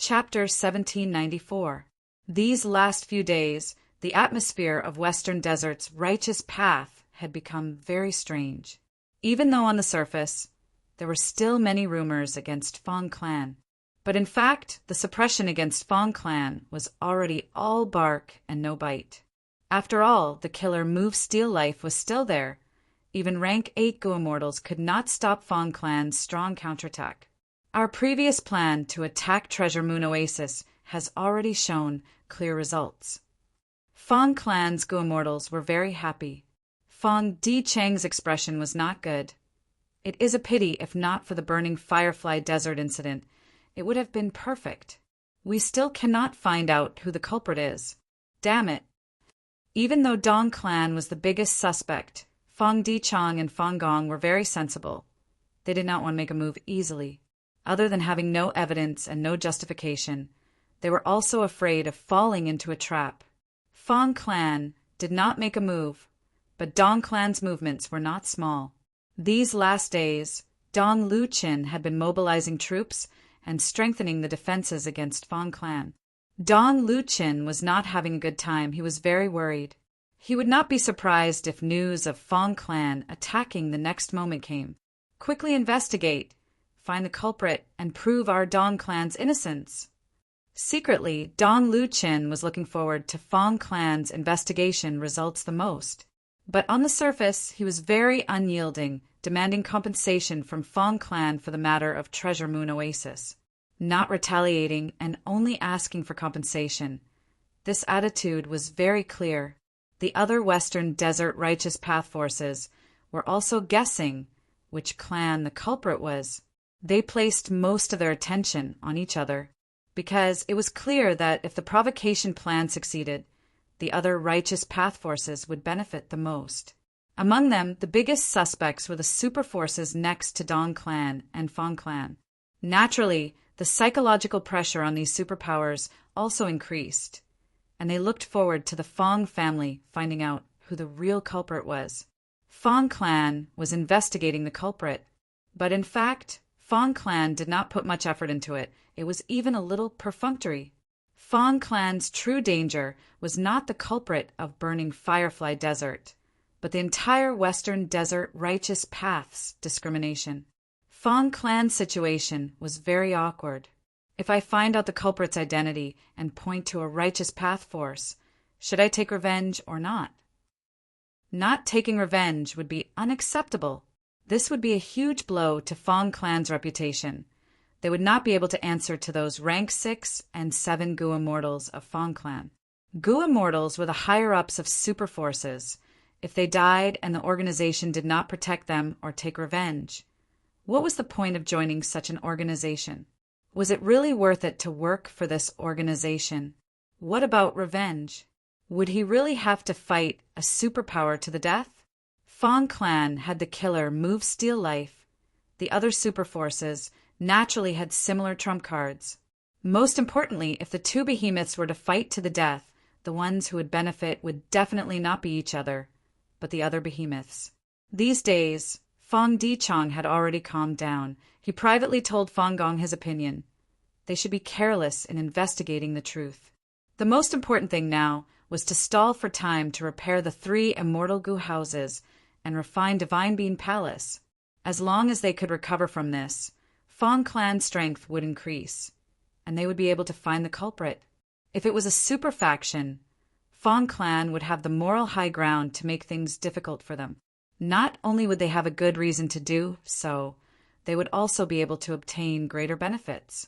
Chapter 1794. These last few days, the atmosphere of Western Desert's righteous path had become very strange. Even though on the surface, there were still many rumors against Fong Clan. But in fact, the suppression against Fong Clan was already all bark and no bite. After all, the killer Move Steel Life was still there. Even rank 8 Gu Immortals could not stop Fong Clan's strong counterattack. Our previous plan to attack Treasure Moon Oasis has already shown clear results. Fong Clan's Gu Immortals were very happy. Fong Di Chang's expression was not good. It is a pity if not for the burning Firefly Desert incident. It would have been perfect. We still cannot find out who the culprit is. Damn it. Even though Dong Clan was the biggest suspect, Fong Di Chang and Fong Gong were very sensible. They did not want to make a move easily. Other than having no evidence and no justification, they were also afraid of falling into a trap. Fong Clan did not make a move, but Dong Clan's movements were not small. These last days, Dong Lu Chin had been mobilizing troops and strengthening the defenses against Fong Clan. Dong Lu Chin was not having a good time. He was very worried. He would not be surprised if news of Fong Clan attacking the next moment came. Quickly investigate, find the culprit, and prove our Dong Clan's innocence. Secretly, Dong Lu Chin was looking forward to Fong Clan's investigation results the most. But on the surface, he was very unyielding, demanding compensation from Fong Clan for the matter of Treasure Moon Oasis. Not retaliating and only asking for compensation. This attitude was very clear. The other Western Desert Righteous Path forces were also guessing which clan the culprit was. They placed most of their attention on each other, because it was clear that if the provocation plan succeeded, the other Righteous Path forces would benefit the most. Among them, the biggest suspects were the super forces next to Dong Clan and Fong Clan. Naturally, the psychological pressure on these superpowers also increased, and they looked forward to the Fong family finding out who the real culprit was. Fong Clan was investigating the culprit, but in fact, Fong Clan did not put much effort into it. It was even a little perfunctory. Fong Clan's true danger was not the culprit of burning Firefly Desert, but the entire Western Desert Righteous Path's discrimination. Fong Clan's situation was very awkward. If I find out the culprit's identity and point to a Righteous Path force, should I take revenge or not? Not taking revenge would be unacceptable. This would be a huge blow to Fong Clan's reputation. They would not be able to answer to those rank 6 and 7 Gu Immortals of Fong Clan. Gu Immortals were the higher-ups of super forces. If they died and the organization did not protect them or take revenge, what was the point of joining such an organization? Was it really worth it to work for this organization? What about revenge? Would he really have to fight a superpower to the death? Fong Clan had the killer Move Steel Life. The other super forces naturally had similar trump cards. Most importantly, if the two behemoths were to fight to the death, the ones who would benefit would definitely not be each other, but the other behemoths. These days, Fong Di Chang had already calmed down. He privately told Fong Gong his opinion. They should be careless in investigating the truth. The most important thing now was to stall for time to repair the 3 immortal Gu houses and refine Divine Bean Palace. As long as they could recover from this, Fong Clan's strength would increase, and they would be able to find the culprit. If it was a super faction, Fong Clan would have the moral high ground to make things difficult for them. Not only would they have a good reason to do so, they would also be able to obtain greater benefits.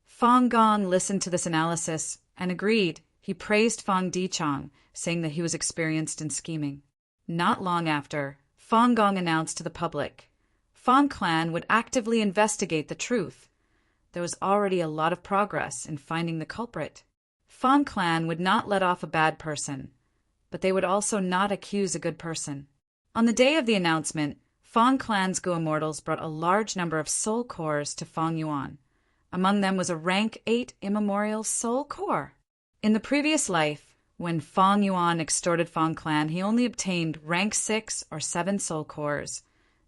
Fong Gong listened to this analysis and agreed. He praised Fong Di Chang, saying that he was experienced in scheming. Not long after, Fong Gong announced to the public, Fong Clan would actively investigate the truth. There was already a lot of progress in finding the culprit. Fong Clan would not let off a bad person, but they would also not accuse a good person. On the day of the announcement, Fong Clan's Gu Immortals brought a large number of soul cores to Fong Yuan. Among them was a rank 8 immemorial soul core. In the previous life, when Fong Yuan extorted Fong Clan, he only obtained rank 6 or 7 soul cores.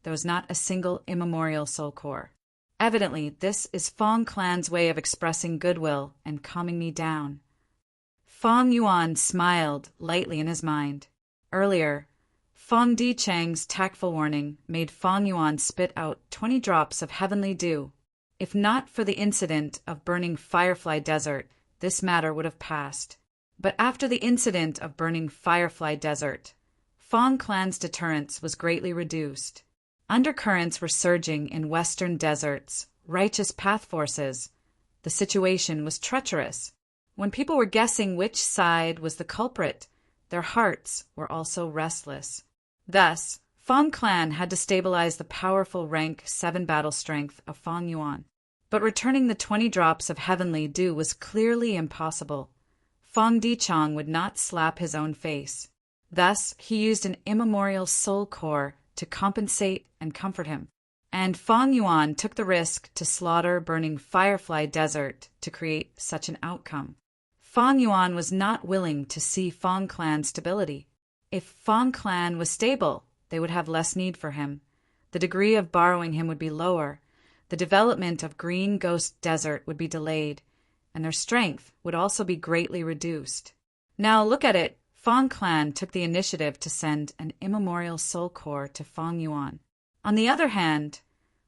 There was not a single immemorial soul core. Evidently, this is Fong Clan's way of expressing goodwill and calming me down. Fong Yuan smiled lightly in his mind. Earlier, Fong Di Chang's tactful warning made Fong Yuan spit out 20 drops of heavenly dew. If not for the incident of burning Firefly Desert, this matter would have passed. But after the incident of burning Firefly Desert, Fong Clan's deterrence was greatly reduced. Undercurrents were surging in Western Desert's righteous path forces. The situation was treacherous. When people were guessing which side was the culprit, their hearts were also restless. Thus, Fong Clan had to stabilize the powerful rank 7 battle strength of Fong Yuan. But returning the 20 drops of heavenly dew was clearly impossible. Fong Dichang would not slap his own face. Thus, he used an immemorial soul core to compensate and comfort him. And Fong Yuan took the risk to slaughter burning Firefly Desert to create such an outcome. Fong Yuan was not willing to see Fong Clan's stability. If Fong Clan was stable, they would have less need for him. The degree of borrowing him would be lower. The development of Green Ghost Desert would be delayed, and their strength would also be greatly reduced. Now look at it. Fong Clan took the initiative to send an immemorial soul core to Fong Yuan. On the other hand,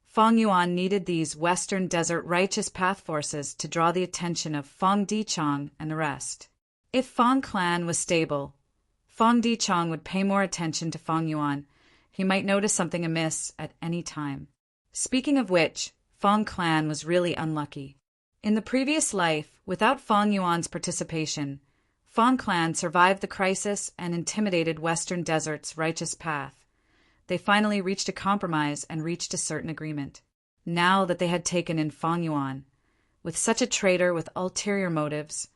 Fong Yuan needed these Western Desert righteous path forces to draw the attention of Fong Dichang and the rest. If Fong Clan was stable, Fong Dichang would pay more attention to Fong Yuan. He might notice something amiss at any time. Speaking of which, Fong Clan was really unlucky. In the previous life, without Fong Yuan's participation, Fong Clan survived the crisis and intimidated Western Desert's righteous path. They finally reached a compromise and reached a certain agreement. Now that they had taken in Fong Yuan, with such a traitor with ulterior motives,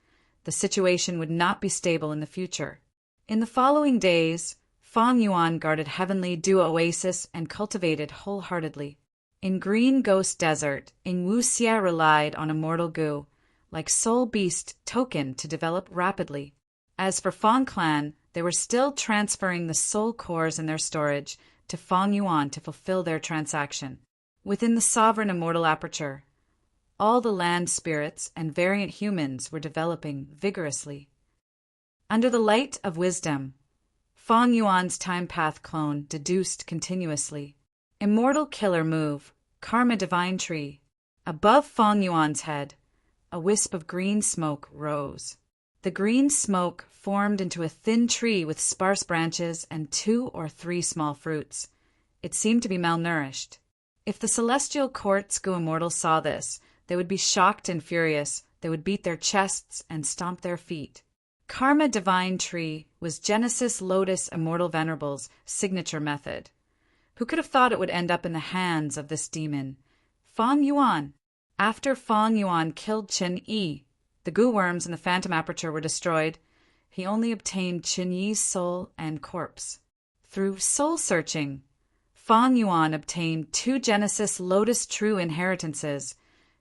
the situation would not be stable in the future. In the following days, Fong Yuan guarded Heavenly Dew Oasis and cultivated wholeheartedly. In Green Ghost Desert, Ing Wuxia relied on immortal goo, like soul beast token, to develop rapidly. As for Fong Clan, they were still transferring the soul cores in their storage to Fong Yuan to fulfill their transaction. Within the sovereign immortal aperture, all the land spirits and variant humans were developing vigorously. Under the light of wisdom, Fong Yuan's time path clone deduced continuously. Immortal Killer Move, Karma Divine Tree. Above Fong Yuan's head, a wisp of green smoke rose. The green smoke formed into a thin tree with sparse branches and 2 or 3 small fruits. It seemed to be malnourished. If the celestial quartz goo immortals saw this, they would be shocked and furious. They would beat their chests and stomp their feet. Karma Divine Tree was Genesis Lotus Immortal Venerable's signature method. Who could have thought it would end up in the hands of this demon? Fong Yuan. After Fong Yuan killed Qin Yi, the goo worms in the phantom aperture were destroyed. He only obtained Qin Yi's soul and corpse. Through soul searching, Fong Yuan obtained 2 Genesis Lotus True inheritances,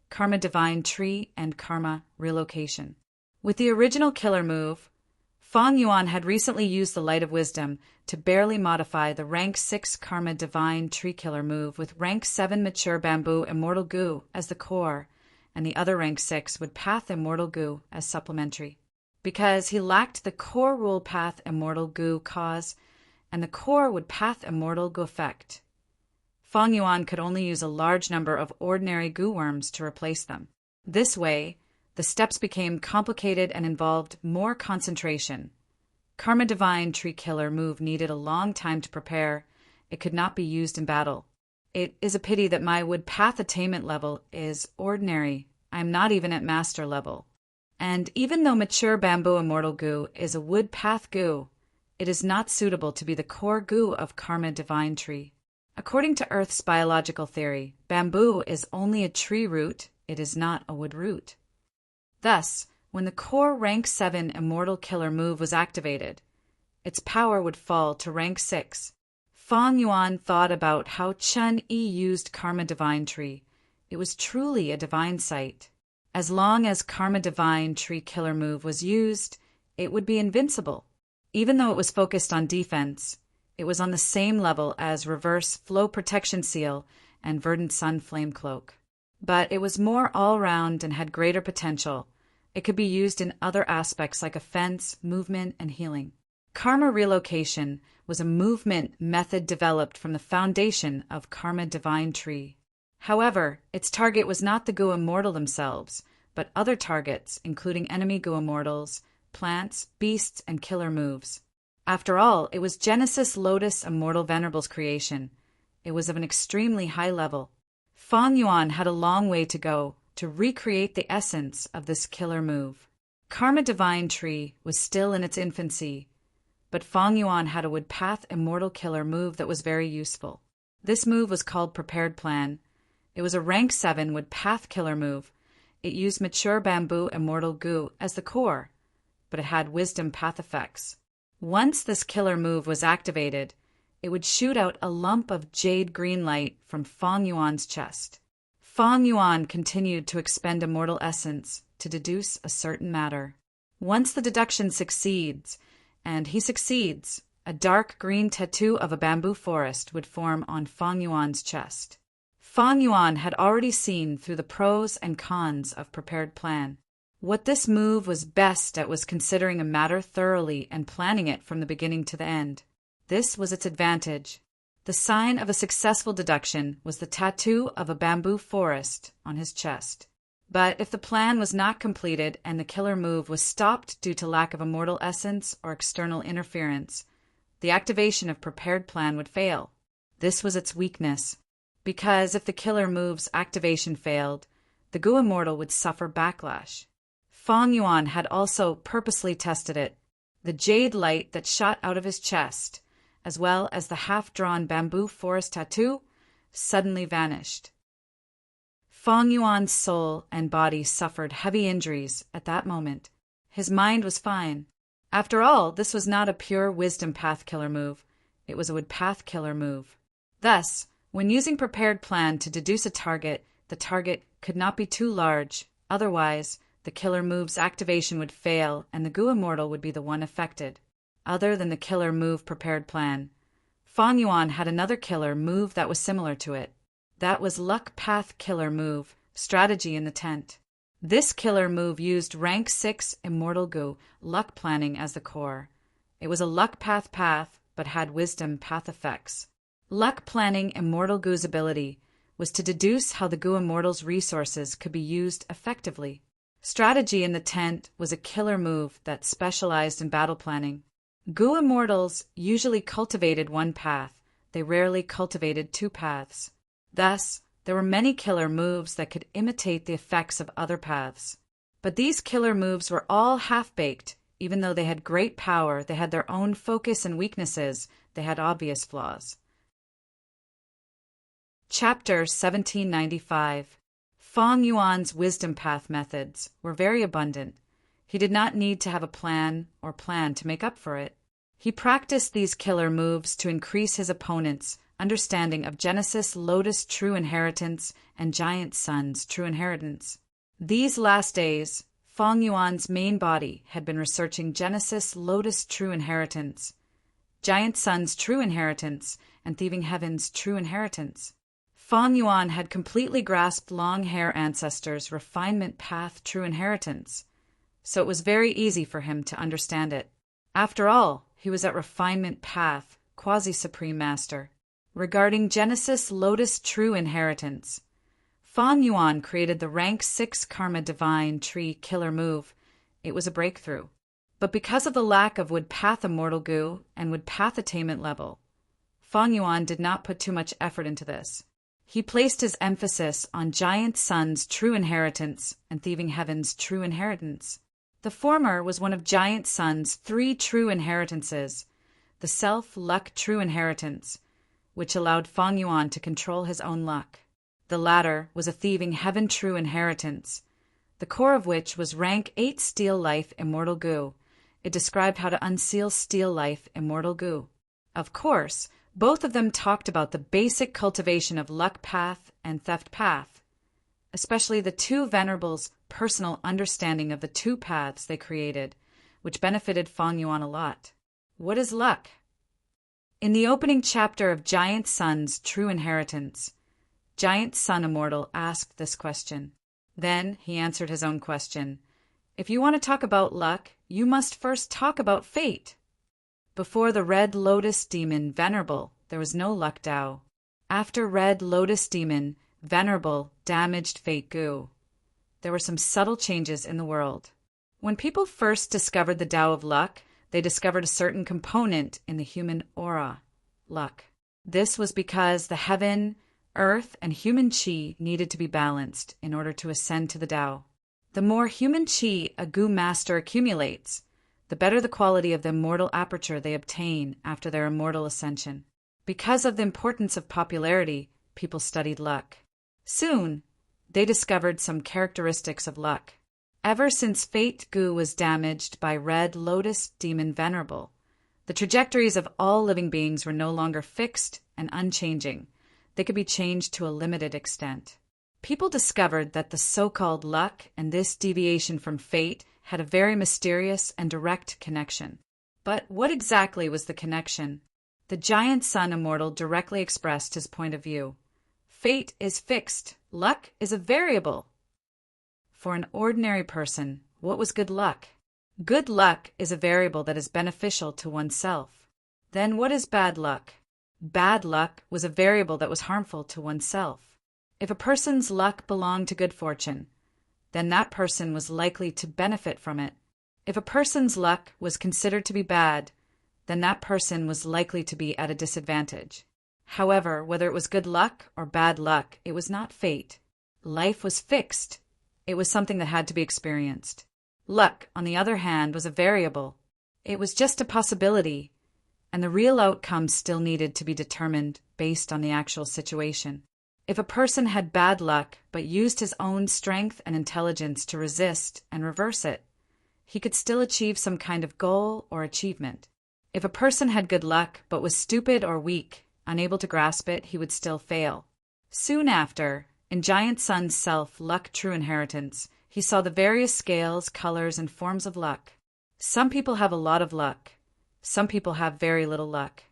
Karma Divine Tree and Karma Relocation. With the original killer move, Fong Yuan had recently used the Light of Wisdom to barely modify the rank 6 Karma Divine Tree Killer move with rank 7 Mature Bamboo Immortal Goo as the core, and the other rank 6 would Path Immortal Goo as supplementary. Because he lacked the core rule Path Immortal Goo cause, and the core would Path Immortal Goo effect, Fong Yuan could only use a large number of ordinary goo worms to replace them. This way, the steps became complicated and involved more concentration. Karma Divine Tree Killer move needed a long time to prepare. It could not be used in battle. It is a pity that my wood path attainment level is ordinary. I am not even at master level. And even though Mature Bamboo Immortal Goo is a wood path goo, it is not suitable to be the core goo of Karma Divine Tree. According to Earth's biological theory, bamboo is only a tree root, it is not a wood root. Thus, when the core rank 7 Immortal Killer move was activated, its power would fall to rank 6. Fong Yuan thought about how Chen Yi used Karma Divine Tree. It was truly a divine sight. As long as Karma Divine Tree Killer move was used, it would be invincible. Even though it was focused on defense, it was on the same level as Reverse Flow Protection Seal and Verdant Sun Flame Cloak. but it was more all-round and had greater potential. It could be used in other aspects like offense, movement, and healing. Karma relocation was a movement method developed from the foundation of Karma Divine Tree. However, its target was not the Gu Immortal themselves, but other targets, including enemy Gu Immortals, plants, beasts, and killer moves. After all, it was Genesis Lotus Immortal Venerable's creation. It was of an extremely high level. Fang Yuan had a long way to go to recreate the essence of this killer move. Karma Divine Tree was still in its infancy, but Fang Yuan had a wood path immortal killer move that was very useful. This move was called Prepared Plan. It was a rank 7 wood path killer move. It used mature bamboo immortal Gu as the core, but it had wisdom path effects. Once this killer move was activated, it would shoot out a lump of jade green light from Fang Yuan's chest. Fang Yuan continued to expend immortal essence to deduce a certain matter. Once the deduction succeeds, and he succeeds, a dark green tattoo of a bamboo forest would form on Fang Yuan's chest. Fang Yuan had already seen through the pros and cons of Prepared Plan. What this move was best at was considering a matter thoroughly and planning it from the beginning to the end. This was its advantage. The sign of a successful deduction was the tattoo of a bamboo forest on his chest. But if the plan was not completed and the killer move was stopped due to lack of immortal essence or external interference, the activation of Prepared Plan would fail. This was its weakness, because if the killer move's activation failed, the Gu Immortal would suffer backlash. Fang Yuan had also purposely tested it. The jade light that shot out of his chest, as well as the half-drawn bamboo forest tattoo, suddenly vanished. Fang Yuan's soul and body suffered heavy injuries at that moment. His mind was fine. After all, this was not a pure wisdom path killer move. It was a wood path killer move. Thus, when using Prepared Plan to deduce a target, the target could not be too large, otherwise the killer move's activation would fail and the Gu Immortal would be the one affected. Other than the killer move Prepared Plan, Fang Yuan had another killer move that was similar to it. That was Luck Path Killer Move, Strategy in the Tent. This killer move used rank 6 Immortal Gu, luck planning as the core. It was a luck path but had wisdom path effects. Luck planning Immortal Gu's ability was to deduce how the Gu Immortal's resources could be used effectively. Strategy in the Tent was a killer move that specialized in battle planning. Gu Immortals usually cultivated one path. They rarely cultivated two paths. Thus, there were many killer moves that could imitate the effects of other paths. But these killer moves were all half-baked. Even though they had great power, they had their own focus and weaknesses. They had obvious flaws. Chapter 1795. Fang Yuan's wisdom path methods were very abundant. He did not need to have a plan to make up for it. He practiced these killer moves to increase his opponent's understanding of Genesis Lotus True Inheritance and Giant Sun's True Inheritance. These last days, Fang Yuan's main body had been researching Genesis Lotus True Inheritance, Giant Sun's True Inheritance, and Thieving Heaven's True Inheritance. Fang Yuan had completely grasped Long Hair Ancestors' Refinement Path True Inheritance, so it was very easy for him to understand it. After all, he was at Refinement Path, Quasi-Supreme Master. Regarding Genesis Lotus True Inheritance, Fang Yuan created the rank 6 Karma Divine Tree killer move. It was a breakthrough. But because of the lack of Wood Path Immortal Gu and Wood Path Attainment level, Fang Yuan did not put too much effort into this. He placed his emphasis on Giant Sun's True Inheritance and Thieving Heaven's True Inheritance. The former was one of Giant Sun's 3 true inheritances, the Self-Luck True Inheritance, which allowed Fang Yuan to control his own luck. The latter was a Thieving Heaven True Inheritance, the core of which was rank 8 Steel Life Immortal Gu. It described how to unseal Steel Life Immortal Gu. Of course, both of them talked about the basic cultivation of Luck Path and Theft Path, especially the two Venerables' personal understanding of the two paths they created, which benefited Fang Yuan a lot. What is luck? In the opening chapter of Giant Sun's True Inheritance, Giant Sun Immortal asked this question. Then he answered his own question. If you want to talk about luck, you must first talk about fate. Before the Red Lotus Demon Venerable, there was no luck Tao. After Red Lotus Demon Venerable damaged fate Gu, there were some subtle changes in the world. When people first discovered the Tao of luck, they discovered a certain component in the human aura, luck. This was because the heaven, earth, and human chi needed to be balanced in order to ascend to the Tao. The more human chi a Gu master accumulates, the better the quality of the immortal aperture they obtain after their immortal ascension. Because of the importance of popularity, people studied luck. Soon, they discovered some characteristics of luck. Ever since Fate Gu was damaged by Red Lotus Demon Venerable, the trajectories of all living beings were no longer fixed and unchanging. They could be changed to a limited extent. People discovered that the so-called luck and this deviation from fate had a very mysterious and direct connection. But what exactly was the connection? The Giant Sun Immortal directly expressed his point of view. Fate is fixed. Luck is a variable. For an ordinary person, what was good luck? Good luck is a variable that is beneficial to oneself. Then what is bad luck? Bad luck was a variable that was harmful to oneself. If a person's luck belonged to good fortune, then that person was likely to benefit from it. If a person's luck was considered to be bad, then that person was likely to be at a disadvantage. However, whether it was good luck or bad luck, it was not fate. Life was fixed. It was something that had to be experienced. Luck, on the other hand, was a variable. It was just a possibility, and the real outcome still needed to be determined based on the actual situation. If a person had bad luck but used his own strength and intelligence to resist and reverse it, he could still achieve some kind of goal or achievement. If a person had good luck but was stupid or weak, unable to grasp it, he would still fail. Soon after, in Giant Sun's self-luck true inheritance, he saw the various scales, colors, and forms of luck. Some people have a lot of luck. Some people have very little luck.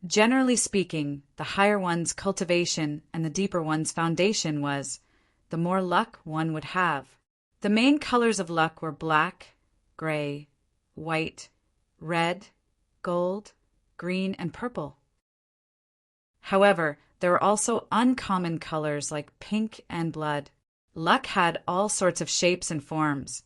Generally speaking, the higher one's cultivation and the deeper one's foundation was, the more luck one would have. The main colors of luck were black, gray, white, red, gold, green, and purple. However, there were also uncommon colors like pink and blood. Luck had all sorts of shapes and forms.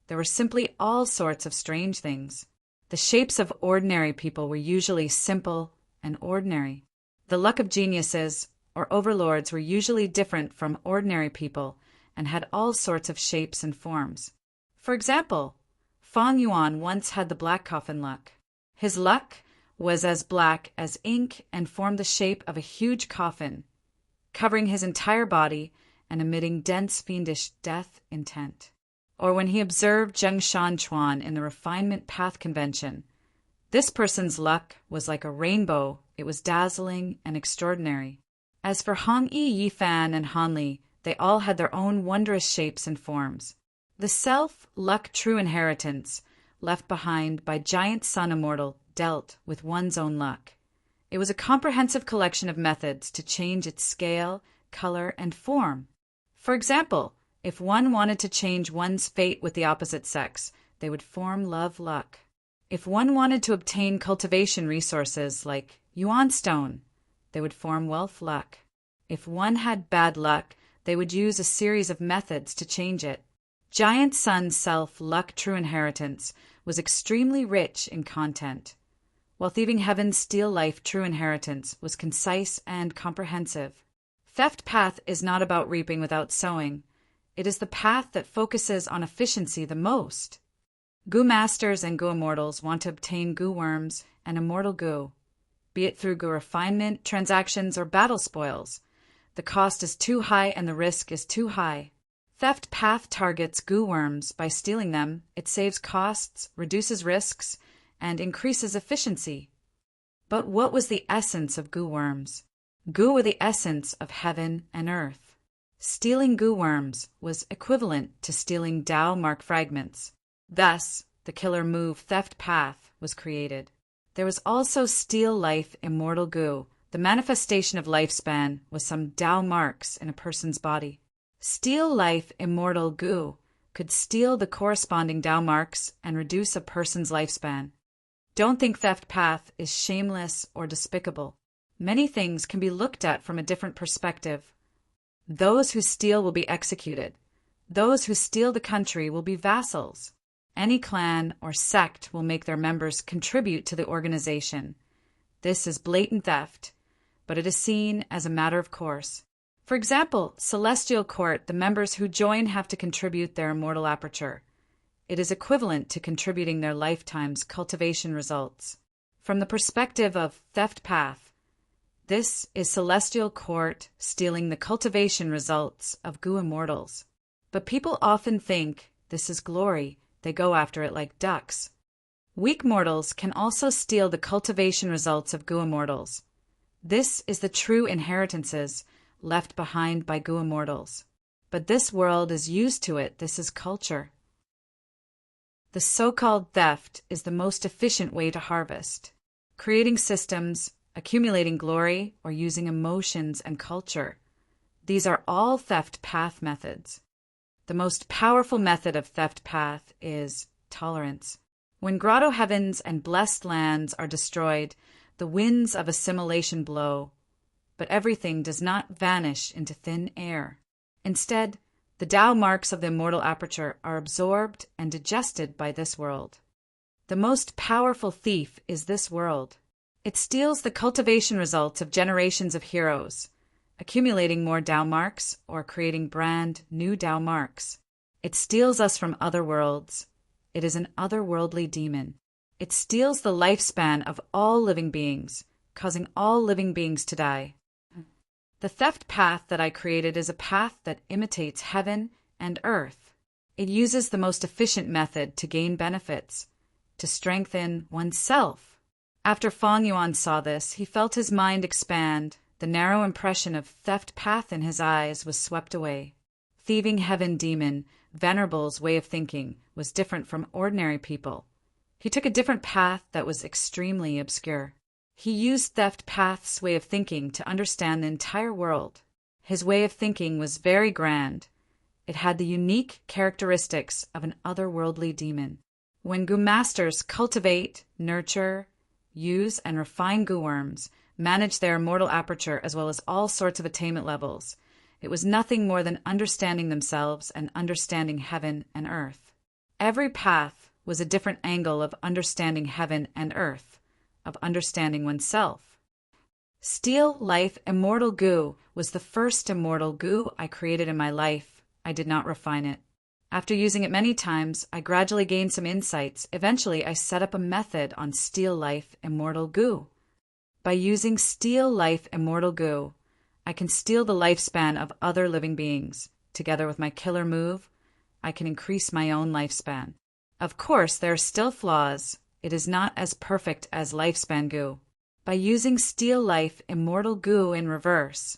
There were simply all sorts of strange things. The shapes of ordinary people were usually simple and ordinary. The luck of geniuses or overlords were usually different from ordinary people and had all sorts of shapes and forms. For example, Fang Yuan once had the black coffin luck. His luck was as black as ink and formed the shape of a huge coffin, covering his entire body and emitting dense fiendish death intent. Or when he observed Zheng Shanchuan in the Refinement Path Convention, this person's luck was like a rainbow. It was dazzling and extraordinary. As for Hong Yi, Yifan, and Hanli, they all had their own wondrous shapes and forms. The self-luck true inheritance left behind by Giant Sun Immortal dealt with one's own luck. It was a comprehensive collection of methods to change its scale, color, and form. For example, if one wanted to change one's fate with the opposite sex, they would form love luck. If one wanted to obtain cultivation resources like Yuan Stone, they would form wealth luck. If one had bad luck, they would use a series of methods to change it. Giant Sun's self-luck true inheritance was extremely rich in content, while Thieving Heaven's Steel Life true inheritance was concise and comprehensive. Theft Path is not about reaping without sowing. It is the path that focuses on efficiency the most. Gu Masters and Gu Immortals want to obtain Gu Worms and Immortal Gu, be it through Gu Refinement, transactions, or battle spoils. The cost is too high and the risk is too high. Theft Path targets Gu Worms. By stealing them, it saves costs, reduces risks, and increases efficiency. But what was the essence of Gu Worms? Gu were the essence of heaven and earth. Stealing Gu Worms was equivalent to stealing Tao Mark fragments. Thus, the killer move Theft Path was created. There was also Steel Life Immortal Gu, the manifestation of lifespan was some Tao marks in a person's body. Steal life immortal goo could steal the corresponding Tao marks and reduce a person's lifespan. Don't think theft path is shameless or despicable. Many things can be looked at from a different perspective. Those who steal will be executed. Those who steal the country will be vassals. Any clan or sect will make their members contribute to the organization. This is blatant theft, but it is seen as a matter of course. For example, Celestial Court, the members who join have to contribute their immortal aperture. It is equivalent to contributing their lifetime's cultivation results. From the perspective of theft path, this is Celestial Court stealing the cultivation results of goo immortals. But people often think this is glory. They go after it like ducks. Weak mortals can also steal the cultivation results of goo immortals. This is the true inheritances left behind by goo immortals. But this world is used to it. This is culture. The so-called theft is the most efficient way to harvest. Creating systems, accumulating glory, or using emotions and culture. These are all theft path methods. The most powerful method of theft path is tolerance. When grotto heavens and blessed lands are destroyed, the winds of assimilation blow, but everything does not vanish into thin air. Instead, the Tao marks of the immortal aperture are absorbed and digested by this world. The most powerful thief is this world. It steals the cultivation results of generations of heroes, accumulating more Tao marks or creating brand new Tao marks. It steals us from other worlds. It is an otherworldly demon. It steals the lifespan of all living beings, causing all living beings to die. The theft path that I created is a path that imitates heaven and earth. It uses the most efficient method to gain benefits, to strengthen oneself. After Fang Yuan saw this, he felt his mind expand. The narrow impression of theft path in his eyes was swept away. Thieving heaven demon, Venerable's way of thinking was different from ordinary people. He took a different path that was extremely obscure. He used theft path's way of thinking to understand the entire world. His way of thinking was very grand. It had the unique characteristics of an otherworldly demon. When goo masters cultivate, nurture, use, and refine goo worms, manage their immortal aperture as well as all sorts of attainment levels, it was nothing more than understanding themselves and understanding heaven and earth. Every path was a different angle of understanding heaven and earth, of understanding oneself. Steal life immortal goo was the first immortal goo I created in my life. I did not refine it. After using it many times, I gradually gained some insights. Eventually, I set up a method on Steal Life Immortal Goo. By using Steal Life Immortal Goo, I can steal the lifespan of other living beings. Together with my killer move, I can increase my own lifespan. Of course, there are still flaws. It is not as perfect as Lifespan Goo. By using Steal Life Immortal Goo in reverse,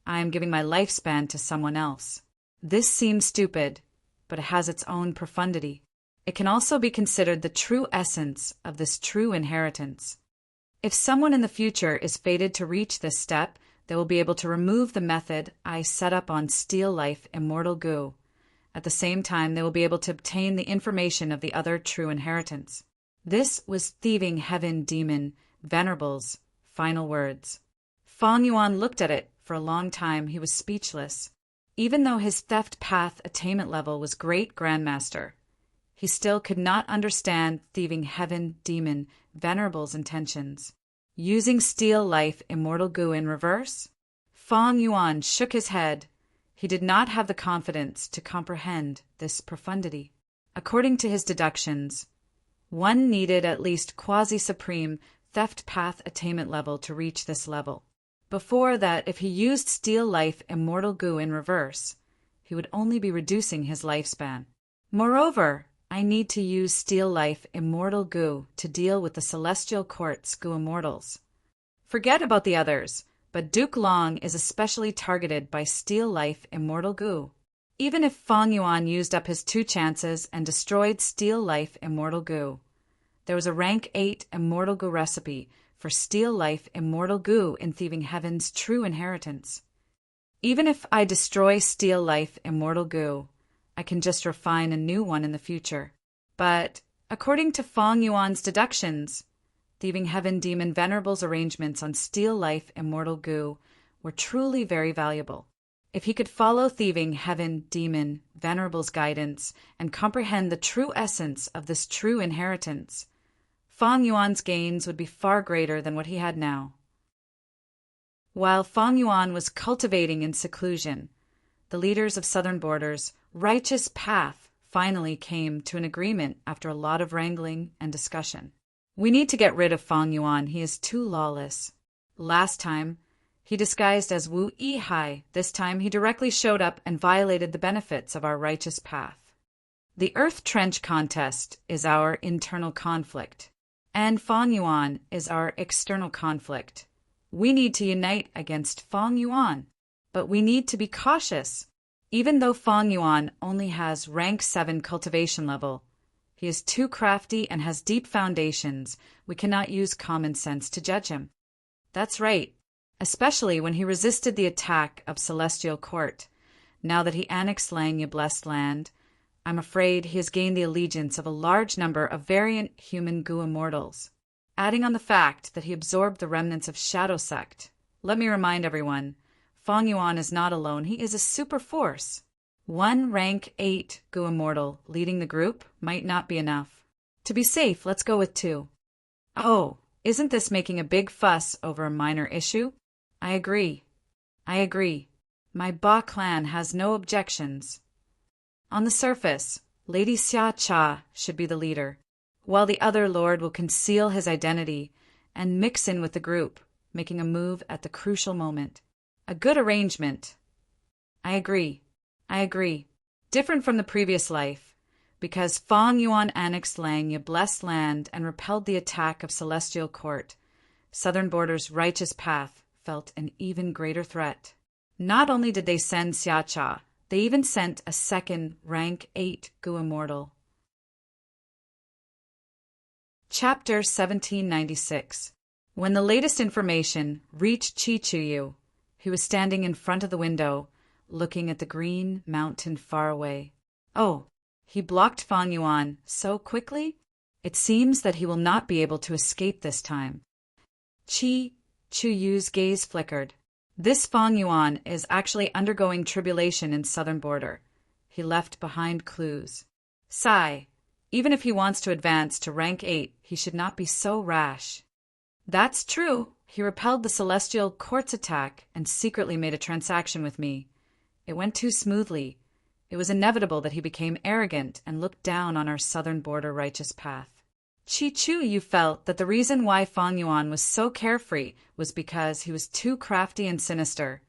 I am giving my lifespan to someone else. This seems stupid, but it has its own profundity. It can also be considered the true essence of this true inheritance. If someone in the future is fated to reach this step, they will be able to remove the method I set up on Steal Life Immortal Goo. At the same time, they will be able to obtain the information of the other true inheritance. This was Thieving Heaven Demon Venerable's final words. Fang Yuan looked at it. For a long time, he was speechless. Even though his theft path attainment level was Great Grandmaster, he still could not understand Thieving Heaven Demon Venerable's intentions. Using Steal Life Immortal Goo in reverse, Fang Yuan shook his head. He did not have the confidence to comprehend this profundity. According to his deductions, one needed at least quasi-supreme theft path attainment level to reach this level. Before that, if he used Steal Life Immortal Goo in reverse, he would only be reducing his lifespan. Moreover, I need to use Steal Life Immortal Goo to deal with the Celestial Court's Goo Immortals. Forget about the others, but Duke Long is especially targeted by Steal Life Immortal Goo. Even if Fang Yuan used up his 2 chances and destroyed Steal Life Immortal Goo, there was a rank 8 Immortal Goo recipe for Steel Life Immortal Goo in thieving Heaven's true inheritance. Even if I destroy Steel Life Immortal Goo, I can just refine a new one in the future. But, according to Fong Yuan's deductions, thieving Heaven Demon Venerable's arrangements on Steel Life Immortal Goo were truly very valuable. If he could follow thieving Heaven Demon Venerable's guidance and comprehend the true essence of this true inheritance, Fong Yuan's gains would be far greater than what he had now. While Fong Yuan was cultivating in seclusion, the leaders of Southern Border's righteous path finally came to an agreement after a lot of wrangling and discussion. We need to get rid of Fong Yuan. He is too lawless. Last time, he disguised as Wu Yihai. This time, he directly showed up and violated the benefits of our righteous path. The Earth Trench contest is our internal conflict, and Fong Yuan is our external conflict. We need to unite against Fong Yuan, but we need to be cautious. Even though Fong Yuan only has rank 7 cultivation level, he is too crafty and has deep foundations. We cannot use common sense to judge him. That's right, especially when he resisted the attack of Celestial Court. Now that he annexed Langya Blessed Land, I'm afraid he has gained the allegiance of a large number of variant human Goo immortals. Adding on the fact that he absorbed the remnants of Shadow Sect, let me remind everyone, Fong Yuan is not alone. He is a super force. One rank 8 Goo immortal leading the group might not be enough. To be safe, let's go with 2. Oh, isn't this making a big fuss over a minor issue? I agree. My Ba clan has no objections. On the surface, Lady Xia Cha should be the leader, while the other lord will conceal his identity and mix in with the group, making a move at the crucial moment. A good arrangement. I agree. Different from the previous life, because Fong Yuan annexed Langya Blessed Land and repelled the attack of Celestial Court, Southern Border's righteous path felt an even greater threat. Not only did they send Xia Cha, they even sent a second rank 8 Goo immortal. Chapter 1796. When the latest information reached Chi Chuyu, he was standing in front of the window, looking at the green mountain far away. Oh, he blocked Fong Yuan so quickly? It seems that he will not be able to escape this time. Chi Chuyu's gaze flickered. This Fong Yuan is actually undergoing tribulation in Southern Border. He left behind clues. Sigh. Even if he wants to advance to rank 8, he should not be so rash. That's true. He repelled the Celestial Court's attack and secretly made a transaction with me. It went too smoothly. It was inevitable that he became arrogant and looked down on our Southern Border righteous path. Chi Chuyu felt that the reason why Fong Yuan was so carefree was because he was too crafty and sinister.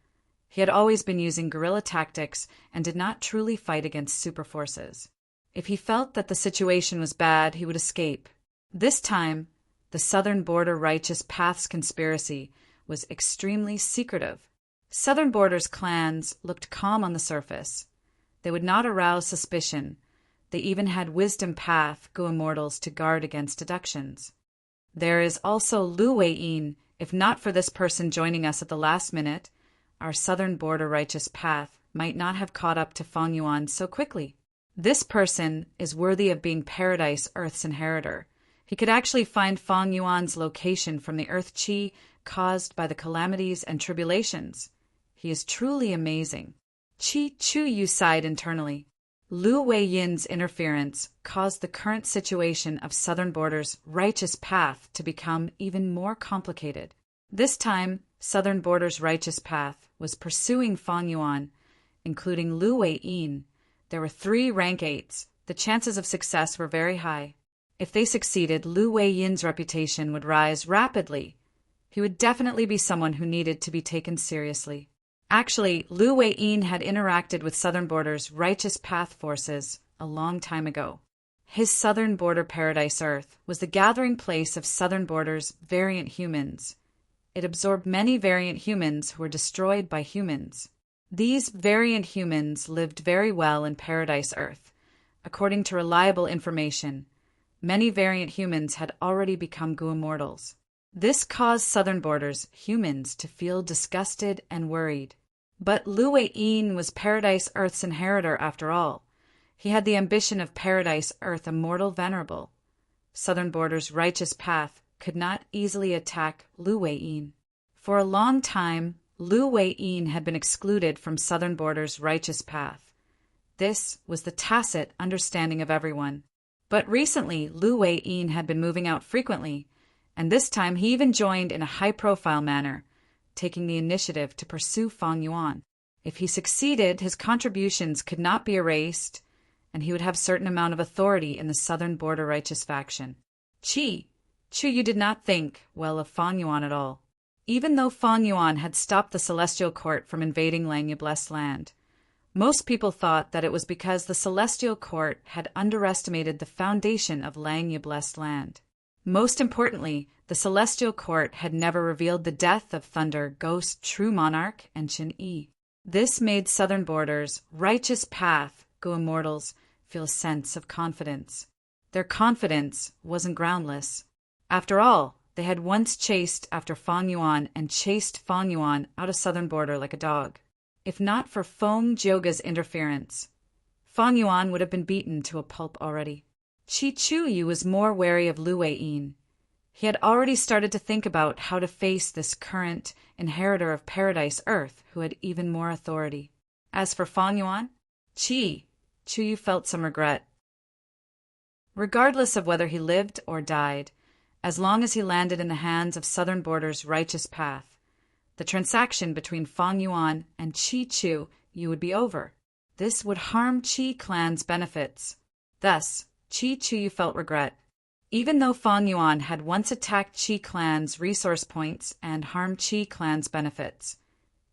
He had always been using guerrilla tactics and did not truly fight against super forces. If he felt that the situation was bad, he would escape. This time, the Southern Border righteous path's conspiracy was extremely secretive. Southern Border's clans looked calm on the surface. They would not arouse suspicion. They even had Wisdom Path Goo immortals to guard against deductions. There is also Lu Wei-yin. If not for this person joining us at the last minute, our Southern Border righteous path might not have caught up to Fong Yuan so quickly. This person is worthy of being Paradise Earth's inheritor. He could actually find Fong Yuan's location from the Earth Chi caused by the calamities and tribulations. He is truly amazing. Chi Chuyu sighed internally. Lu Wei-yin's interference caused the current situation of Southern Border's righteous path to become even more complicated. This time, Southern Border's righteous path was pursuing Fong Yuan, including Lu Wei-yin. There were 3 rank 8s. The chances of success were very high. If they succeeded, Lu Wei-yin's reputation would rise rapidly. He would definitely be someone who needed to be taken seriously. Actually, Lu Wei-yin had interacted with Southern Border's righteous path forces a long time ago. His Southern Border Paradise Earth was the gathering place of Southern Border's variant humans. It absorbed many variant humans who were destroyed by humans. These variant humans lived very well in Paradise Earth. According to reliable information, many variant humans had already become Goo immortals. This caused southern borders humans to feel disgusted and worried. But Lu Wei-yin was Paradise Earth's inheritor after all. He had the ambition of Paradise Earth immortal Venerable. Southern borders' righteous path could not easily attack Lu Wei-yin. For a long time, Lu Wei-yin had been excluded from Southern borders' righteous path. This was the tacit understanding of everyone. But recently, Lu Wei-yin had been moving out frequently, and this time he even joined in a high-profile manner, taking the initiative to pursue Fang Yuan. If he succeeded, his contributions could not be erased, and he would have certain amount of authority in the Southern Border Righteous faction. Chu Yu did not think well of Fang Yuan at all. Even though Fang Yuan had stopped the Celestial Court from invading Langya Blessed Land, most people thought that it was because the Celestial Court had underestimated the foundation of Langya Blessed Land. Most importantly, the Celestial Court had never revealed the death of Thunder Ghost True Monarch and Qin Yi. This made Southern Borders' righteous path go immortals feel a sense of confidence. Their confidence wasn't groundless. After all, they had once chased after Fang Yuan and chased Fang Yuan out of Southern Border like a dog. If not for Feng Jioga's interference, Fang Yuan would have been beaten to a pulp already. Chu Yu was more wary of Lu Wei-yin. He had already started to think about how to face this current inheritor of Paradise Earth who had even more authority. As for Fang Yuan, Chu Yu felt some regret. Regardless of whether he lived or died, as long as he landed in the hands of Southern Border's righteous path, the transaction between Fang Yuan and Chu Yu would be over. This would harm Qi clan's benefits. Thus, Chu Yu felt regret. Even though Fang Yuan had once attacked Qi clan's resource points and harmed Qi clan's benefits,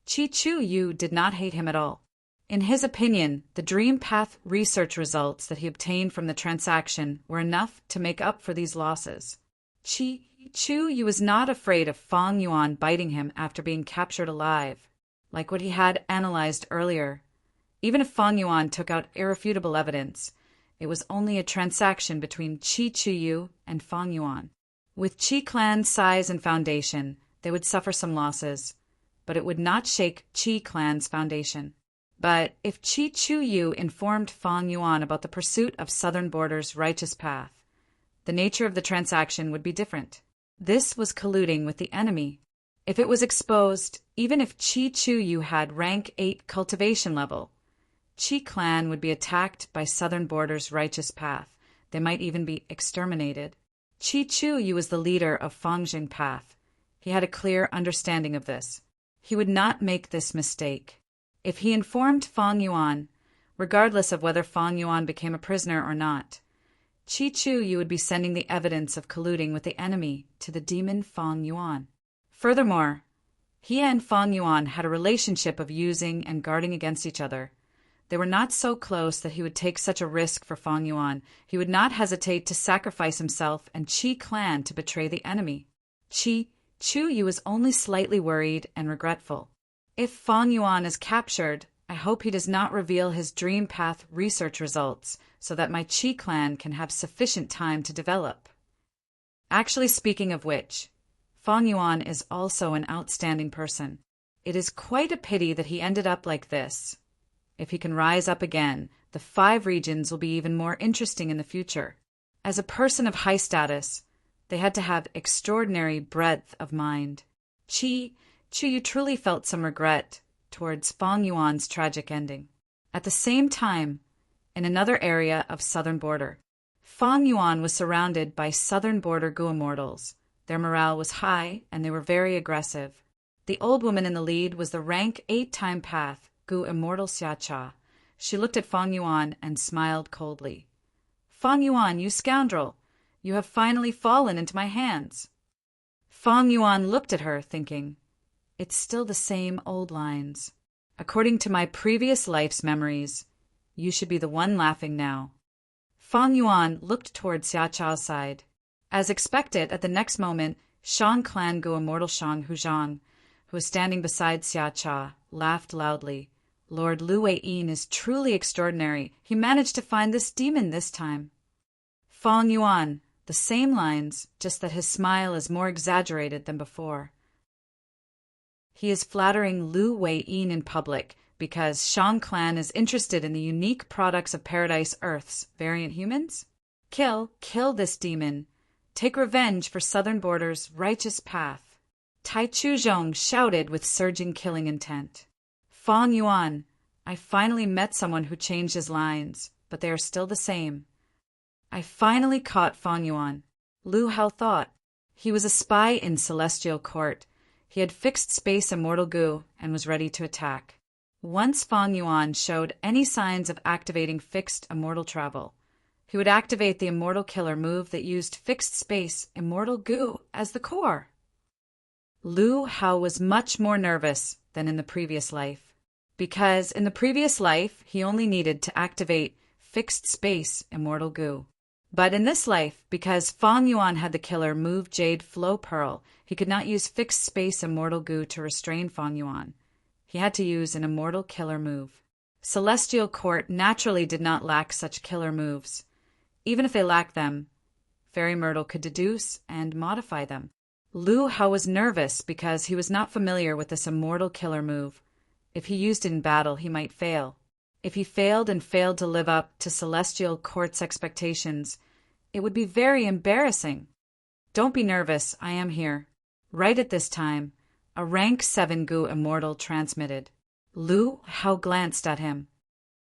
Chu Yu did not hate him at all. In his opinion, the Dream Path research results that he obtained from the transaction were enough to make up for these losses. Chu Yu was not afraid of Fang Yuan biting him after being captured alive, like what he had analyzed earlier. Even if Fang Yuan took out irrefutable evidence, it was only a transaction between Chu Yu and Fang Yuan. With Qi clan's size and foundation, they would suffer some losses, but it would not shake Qi clan's foundation. But if Chu Yu informed Fang Yuan about the pursuit of Southern Border's righteous path, the nature of the transaction would be different. This was colluding with the enemy. If it was exposed, even if Chu Yu had rank 8 cultivation level, Qi clan would be attacked by Southern Border's righteous path. They might even be exterminated. Chu Yu was the leader of Fangjing path. He had a clear understanding of this. He would not make this mistake. If he informed Fang Yuan, regardless of whether Fang Yuan became a prisoner or not, Chu Yu would be sending the evidence of colluding with the enemy to the demon Fang Yuan. Furthermore, he and Fang Yuan had a relationship of using and guarding against each other. They were not so close that he would take such a risk for Fang Yuan. He would not hesitate to sacrifice himself and Qi clan to betray the enemy. Chu Yu was only slightly worried and regretful. If Fang Yuan is captured, I hope he does not reveal his Dream Path research results so that my Qi clan can have sufficient time to develop. Actually, speaking of which, Fang Yuan is also an outstanding person. It is quite a pity that he ended up like this. If he can rise up again, the 5 regions will be even more interesting in the future. As a person of high status, they had to have extraordinary breadth of mind. Chu Yu truly felt some regret towards Fang Yuan's tragic ending. At the same time, in another area of Southern Border, Fang Yuan was surrounded by Southern Border Gu immortals. Their morale was high, and they were very aggressive. The old woman in the lead was the rank 8-time path Gu immortal Xia Cha. She looked at Fang Yuan and smiled coldly. "Fang Yuan, you scoundrel! You have finally fallen into my hands." Fang Yuan looked at her, thinking, "It's still the same old lines. According to my previous life's memories, you should be the one laughing now." Fang Yuan looked toward Xia Cha's side. As expected, at the next moment, Shang clan Gu immortal Shang Huzhang, who was standing beside Xia Cha, laughed loudly. "Lord Lu Wei-yin is truly extraordinary. He managed to find this demon this time." "Fang Yuan, The same lines, just that his smile is more exaggerated than before. He is flattering Lu Wei-yin in public because Shang Clan is interested in the unique products of Paradise Earth's variant humans. Kill this demon. Take revenge for Southern Border's righteous path. Tai Chuzhong shouted with surging killing intent. Fang Yuan, I finally met someone who changed his lines, but they are still the same. I finally caught Fang Yuan. Lu Hao thought. He was a spy in Celestial Court. He had fixed space immortal goo and was ready to attack. Once Fang Yuan showed any signs of activating fixed immortal travel, he would activate the immortal killer move that used fixed space immortal goo as the core. Lu Hao was much more nervous than in the previous life, because in the previous life he only needed to activate fixed space immortal goo. But in this life, because Fang Yuan had the killer move Jade Flow Pearl, he could not use fixed space immortal goo to restrain Fang Yuan. He had to use an immortal killer move. Celestial Court naturally did not lack such killer moves. Even if they lacked them, Fairy Myrtle could deduce and modify them. Lu Hao was nervous because he was not familiar with this immortal killer move. If he used it in battle, he might fail. If he failed to live up to Celestial Court's expectations, it would be very embarrassing. Don't be nervous, I am here. Right at this time, a rank 7 goo immortal transmitted. Lu Hao glanced at him.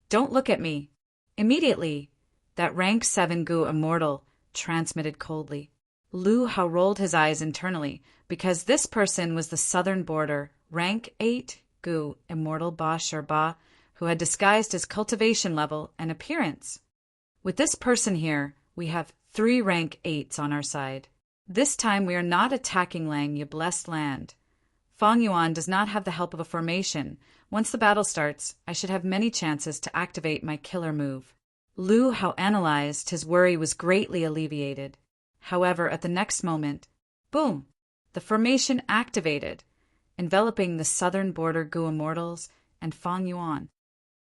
Don't look at me. Immediately, that rank 7 goo immortal transmitted coldly. Lu Hao rolled his eyes internally because this person was the Southern Border rank 8 goo immortal Ba Sherba, who had disguised his cultivation level and appearance. With this person here, we have 3 rank 8s on our side. This time we are not attacking Lang Ye Blessed Land. Fang Yuan does not have the help of a formation. Once the battle starts, I should have many chances to activate my killer move. Lu Hao analyzed, his worry was greatly alleviated. However, at the next moment, boom, the formation activated, enveloping the Southern Border goo immortals and Fang Yuan.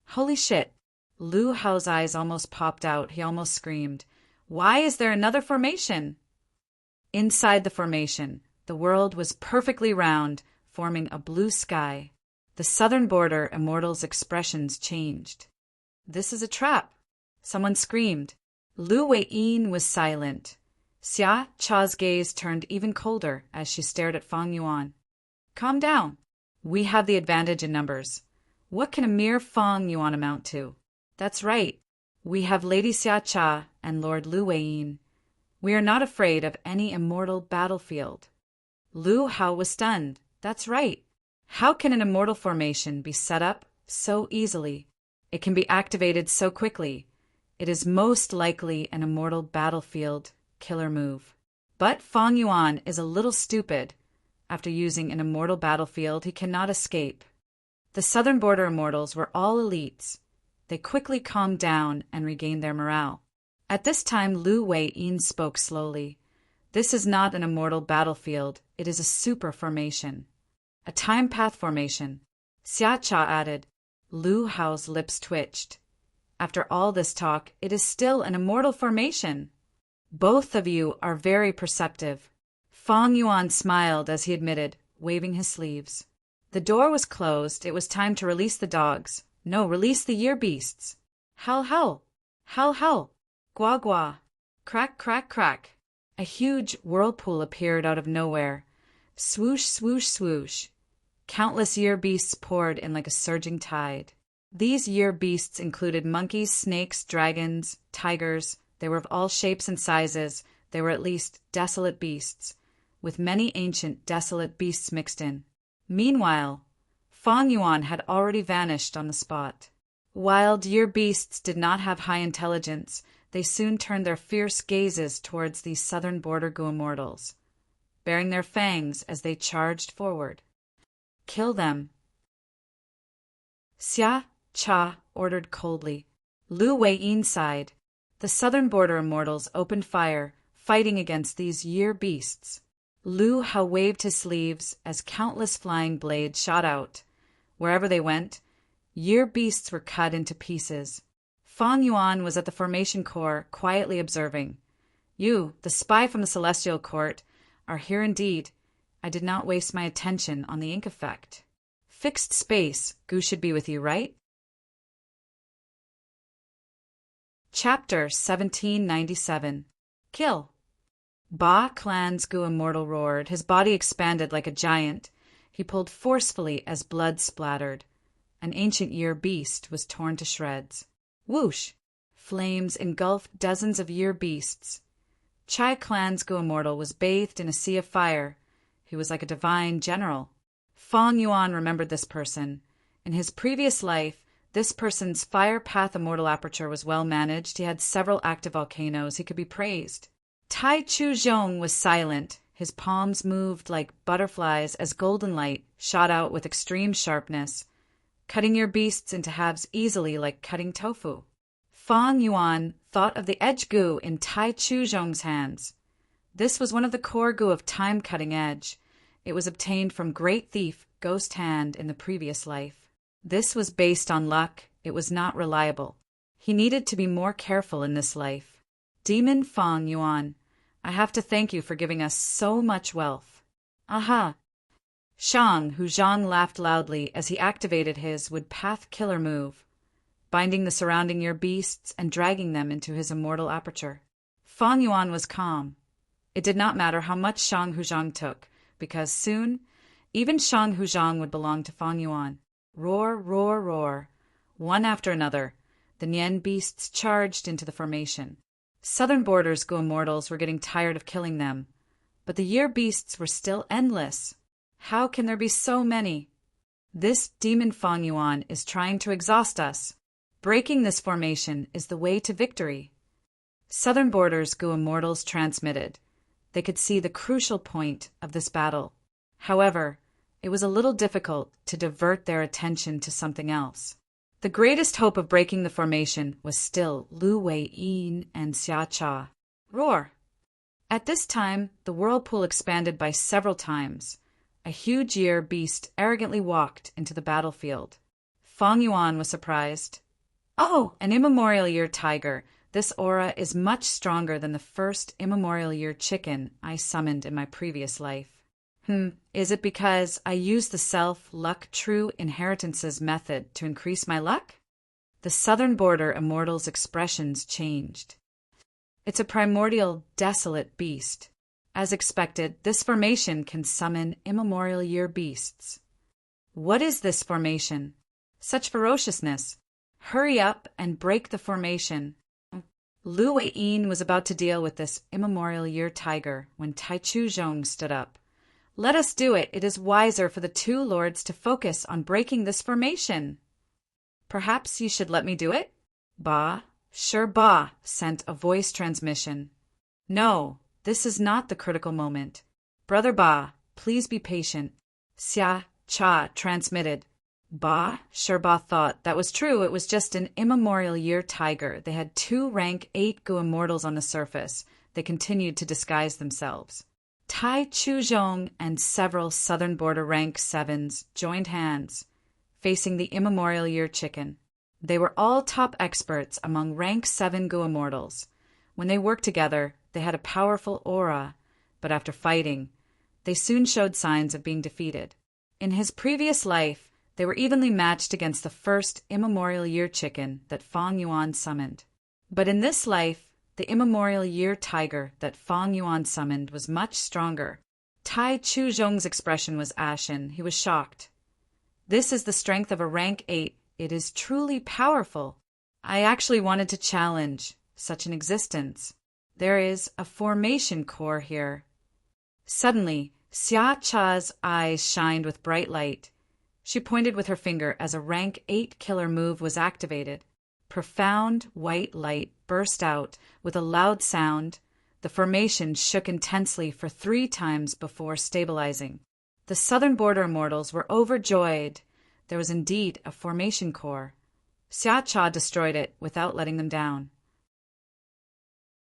Holy shit! Lu Hao's eyes almost popped out. He almost screamed. Why is there another formation? Inside the formation, the world was perfectly round, forming a blue sky. The Southern Border immortals' expressions changed. This is a trap! Someone screamed. Lu Wei-yin was silent. Xia Cha's gaze turned even colder as she stared at Fang Yuan. Calm down. We have the advantage in numbers. What can a mere Fang Yuan amount to? That's right. We have Lady Xia Cha and Lord Lu Wei-yin. We are not afraid of any immortal battlefield. Lu Hao was stunned. That's right. How can an immortal formation be set up so easily? It can be activated so quickly. It is most likely an immortal battlefield killer move. But Fang Yuan is a little stupid. After using an immortal battlefield, he cannot escape. The Southern Border immortals were all elites. They quickly calmed down and regained their morale. At this time, Lu Wei-yin spoke slowly. This is not an immortal battlefield. It is a super formation. A time path formation. Xia Cha added. Lu Hao's lips twitched. After all this talk, it is still an immortal formation. Both of you are very perceptive. Fang Yuan smiled as he admitted, waving his sleeves. The door was closed. It was time to release the dogs. No, release the year beasts. Howl, howl. Howl, howl. Gua, gua. Crack, crack, crack. A huge whirlpool appeared out of nowhere. Swoosh, swoosh, swoosh. Countless year beasts poured in like a surging tide. These year beasts included monkeys, snakes, dragons, tigers. They were of all shapes and sizes. They were at least desolate beasts, with many ancient desolate beasts mixed in. Meanwhile, Fang Yuan had already vanished on the spot. Wild year beasts did not have high intelligence. They soon turned their fierce gazes towards these Southern Border goo immortals, baring their fangs as they charged forward. Kill them. Xia Cha ordered coldly. Lu Wei-yin sighed. The Southern Border immortals opened fire, fighting against these year beasts. Lu Hao waved his sleeves as countless flying blades shot out. Wherever they went, year beasts were cut into pieces. Fang Yuan was at the formation core, quietly observing. You, the spy from the celestial court, are here indeed. I did not waste my attention on the ink effect. Fixed space, Gu should be with you, right? Chapter 1797. Kill. Ba Clan's Gu Immortal roared. His body expanded like a giant. He pulled forcefully as blood splattered. An ancient year beast was torn to shreds. Whoosh! Flames engulfed dozens of year beasts. Chai Clan's Gu Immortal was bathed in a sea of fire. He was like a divine general. Fong Yuan remembered this person. In his previous life, this person's fire path immortal aperture was well managed. He had several active volcanoes. He could be praised. Tai Chu Zhong was silent. His palms moved like butterflies as golden light shot out with extreme sharpness, cutting your beasts into halves easily like cutting tofu. Fong Yuan thought of the edge gu in Tai Chu Zhong's hands. This was one of the core gu of time cutting edge. It was obtained from great thief Ghost Hand in the previous life. This was based on luck. It was not reliable. He needed to be more careful in this life. Demon Fong Yuan, I have to thank you for giving us so much wealth. Aha! Shang Hu Zhang laughed loudly as he activated his would path killer move, binding the surrounding year beasts and dragging them into his immortal aperture. Fong Yuan was calm. It did not matter how much Shang Hu Zhang took, because soon, even Shang Hu Zhang would belong to Fong Yuan. Roar, roar, roar. One after another, the Nian beasts charged into the formation. Southern Border's Gu Immortals were getting tired of killing them, but the year beasts were still endless. How can there be so many? This demon Fong Yuan is trying to exhaust us. Breaking this formation is the way to victory. Southern Border's Gu Immortals transmitted. They could see the crucial point of this battle. However, it was a little difficult to divert their attention to something else. The greatest hope of breaking the formation was still Lu Wei-yin and Xia Cha. Roar! At this time, the whirlpool expanded by several times. A huge year beast arrogantly walked into the battlefield. Fong Yuan was surprised. Oh, an immemorial year tiger. This aura is much stronger than the first immemorial year chicken I summoned in my previous life. Is it because I used the self-luck true inheritances method to increase my luck? The Southern Border Immortal's expressions changed. It's a primordial, desolate beast. As expected, this formation can summon immemorial year beasts. What is this formation? Such ferociousness. Hurry up and break the formation. Lu Wei-yin was about to deal with this immemorial year tiger when Tai Chu Zhong stood up. Let us do it. It is wiser for the two lords to focus on breaking this formation. Perhaps you should let me do it? Ba, sure Ba, sent a voice transmission. No, this is not the critical moment. Brother Ba, please be patient. Xia Cha transmitted. Ba, sure Ba thought. That was true. It was just an immemorial year tiger. They had 2 rank 8 Gu Immortals on the surface. They continued to disguise themselves. Tai Chu Zhong and several Southern Border rank 7s joined hands, facing the immemorial year chicken. They were all top experts among rank 7 Gu Immortals. When they worked together, they had a powerful aura, but after fighting, they soon showed signs of being defeated. In his previous life, they were evenly matched against the first immemorial year chicken that Fong Yuan summoned. But in this life, the immemorial year tiger that Fong Yuan summoned was much stronger. Tai Chu Zhong's expression was ashen. He was shocked. This is the strength of a rank 8. It is truly powerful. I actually wanted to challenge such an existence. There is a formation core here. Suddenly, Xia Cha's eyes shined with bright light. She pointed with her finger as a rank 8 killer move was activated. Profound white light burst out with a loud sound. The formation shook intensely for 3 times before stabilizing. The Southern Border Immortals were overjoyed. There was indeed a formation core. Xia Cha destroyed it without letting them down.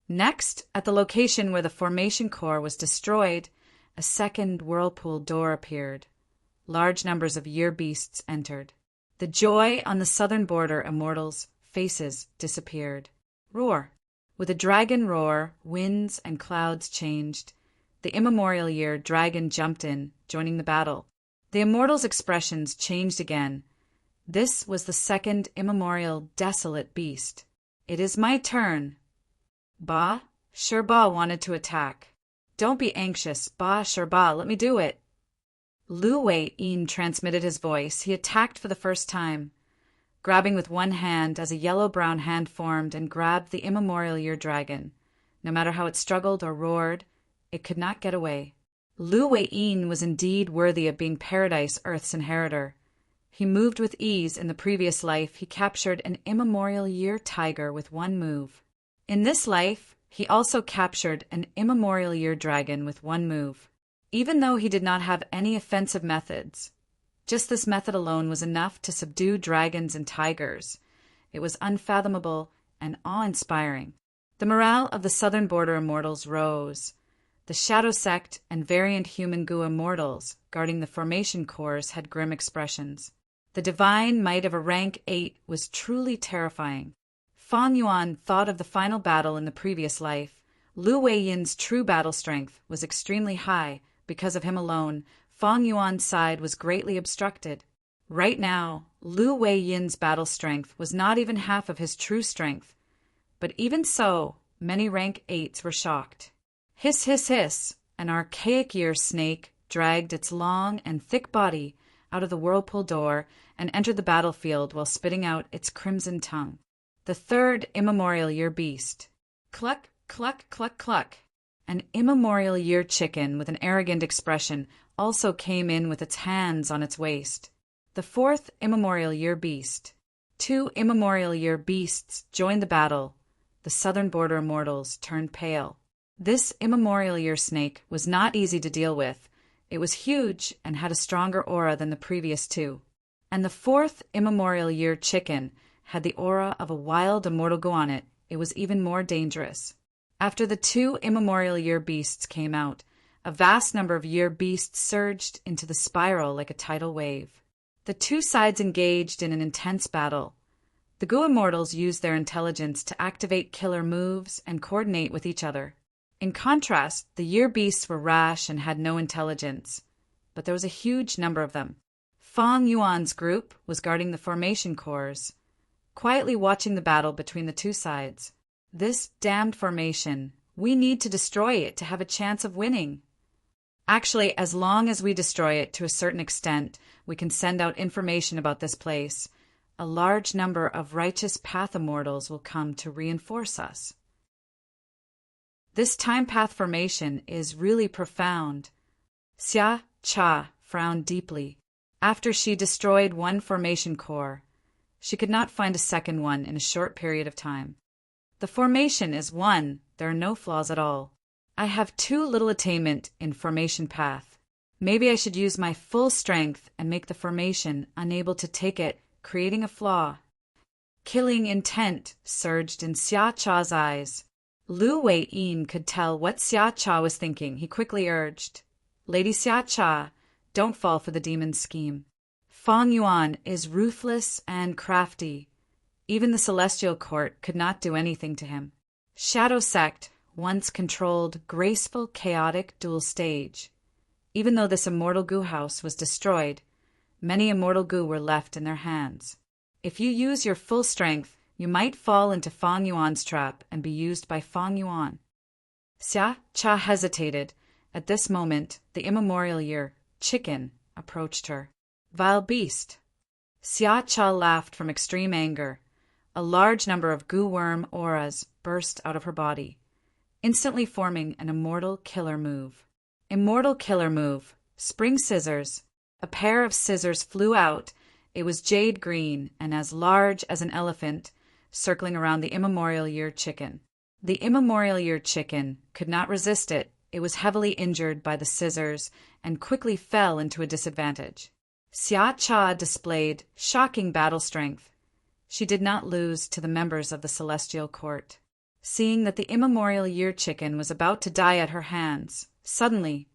Next, at the location where the formation core was destroyed, a second whirlpool door appeared. Large numbers of year beasts entered. The joy on the Southern Border Immortals' faces disappeared. Roar! With a dragon roar, winds and clouds changed. The immemorial year dragon jumped in, joining the battle. The immortal's expressions changed again. This was the second immemorial desolate beast. It is my turn. Ba? Sure, Ba wanted to attack. Don't be anxious, Ba, sure, Ba, let me do it. Lu Wei-yin transmitted his voice. He attacked for the first time, grabbing with one hand as a yellow-brown hand formed and grabbed the immemorial year dragon. No matter how it struggled or roared, it could not get away. Lu Wei-yin was indeed worthy of being Paradise Earth's inheritor. He moved with ease. In the previous life, he captured an immemorial year tiger with one move. In this life, he also captured an immemorial year dragon with one move. Even though he did not have any offensive methods, just this method alone was enough to subdue dragons and tigers. It was unfathomable and awe-inspiring. The morale of the southern border immortals rose. The Shadow Sect and variant human Gu immortals guarding the formation cores had grim expressions. The divine might of a rank 8 was truly terrifying. Fang Yuan thought of the final battle in the previous life. Lu Wei-yin's true battle strength was extremely high. Because of him alone, Fang Yuan's side was greatly obstructed. Right now, Lu Wei-yin's battle strength was not even half of his true strength. But even so, many rank 8s were shocked. Hiss, hiss, hiss! An archaic year snake dragged its long and thick body out of the whirlpool door and entered the battlefield while spitting out its crimson tongue. The third immemorial year beast. Cluck, cluck, cluck, cluck. An immemorial year chicken with an arrogant expression also came in with its hands on its waist. The fourth immemorial year beast. 2 immemorial year beasts joined the battle. The southern border immortals turned pale. This immemorial year snake was not easy to deal with. It was huge and had a stronger aura than the previous 2. And the fourth immemorial year chicken had the aura of a wild immortal Gu on it. It was even more dangerous. After the 2 immemorial year beasts came out, a vast number of year beasts surged into the spiral like a tidal wave. The 2 sides engaged in an intense battle. The Gu immortals used their intelligence to activate killer moves and coordinate with each other. In contrast, the year beasts were rash and had no intelligence, but there was a huge number of them. Fang Yuan's group was guarding the formation cores, quietly watching the battle between the 2 sides. This damned formation, we need to destroy it to have a chance of winning. Actually, as long as we destroy it to a certain extent, we can send out information about this place. A large number of righteous path immortals will come to reinforce us. This time path formation is really profound. Xia Cha frowned deeply. After she destroyed one formation core, she could not find a second one in a short period of time. The formation is one, there are no flaws at all. I have too little attainment in formation path. Maybe I should use my full strength and make the formation unable to take it, creating a flaw. Killing intent surged in Xia Cha's eyes. Lu Wei-yin could tell what Xia Cha was thinking. He quickly urged, Lady Xia Cha, don't fall for the demon's scheme. Fang Yuan is ruthless and crafty. Even the Celestial Court could not do anything to him. Shadow Sect once controlled graceful, chaotic dual stage. Even though this immortal Gu house was destroyed, many immortal Gu were left in their hands. If you use your full strength, you might fall into Fang Yuan's trap and be used by Fang Yuan. Xia Cha hesitated. At this moment, the immemorial year, chicken, approached her. Vile beast! Xia Cha laughed from extreme anger. A large number of Gu worm auras burst out of her body, instantly forming an immortal killer move. Immortal killer move. Spring scissors. A pair of scissors flew out. It was jade green and as large as an elephant, circling around the immemorial year chicken. The immemorial year chicken could not resist it. It was heavily injured by the scissors and quickly fell into a disadvantage. Xia Cha displayed shocking battle strength. She did not lose to the members of the Celestial Court. Seeing that the immemorial year chicken was about to die at her hands, suddenly,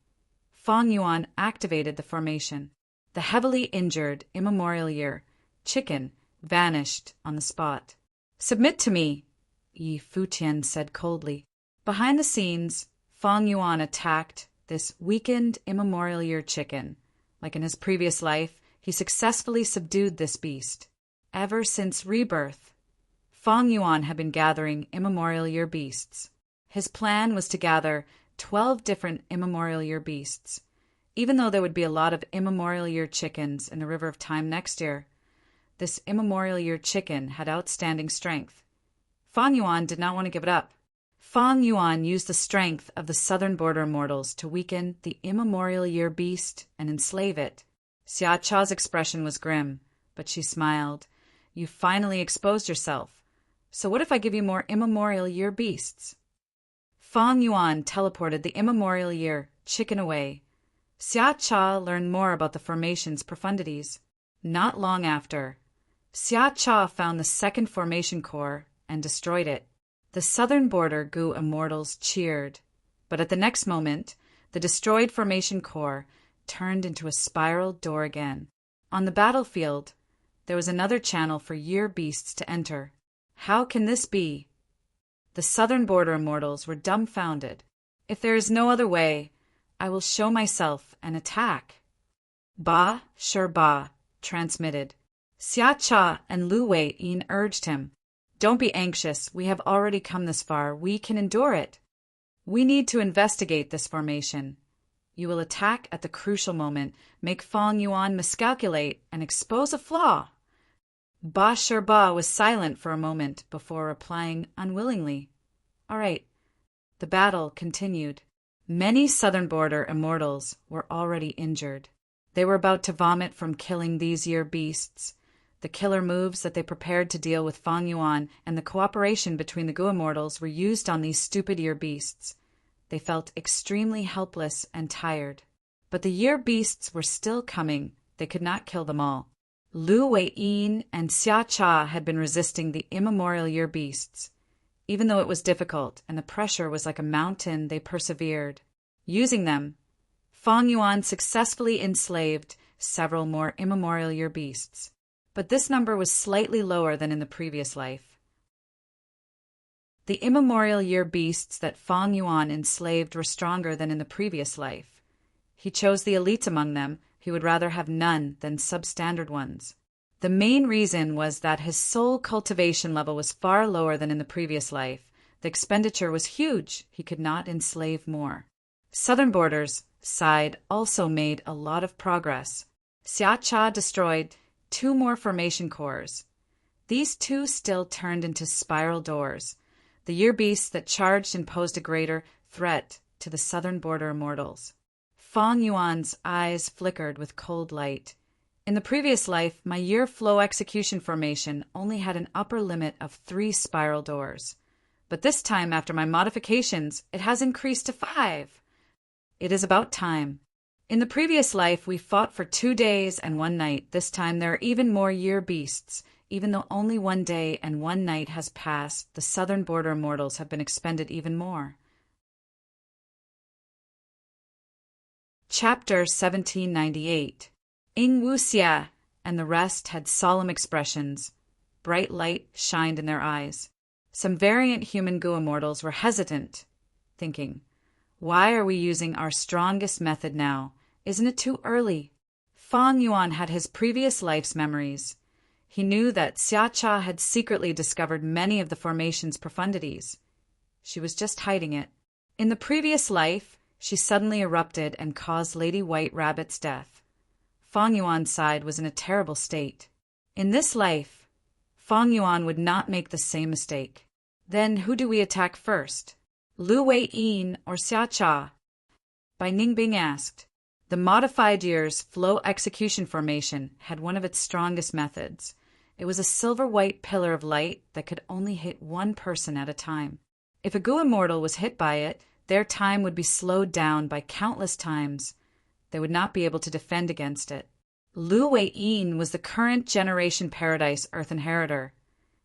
Fang Yuan activated the formation. The heavily injured immemorial year chicken vanished on the spot. Submit to me! Yi Futian said coldly. Behind the scenes, Fang Yuan attacked this weakened immemorial year chicken. Like in his previous life, he successfully subdued this beast. Ever since rebirth, Fang Yuan had been gathering immemorial year beasts. His plan was to gather 12 different immemorial year beasts. Even though there would be a lot of immemorial year chickens in the River of Time next year, this immemorial year chicken had outstanding strength. Fang Yuan did not want to give it up. Fang Yuan used the strength of the southern border immortals to weaken the immemorial year beast and enslave it. Xia Cha's expression was grim, but she smiled. You finally exposed yourself. So what if I give you more immemorial year beasts? Fang Yuan teleported the immemorial year chicken away. Xia Cha learned more about the formation's profundities. Not long after, Xia Cha found the second formation core and destroyed it. The southern border Gu immortals cheered, but at the next moment, the destroyed formation core turned into a spiral door again. On the battlefield, there was another channel for year beasts to enter. How can this be? The southern border immortals were dumbfounded. If there is no other way, I will show myself and attack. Ba, sure ba, transmitted. Xia Cha and Lu Wei-yin urged him. Don't be anxious, we have already come this far, we can endure it. We need to investigate this formation. You will attack at the crucial moment, make Fang Yuan miscalculate, and expose a flaw. Ba Sherba was silent for a moment before replying unwillingly. All right. The battle continued. Many southern border immortals were already injured. They were about to vomit from killing these year beasts. The killer moves that they prepared to deal with Fang Yuan and the cooperation between the Gu immortals were used on these stupid year beasts. They felt extremely helpless and tired. But the year beasts were still coming. They could not kill them all. Lu Wei-yin and Xia Cha had been resisting the immemorial year beasts. Even though it was difficult and the pressure was like a mountain, they persevered. Using them, Fang Yuan successfully enslaved several more immemorial year beasts. But this number was slightly lower than in the previous life. The immemorial year beasts that Fang Yuan enslaved were stronger than in the previous life. He chose the elites among them. He would rather have none than substandard ones. The main reason was that his soul cultivation level was far lower than in the previous life. The expenditure was huge. He could not enslave more. Southern Borders side also made a lot of progress. Xia Cha destroyed 2 more formation cores. These 2 still turned into spiral doors. The year beasts that charged and posed a greater threat to the southern border immortals. Fang Yuan's eyes flickered with cold light. In the previous life, my year flow execution formation only had an upper limit of 3 spiral doors. But this time, after my modifications, it has increased to 5. It is about time. In the previous life, we fought for 2 days and 1 night. This time there are even more year beasts. Even though only 1 day and 1 night has passed, the southern border immortals have been expended even more. Chapter 1798. Ying Wuxia and the rest had solemn expressions. Bright light shined in their eyes. Some variant human Gu immortals were hesitant, thinking, why are we using our strongest method now? Isn't it too early? Fang Yuan had his previous life's memories. He knew that Xia Cha had secretly discovered many of the formation's profundities. She was just hiding it. In the previous life, she suddenly erupted and caused Lady White Rabbit's death. Fang Yuan's side was in a terrible state. In this life, Fang Yuan would not make the same mistake. Then who do we attack first? Lu Wei-yin or Xia Cha? Bai Ningbing asked. The modified year's flow execution formation had one of its strongest methods. It was a silver-white pillar of light that could only hit 1 person at a time. If a Gu immortal was hit by it, their time would be slowed down by countless times. They would not be able to defend against it. Lu Wei-yin was the current generation Paradise Earth Inheritor.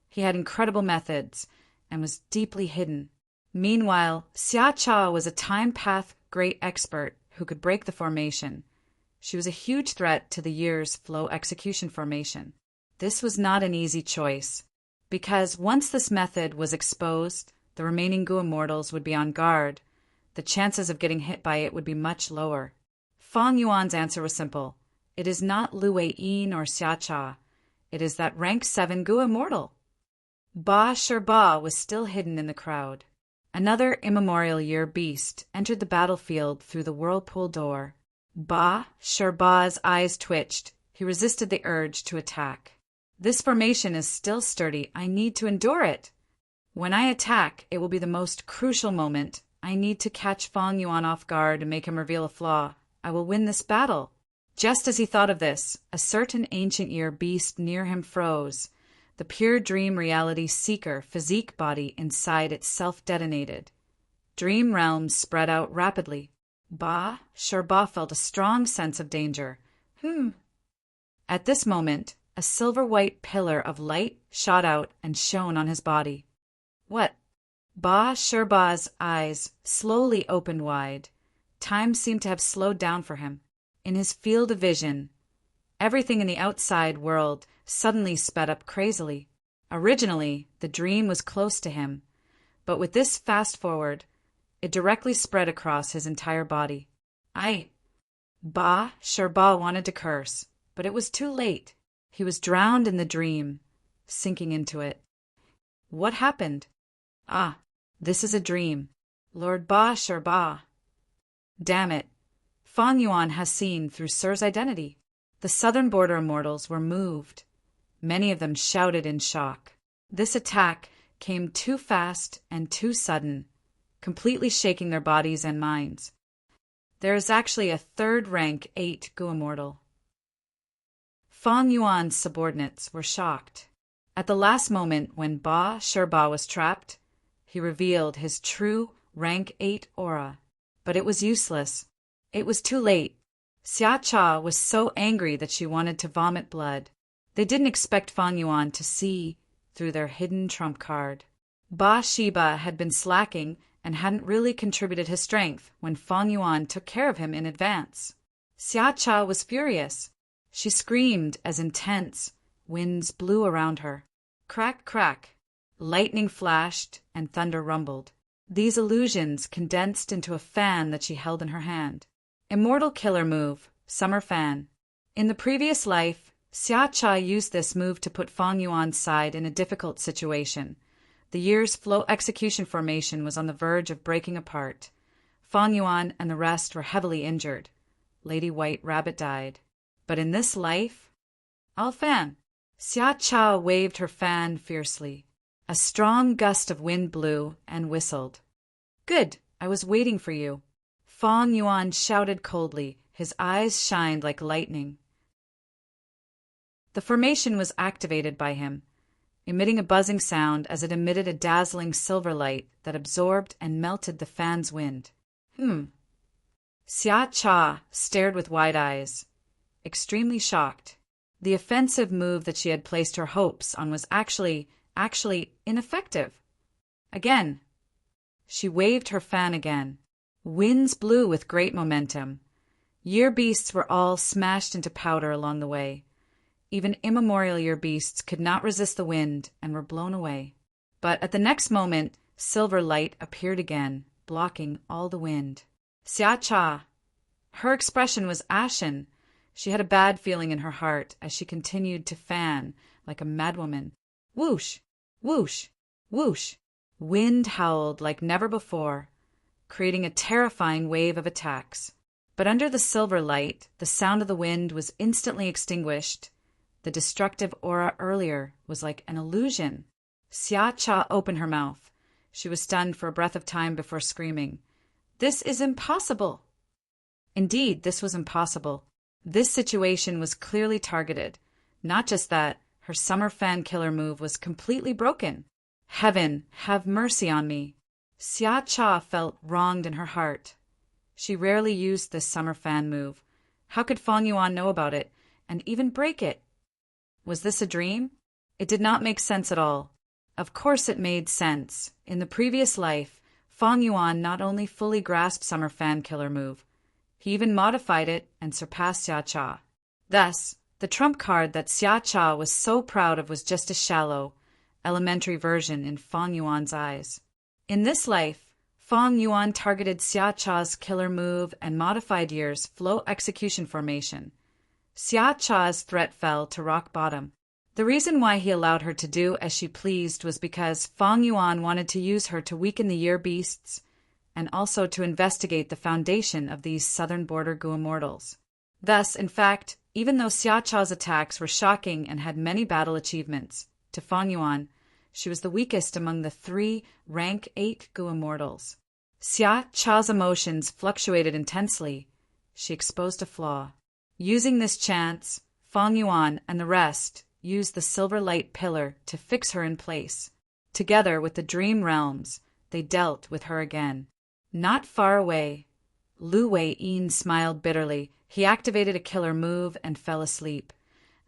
He had incredible methods and was deeply hidden. Meanwhile, Xia Cha was a time path great expert who could break the formation. She was a huge threat to the year's flow execution formation. This was not an easy choice. because once this method was exposed, the remaining Gu immortals would be on guard. The chances of getting hit by it would be much lower. Fang Yuan's answer was simple. It is not Lu Wei nor Xia Cha. It is that rank 7 Gu immortal. Ba Sherba was still hidden in the crowd. Another immemorial year beast entered the battlefield through the whirlpool door. Ba Sherba's eyes twitched. He resisted the urge to attack. This formation is still sturdy. I need to endure it. When I attack, it will be the most crucial moment. I need to catch Fang Yuan off guard and make him reveal a flaw. I will win this battle. Just as he thought of this, a certain ancient year beast near him froze. The pure dream reality seeker physique body inside itself detonated. Dream realms spread out rapidly. Ba Sherba felt a strong sense of danger. At this moment, a silver-white pillar of light shot out and shone on his body. What? Ba Sherba's eyes slowly opened wide. Time seemed to have slowed down for him. In his field of vision, everything in the outside world suddenly sped up crazily. Originally, the dream was close to him, but with this fast forward, it directly spread across his entire body. Ba Sherba wanted to curse, but it was too late. He was drowned in the dream, sinking into it. What happened? This is a dream. Lord Ba Sherba. Damn it. Fang Yuan has seen through Sir's identity. The southern border immortals were moved. Many of them shouted in shock. This attack came too fast and too sudden, completely shaking their bodies and minds. There is actually a third rank 8 Gu immortal. Fang Yuan's subordinates were shocked. At the last moment when Ba Sherba was trapped, he revealed his true rank 8 aura. But it was useless. It was too late. Xia Cha was so angry that she wanted to vomit blood. They didn't expect Fang Yuan to see through their hidden trump card. Ba Shiba had been slacking and hadn't really contributed his strength when Fang Yuan took care of him in advance. Xia Cha was furious. She screamed as intense winds blew around her. Crack, crack. Lightning flashed and thunder rumbled. These illusions condensed into a fan that she held in her hand. Immortal killer move, summer fan. In the previous life, Xia Cha used this move to put Fang Yuan's side in a difficult situation. The year's flow execution formation was on the verge of breaking apart. Fang Yuan and the rest were heavily injured. Lady White Rabbit died. But in this life, I'll fan. Xia Cha waved her fan fiercely. A strong gust of wind blew and whistled. Good, I was waiting for you. Fang Yuan shouted coldly. His eyes shined like lightning. The formation was activated by him, emitting a buzzing sound as it emitted a dazzling silver light that absorbed and melted the fan's wind. Xia Cha stared with wide eyes, extremely shocked. The offensive move that she had placed her hopes on was actually ineffective. Again. She waved her fan again. Winds blew with great momentum. Year beasts were all smashed into powder along the way. Even immemorial year beasts could not resist the wind and were blown away. But at the next moment, silver light appeared again, blocking all the wind. Xia Cha. Her expression was ashen. She had a bad feeling in her heart as she continued to fan like a madwoman. Whoosh! Whoosh! Whoosh! Wind howled like never before, creating a terrifying wave of attacks. But under the silver light, the sound of the wind was instantly extinguished. The destructive aura earlier was like an illusion. Xia Cha opened her mouth. She was stunned for a breath of time before screaming. This is impossible! Indeed, this was impossible. This situation was clearly targeted. Not just that, her summer fan killer move was completely broken. Heaven, have mercy on me. Xia Cha felt wronged in her heart. She rarely used this summer fan move. How could Fang Yuan know about it, and even break it? Was this a dream? It did not make sense at all. Of course it made sense. In the previous life, Fang Yuan not only fully grasped summer fan killer move, he even modified it and surpassed Xia Cha. Thus, the trump card that Xia Cha was so proud of was just as shallow, elementary version in Fang Yuan's eyes. In this life, Fang Yuan targeted Xia Cha's killer move and modified year's flow execution formation. Xia Cha's threat fell to rock bottom. The reason why he allowed her to do as she pleased was because Fang Yuan wanted to use her to weaken the year beasts and also to investigate the foundation of these southern border Gu immortals. Thus, in fact, even though Xia Cha's attacks were shocking and had many battle achievements, to Fang Yuan, she was the weakest among the 3 rank 8 Gu immortals. Xia Cha's emotions fluctuated intensely. She exposed a flaw. Using this chance, Fang Yuan and the rest used the silver light pillar to fix her in place. Together with the dream realms, they dealt with her again. Not far away, Lu Wei-yin smiled bitterly. He activated a killer move and fell asleep.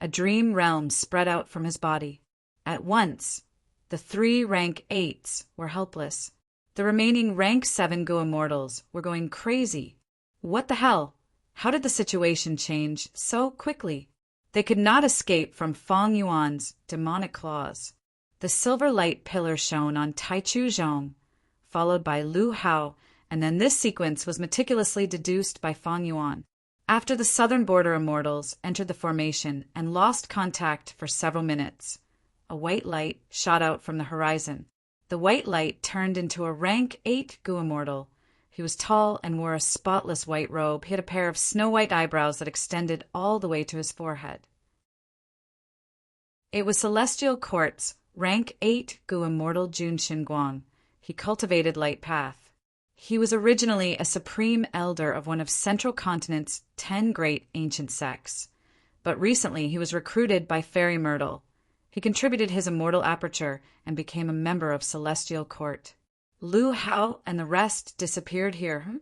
A dream realm spread out from his body. At once, the 3 rank 8s were helpless. The remaining rank 7 Gu immortals were going crazy. What the hell? How did the situation change so quickly? They could not escape from Fang Yuan's demonic claws. The silver light pillar shone on Taichu Zhong, followed by Lu Hao, and then this sequence was meticulously deduced by Fang Yuan. After the southern border immortals entered the formation and lost contact for several minutes, a white light shot out from the horizon. The white light turned into a rank 8 Gu immortal. He was tall and wore a spotless white robe. He had a pair of snow-white eyebrows that extended all the way to his forehead. It was Celestial Court's rank 8 Gu immortal Jun Xinguang. He cultivated Light Path. He was originally a supreme elder of one of Central Continent's 10 great ancient sects, but recently he was recruited by Fairy Myrtle. He contributed his immortal aperture and became a member of Celestial Court. Lu Hao and the rest disappeared here.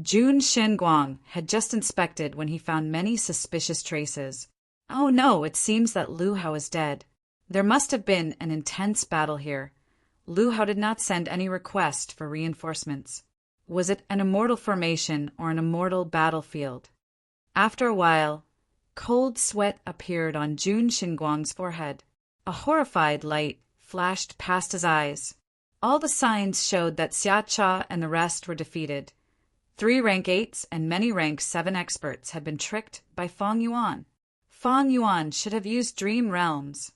Jun Xinguang had just inspected when he found many suspicious traces. Oh no, it seems that Lu Hao is dead. There must have been an intense battle here. Lu Hao did not send any request for reinforcements. Was it an immortal formation or an immortal battlefield? After a while, cold sweat appeared on Jun Xinguang's forehead. A horrified light flashed past his eyes. All the signs showed that Xia Cha and the rest were defeated. 3 rank 8s and many rank 7 experts had been tricked by Fang Yuan. Fang Yuan should have used Dream Realms.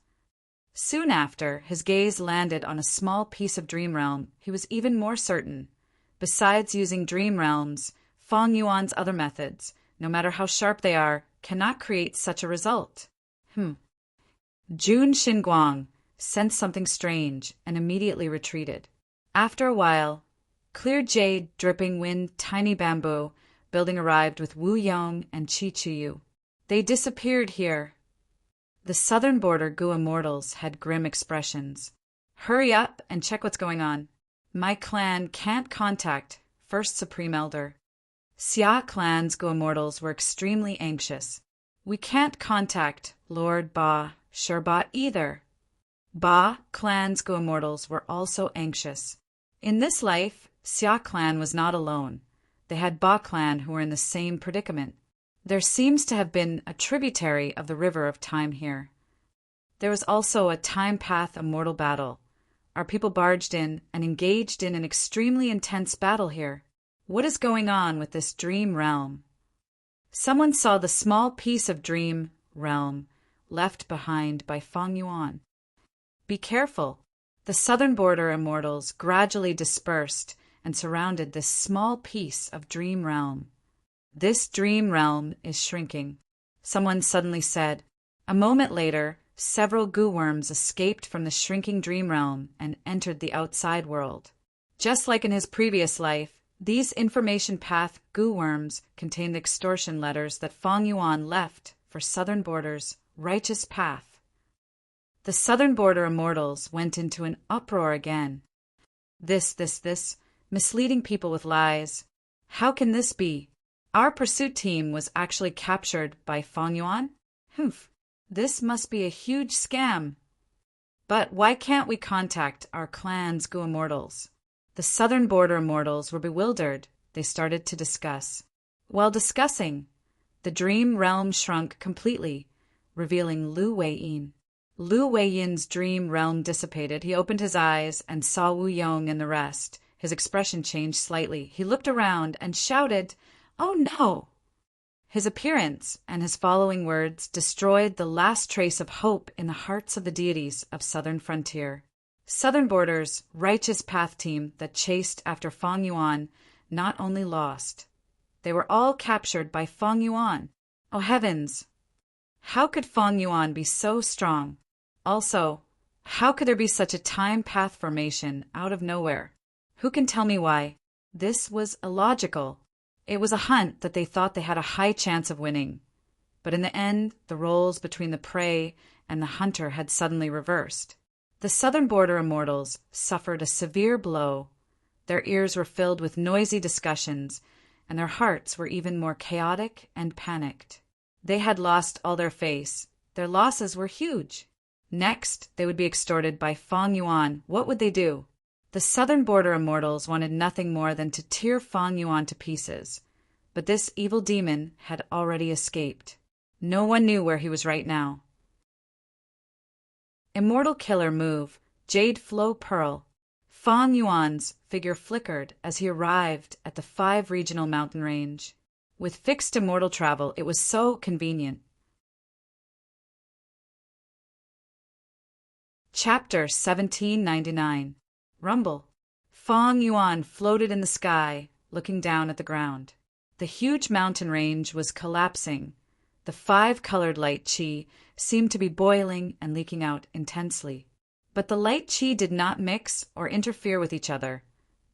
Soon after, his gaze landed on a small piece of Dream Realm. He was even more certain. Besides using Dream Realms, Fang Yuan's other methods, no matter how sharp they are, cannot create such a result. Jun Xinguang sensed something strange and immediately retreated. After a while, clear jade, dripping wind, tiny bamboo, building arrived with Wu Yong and Qi Chuyu. They disappeared here. The southern border Gu immortals had grim expressions. Hurry up and check what's going on. My clan can't contact First Supreme Elder. Xia clan's Gu immortals were extremely anxious. We can't contact Lord Ba Sherba either. Ba clan's Gu immortals were also anxious. In this life, Xia clan was not alone. They had Ba clan who were in the same predicament. There seems to have been a tributary of the river of time here. There was also a time path immortal battle. Our people barged in and engaged in an extremely intense battle here. What is going on with this dream realm? Someone saw the small piece of dream realm left behind by Fang Yuan. Be careful. The southern border immortals gradually dispersed and surrounded this small piece of dream realm. This dream realm is shrinking, someone suddenly said. A moment later, several Gu worms escaped from the shrinking dream realm and entered the outside world. Just like in his previous life, these information path Gu worms contained extortion letters that Fang Yuan left for southern border's righteous path. The southern border immortals went into an uproar again. This, misleading people with lies. How can this be? Our pursuit team was actually captured by Fang Yuan? This must be a huge scam. But why can't we contact our clan's Gu immortals? The southern border immortals were bewildered. They started to discuss. While discussing, the dream realm shrunk completely, revealing Lu Wei-yin. Lu Weiyin's dream realm dissipated. He opened his eyes and saw Wu Yong and the rest. His expression changed slightly. He looked around and shouted, "Oh no!" His appearance and his following words destroyed the last trace of hope in the hearts of the deities of Southern Frontier. Southern Border's righteous path team that chased after Feng Yuan not only lost, they were all captured by Feng Yuan. Oh heavens! How could Feng Yuan be so strong? Also, how could there be such a time path formation out of nowhere? Who can tell me why? This was illogical. It was a hunt that they thought they had a high chance of winning. But in the end, the roles between the prey and the hunter had suddenly reversed. The Southern Border immortals suffered a severe blow. Their ears were filled with noisy discussions, and their hearts were even more chaotic and panicked. They had lost all their face. Their losses were huge. Next, they would be extorted by Feng Yuan. What would they do? The Southern Border immortals wanted nothing more than to tear Feng Yuan to pieces. But this evil demon had already escaped. No one knew where he was right now. Immortal Killer Move, Jade Flow Pearl. Feng Yuan's figure flickered as he arrived at the 5 regional mountain range. With fixed immortal travel, it was so convenient. Chapter 1799. Rumble. Feng Yuan floated in the sky, looking down at the ground. The huge mountain range was collapsing. The 5-colored light qi seemed to be boiling and leaking out intensely. But the light qi did not mix or interfere with each other.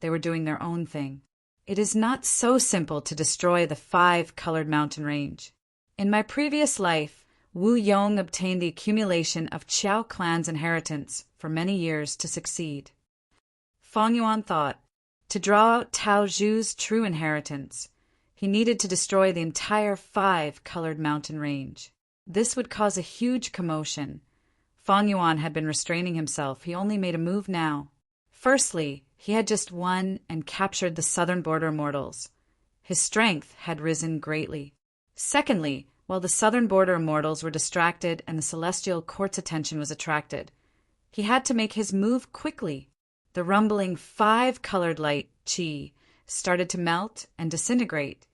They were doing their own thing. It is not so simple to destroy the 5-colored mountain range. In my previous life, Wu Yong obtained the accumulation of Qiao clan's inheritance for many years to succeed. Feng Yuan thought, to draw out Tao Zhu's true inheritance, he needed to destroy the entire 5-colored mountain range. This would cause a huge commotion. Feng Yuan had been restraining himself. He only made a move now. Firstly, he had just won and captured the Southern Border immortals. His strength had risen greatly. Secondly, while the Southern Border immortals were distracted and the Celestial Court's attention was attracted, he had to make his move quickly. The rumbling 5-colored light qi started to melt and disintegrate,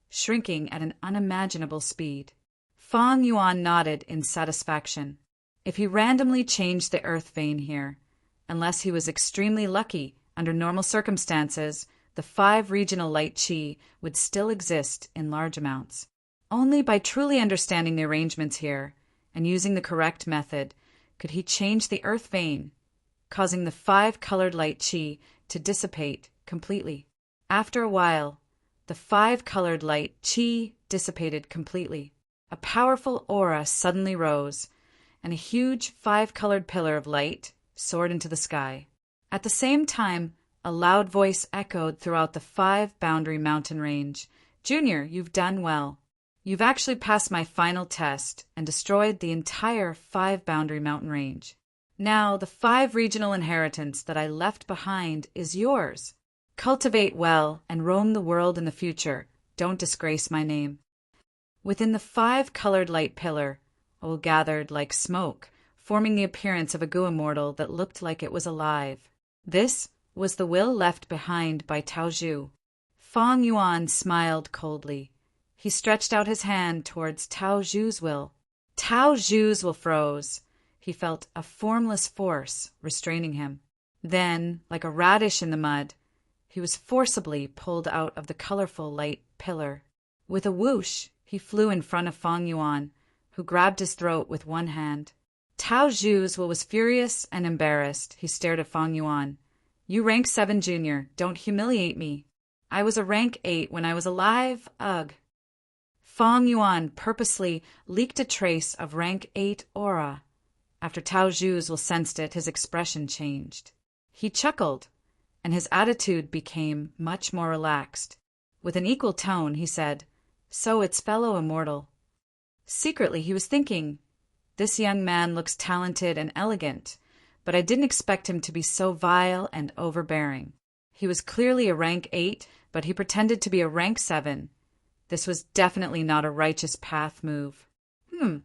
shrinking at an unimaginable speed. Feng Yuan nodded in satisfaction. If he randomly changed the earth vein here, unless he was extremely lucky, under normal circumstances, the 5 regional light qi would still exist in large amounts. Only by truly understanding the arrangements here and using the correct method could he change the earth vein, causing the 5-colored light qi to dissipate completely. After a while, the 5-colored light qi dissipated completely. A powerful aura suddenly rose, and a huge 5-colored pillar of light soared into the sky. At the same time, a loud voice echoed throughout the 5-boundary mountain range. "Junior, you've done well. You've actually passed my final test and destroyed the entire 5-boundary mountain range. Now the 5 regional inheritance that I left behind is yours. Cultivate well and roam the world in the future. Don't disgrace my name." Within the 5-colored light pillar, all gathered like smoke, forming the appearance of a Gu immortal that looked like it was alive. This was the will left behind by Tao Zhu. Feng Yuan smiled coldly. He stretched out his hand towards Tao Zhu's will. Tao Zhu's will froze. He felt a formless force restraining him. Then, like a radish in the mud, he was forcibly pulled out of the colorful light pillar. With a whoosh, he flew in front of Feng Yuan, who grabbed his throat with one hand. Tao Zhu's will was furious and embarrassed. He stared at Feng Yuan. "You rank 7 junior. Don't humiliate me. I was a rank 8 when I was alive. Ugh." Feng Yuan purposely leaked a trace of rank 8 aura. After Tao Zhu's will sensed it, his expression changed. He chuckled, and his attitude became much more relaxed. With an equal tone, he said, "So it's fellow immortal." Secretly, he was thinking, "This young man looks talented and elegant, but I didn't expect him to be so vile and overbearing." He was clearly a rank 8, but he pretended to be a rank 7. This was definitely not a righteous path move.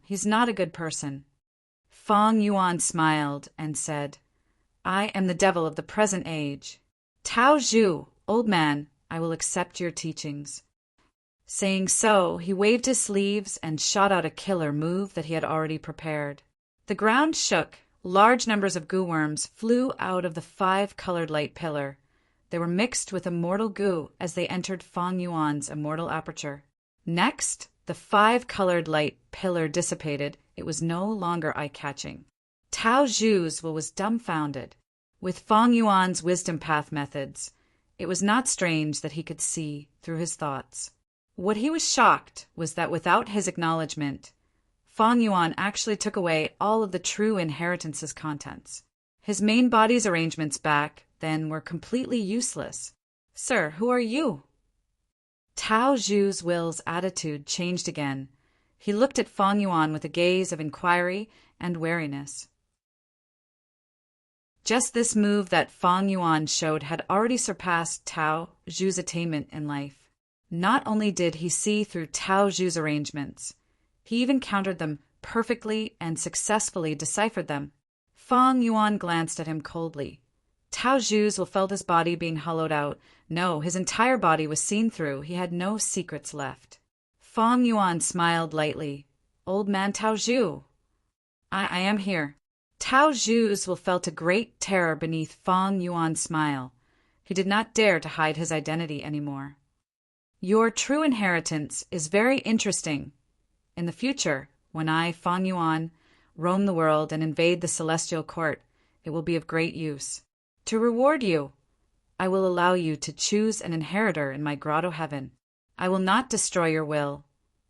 He's not a good person. Feng Yuan smiled and said, I am the devil of the present age. Tao Zhu, old man, I will accept your teachings. Saying so, he waved his sleeves and shot out a killer move that he had already prepared. The ground shook. Large numbers of goo worms flew out of the 5-colored light pillar. They were mixed with immortal goo as they entered Feng Yuan's immortal aperture. Next, the 5-colored light pillar dissipated. It was no longer eye-catching. Tao Zhu's will was dumbfounded. With Feng Yuan's wisdom path methods, it was not strange that he could see through his thoughts. What he was shocked was that without his acknowledgement, Feng Yuan actually took away all of the true inheritance's contents. His main body's arrangements back then were completely useless. Sir, who are you? Tao Zhu's will's attitude changed again. He looked at Feng Yuan with a gaze of inquiry and wariness. Just this move that Feng Yuan showed had already surpassed Tao Zhu's attainment in life. Not only did he see through Tao Zhu's arrangements, he even countered them perfectly and successfully deciphered them. Feng Yuan glanced at him coldly. Tao Zhu's will felt his body being hollowed out. No, his entire body was seen through. He had no secrets left. Feng Yuan smiled lightly. Old man Tao Zhu. I am here. Tao Zhu's will felt a great terror beneath Feng Yuan's smile. He did not dare to hide his identity anymore. Your true inheritance is very interesting. In the future, when I, Feng Yuan, roam the world and invade the celestial court, it will be of great use. To reward you, I will allow you to choose an inheritor in my grotto heaven. I will not destroy your will.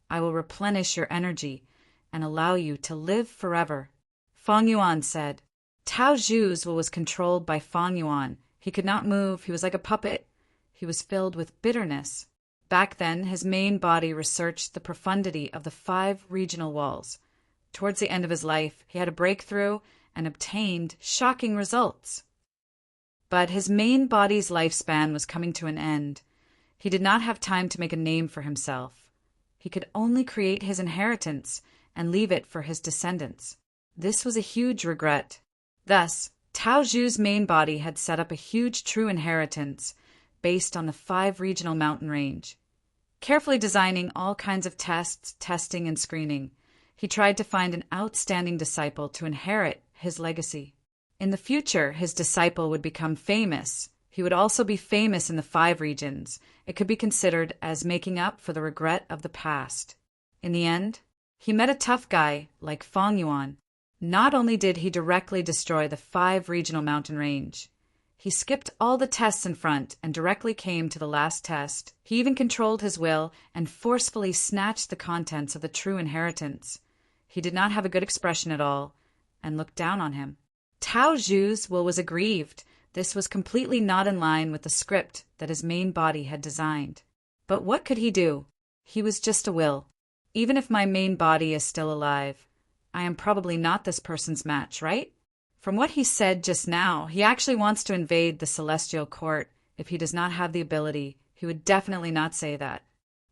I will replenish your energy and allow you to live forever. Feng Yuan said. Tao Zhu's will was controlled by Feng Yuan. He could not move. He was like a puppet. He was filled with bitterness. Back then, his main body researched the profundity of the 5 regional walls. Towards the end of his life, he had a breakthrough and obtained shocking results. But his main body's lifespan was coming to an end. He did not have time to make a name for himself. He could only create his inheritance and leave it for his descendants. This was a huge regret. Thus, Tao Zhu's main body had set up a huge true inheritance based on the 5 regional mountain range. Carefully designing all kinds of tests, testing, and screening, he tried to find an outstanding disciple to inherit his legacy. In the future, his disciple would become famous. He would also be famous in the 5 regions. It could be considered as making up for the regret of the past. In the end, he met a tough guy like Feng Yuan. Not only did he directly destroy the 5 regional mountain range, he skipped all the tests in front and directly came to the last test. He even controlled his will and forcefully snatched the contents of the true inheritance. He did not have a good expression at all and looked down on him. Tao Zhu's will was aggrieved. This was completely not in line with the script that his main body had designed. But what could he do? He was just a will. Even if my main body is still alive, I am probably not this person's match, right? From what he said just now, he actually wants to invade the celestial court. If he does not have the ability, he would definitely not say that.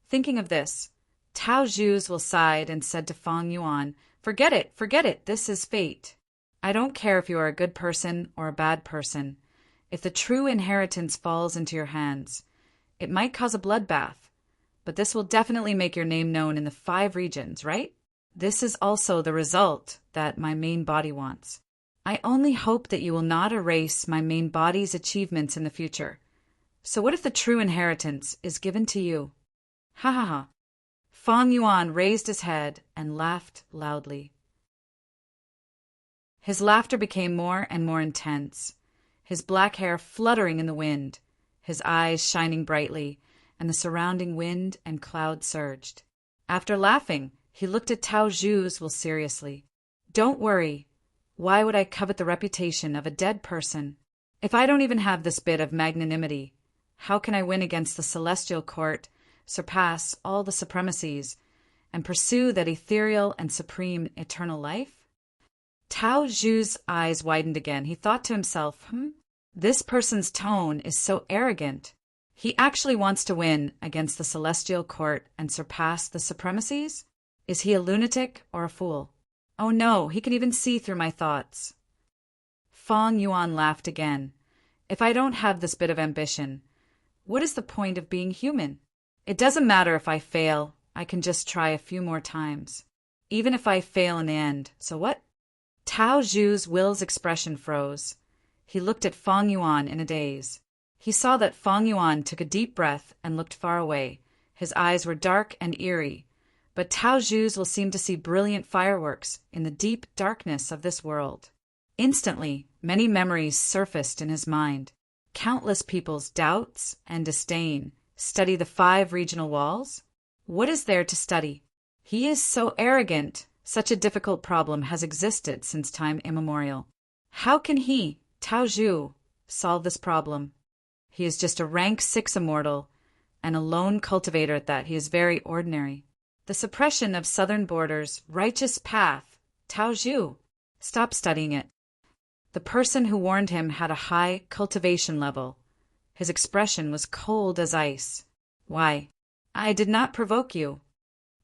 Thinking of this, Tao Zhu's will sighed and said to Feng Yuan, forget it, this is fate. I don't care if you are a good person or a bad person. If the true inheritance falls into your hands, it might cause a bloodbath, but this will definitely make your name known in the 5 regions, right? This is also the result that my main body wants. I only hope that you will not erase my main body's achievements in the future. So what if the true inheritance is given to you? Ha ha ha. Feng Yuan raised his head and laughed loudly. His laughter became more and more intense, his black hair fluttering in the wind, his eyes shining brightly, and the surrounding wind and cloud surged. After laughing, he looked at Tao Zhu's will seriously. Don't worry. Why would I covet the reputation of a dead person? If I don't even have this bit of magnanimity, how can I win against the celestial court, surpass all the supremacies, and pursue that ethereal and supreme eternal life? Tao Zhu's eyes widened again. He thought to himself, this person's tone is so arrogant. He actually wants to win against the celestial court and surpass the supremacies? Is he a lunatic or a fool? Oh no, he can even see through my thoughts. Feng Yuan laughed again. If I don't have this bit of ambition, what is the point of being human? It doesn't matter if I fail, I can just try a few more times. Even if I fail in the end, so what? Tao Zhu's Will's expression froze. He looked at Feng Yuan in a daze. He saw that Feng Yuan took a deep breath and looked far away. His eyes were dark and eerie, but Tao Zhu's will seem to see brilliant fireworks in the deep darkness of this world. Instantly, many memories surfaced in his mind. Countless people's doubts and disdain. Study the 5 regional walls? What is there to study? He is so arrogant. Such a difficult problem has existed since time immemorial. How can he, Tao Zhu, solve this problem? He is just a rank 6 immortal, and a lone cultivator at that. He is very ordinary. The suppression of southern borders, righteous path. Tao Zhu, stop studying it. The person who warned him had a high cultivation level. His expression was cold as ice. Why? I did not provoke you.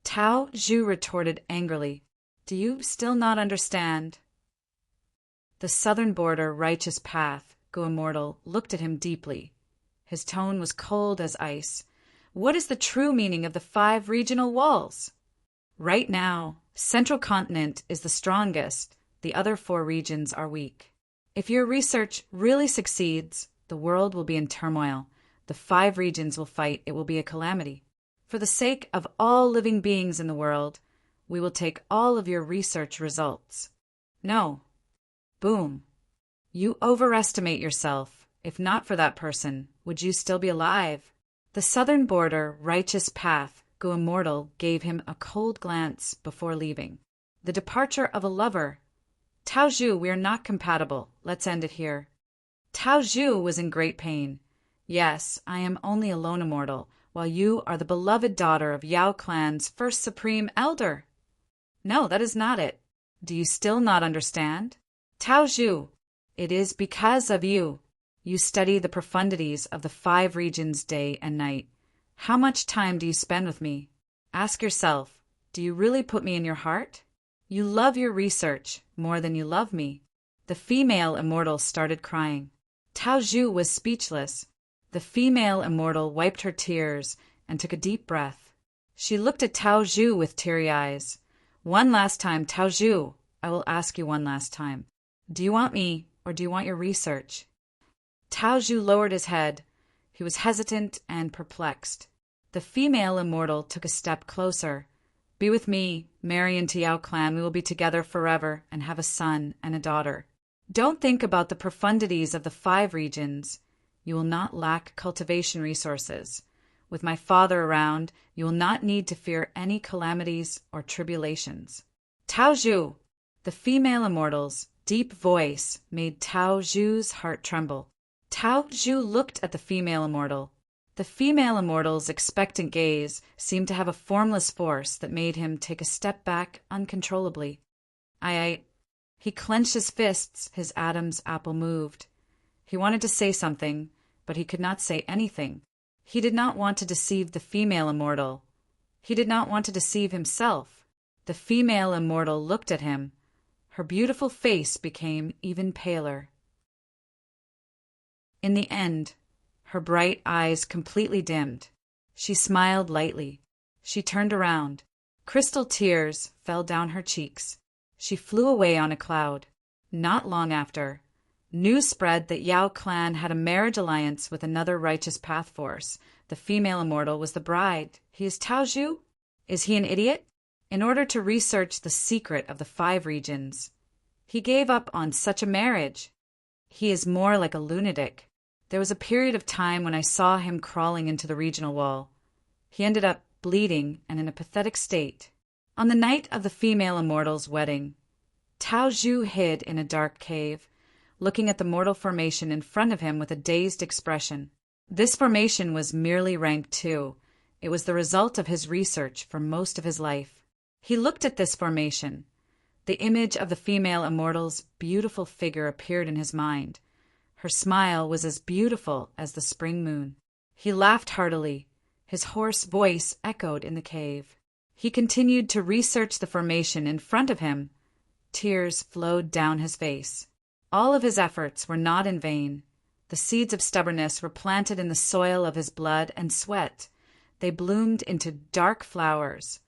Tao Zhu retorted angrily. Do you still not understand? The southern border, righteous path, Go Immortal, looked at him deeply. His tone was cold as ice. What is the true meaning of the 5 regional walls? Right now, Central Continent is the strongest. The other 4 regions are weak. If your research really succeeds, the world will be in turmoil. The 5 regions will fight. It will be a calamity. For the sake of all living beings in the world, we will take all of your research results. No. Boom. You overestimate yourself. If not for that person, would you still be alive? The southern border, righteous path, Go Immortal, gave him a cold glance before leaving. The departure of a lover. Tao Zhu, we are not compatible. Let's end it here. Tao Zhu was in great pain. Yes, I am only a lone immortal, while you are the beloved daughter of Yao Clan's first supreme elder. No, that is not it. Do you still not understand? Tao Zhu, it is because of you. You study the profundities of the 5 regions day and night. How much time do you spend with me? Ask yourself, do you really put me in your heart? You love your research more than you love me. The female immortal started crying. Tao Zhu was speechless. The female immortal wiped her tears and took a deep breath. She looked at Tao Zhu with teary eyes. One last time, Tao Zhu, I will ask you one last time. Do you want me or do you want your research? Tao Zhu lowered his head. He was hesitant and perplexed. The female immortal took a step closer. Be with me, marry into Yao Clan. We will be together forever and have a son and a daughter. Don't think about the profundities of the 5 regions. You will not lack cultivation resources. With my father around, you will not need to fear any calamities or tribulations. Tao Zhu, the female immortal's deep voice made Tao Zhu's heart tremble. Tao Zhu looked at the female immortal. The female immortal's expectant gaze seemed to have a formless force that made him take a step back uncontrollably. He clenched his fists. His Adam's apple moved. He wanted to say something, but he could not say anything. He did not want to deceive the female immortal. He did not want to deceive himself. The female immortal looked at him. Her beautiful face became even paler. In the end, her bright eyes completely dimmed. She smiled lightly. She turned around. Crystal tears fell down her cheeks. She flew away on a cloud. Not long after, news spread that Yao Clan had a marriage alliance with another righteous path force. The female immortal was the bride. He is Tao Zhu? Is he an idiot? In order to research the secret of the 5 regions, he gave up on such a marriage. He is more like a lunatic. There was a period of time when I saw him crawling into the regional wall. He ended up bleeding and in a pathetic state. On the night of the female immortal's wedding, Tao Zhu hid in a dark cave, looking at the mortal formation in front of him with a dazed expression. This formation was merely rank 2. It was the result of his research for most of his life. He looked at this formation. The image of the female immortal's beautiful figure appeared in his mind. Her smile was as beautiful as the spring moon. He laughed heartily. His hoarse voice echoed in the cave. He continued to research the formation in front of him, Tears flowed down his face. All of his efforts were not in vain. The seeds of stubbornness were planted in the soil of his blood and sweat. They bloomed into dark flowers.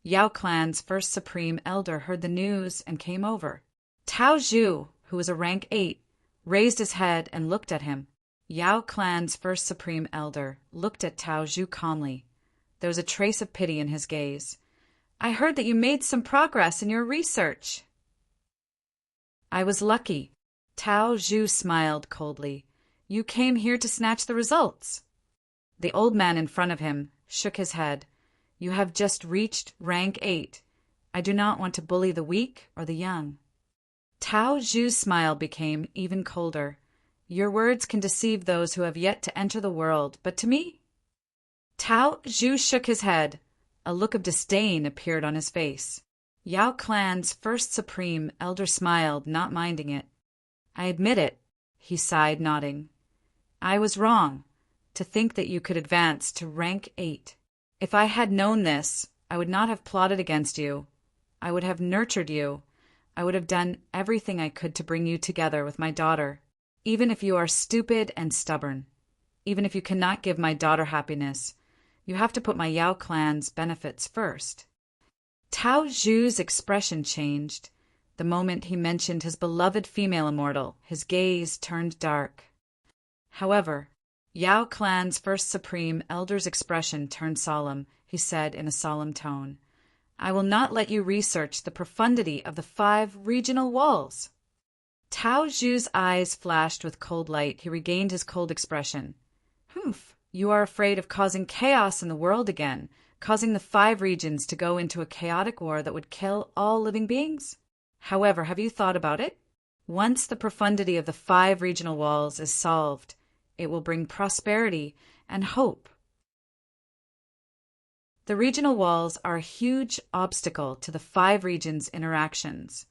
Yao Clan's first supreme elder heard the news and came over. Tao Zhu, who was a rank 8, raised his head and looked at him. Yao Clan's first supreme elder looked at Tao Zhu calmly. There was a trace of pity in his gaze. I heard that you made some progress in your research. I was lucky. Tao Zhu smiled coldly. You came here to snatch the results. The old man in front of him shook his head. You have just reached rank 8. I do not want to bully the weak or the young. Tao Zhu's smile became even colder. Your words can deceive those who have yet to enter the world, but to me? Tao Zhu shook his head. A look of disdain appeared on his face. Yao Clan's first supreme elder smiled, not minding it. I admit it, he sighed, nodding. I was wrong to think that you could advance to rank 8. If I had known this, I would not have plotted against you. I would have nurtured you. I would have done everything I could to bring you together with my daughter, even if you are stupid and stubborn. Even if you cannot give my daughter happiness, you have to put my Yao Clan's benefits first. Tao Zhu's expression changed. The moment he mentioned his beloved female immortal, his gaze turned dark. However, Yao Clan's first supreme elder's expression turned solemn. He said in a solemn tone, I will not let you research the profundity of the 5 regional walls. Tao Zhu's eyes flashed with cold light. He regained his cold expression. Humph, you are afraid of causing chaos in the world again, causing the 5 regions to go into a chaotic war that would kill all living beings? However, have you thought about it? Once the profundity of the 5 regional walls is solved, it will bring prosperity and hope. The regional walls are a huge obstacle to the 5 regions' interactions.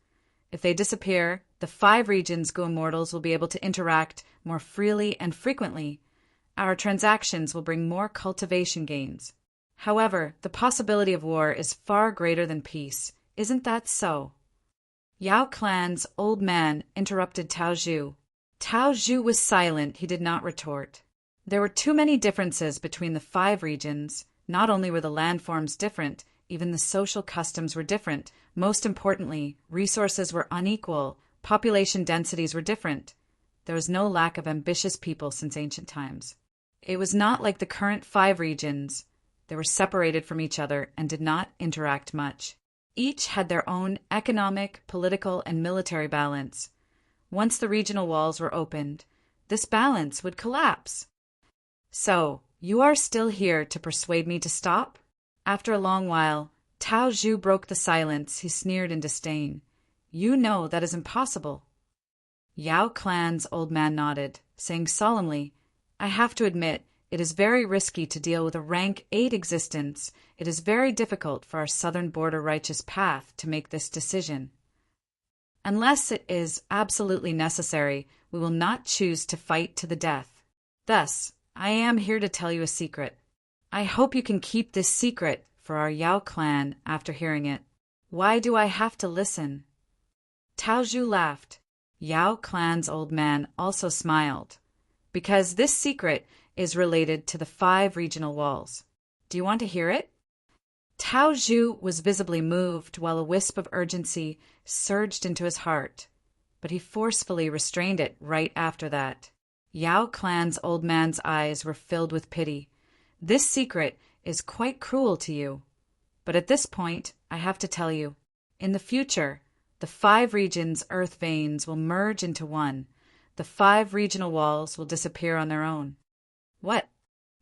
If they disappear, the 5 regions' go-immortals will be able to interact more freely and frequently. Our transactions will bring more cultivation gains. However, the possibility of war is far greater than peace. Isn't that so? Yao Clan's old man interrupted Tao Zhu. Tao Zhu was silent. He did not retort. There were too many differences between the 5 regions. Not only were the landforms different, even the social customs were different. Most importantly, resources were unequal. Population densities were different. There was no lack of ambitious people since ancient times. It was not like the current 5 regions. They were separated from each other and did not interact much. Each had their own economic, political, and military balance. Once the regional walls were opened, this balance would collapse. So, you are still here to persuade me to stop? After a long while, Tao Zhu broke the silence. He sneered in disdain. You know that is impossible. Yao Clan's old man nodded, saying solemnly, I have to admit, it is very risky to deal with a rank 8 existence. It is very difficult for our southern border righteous path to make this decision. Unless it is absolutely necessary, we will not choose to fight to the death. Thus, I am here to tell you a secret. I hope you can keep this secret for our Yao Clan after hearing it. Why do I have to listen? Tao Zhu laughed. Yao Clan's old man also smiled. Because this secret is related to the 5 regional walls. Do you want to hear it? Tao Zhu was visibly moved while a wisp of urgency surged into his heart, but he forcefully restrained it right after that. Yao Clan's old man's eyes were filled with pity. This secret is quite cruel to you. But at this point, I have to tell you, in the future, the 5 regions' earth veins will merge into one. The 5 regional walls will disappear on their own. What?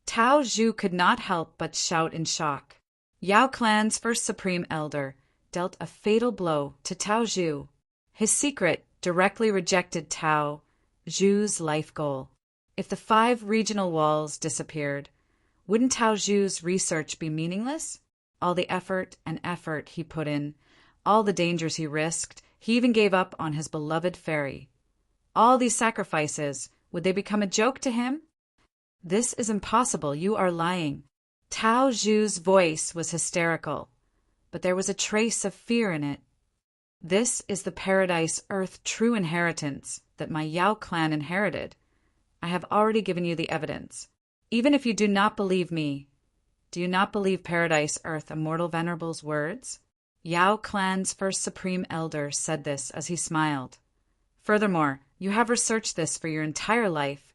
Tao Zhu could not help but shout in shock. Yao Clan's first supreme elder dealt a fatal blow to Tao Zhu. His secret directly rejected Tao Zhu's life goal. If the 5 regional walls disappeared, wouldn't Tao Zhu's research be meaningless? All the effort he put in, all the dangers he risked, he even gave up on his beloved fairy. All these sacrifices, would they become a joke to him? This is impossible. You are lying. Tao Zhu's voice was hysterical, but there was a trace of fear in it. This is the Paradise Earth true inheritance that my Yao clan inherited. I have already given you the evidence. Even if you do not believe me, do you not believe Paradise Earth Immortal Venerable's words? Yao clan's first supreme elder said this as he smiled. Furthermore, you have researched this for your entire life.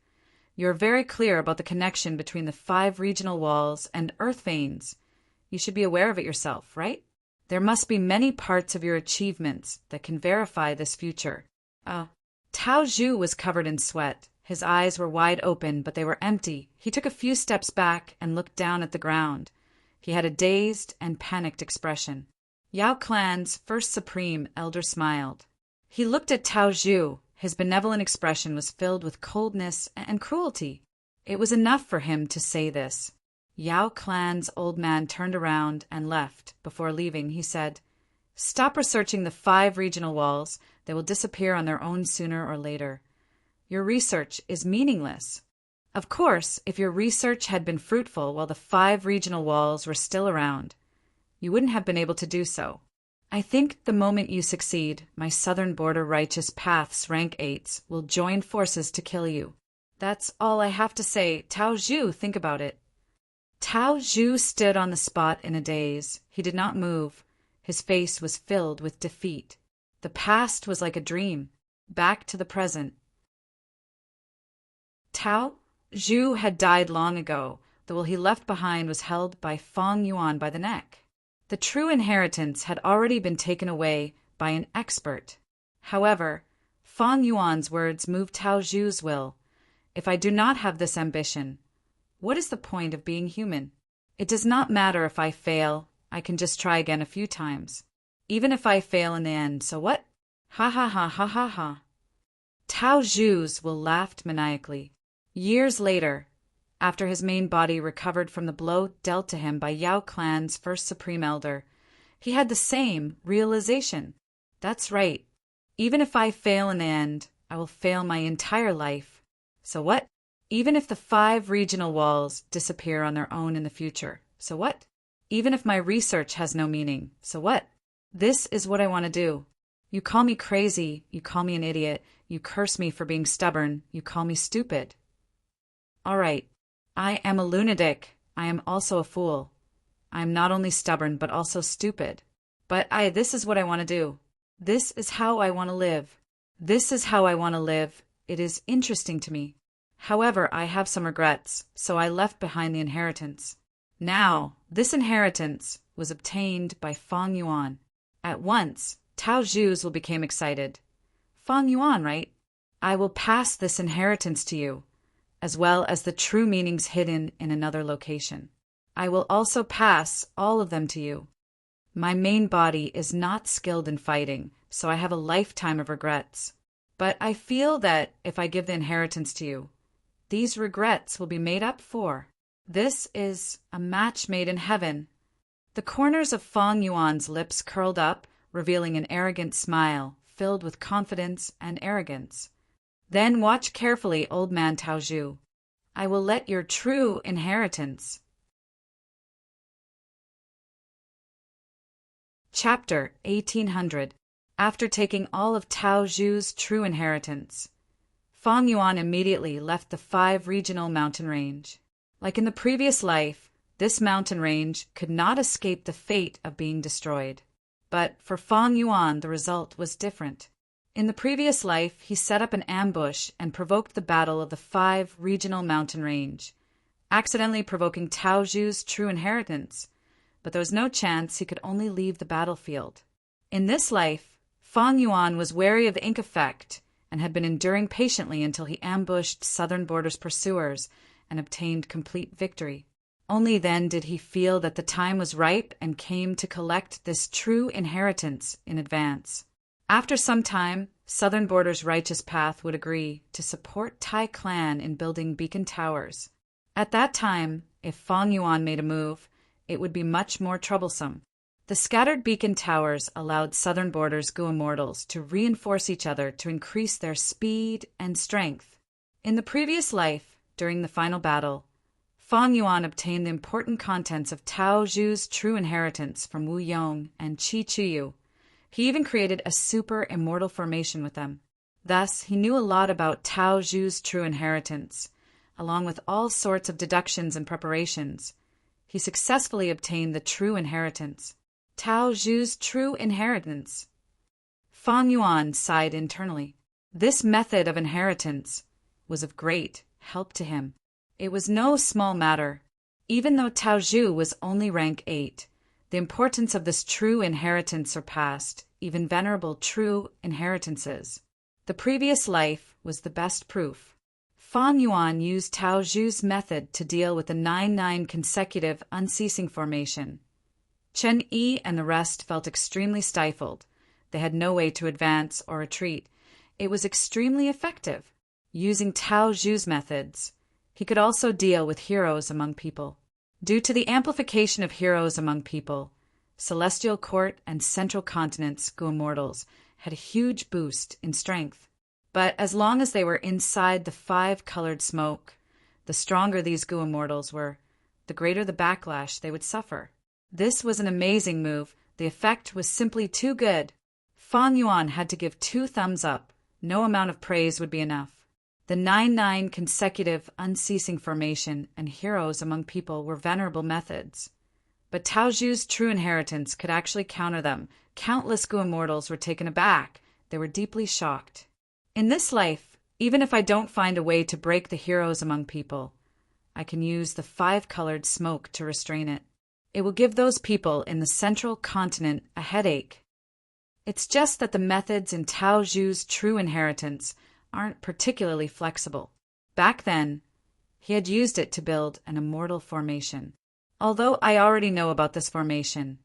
You are very clear about the connection between the 5 regional walls and earth veins. You should be aware of it yourself, right? There must be many parts of your achievements that can verify this future. Tao Zhu was covered in sweat. His eyes were wide open, but they were empty. He took a few steps back and looked down at the ground. He had a dazed and panicked expression. Yao clan's first supreme elder smiled. He looked at Tao Zhu. His benevolent expression was filled with coldness and cruelty. It was enough for him to say this. Yao clan's old man turned around and left. Before leaving, he said, "Stop researching the 5 regional walls. They will disappear on their own sooner or later. Your research is meaningless. Of course, if your research had been fruitful while the 5 regional walls were still around, you wouldn't have been able to do so. I think the moment you succeed, my southern border righteous paths rank 8s will join forces to kill you. That's all I have to say. Tao Zhu, think about it." Tao Zhu stood on the spot in a daze. He did not move. His face was filled with defeat. The past was like a dream. Back to the present. Tao Zhu had died long ago. The will he left behind was held by Feng Yuan by the neck. The true inheritance had already been taken away by an expert. However, Feng Yuan's words moved Tao Zhu's will. If I do not have this ambition, what is the point of being human? It does not matter if I fail. I can just try again a few times. Even if I fail in the end, so what? Ha ha ha ha ha ha. Tao Zhu's will laughed maniacally. Years later, after his main body recovered from the blow dealt to him by Yao clan's first supreme elder, he had the same realization. That's right. Even if I fail in the end, I will fail my entire life. So what? Even if the 5 regional walls disappear on their own in the future, so what? Even if my research has no meaning, so what? This is what I want to do. You call me crazy, you call me an idiot, you curse me for being stubborn, you call me stupid. All right. I am a lunatic. I am also a fool. I am not only stubborn, but also stupid. But this is what I want to do. This is how I want to live. This is how I want to live. It is interesting to me. However, I have some regrets, so I left behind the inheritance. Now, this inheritance was obtained by Feng Yuan. At once, Tao Zhu's will became excited. Feng Yuan, right? I will pass this inheritance to you, as well as the true meanings hidden in another location. I will also pass all of them to you. My main body is not skilled in fighting, so I have a lifetime of regrets. But I feel that if I give the inheritance to you, these regrets will be made up for. This is a match made in heaven. The corners of Feng Yuan's lips curled up, revealing an arrogant smile, filled with confidence and arrogance. Then watch carefully, old man Tao Zhu. I will let your true inheritance. Chapter 1800. After taking all of Tao Zhu's true inheritance, Feng Yuan immediately left the 5 regional mountain range. Like in the previous life, this mountain range could not escape the fate of being destroyed. But for Feng Yuan, the result was different. In the previous life, he set up an ambush and provoked the battle of the 5 regional mountain range, accidentally provoking Tao Zhu's true inheritance. But there was no chance. He could only leave the battlefield. In this life, Feng Yuan was wary of the ink effect and had been enduring patiently until he ambushed Southern Border's pursuers and obtained complete victory. Only then did he feel that the time was ripe and came to collect this true inheritance in advance. After some time, Southern Border's righteous path would agree to support Tai clan in building beacon towers. At that time, if Feng Yuan made a move, it would be much more troublesome. The scattered beacon towers allowed Southern Border's Gu Immortals to reinforce each other to increase their speed and strength. In the previous life, during the final battle, Feng Yuan obtained the important contents of Tao Zhu's true inheritance from Wu Yong and Qi Chuyu. He even created a super immortal formation with them. Thus, he knew a lot about Tao Zhu's true inheritance, along with all sorts of deductions and preparations. He successfully obtained the true inheritance. Tao Zhu's true inheritance. Fang Yuan sighed internally. This method of inheritance was of great help to him. It was no small matter. Even though Tao Zhu was only rank 8, the importance of this true inheritance surpassed even venerable true inheritances. The previous life was the best proof. Fang Yuan used Tao Zhu's method to deal with the 9-9 consecutive unceasing formation. Chen Yi and the rest felt extremely stifled. They had no way to advance or retreat. It was extremely effective. Using Tao Zhu's methods, he could also deal with heroes among people. Due to the amplification of heroes among people, Celestial Court and Central Continent's Gu Immortals had a huge boost in strength. But as long as they were inside the 5-colored smoke, the stronger these Gu Immortals were, the greater the backlash they would suffer. This was an amazing move. The effect was simply too good. Fang Yuan had to give 2 thumbs up. No amount of praise would be enough. The 9-9 consecutive unceasing formation and heroes among people were venerable methods. But Tao Zhu's true inheritance could actually counter them. Countless Gu Immortals were taken aback. They were deeply shocked. In this life, even if I don't find a way to break the heroes among people, I can use the 5-colored smoke to restrain it. It will give those people in the Central Continent a headache. It's just that the methods in Tao Zhu's true inheritance aren't particularly flexible. Back then, he had used it to build an immortal formation. Although I already know about this formation,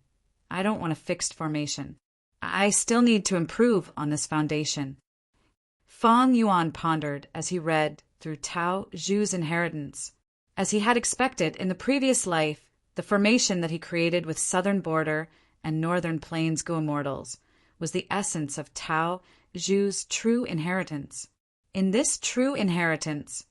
I don't want a fixed formation. I still need to improve on this foundation. Fang Yuan pondered as he read through Tao Zhu's inheritance. As he had expected in the previous life, the formation that he created with Southern Border and Northern Plains Gu Immortals was the essence of Tao Zhu's true inheritance. In this true inheritance,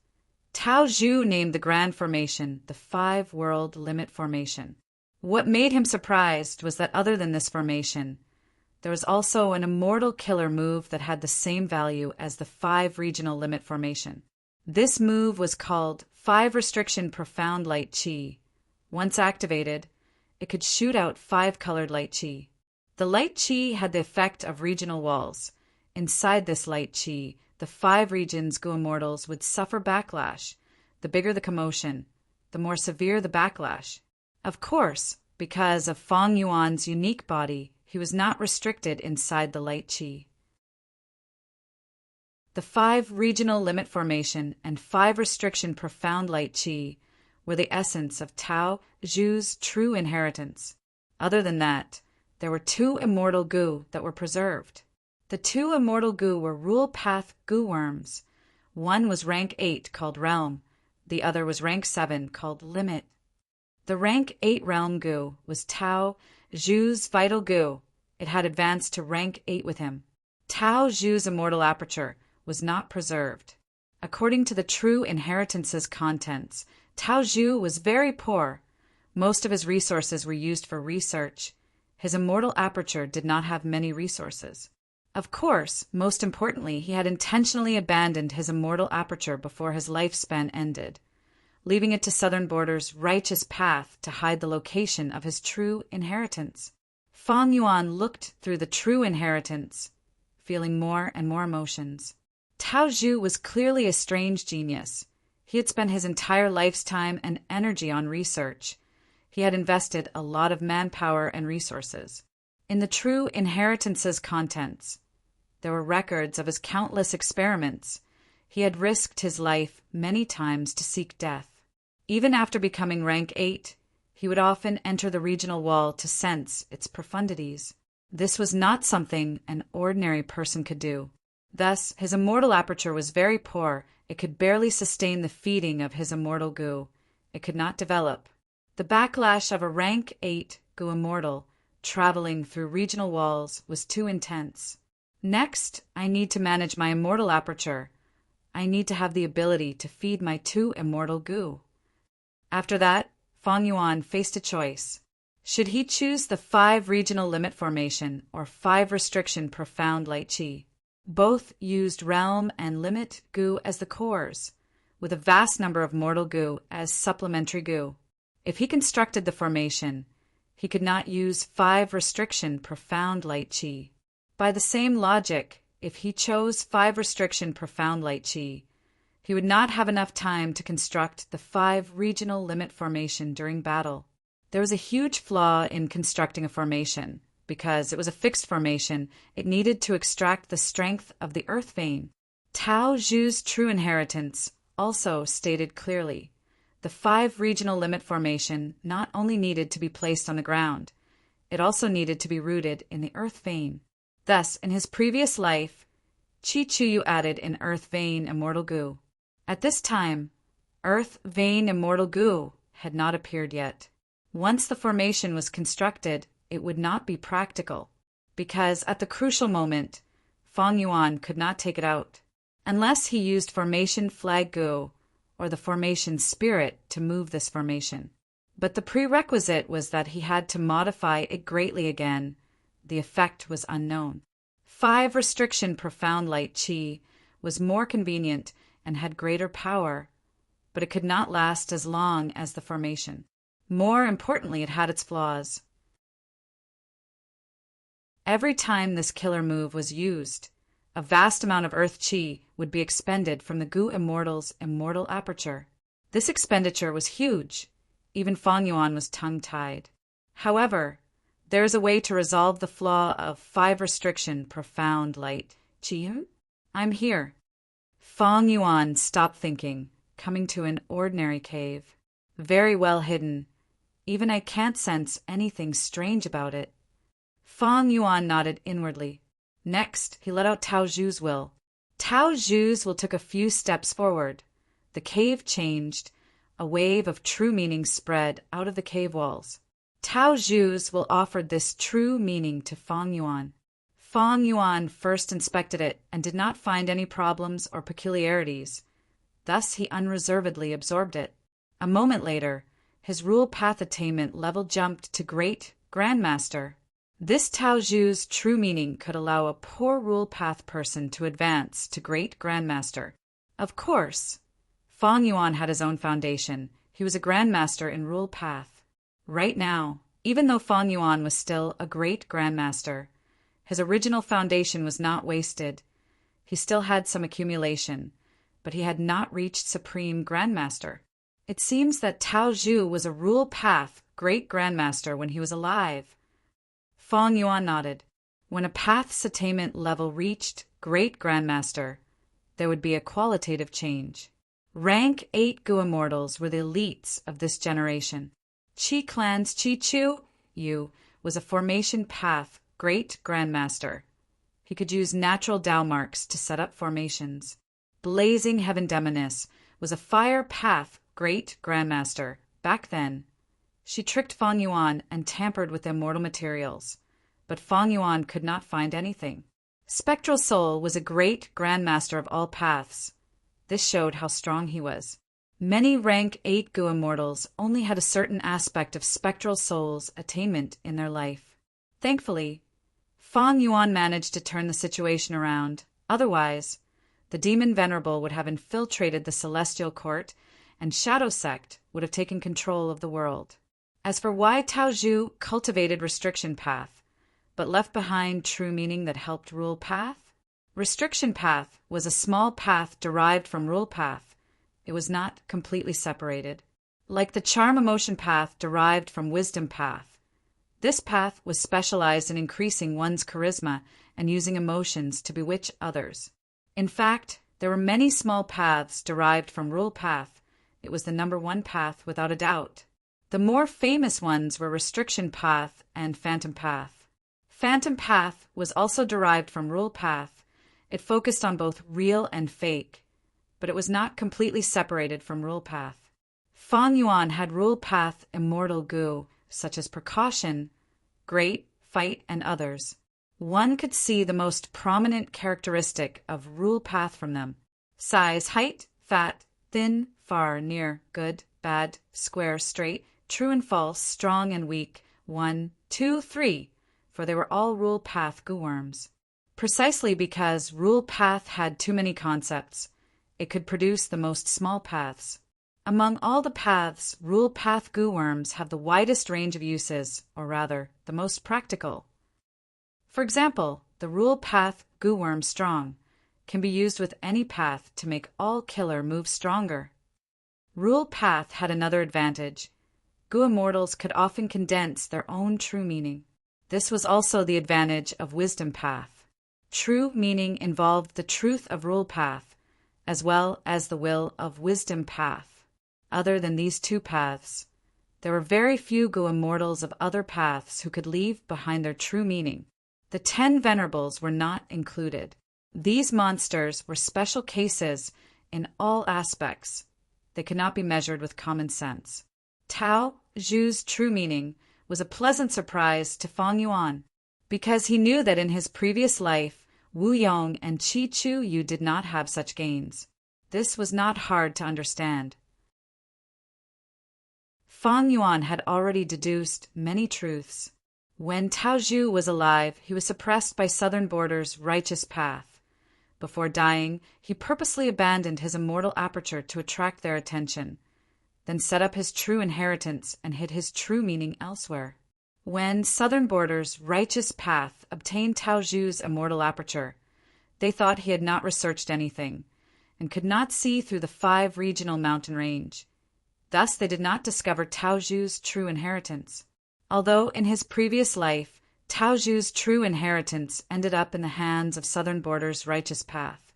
Tao Zhu named the grand formation the 5-world limit formation. What made him surprised was that other than this formation, there was also an immortal killer move that had the same value as the 5 regional limit formation. This move was called 5 Restriction Profound Light Qi. Once activated, it could shoot out 5-colored light qi. The light qi had the effect of regional walls. Inside this light qi, the 5 regions Gu Immortals would suffer backlash. The bigger the commotion, the more severe the backlash. Of course, because of Fang Yuan's unique body, he was not restricted inside the light qi. The 5 regional limit formation and 5 restriction profound light qi were the essence of Tao Zhu's true inheritance. Other than that, there were 2 immortal Gu that were preserved. The 2 immortal Gu were rule path Gu worms. One was rank 8 called Realm. The other was rank 7 called Limit. The rank 8 Realm Gu was Tao Zhu's vital Gu. It had advanced to rank 8 with him. Tao Zhu's immortal aperture was not preserved. According to the true inheritance's contents, Tao Zhu was very poor. Most of his resources were used for research. His immortal aperture did not have many resources. Of course, most importantly, he had intentionally abandoned his immortal aperture before his lifespan ended, leaving it to Southern Border's righteous path to hide the location of his true inheritance. Fang Yuan looked through the true inheritance, feeling more and more emotions. Tao Zhu was clearly a strange genius. He had spent his entire lifetime and energy on research. He had invested a lot of manpower and resources. In the true inheritance's contents, there were records of his countless experiments. He had risked his life many times to seek death. Even after becoming rank 8, he would often enter the regional wall to sense its profundities. This was not something an ordinary person could do. Thus, his immortal aperture was very poor. It could barely sustain the feeding of his immortal Gu. It could not develop. The backlash of a rank 8 Gu Immortal traveling through regional walls was too intense. Next, I need to manage my immortal aperture. I need to have the ability to feed my 2 immortal Gu. After that, Fang Yuan faced a choice. Should he choose the 5 regional limit formation or 5 restriction profound light chi? Both used realm and limit gu as the cores, with a vast number of mortal gu as supplementary gu. If he constructed the formation, he could not use 5 restriction profound light chi. By the same logic, if he chose 5 restriction profound light chi, he would not have enough time to construct the 5 regional limit formation during battle. There was a huge flaw in constructing a formation. Because it was a fixed formation, it needed to extract the strength of the earth vein. Tao Zhu's true inheritance also stated clearly, the 5 regional limit formation not only needed to be placed on the ground, it also needed to be rooted in the earth vein. Thus, in his previous life, Chi Chuyu added an earth vein immortal gu. At this time, earth vein immortal gu had not appeared yet. Once the formation was constructed, it would not be practical, because at the crucial moment, Fang Yuan could not take it out, unless he used formation flag gu or the formation spirit to move this formation. But the prerequisite was that he had to modify it greatly again. The effect was unknown. 5 restriction profound light chi was more convenient and had greater power, but it could not last as long as the formation. More importantly, it had its flaws. Every time this killer move was used, a vast amount of earth chi would be expended from the Gu Immortal's immortal aperture. This expenditure was huge. Even Fang Yuan was tongue-tied. However, there is a way to resolve the flaw of 5 restriction profound light chi. I'm here. Fang Yuan stopped thinking, coming to an ordinary cave. Very well hidden. Even I can't sense anything strange about it. Fang Yuan nodded inwardly. Next, he let out Tao Zhu's will. Tao Zhu's will took a few steps forward. The cave changed. A wave of true meaning spread out of the cave walls. Tao Zhu's will offered this true meaning to Fang Yuan. Fang Yuan first inspected it and did not find any problems or peculiarities. Thus he unreservedly absorbed it. A moment later, his rule path attainment level jumped to Great Grandmaster. This Tao Zhu's true meaning could allow a poor rule path person to advance to Great Grandmaster. Of course, Fang Yuan had his own foundation. He was a Grandmaster in rule path. Right now, even though Fang Yuan was still a Great Grandmaster, his original foundation was not wasted. He still had some accumulation, but he had not reached Supreme Grandmaster. It seems that Tao Zhu was a rule path Great Grandmaster when he was alive. Fang Yuan nodded. When a path's attainment level reached Great Grandmaster, there would be a qualitative change. Rank 8 Gu Immortals were the elites of this generation. Qi Clan's Chi Chuyu was a formation path Great Grandmaster. He could use natural Dao marks to set up formations. Blazing Heaven Demoness was a fire path Great Grandmaster. Back then, she tricked Fang Yuan and tampered with immortal materials, but Fang Yuan could not find anything. Spectral Soul was a Great Grandmaster of all paths. This showed how strong he was. Many rank 8 Gu Immortals only had a certain aspect of Spectral Soul's attainment in their life. Thankfully, Fang Yuan managed to turn the situation around. Otherwise, the demon Venerable would have infiltrated the Celestial Court, and Shadow Sect would have taken control of the world. As for why Tao Zhu cultivated Restriction Path, but left behind true meaning that helped Rule Path? Restriction Path was a small path derived from Rule Path. It was not completely separated. Like the Charm Emotion Path derived from Wisdom Path, this path was specialized in increasing one's charisma and using emotions to bewitch others. In fact, there were many small paths derived from Rule Path. It was the number 1 path without a doubt. The more famous ones were Restriction Path and Phantom Path. Phantom Path was also derived from Rule Path. It focused on both real and fake, but it was not completely separated from Rule Path. Fang Yuan had Rule Path immortal Gu, such as Precaution, Great, Fight, and others. One could see the most prominent characteristic of Rule Path from them. Size, height, fat, thin, far, near, good, bad, square, straight, true and false, strong and weak, 1, 2, 3, for they were all rule path gooworms. Precisely because rule path had too many concepts, it could produce the most small paths. Among all the paths, rule path gooworms have the widest range of uses, or rather, the most practical. For example, the rule path gooworm strong can be used with any path to make all killer move stronger. Rule path had another advantage. Goo immortals could often condense their own true meaning. This was also the advantage of wisdom path. True meaning involved the truth of rule path, as well as the will of wisdom path. Other than these two paths, there were very few Goo immortals of other paths who could leave behind their true meaning. The 10 Venerables were not included. These monsters were special cases in all aspects. They could not be measured with common sense. Tao Zhu's true meaning was a pleasant surprise to Feng Yuan, because he knew that in his previous life, Wu Yong and Qi Chu Yu did not have such gains. This was not hard to understand. Feng Yuan had already deduced many truths. When Tao Zhu was alive, he was suppressed by Southern Border's righteous path. Before dying, he purposely abandoned his immortal aperture to attract their attention, then set up his true inheritance and hid his true meaning elsewhere. When Southern Border's righteous path obtained Tao Zhu's immortal aperture, they thought he had not researched anything, and could not see through the 5 regional mountain range. Thus they did not discover Tao Zhu's true inheritance. Although in his previous life, Tao Zhu's true inheritance ended up in the hands of Southern Border's righteous path,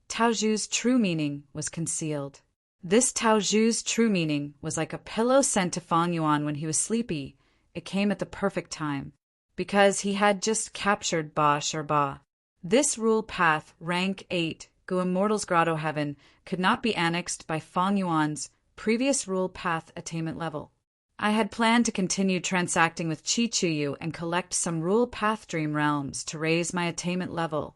Tao Zhu's true meaning was concealed. This Tao Zhu's true meaning was like a pillow sent to Feng Yuan when he was sleepy. It came at the perfect time, because he had just captured Ba Shi Ba. This rule path, rank 8, Goo Immortal's Grotto Heaven, could not be annexed by Feng Yuan's previous rule path attainment level. I had planned to continue transacting with Qi Chu Yu and collect some rule path dream realms to raise my attainment level.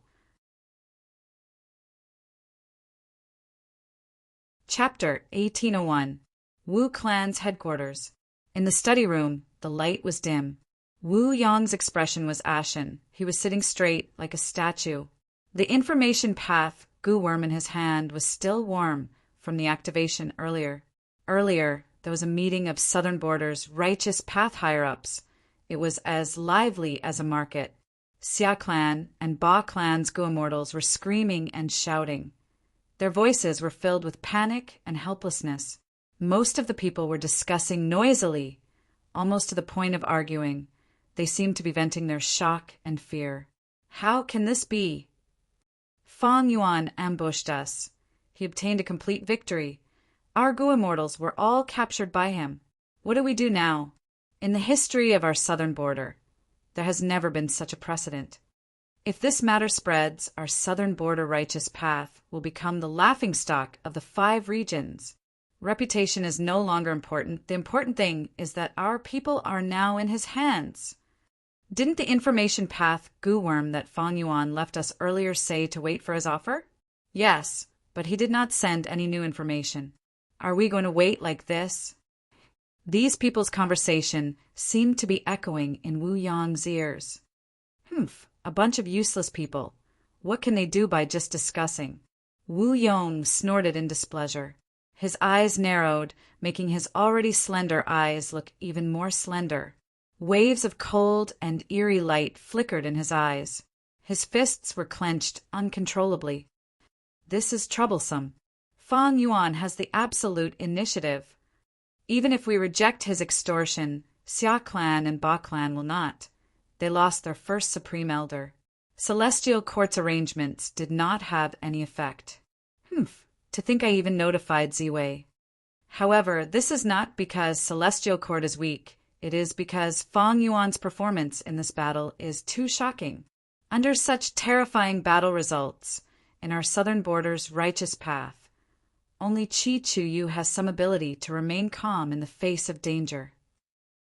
Chapter 1801. Wu Clan's Headquarters. In the study room, the light was dim. Wu Yong's expression was ashen. He was sitting straight, like a statue. The information path, goo worm in his hand, was still warm from the activation earlier. Earlier, there was a meeting of Southern Border's righteous path higher-ups. It was as lively as a market. Xia Clan and Ba Clan's Goo Immortals were screaming and shouting. Their voices were filled with panic and helplessness. Most of the people were discussing noisily, almost to the point of arguing. They seemed to be venting their shock and fear. How can this be? Feng Yuan ambushed us. He obtained a complete victory. Our Goo Immortals were all captured by him. What do we do now? In the history of our Southern Border, there has never been such a precedent. If this matter spreads, our Southern Border righteous path will become the laughingstock of the 5 regions. Reputation is no longer important. The important thing is that our people are now in his hands. Didn't the information path goo worm that Feng Yuan left us earlier say to wait for his offer? Yes, but he did not send any new information. Are we going to wait like this? These people's conversation seemed to be echoing in Wu Yong's ears. A bunch of useless people. What can they do by just discussing? Wu Yong snorted in displeasure. His eyes narrowed, making his already slender eyes look even more slender. Waves of cold and eerie light flickered in his eyes. His fists were clenched uncontrollably. This is troublesome. Feng Yuan has the absolute initiative. Even if we reject his extortion, Xia Clan and Ba Clan will not. They lost their first Supreme Elder. Celestial Court's arrangements did not have any effect. To think I even notified Ziwei. However, this is not because Celestial Court is weak. It is because Feng Yuan's performance in this battle is too shocking. Under such terrifying battle results, in our Southern Border's righteous path, only Qi Chu Yu has some ability to remain calm in the face of danger.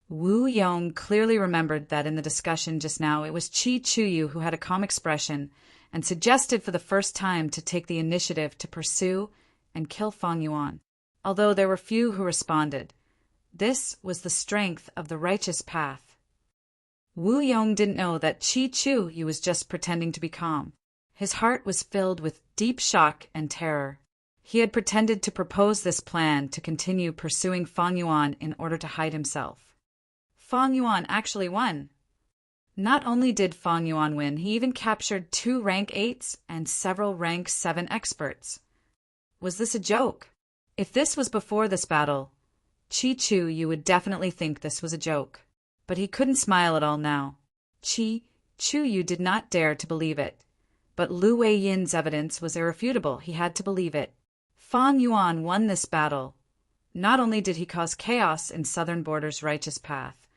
Wu Yong clearly remembered that in the discussion just now it was Qi Chu Yu who had a calm expression and suggested for the first time to take the initiative to pursue and kill Feng Yuan, although there were few who responded. This was the strength of the righteous path. Wu Yong didn't know that Qi Chu Yu was just pretending to be calm. His heart was filled with deep shock and terror. He had pretended to propose this plan to continue pursuing Fang Yuan in order to hide himself. Fang Yuan actually won. Not only did Fang Yuan win, he even captured 2 rank 8s and several rank 7 experts. Was this a joke? If this was before this battle, Qi Chu Yu would definitely think this was a joke. But he couldn't smile at all now. Qi Chu Yu did not dare to believe it. But Lu Wei Yin's evidence was irrefutable. He had to believe it. Fang Yuan won this battle. Not only did he cause chaos in Southern Border's righteous path,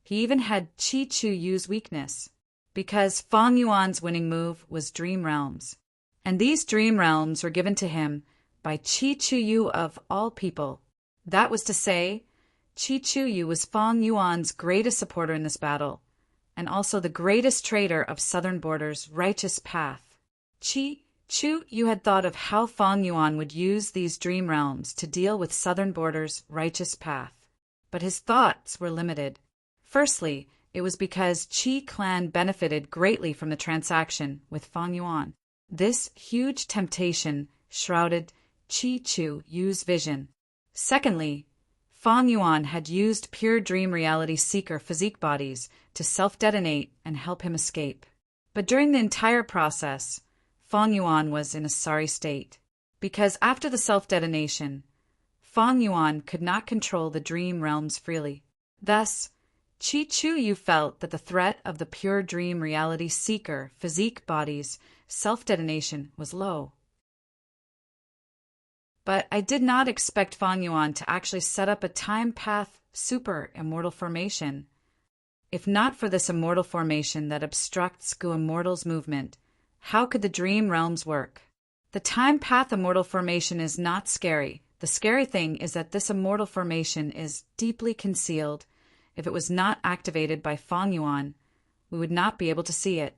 he even had Qi Chu Yu's weakness, because Fang Yuan's winning move was Dream Realms. And these Dream Realms were given to him by Qi Chu Yu of all people. That was to say, Qi Chu Yu was Fang Yuan's greatest supporter in this battle, and also the greatest traitor of Southern Border's righteous path. Qi Chu Yu had thought of how Fang Yuan would use these Dream Realms to deal with Southern Border's righteous path. But his thoughts were limited. Firstly, it was because Qi clan benefited greatly from the transaction with Fang Yuan. This huge temptation shrouded Qi Chu Yu's vision. Secondly, Fang Yuan had used pure dream reality seeker physique bodies to self-detonate and help him escape. But during the entire process, Fang Yuan was in a sorry state, because after the self-detonation, Fang Yuan could not control the dream realms freely. Thus, Qi Chu Yu felt that the threat of the pure dream reality seeker physique body's self-detonation was low. But I did not expect Fang Yuan to actually set up a time path super immortal formation. If not for this immortal formation that obstructs Gu Immortal's movement, how could the dream realms work? The time path immortal formation is not scary. The scary thing is that this immortal formation is deeply concealed. If it was not activated by Fang Yuan, we would not be able to see it.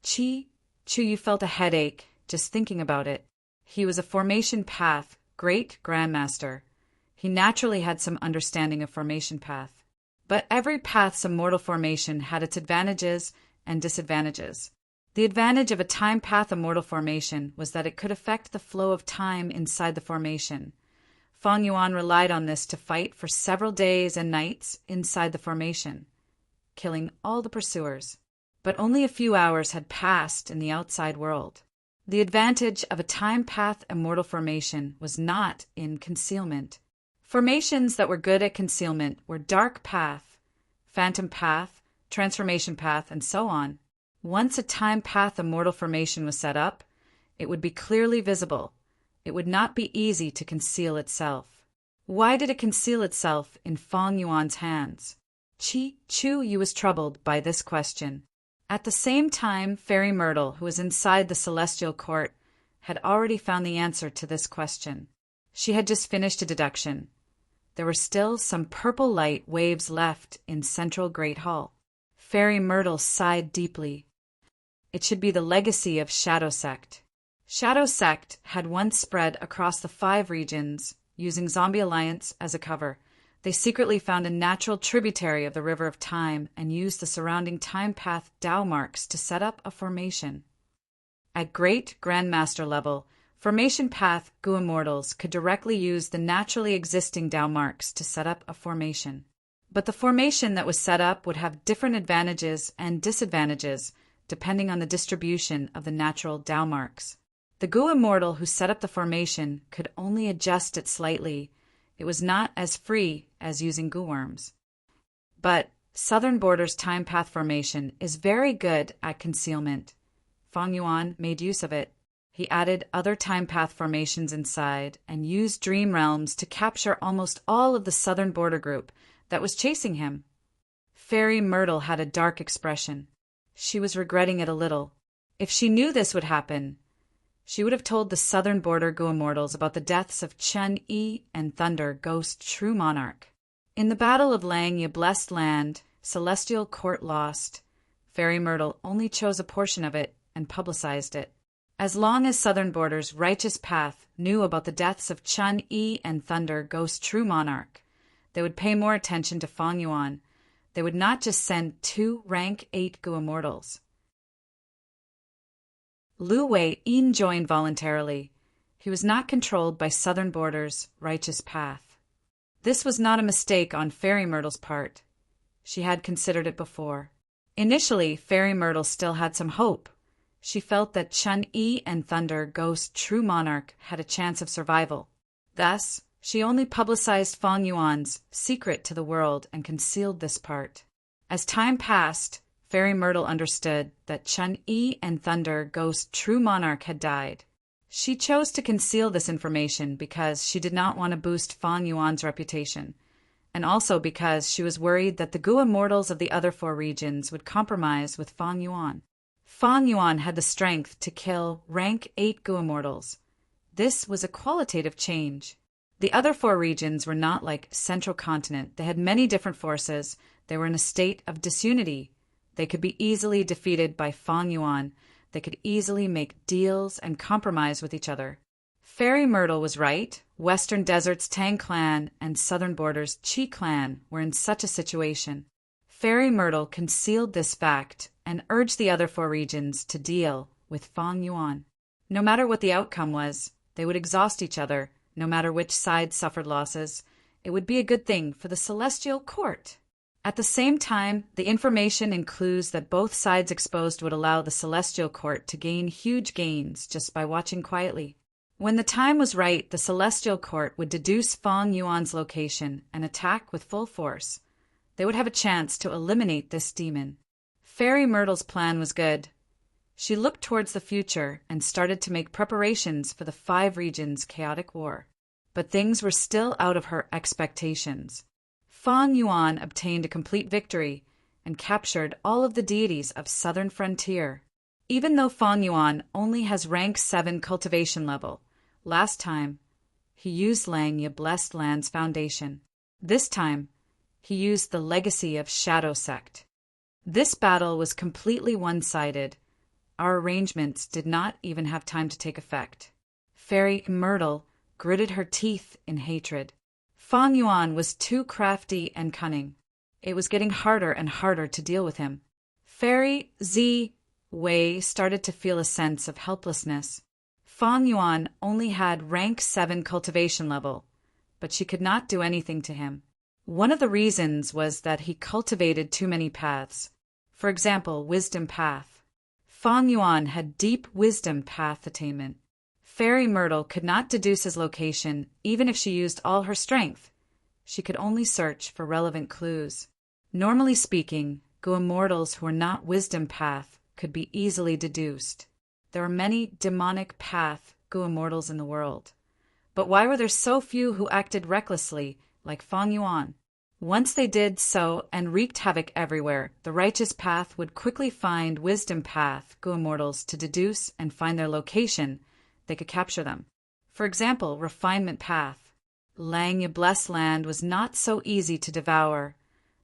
Qi Chu Yu felt a headache just thinking about it. He was a formation path great grandmaster. He naturally had some understanding of formation path. But every path's immortal formation had its advantages and disadvantages. The advantage of a time path immortal formation was that it could affect the flow of time inside the formation. Fang Yuan relied on this to fight for several days and nights inside the formation, killing all the pursuers. But only a few hours had passed in the outside world. The advantage of a time path immortal formation was not in concealment. Formations that were good at concealment were dark path, phantom path, transformation path, and so on. Once a time path immortal formation was set up, it would be clearly visible. It would not be easy to conceal itself. Why did it conceal itself in Fang Yuan's hands? Qi Chu Yu was troubled by this question. At the same time, Fairy Myrtle, who was inside the celestial court, had already found the answer to this question. She had just finished a deduction. There were still some purple light waves left in Central Great Hall. Fairy Myrtle sighed deeply. It should be the legacy of Shadow Sect. Shadow Sect had once spread across the 5 regions, using Zombie Alliance as a cover. They secretly found a natural tributary of the River of Time and used the surrounding time path Tao marks to set up a formation. At Great Grandmaster level, Formation Path Gu Immortals could directly use the naturally existing Tao marks to set up a formation. But the formation that was set up would have different advantages and disadvantages depending on the distribution of the natural Tao marks. The Gu Immortal who set up the formation could only adjust it slightly. It was not as free as using Gu Worms. But Southern Border's time path formation is very good at concealment. Fang Yuan made use of it. He added other time path formations inside and used Dream Realms to capture almost all of the Southern Border group that was chasing him. Fairy Myrtle had a dark expression. She was regretting it a little. If she knew this would happen, she would have told the Southern Border Gu Immortals about the deaths of Chen Yi and Thunder, Ghost True Monarch. In the Battle of Langya Blessed Land, Celestial Court lost. Fairy Myrtle only chose a portion of it and publicized it. As long as Southern Border's righteous path knew about the deaths of Chen Yi and Thunder, Ghost True Monarch, they would pay more attention to Fang Yuan. they would not just send 2 rank 8 Gu immortals. Lu Wei-yin joined voluntarily. He was not controlled by Southern Border's righteous path. This was not a mistake on Fairy Myrtle's part. She had considered it before. Initially, Fairy Myrtle still had some hope. She felt that Chun-Yi and Thunder Ghost True Monarch had a chance of survival. Thus, she only publicized Fang Yuan's secret to the world and concealed this part. As time passed, Fairy Myrtle understood that Chun-Yi and Thunder Ghost True Monarch had died. She chose to conceal this information because she did not want to boost Fang Yuan's reputation, and also because she was worried that the Gu immortals of the other 4 regions would compromise with Fang Yuan. Fang Yuan had the strength to kill rank 8 Gu immortals. This was a qualitative change. The other 4 regions were not like Central Continent. They had many different forces. They were in a state of disunity. They could be easily defeated by Fang Yuan. They could easily make deals and compromise with each other. Fairy Myrtle was right. Western Desert's Tang clan and Southern Border's Qi clan were in such a situation. Fairy Myrtle concealed this fact and urged the other 4 regions to deal with Fang Yuan. No matter what the outcome was, they would exhaust each other. No matter which side suffered losses, it would be a good thing for the Celestial Court. At the same time, the information and clues that both sides exposed would allow the Celestial Court to gain huge gains just by watching quietly. When the time was right, the Celestial Court would deduce Fang Yuan's location and attack with full force. They would have a chance to eliminate this demon. Fairy Myrtle's plan was good. She looked towards the future and started to make preparations for the 5 regions' chaotic war. But things were still out of her expectations. Fang Yuan obtained a complete victory and captured all of the deities of Southern Frontier. Even though Fang Yuan only has rank 7 cultivation level, last time he used Langya Blessed Land's foundation. This time, he used the legacy of Shadow Sect. This battle was completely one-sided. Our arrangements did not even have time to take effect. Fairy Myrtle gritted her teeth in hatred. Fang Yuan was too crafty and cunning. It was getting harder and harder to deal with him. Fairy Zi Wei started to feel a sense of helplessness. Fang Yuan only had rank 7 cultivation level, but she could not do anything to him. One of the reasons was that he cultivated too many paths. For example, Wisdom Path. Fang Yuan had deep Wisdom Path attainment. Fairy Myrtle could not deduce his location even if she used all her strength. She could only search for relevant clues. Normally speaking, Gu immortals who were not Wisdom Path could be easily deduced. There are many demonic path Gu immortals in the world. But why were there so few who acted recklessly, like Fang Yuan? Once they did so and wreaked havoc everywhere, the righteous path would quickly find Wisdom Path Gu immortals to deduce and find their location. They could capture them. For example, Refinement Path. Langya Blessed Land was not so easy to devour.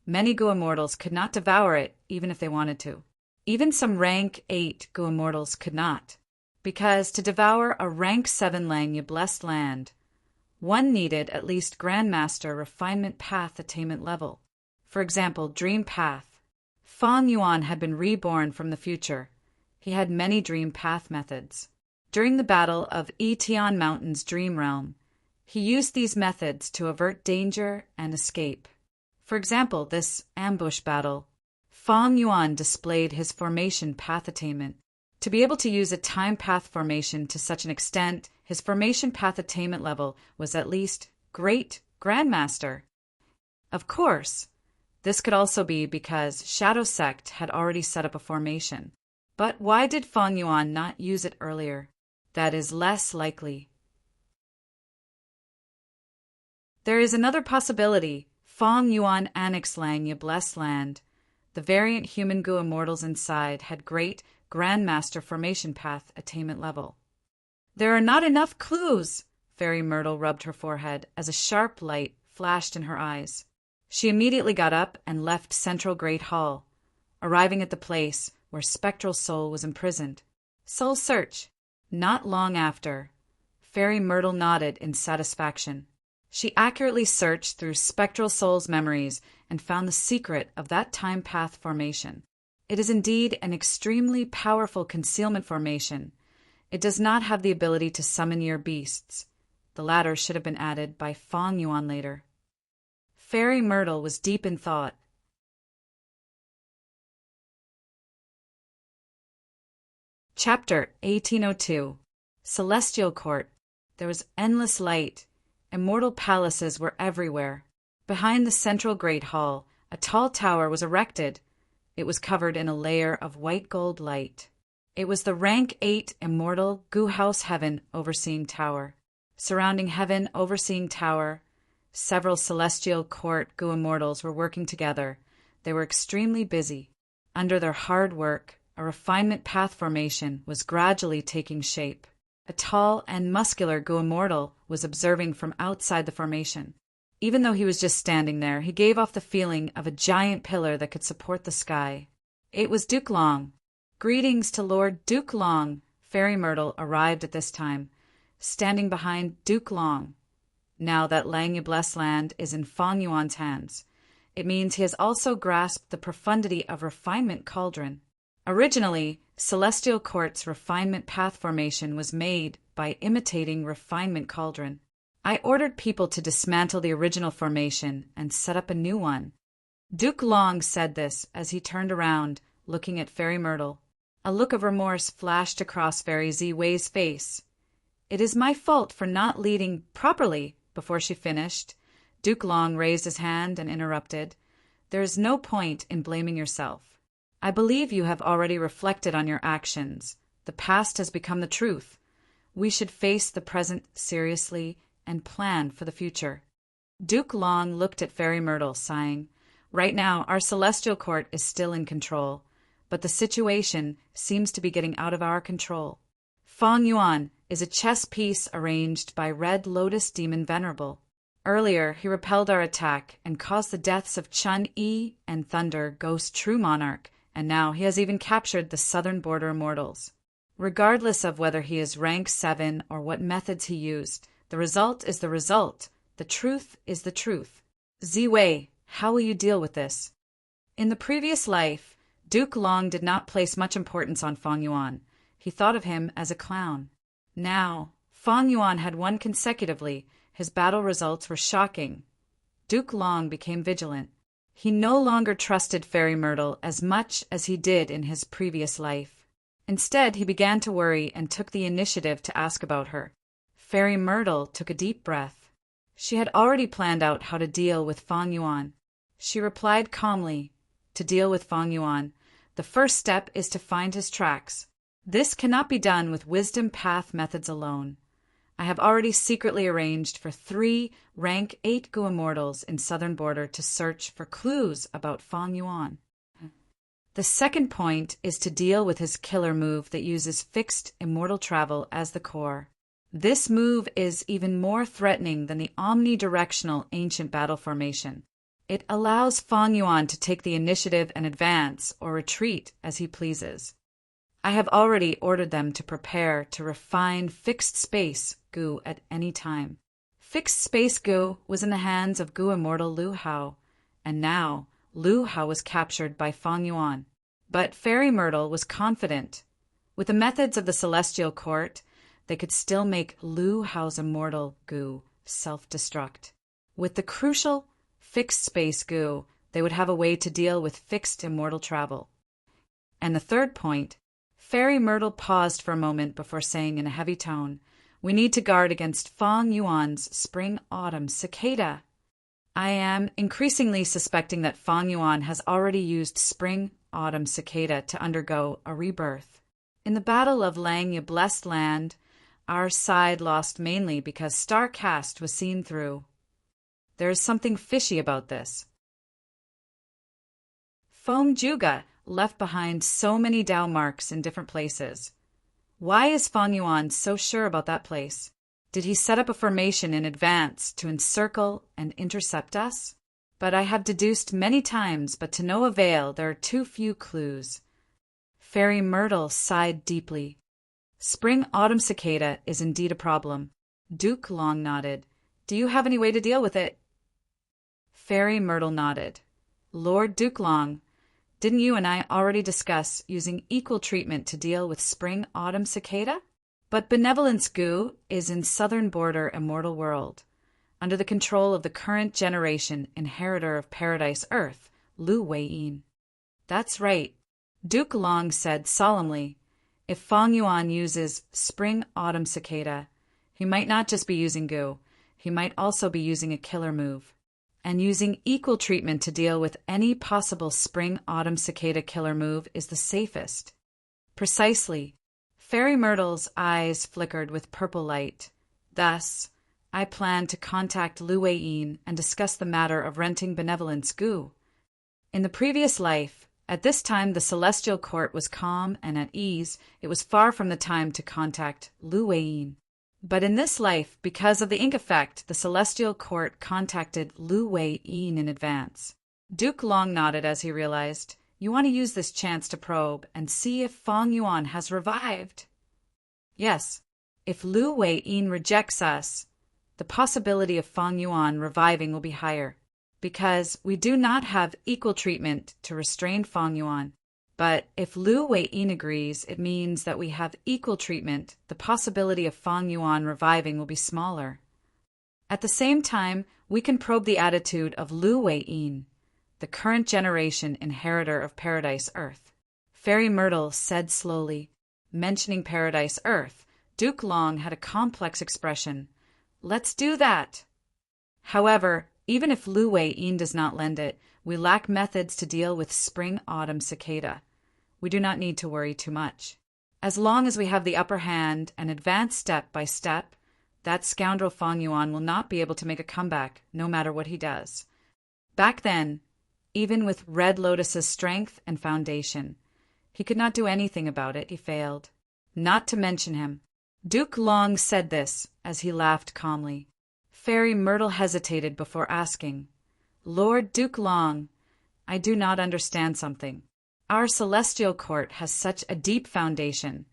Many Gu immortals could not devour it even if they wanted to. Even some rank 8 Gu immortals could not. Because to devour a rank 7 Langya Blessed Land, one needed at least Grandmaster Refinement Path attainment level. For example, Dream Path. Fang Yuan had been reborn from the future. He had many Dream Path methods. During the battle of Etian Mountain's Dream Realm, he used these methods to avert danger and escape. For example, this ambush battle, Fang Yuan displayed his formation path attainment. To be able to use a time path formation to such an extent, his formation path attainment level was at least Great Grandmaster. Of course, this could also be because Shadow Sect had already set up a formation. But why did Fang Yuan not use it earlier? That is less likely. There is another possibility. Fang Yuan annexed Langya Blessed Land. The variant human Gu immortals inside had great Grandmaster formation path attainment level. There are not enough clues. Fairy Myrtle rubbed her forehead as a sharp light flashed in her eyes. She immediately got up and left Central Great Hall, arriving at the place where Spectral Soul was imprisoned. Soul Search. Not long after, Fairy Myrtle nodded in satisfaction. She accurately searched through spectral souls' memories and found the secret of that time path formation. It is indeed an extremely powerful concealment formation. It does not have the ability to summon your beasts. The latter should have been added by Fong Yuan later. Fairy Myrtle was deep in thought. Chapter 1802. Celestial Court. There was endless light. Immortal palaces were everywhere. Behind the central Great Hall, a tall tower was erected. It was covered in a layer of white gold light. It was the rank 8 immortal Gu House Heaven Overseeing Tower. Surrounding Heaven Overseeing Tower, several celestial court Gu immortals were working together. They were extremely busy. Under their hard work, a refinement path formation was gradually taking shape. A tall and muscular Gu immortal was observing from outside the formation. Even though he was just standing there, he gave off the feeling of a giant pillar that could support the sky. It was Duke Long. Greetings to Lord Duke Long. Fairy Myrtle arrived at this time, standing behind Duke Long. Now that Langya Blessed Land is in Fong Yuan's hands, it means he has also grasped the profundity of Refinement Cauldron. Originally, Celestial Court's Refinement Path formation was made by imitating Refinement Cauldron. I ordered people to dismantle the original formation and set up a new one. Duke Long said this as he turned around, looking at Fairy Myrtle. A look of remorse flashed across Fairy Ziwei's face. It is my fault for not leading properly. Before she finished, Duke Long raised his hand and interrupted. There is no point in blaming yourself. I believe you have already reflected on your actions. The past has become the truth. We should face the present seriously and plan for the future. Duke Long looked at Fairy Myrtle, sighing. Right now, our celestial court is still in control, but the situation seems to be getting out of our control. Fong Yuan is a chess piece arranged by Red Lotus Demon Venerable. Earlier, he repelled our attack and caused the deaths of Chun Yi and Thunder Ghost True Monarch, and now he has even captured the southern border immortals. Regardless of whether he is rank 7 or what methods he used, the result is the result. The truth is the truth. Ziwei, how will you deal with this? In the previous life, Duke Long did not place much importance on Fong Yuan. He thought of him as a clown. Now, Fong Yuan had won consecutively. His battle results were shocking. Duke Long became vigilant. He no longer trusted Fairy Myrtle as much as he did in his previous life. Instead, he began to worry and took the initiative to ask about her. Fairy Myrtle took a deep breath. She had already planned out how to deal with Fong Yuan. She replied calmly, to deal with Fong Yuan, the first step is to find his tracks. This cannot be done with wisdom path methods alone. I have already secretly arranged for 3 rank 8 Gu immortals in southern border to search for clues about Fong Yuan. The second point is to deal with his killer move that uses fixed immortal travel as the core. This move is even more threatening than the omnidirectional ancient battle formation. It allows Fong Yuan to take the initiative and advance or retreat as he pleases. I have already ordered them to prepare to refine fixed space Gu at any time. Fixed space Gu was in the hands of Gu immortal Lu Hao, and now Lu Hao was captured by Fong Yuan. But Fairy Myrtle was confident. With the methods of the Celestial Court, they could still make Lu Hao's immortal Gu self-destruct. With the crucial fixed space Gu, they would have a way to deal with fixed immortal travel. And the third point, Fairy Myrtle paused for a moment before saying in a heavy tone, we need to guard against Fong Yuan's spring-autumn cicada. I am increasingly suspecting that Fong Yuan has already used spring-autumn cicada to undergo a rebirth. In the Battle of Langya Blessed Land, our side lost mainly because Star Cast was seen through. There is something fishy about this. Fong Juga left behind so many Dao marks in different places. Why is Fong Yuan so sure about that place? Did he set up a formation in advance to encircle and intercept us? But I have deduced many times, but to no avail, there are too few clues. Fairy Myrtle sighed deeply. Spring-autumn cicada is indeed a problem. Duke Long nodded. Do you have any way to deal with it? Fairy Myrtle nodded. Lord Dukelong, didn't you and I already discuss using equal treatment to deal with spring-autumn cicada? But Benevolence Goo is in southern border immortal world, under the control of the current generation inheritor of Paradise Earth, Lu Wei-yin. That's right, Duke Long said solemnly. If Fong Yuan uses spring-autumn cicada, he might not just be using goo, he might also be using a killer move. And using equal treatment to deal with any possible spring-autumn cicada killer move is the safest. Precisely. Fairy Myrtle's eyes flickered with purple light. Thus, I plan to contact Lu Wei-yin and discuss the matter of renting Benevolence Goo. In the previous life, at this time the celestial court was calm and at ease. It was far from the time to contact Lu Wei-yin. But in this life, because of the ink effect, the celestial court contacted Lu Wei-yin in advance. Duke Long nodded as he realized, you want to use this chance to probe and see if Fong Yuan has revived. Yes, if Lu Wei-yin rejects us, the possibility of Fong Yuan reviving will be higher, because we do not have equal treatment to restrain Fong Yuan. But if Lu Wei-yin agrees, it means that we have equal treatment. The possibility of Fong Yuan reviving will be smaller. At the same time, we can probe the attitude of Lu Wei-yin, the current generation inheritor of Paradise Earth. Fairy Myrtle said slowly. Mentioning Paradise Earth, Duke Long had a complex expression. Let's do that. However, even if Lu Wei-yin does not lend it, we lack methods to deal with spring-autumn cicada. We do not need to worry too much. As long as we have the upper hand and advance step by step, that scoundrel Fong Yuan will not be able to make a comeback, no matter what he does. Back then, even with Red Lotus's strength and foundation, he could not do anything about it. He failed. Not to mention him. Duke Long said this as he laughed calmly. Fairy Myrtle hesitated before asking, Lord Duke Long, I do not understand something. Our celestial court has such a deep foundation.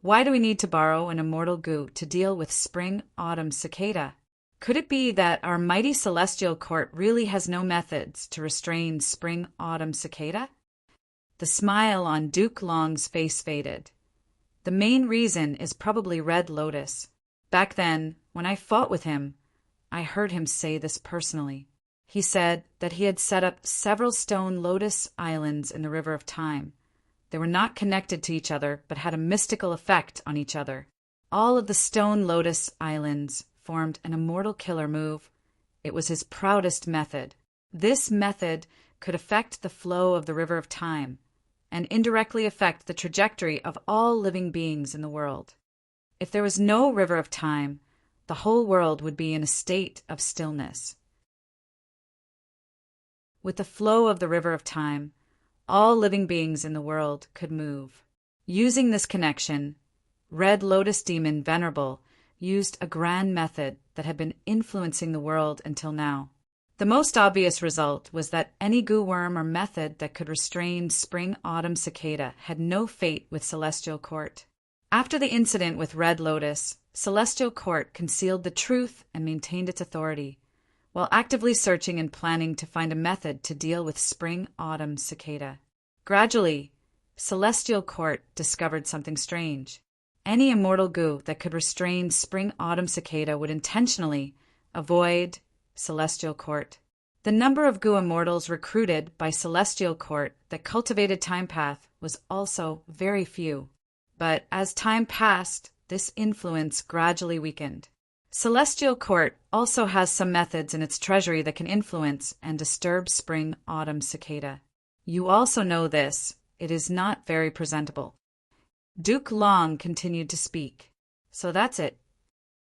Why do we need to borrow an immortal goo to deal with spring-autumn cicada? Could it be that our mighty celestial court really has no methods to restrain spring-autumn cicada? The smile on Duke Long's face faded. The main reason is probably Red Lotus. Back then, when I fought with him, I heard him say this personally. He said that he had set up several stone lotus islands in the River of Time. They were not connected to each other, but had a mystical effect on each other. All of the stone lotus islands formed an immortal killer move. It was his proudest method. This method could affect the flow of the River of Time and indirectly affect the trajectory of all living beings in the world. If there was no River of Time, the whole world would be in a state of stillness. With the flow of the River of Time, all living beings in the world could move. Using this connection, Red Lotus Demon Venerable used a grand method that had been influencing the world until now. The most obvious result was that any goo worm or method that could restrain spring-autumn cicada had no fate with Celestial Court. After the incident with Red Lotus, Celestial Court concealed the truth and maintained its authority, while actively searching and planning to find a method to deal with spring-autumn cicada. Gradually, Celestial Court discovered something strange. Any immortal goo that could restrain spring-autumn cicada would intentionally avoid Celestial Court. The number of goo immortals recruited by Celestial Court that cultivated Time Path was also very few. But as time passed, this influence gradually weakened. Celestial Court also has some methods in its treasury that can influence and disturb spring-autumn cicada. You also know this. It is not very presentable. Duke Long continued to speak. So that's it.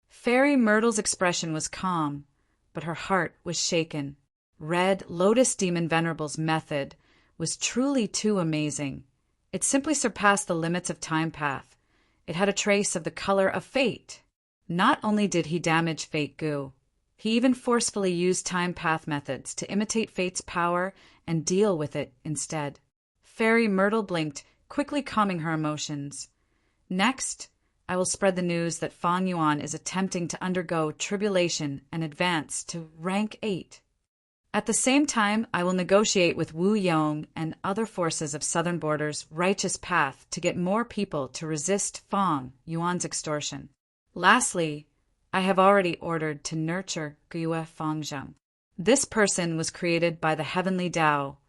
Fairy Myrtle's expression was calm, but her heart was shaken. Red Lotus Demon Venerable's method was truly too amazing. It simply surpassed the limits of Time Path. It had a trace of the color of fate. Not only did he damage Fate Goo, he even forcefully used Time Path methods to imitate Fate's power and deal with it instead. Fairy Myrtle blinked, quickly calming her emotions. Next, I will spread the news that Fang Yuan is attempting to undergo tribulation and advance to rank 8. At the same time, I will negotiate with Wu Yong and other forces of Southern Border's righteous path to get more people to resist Fang Yuan's extortion. Lastly, I have already ordered to nurture Gue Fangzheng. This person was created by the heavenly Tao.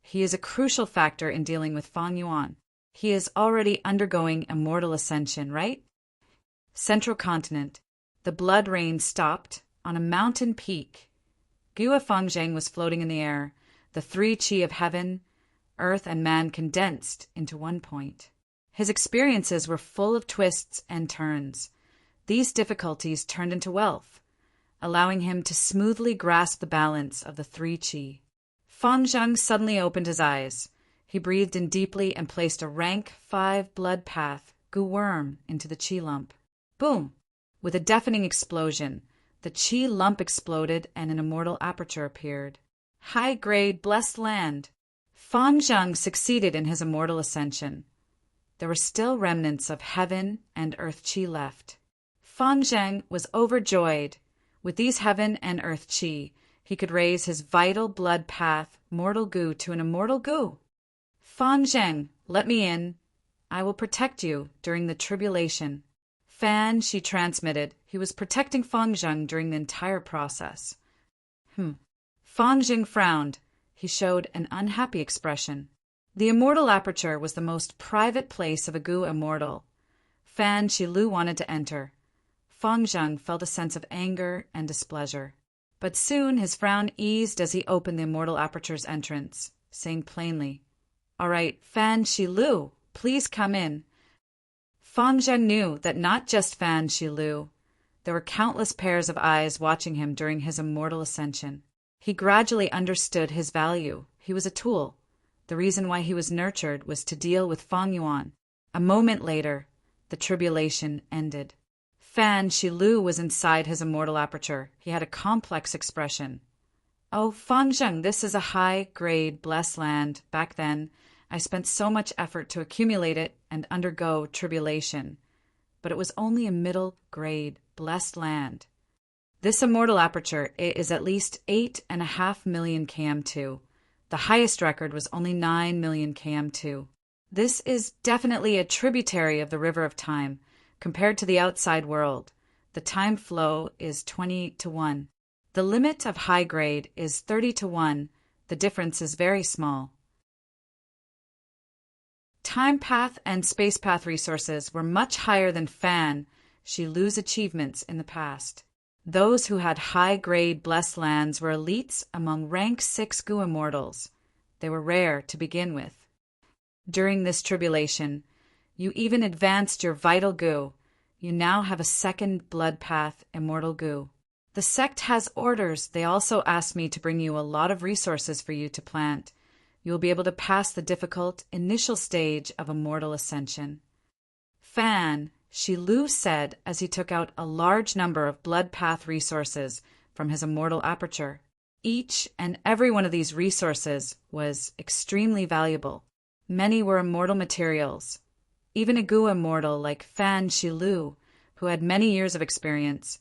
He is a crucial factor in dealing with Fang Yuan. He is already undergoing immortal ascension, right? Central continent. The blood rain stopped on a mountain peak. Gue Fangzheng was floating in the air, the 3 qi of heaven, earth, and man condensed into one point. His experiences were full of twists and turns. These difficulties turned into wealth, allowing him to smoothly grasp the balance of the 3 qi. Fangzheng suddenly opened his eyes. He breathed in deeply and placed a rank 5 blood path, Gu worm, into the qi lump. Boom! With a deafening explosion, the qi lump exploded and an immortal aperture appeared. High-grade blessed land. Fangzheng succeeded in his immortal ascension. There were still remnants of heaven and earth qi left. Fangzheng was overjoyed. With these heaven and earth qi, he could raise his vital blood path, mortal Gu, to an immortal Gu. Fangzheng, let me in. I will protect you during the tribulation. Fan, she transmitted. He was protecting Fangzheng during the entire process. Fangzheng frowned. He showed an unhappy expression. The immortal aperture was the most private place of a Gu immortal. Fan Shilu wanted to enter. Fangzheng felt a sense of anger and displeasure. But soon his frown eased as he opened the immortal aperture's entrance, saying plainly, "All right, Fan Shilu, please come in." Fangzheng knew that not just Fan Shilu. There were countless pairs of eyes watching him during his immortal ascension. He gradually understood his value. He was a tool. The reason why he was nurtured was to deal with Fang Yuan. A moment later, the tribulation ended. Fan Shilu was inside his immortal aperture. He had a complex expression. "Oh, Fangzheng, this is a high-grade blessed land. Back then, I spent so much effort to accumulate it and undergo tribulation. But it was only a middle-grade blessed land. This immortal aperture is at least 8.5 million km2. The highest record was only 9 million km2. This is definitely a tributary of the river of time. Compared to the outside world, the time flow is 20:1. The limit of high grade is 30:1. The difference is very small. Time path and space path resources were much higher than Fan Shilu's achievements in the past. Those who had high-grade blessed lands were elites among rank 6 Gu immortals. They were rare to begin with. During this tribulation, you even advanced your vital Gu. You now have a second blood path, immortal Gu. The sect has orders. They also asked me to bring you a lot of resources for you to plant. You will be able to pass the difficult initial stage of immortal ascension. Fan Shilu said as he took out a large number of blood path resources from his immortal aperture. Each and every one of these resources was extremely valuable. Many were immortal materials. Even a Gu immortal like Fan Shilu, who had many years of experience,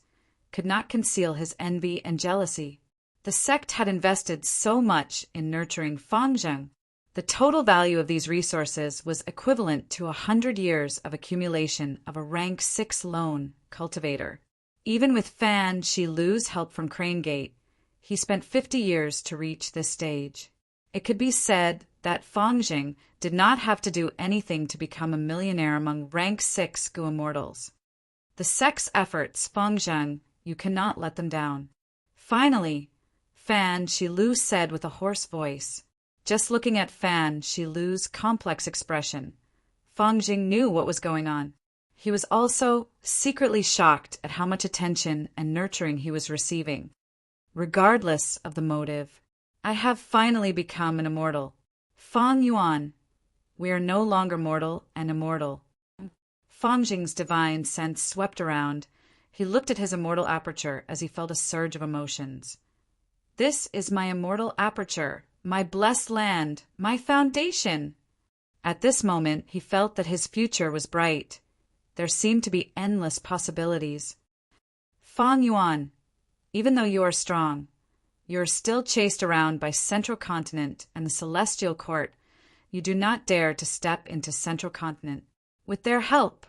could not conceal his envy and jealousy. The sect had invested so much in nurturing Fangzheng. The total value of these resources was equivalent to 100 years of accumulation of a rank 6 lone cultivator. Even with Fan Shilu's help from Crane Gate, he spent 50 years to reach this stage. It could be said that Fangzheng did not have to do anything to become a millionaire among rank 6 Gu immortals. The sect's efforts, Fangzheng, you cannot let them down. Finally, Fan Shilu said with a hoarse voice. Just looking at Fan Shilu's complex expression, Fangzheng knew what was going on. He was also secretly shocked at how much attention and nurturing he was receiving. Regardless of the motive, I have finally become an immortal. Fang Yuan, we are no longer mortal and immortal. Fangzheng's divine sense swept around. He looked at his immortal aperture as he felt a surge of emotions. This is my immortal aperture, my blessed land, my foundation. At this moment, he felt that his future was bright. There seemed to be endless possibilities. Fang Yuan, even though you are strong, you are still chased around by Central Continent and the Celestial Court. You do not dare to step into Central Continent. With their help,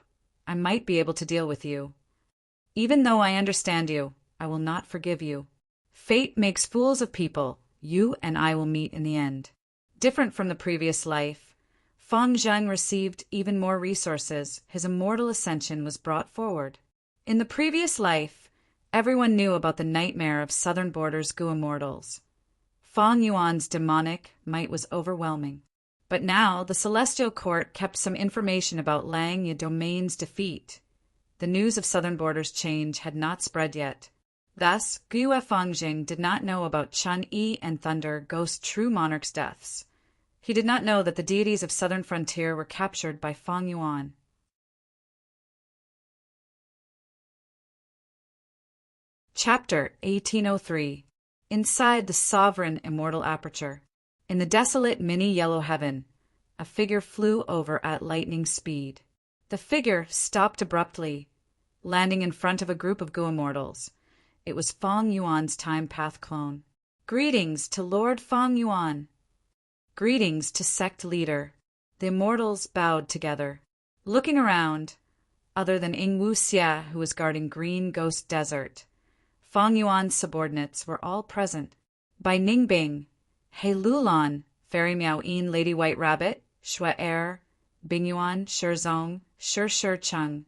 I might be able to deal with you. Even though I understand you, I will not forgive you. Fate makes fools of people. You and I will meet in the end. Different from the previous life, Fang Zheng received even more resources. His immortal ascension was brought forward. In the previous life, everyone knew about the nightmare of Southern Border's Gu immortals. Fang Yuan's demonic might was overwhelming. But now the Celestial Court kept some information about Lang Domain's defeat. The news of Southern Border's change had not spread yet. Thus, Gu Fangjing did not know about Chun Yi and Thunder Ghost True Monarch's deaths. He did not know that the deities of Southern Frontier were captured by Fang Yuan. Chapter 1803. Inside the Sovereign Immortal Aperture. In the desolate mini-yellow heaven, a figure flew over at lightning speed. The figure stopped abruptly, landing in front of a group of Gu immortals. It was Fang Yuan's time path clone. Greetings to Lord Fang Yuan. Greetings to sect leader. The immortals bowed together. Looking around, other than Ing Wu Xia, who was guarding Green Ghost Desert, Fang Yuan's subordinates were all present. By Ningbing, He Lulan, Fairy Miao Yin, Lady White Rabbit, Shui Er, Bing Yuan, Shizong, Shi Chung,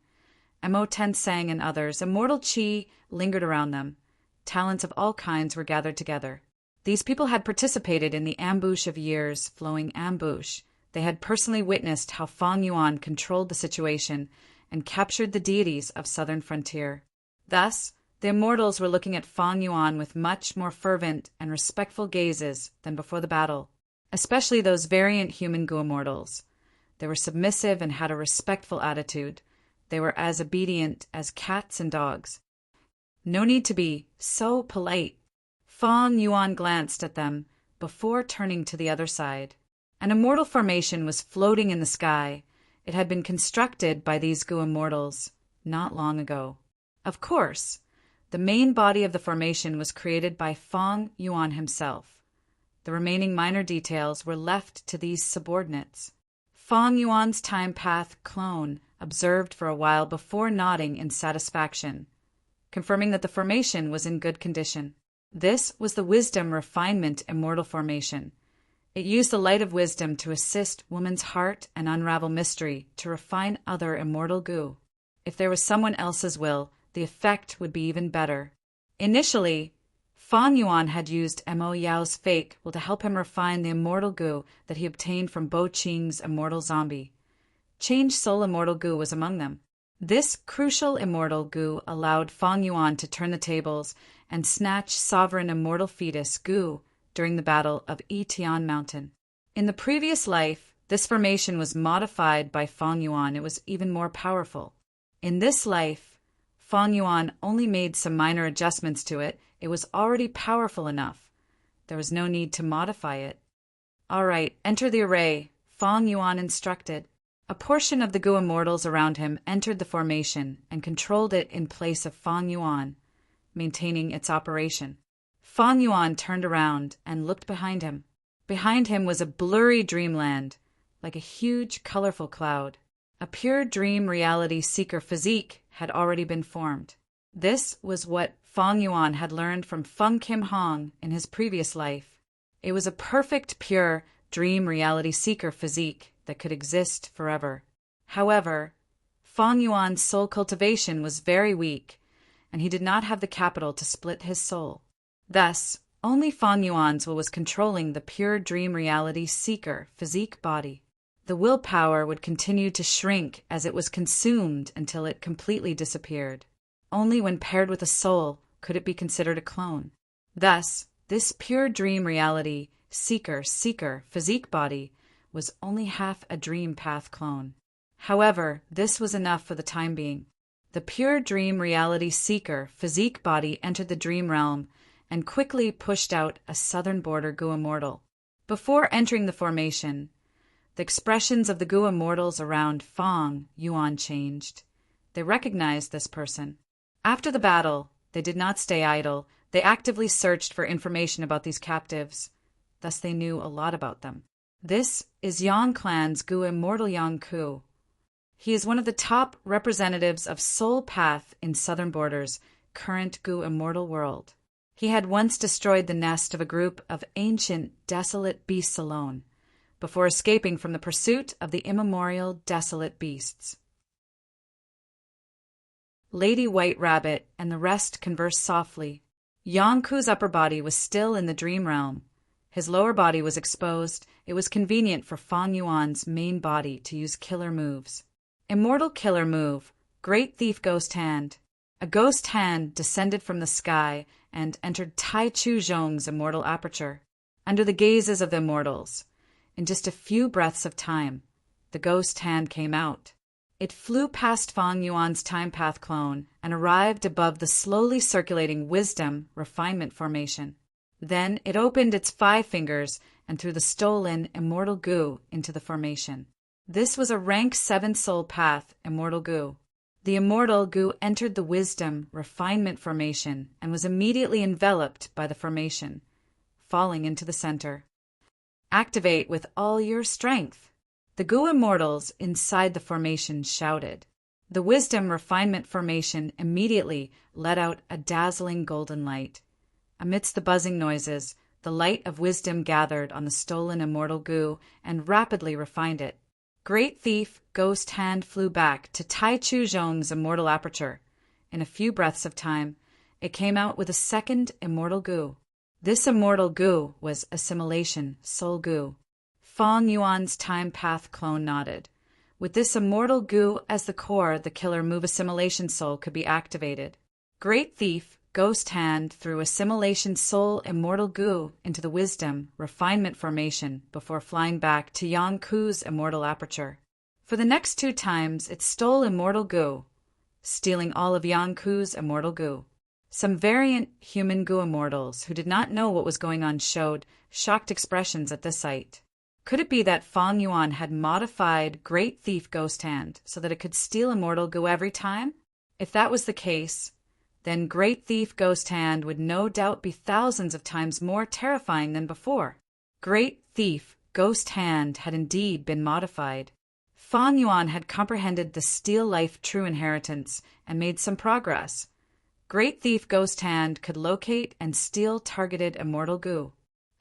Mo Tensang, and others, immortal qi lingered around them. Talents of all kinds were gathered together. These people had participated in the ambush of years, flowing ambush. They had personally witnessed how Fang Yuan controlled the situation and captured the deities of Southern Frontier. Thus, the immortals were looking at Fang Yuan with much more fervent and respectful gazes than before the battle, especially those variant human Gu immortals. They were submissive and had a respectful attitude. They were as obedient as cats and dogs. No need to be so polite. Fang Yuan glanced at them before turning to the other side. An immortal formation was floating in the sky. It had been constructed by these Gu immortals not long ago. Of course, the main body of the formation was created by Fang Yuan himself. The remaining minor details were left to these subordinates. Fang Yuan's time path clone observed for a while before nodding in satisfaction, confirming that the formation was in good condition. This was the Wisdom Refinement Immortal Formation. It used the light of wisdom to assist woman's heart and unravel mystery to refine other immortal Gu. If there was someone else's will, the effect would be even better. Initially, Fang Yuan had used Mo Yao's fake will to help him refine the immortal Gu that he obtained from Bo Qing's immortal zombie. Change Soul Immortal Gu was among them. This crucial immortal Gu allowed Fang Yuan to turn the tables and snatch Sovereign Immortal Fetus Gu during the Battle of Yitian Mountain. In the previous life, this formation was modified by Fang Yuan. It was even more powerful. In this life, Fang Yuan only made some minor adjustments to it. It was already powerful enough. There was no need to modify it. All right, enter the array, Fang Yuan instructed. A portion of the Gu immortals around him entered the formation and controlled it in place of Fang Yuan, maintaining its operation. Fang Yuan turned around and looked behind him. Behind him was a blurry dreamland, like a huge, colorful cloud. A pure dream reality seeker physique had already been formed. This was what Fang Yuan had learned from Feng Kim Hong in his previous life. It was a perfect, pure dream reality seeker physique that could exist forever. However, Fang Yuan's soul cultivation was very weak, and he did not have the capital to split his soul. Thus, only Fang Yuan's will was controlling the pure dream reality seeker physique body. The willpower would continue to shrink as it was consumed until it completely disappeared. Only when paired with a soul could it be considered a clone. Thus, this pure dream reality seeker physique body was only half a dream path clone. However, this was enough for the time being. The pure dream reality seeker physique body entered the dream realm and quickly pushed out a Southern Border Gu immortal. Before entering the formation, the expressions of the Gu immortals around Fang Yuan changed. They recognized this person. After the battle, they did not stay idle. They actively searched for information about these captives. Thus they knew a lot about them. This is Yang Clan's Gu Immortal Yang Ku. He is one of the top representatives of Soul Path in Southern Border's current Gu Immortal world. He had once destroyed the nest of a group of ancient, desolate beasts alone, before escaping from the pursuit of the immemorial, desolate beasts. Lady White Rabbit and the rest conversed softly. Yang Ku's upper body was still in the dream realm. His lower body was exposed. It was convenient for Fang Yuan's main body to use killer moves. Immortal killer move, Great Thief Ghost Hand. A ghost hand descended from the sky and entered Tai Chu Zhong's immortal aperture. Under the gazes of the immortals, in just a few breaths of time, the ghost hand came out. It flew past Fang Yuan's time path clone and arrived above the slowly circulating wisdom refinement formation. Then it opened its 5 fingers and threw the stolen immortal Gu into the formation. This was a rank 7 soul path immortal Gu. The immortal Gu entered the wisdom refinement formation and was immediately enveloped by the formation, falling into the center. Activate with all your strength. The Gu immortals inside the formation shouted. The wisdom refinement formation immediately let out a dazzling golden light. Amidst the buzzing noises, the light of wisdom gathered on the stolen immortal Gu and rapidly refined it. Great Thief Ghost Hand flew back to Tai Chu Zhong's immortal aperture. In a few breaths of time, it came out with a second immortal Gu. This immortal Gu was Assimilation Soul Gu. Fang Yuan's time path clone nodded. With this immortal Gu as the core, the killer move Assimilation Soul could be activated. Great Thief Ghost Hand threw Assimilation Soul Immortal Gu into the Wisdom Refinement formation before flying back to Yang Ku's immortal aperture. For the next 2 times, it stole immortal Gu, stealing all of Yang Ku's immortal Gu. Some variant human Gu immortals who did not know what was going on showed shocked expressions at this sight. Could it be that Fang Yuan had modified Great Thief Ghost Hand so that it could steal immortal Gu every time? If that was the case, then Great Thief Ghost Hand would no doubt be thousands of times more terrifying than before. Great Thief Ghost Hand had indeed been modified. Fang Yuan had comprehended the Steel Life True Inheritance and made some progress. Great Thief Ghost Hand could locate and steal targeted immortal Gu.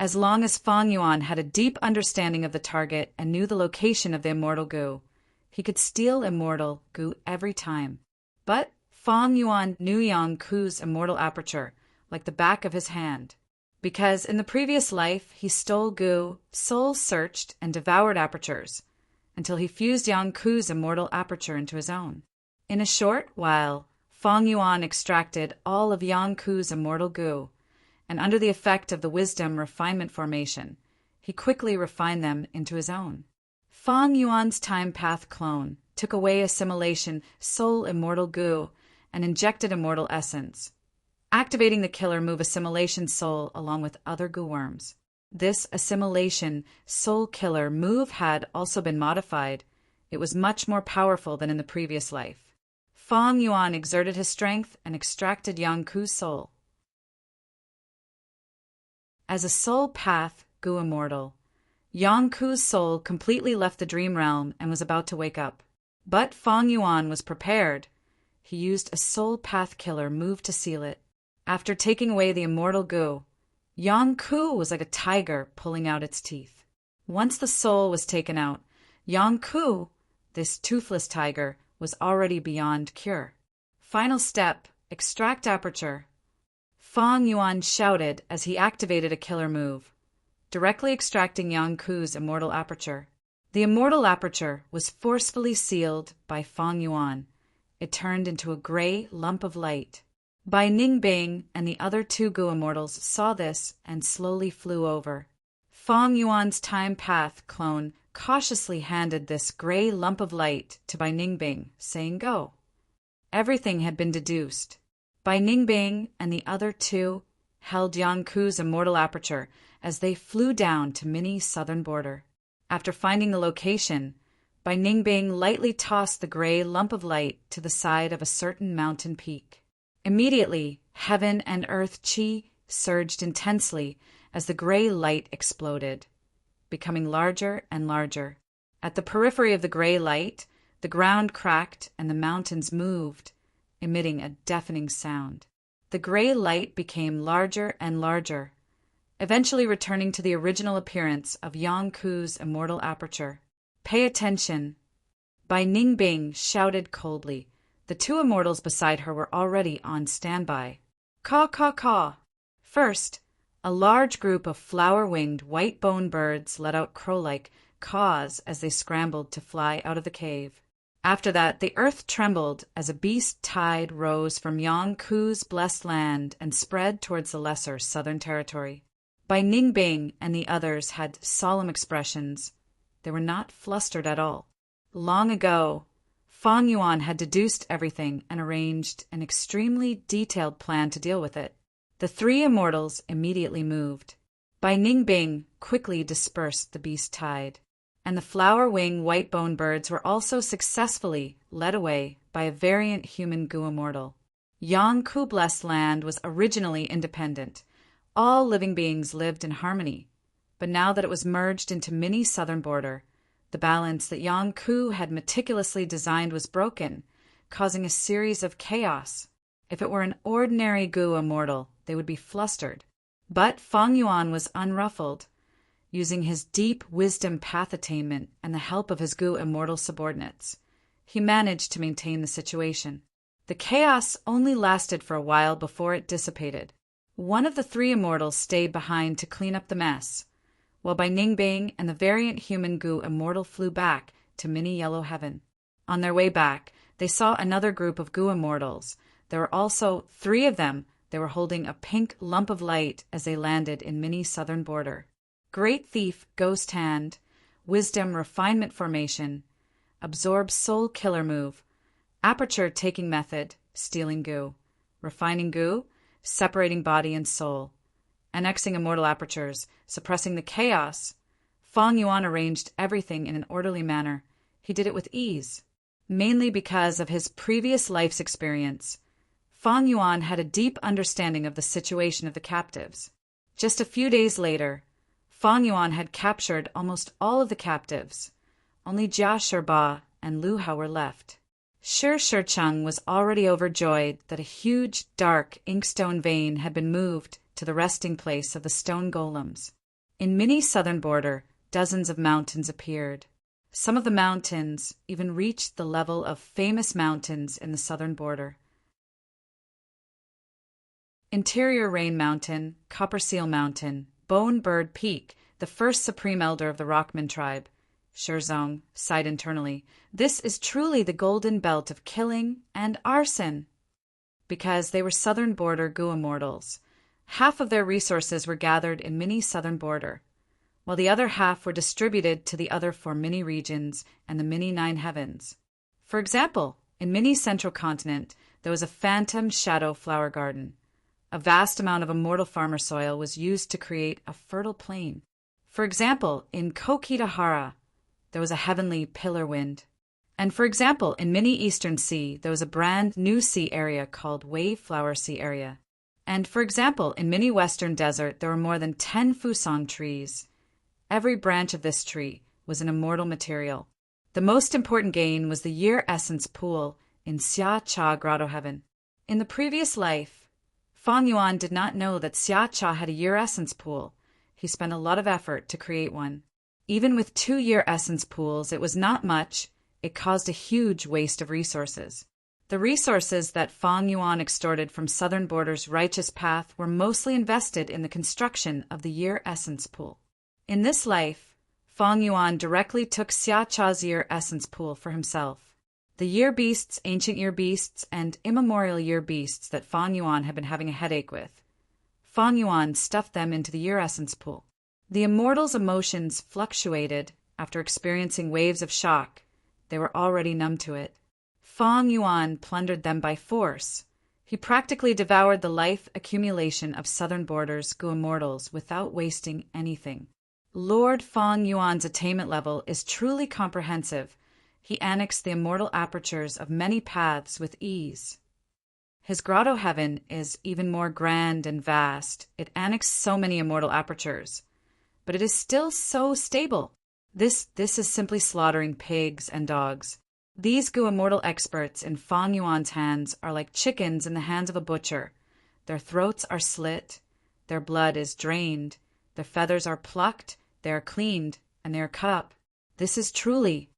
As long as Fang Yuan had a deep understanding of the target and knew the location of the immortal Gu, he could steal immortal Gu every time. But Fang Yuan knew Yang Ku's immortal aperture like the back of his hand, because in the previous life he stole Gu, soul-searched, and devoured apertures, until he fused Yang Ku's immortal aperture into his own. In a short while, Fang Yuan extracted all of Yang Ku's immortal Gu, and under the effect of the Wisdom Refinement formation, he quickly refined them into his own. Fang Yuan's time path clone took away Assimilation Soul Immortal Gu and injected immortal essence, activating the killer move Assimilation Soul along with other Gu worms. This Assimilation Soul Killer move had also been modified. It was much more powerful than in the previous life. Fang Yuan exerted his strength and extracted Yang Ku's soul. As a soul path Gu immortal, Yang Ku's soul completely left the dream realm and was about to wake up. But Fang Yuan was prepared. He used a soul path killer move to seal it. After taking away the immortal Gu, Yang Ku was like a tiger pulling out its teeth. Once the soul was taken out, Yang Ku, this toothless tiger, was already beyond cure. Final step, extract aperture. Fang Yuan shouted as he activated a killer move, directly extracting Yang Ku's immortal aperture. The immortal aperture was forcefully sealed by Fang Yuan. It turned into a gray lump of light. Bai Ningbing and the other 2 Gu immortals saw this and slowly flew over. Fang Yuan's time path clone cautiously handed this gray lump of light to Bai Ningbing, saying, "Go." Everything had been deduced. Bai Ningbing and the other 2 held Yang Ku's immortal aperture as they flew down to mini southern border. After finding the location, Bai Ningbing lightly tossed the gray lump of light to the side of a certain mountain peak. Immediately, heaven and earth chi surged intensely as the gray light exploded, becoming larger and larger. At the periphery of the gray light, the ground cracked and the mountains moved, emitting a deafening sound. The gray light became larger and larger, eventually returning to the original appearance of Yang Ku's immortal aperture. "Pay attention!" Bai Ningbing shouted coldly. The two immortals beside her were already on standby. "Caw, caw, caw!" First, a large group of flower-winged white-boned birds let out crow-like caws as they scrambled to fly out of the cave. After that, the earth trembled as a beast tide rose from Yang Ku's blessed land and spread towards the lesser southern territory. Bai Ningbing and the others had solemn expressions. They were not flustered at all. Long ago, Fang Yuan had deduced everything and arranged an extremely detailed plan to deal with it. The three immortals immediately moved. Bai Ningbing quickly dispersed the beast tide, and the flower-wing white-boned birds were also successfully led away by a variant human Gu immortal. Yang Ku blessed land was originally independent. All living beings lived in harmony, but now that it was merged into mini southern border, the balance that Yang Ku had meticulously designed was broken, causing a series of chaos. If it were an ordinary Gu immortal, they would be flustered. But Fang Yuan was unruffled. Using his deep wisdom path attainment and the help of his Gu immortal subordinates, he managed to maintain the situation. The chaos only lasted for a while before it dissipated. One of the three immortals stayed behind to clean up the mess, while Bai Ningbing and the variant human Gu immortal flew back to mini yellow heaven. On their way back, they saw another group of Gu immortals. There were also three of them. They were holding a pink lump of light as they landed in mini southern border. Great Thief, Ghost Hand, Wisdom Refinement Formation, Absorb Soul Killer Move, Aperture Taking Method, Stealing Gu, Refining Gu, Separating Body and Soul, Annexing Immortal Apertures, Suppressing the Chaos. Fang Yuan arranged everything in an orderly manner. He did it with ease, mainly because of his previous life's experience. Fang Yuan had a deep understanding of the situation of the captives. Just a few days later, Fang Yuan had captured almost all of the captives. Only Jia Shirba and Lu Hao were left. Shi Shicheng was already overjoyed that a huge, dark inkstone vein had been moved to the resting place of the stone golems. In mini southern border, dozens of mountains appeared. Some of the mountains even reached the level of famous mountains in the southern border. Interior Rain Mountain, Copper Seal Mountain, Bone Bird Peak, the first supreme elder of the Rockman tribe. Shirzong sighed internally. This is truly the golden belt of killing and arson. Because they were southern border Gu immortals, half of their resources were gathered in mini southern border, while the other half were distributed to the other 4 mini regions and the mini 9 heavens. For example, in mini central continent, there was a phantom shadow flower garden. A vast amount of immortal farmer soil was used to create a fertile plain. For example, in Kokitahara, there was a heavenly pillar wind. And for example, in mini Eastern Sea, there was a brand new sea area called Wave Flower Sea Area. And for example, in mini Western Desert, there were more than 10 fusang trees. Every branch of this tree was an immortal material. The most important gain was the Year Essence Pool in Xia Cha Grotto Heaven. In the previous life, Fang Yuan did not know that Xia Cha had a Year Essence Pool. He spent a lot of effort to create one. Even with 2 Year Essence Pools, it was not much. It caused a huge waste of resources. The resources that Fang Yuan extorted from Southern Border's righteous path were mostly invested in the construction of the Year Essence Pool. In this life, Fang Yuan directly took Xia Cha's Year Essence Pool for himself. The year beasts, ancient year beasts, and immemorial year beasts that Fang Yuan had been having a headache with, Fang Yuan stuffed them into the Year Essence Pool. The immortals' emotions fluctuated after experiencing waves of shock. They were already numb to it. Fang Yuan plundered them by force. He practically devoured the life accumulation of Southern Border's Gu immortals without wasting anything. Lord Fang Yuan's attainment level is truly comprehensive, He annexed the immortal apertures of many paths with ease. His grotto heaven is even more grand and vast. It annexed so many immortal apertures, but it is still so stable. This is simply slaughtering pigs and dogs. These Gu immortal experts in Fang Yuan's hands are like chickens in the hands of a butcher. Their throats are slit, their blood is drained, their feathers are plucked, they are cleaned, and they are cut up. This is truly.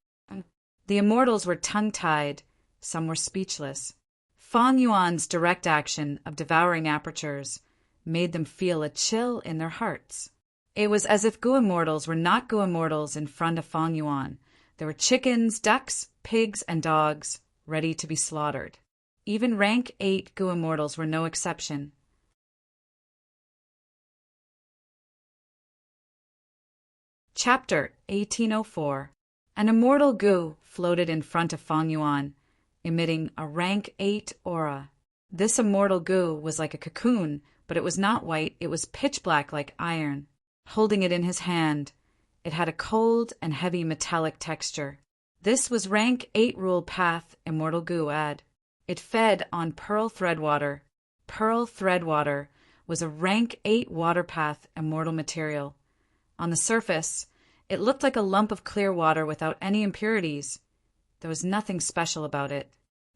The immortals were tongue-tied, some were speechless. Fang Yuan's direct action of devouring apertures made them feel a chill in their hearts. It was as if Gu immortals were not Gu immortals in front of Fang Yuan. There were chickens, ducks, pigs, and dogs ready to be slaughtered. Even rank 8 Gu immortals were no exception. Chapter 1804. An immortal Gu floated in front of Fang Yuan, emitting a rank 8 aura. This immortal Gu was like a cocoon, but it was not white, it was pitch black like iron. Holding it in his hand, it had a cold and heavy metallic texture. This was rank 8 rule path immortal Gu Ad. It fed on pearl thread water. Pearl thread water was a rank 8 water path immortal material. On the surface, it looked like a lump of clear water without any impurities. There was nothing special about it.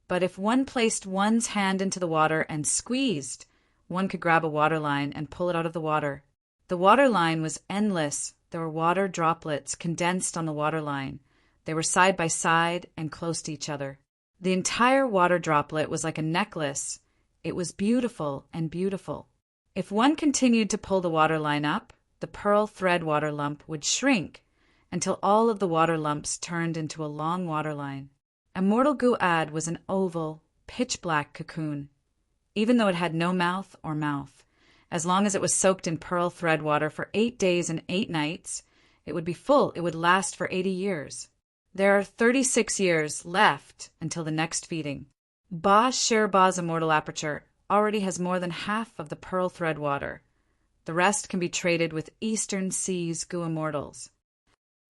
But if one placed one's hand into the water and squeezed, one could grab a water line and pull it out of the water. The water line was endless. There were water droplets condensed on the water line. They were side by side and close to each other. The entire water droplet was like a necklace. It was beautiful and beautiful. If one continued to pull the water line up, the pearl thread water lump would shrink until all of the water lumps turned into a long water line. Immortal Gu Ad was an oval, pitch-black cocoon. Even though it had no mouth or mouth, as long as it was soaked in pearl thread water for 8 days and 8 nights, it would be full. It would last for 80 years. There are 36 years left until the next feeding. Ba Shir Ba's immortal aperture already has more than half of the pearl thread water. The rest can be traded with Eastern Seas Gu immortals.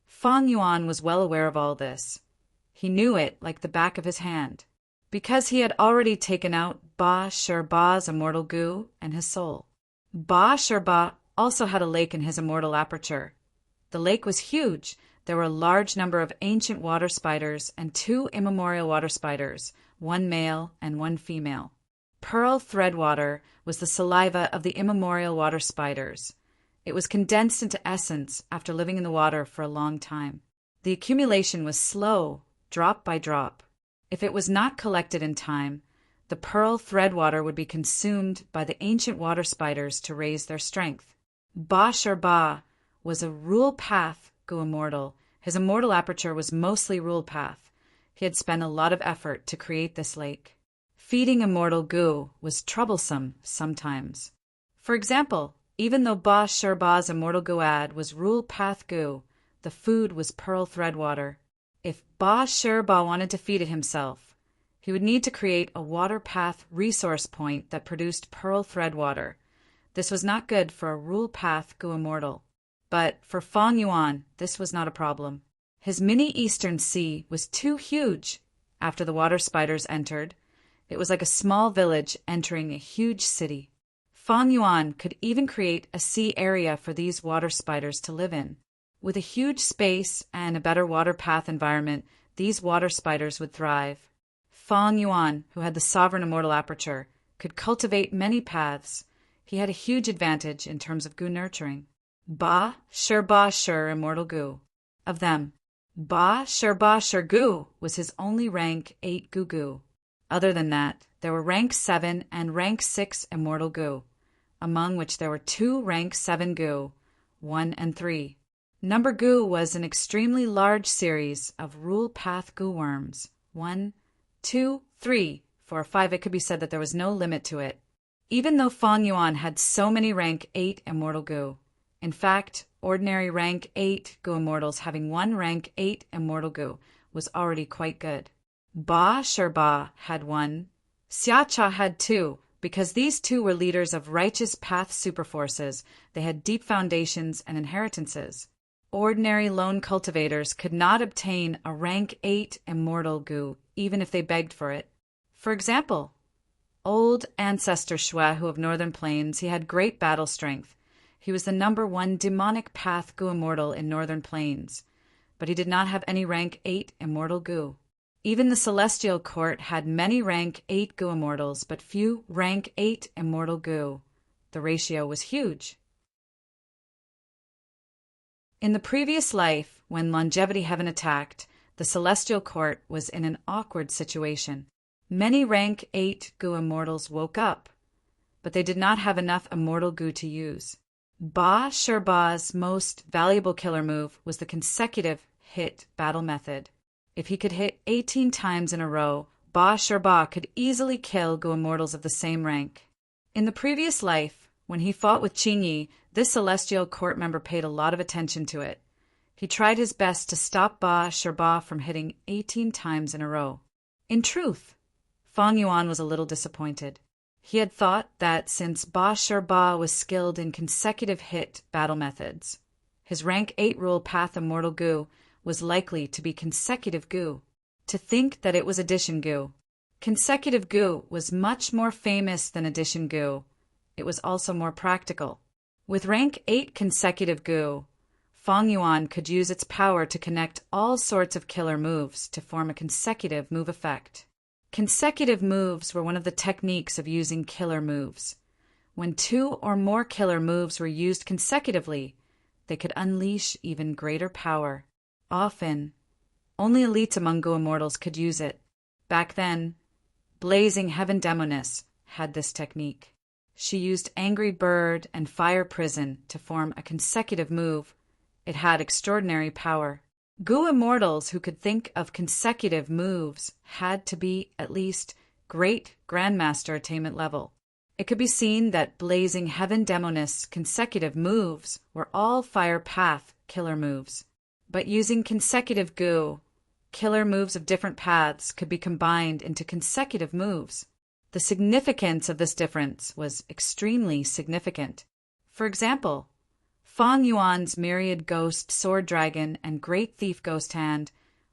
Fang Yuan was well aware of all this. He knew it like the back of his hand, because he had already taken out Ba Shir Ba's immortal Gu and his soul. Ba Shir Ba also had a lake in his immortal aperture. The lake was huge. There were a large number of ancient water spiders and 2 immemorial water spiders, 1 male and 1 female. Pearl thread water was the saliva of the immemorial water spiders. It was condensed into essence after living in the water for a long time. The accumulation was slow, drop by drop. If it was not collected in time, the pearl thread water would be consumed by the ancient water spiders to raise their strength. Ba Shir Ba was a rule path Gu immortal. His immortal aperture was mostly rule path. He had spent a lot of effort to create this lake. Feeding immortal Gu was troublesome sometimes. For example, even though Ba Shir Ba's immortal Gu Ad was rule path Gu, the food was pearl thread water. If Ba Shir Ba wanted to feed it himself, he would need to create a water path resource point that produced pearl thread water. This was not good for a rule path Gu immortal. But for Fang Yuan, this was not a problem. His mini Eastern Sea was too huge. After the water spiders entered, it was like a small village entering a huge city. Fang Yuan could even create a sea area for these water spiders to live in. With a huge space and a better water path environment, these water spiders would thrive. Fang Yuan, who had the sovereign immortal aperture, could cultivate many paths. He had a huge advantage in terms of Gu nurturing. Ba Shir immortal Gu. Of them, Ba Shir Gu was his only rank 8 Gu. Other than that, there were rank 7 and rank 6 immortal Gu, among which there were 2 rank 7 Gu, 1 and 3. Number Gu was an extremely large series of rule path Gu worms. 1, 2, 3, 4, 5. It could be said that there was no limit to it. Even though Fang Yuan had so many rank 8 immortal Gu, in fact, ordinary rank 8 Gu immortals having 1 rank 8 immortal Gu was already quite good. Ba Shir Ba had 1. Xia Cha had 2. Because these 2 were leaders of righteous path superforces, they had deep foundations and inheritances. Ordinary lone cultivators could not obtain a rank 8 immortal gu, even if they begged for it. For example, old ancestor Shuehu of Northern Plains, he had great battle strength. He was the #1 demonic path gu immortal in Northern Plains, but he did not have any rank 8 immortal gu. Even the Celestial Court had many rank 8 gu immortals, but few rank 8 immortal gu. The ratio was huge. In the previous life, when Longevity Heaven attacked, the Celestial Court was in an awkward situation. Many rank 8 gu immortals woke up, but they did not have enough immortal gu to use. Ba Sherba's most valuable killer move was the consecutive hit battle method. If he could hit 18 times in a row, Ba Sherba could easily kill gu immortals of the same rank. In the previous life, when he fought with Qingyi, this Celestial Court member paid a lot of attention to it. He tried his best to stop Ba Sherba from hitting 18 times in a row. In truth, Fang Yuan was a little disappointed. He had thought that since Ba Sherba was skilled in consecutive hit battle methods, his rank 8 rule path immortal gu was likely to be consecutive gu. To think that it was addition gu. Consecutive gu was much more famous than addition gu. It was also more practical. With rank 8 consecutive gu, Fang Yuan could use its power to connect all sorts of killer moves to form a consecutive move effect. Consecutive moves were one of the techniques of using killer moves. When 2 or more killer moves were used consecutively, they could unleash even greater power. Often, only elites among gu immortals could use it. Back then, Blazing Heaven Demoness had this technique. She used Angry Bird and Fire Prison to form a consecutive move. It had extraordinary power. Gu immortals who could think of consecutive moves had to be at least Great Grandmaster attainment level. It could be seen that Blazing Heaven Demoness consecutive moves were all Fire Path killer moves. But using consecutive gu, killer moves of different paths could be combined into consecutive moves. The significance of this difference was extremely significant. For example, Fang Yuan's Myriad Ghost Sword Dragon and Great Thief Ghost Hand,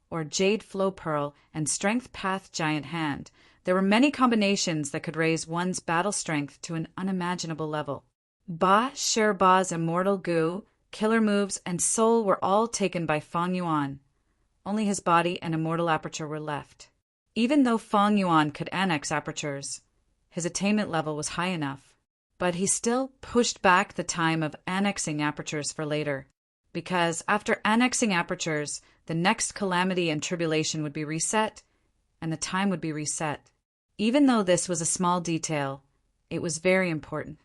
or Jade Flow Pearl and Strength Path Giant Hand, there were many combinations that could raise one's battle strength to an unimaginable level. Ba Sherba's immortal gu, killer moves, and soul were all taken by Fang Yuan. Only his body and immortal aperture were left. Even though Fang Yuan could annex apertures, his attainment level was high enough. But he still pushed back the time of annexing apertures for later, because after annexing apertures, the next calamity and tribulation would be reset, and the time would be reset. Even though this was a small detail, it was very important.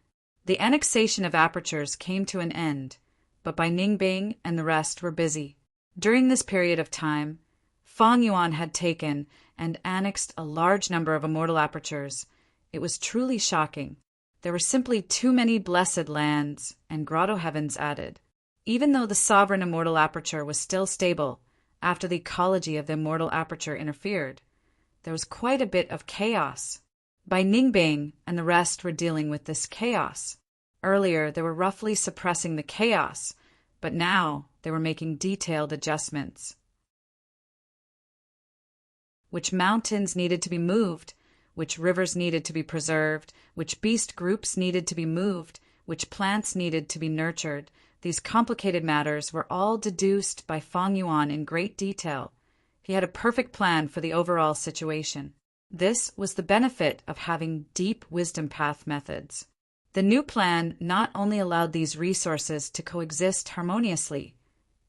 The annexation of apertures came to an end, but Bai Ningbing and the rest were busy. During this period of time, Fang Yuan had taken and annexed a large number of immortal apertures. It was truly shocking. There were simply too many blessed lands and grotto heavens added. Even though the sovereign immortal aperture was still stable after the ecology of the immortal aperture interfered, there was quite a bit of chaos. Bai Ningbing and the rest were dealing with this chaos. Earlier, they were roughly suppressing the chaos, but now they were making detailed adjustments. Which mountains needed to be moved, which rivers needed to be preserved, which beast groups needed to be moved, which plants needed to be nurtured. These complicated matters were all deduced by Fang Yuan in great detail. He had a perfect plan for the overall situation. This was the benefit of having deep wisdom path methods. The new plan not only allowed these resources to coexist harmoniously,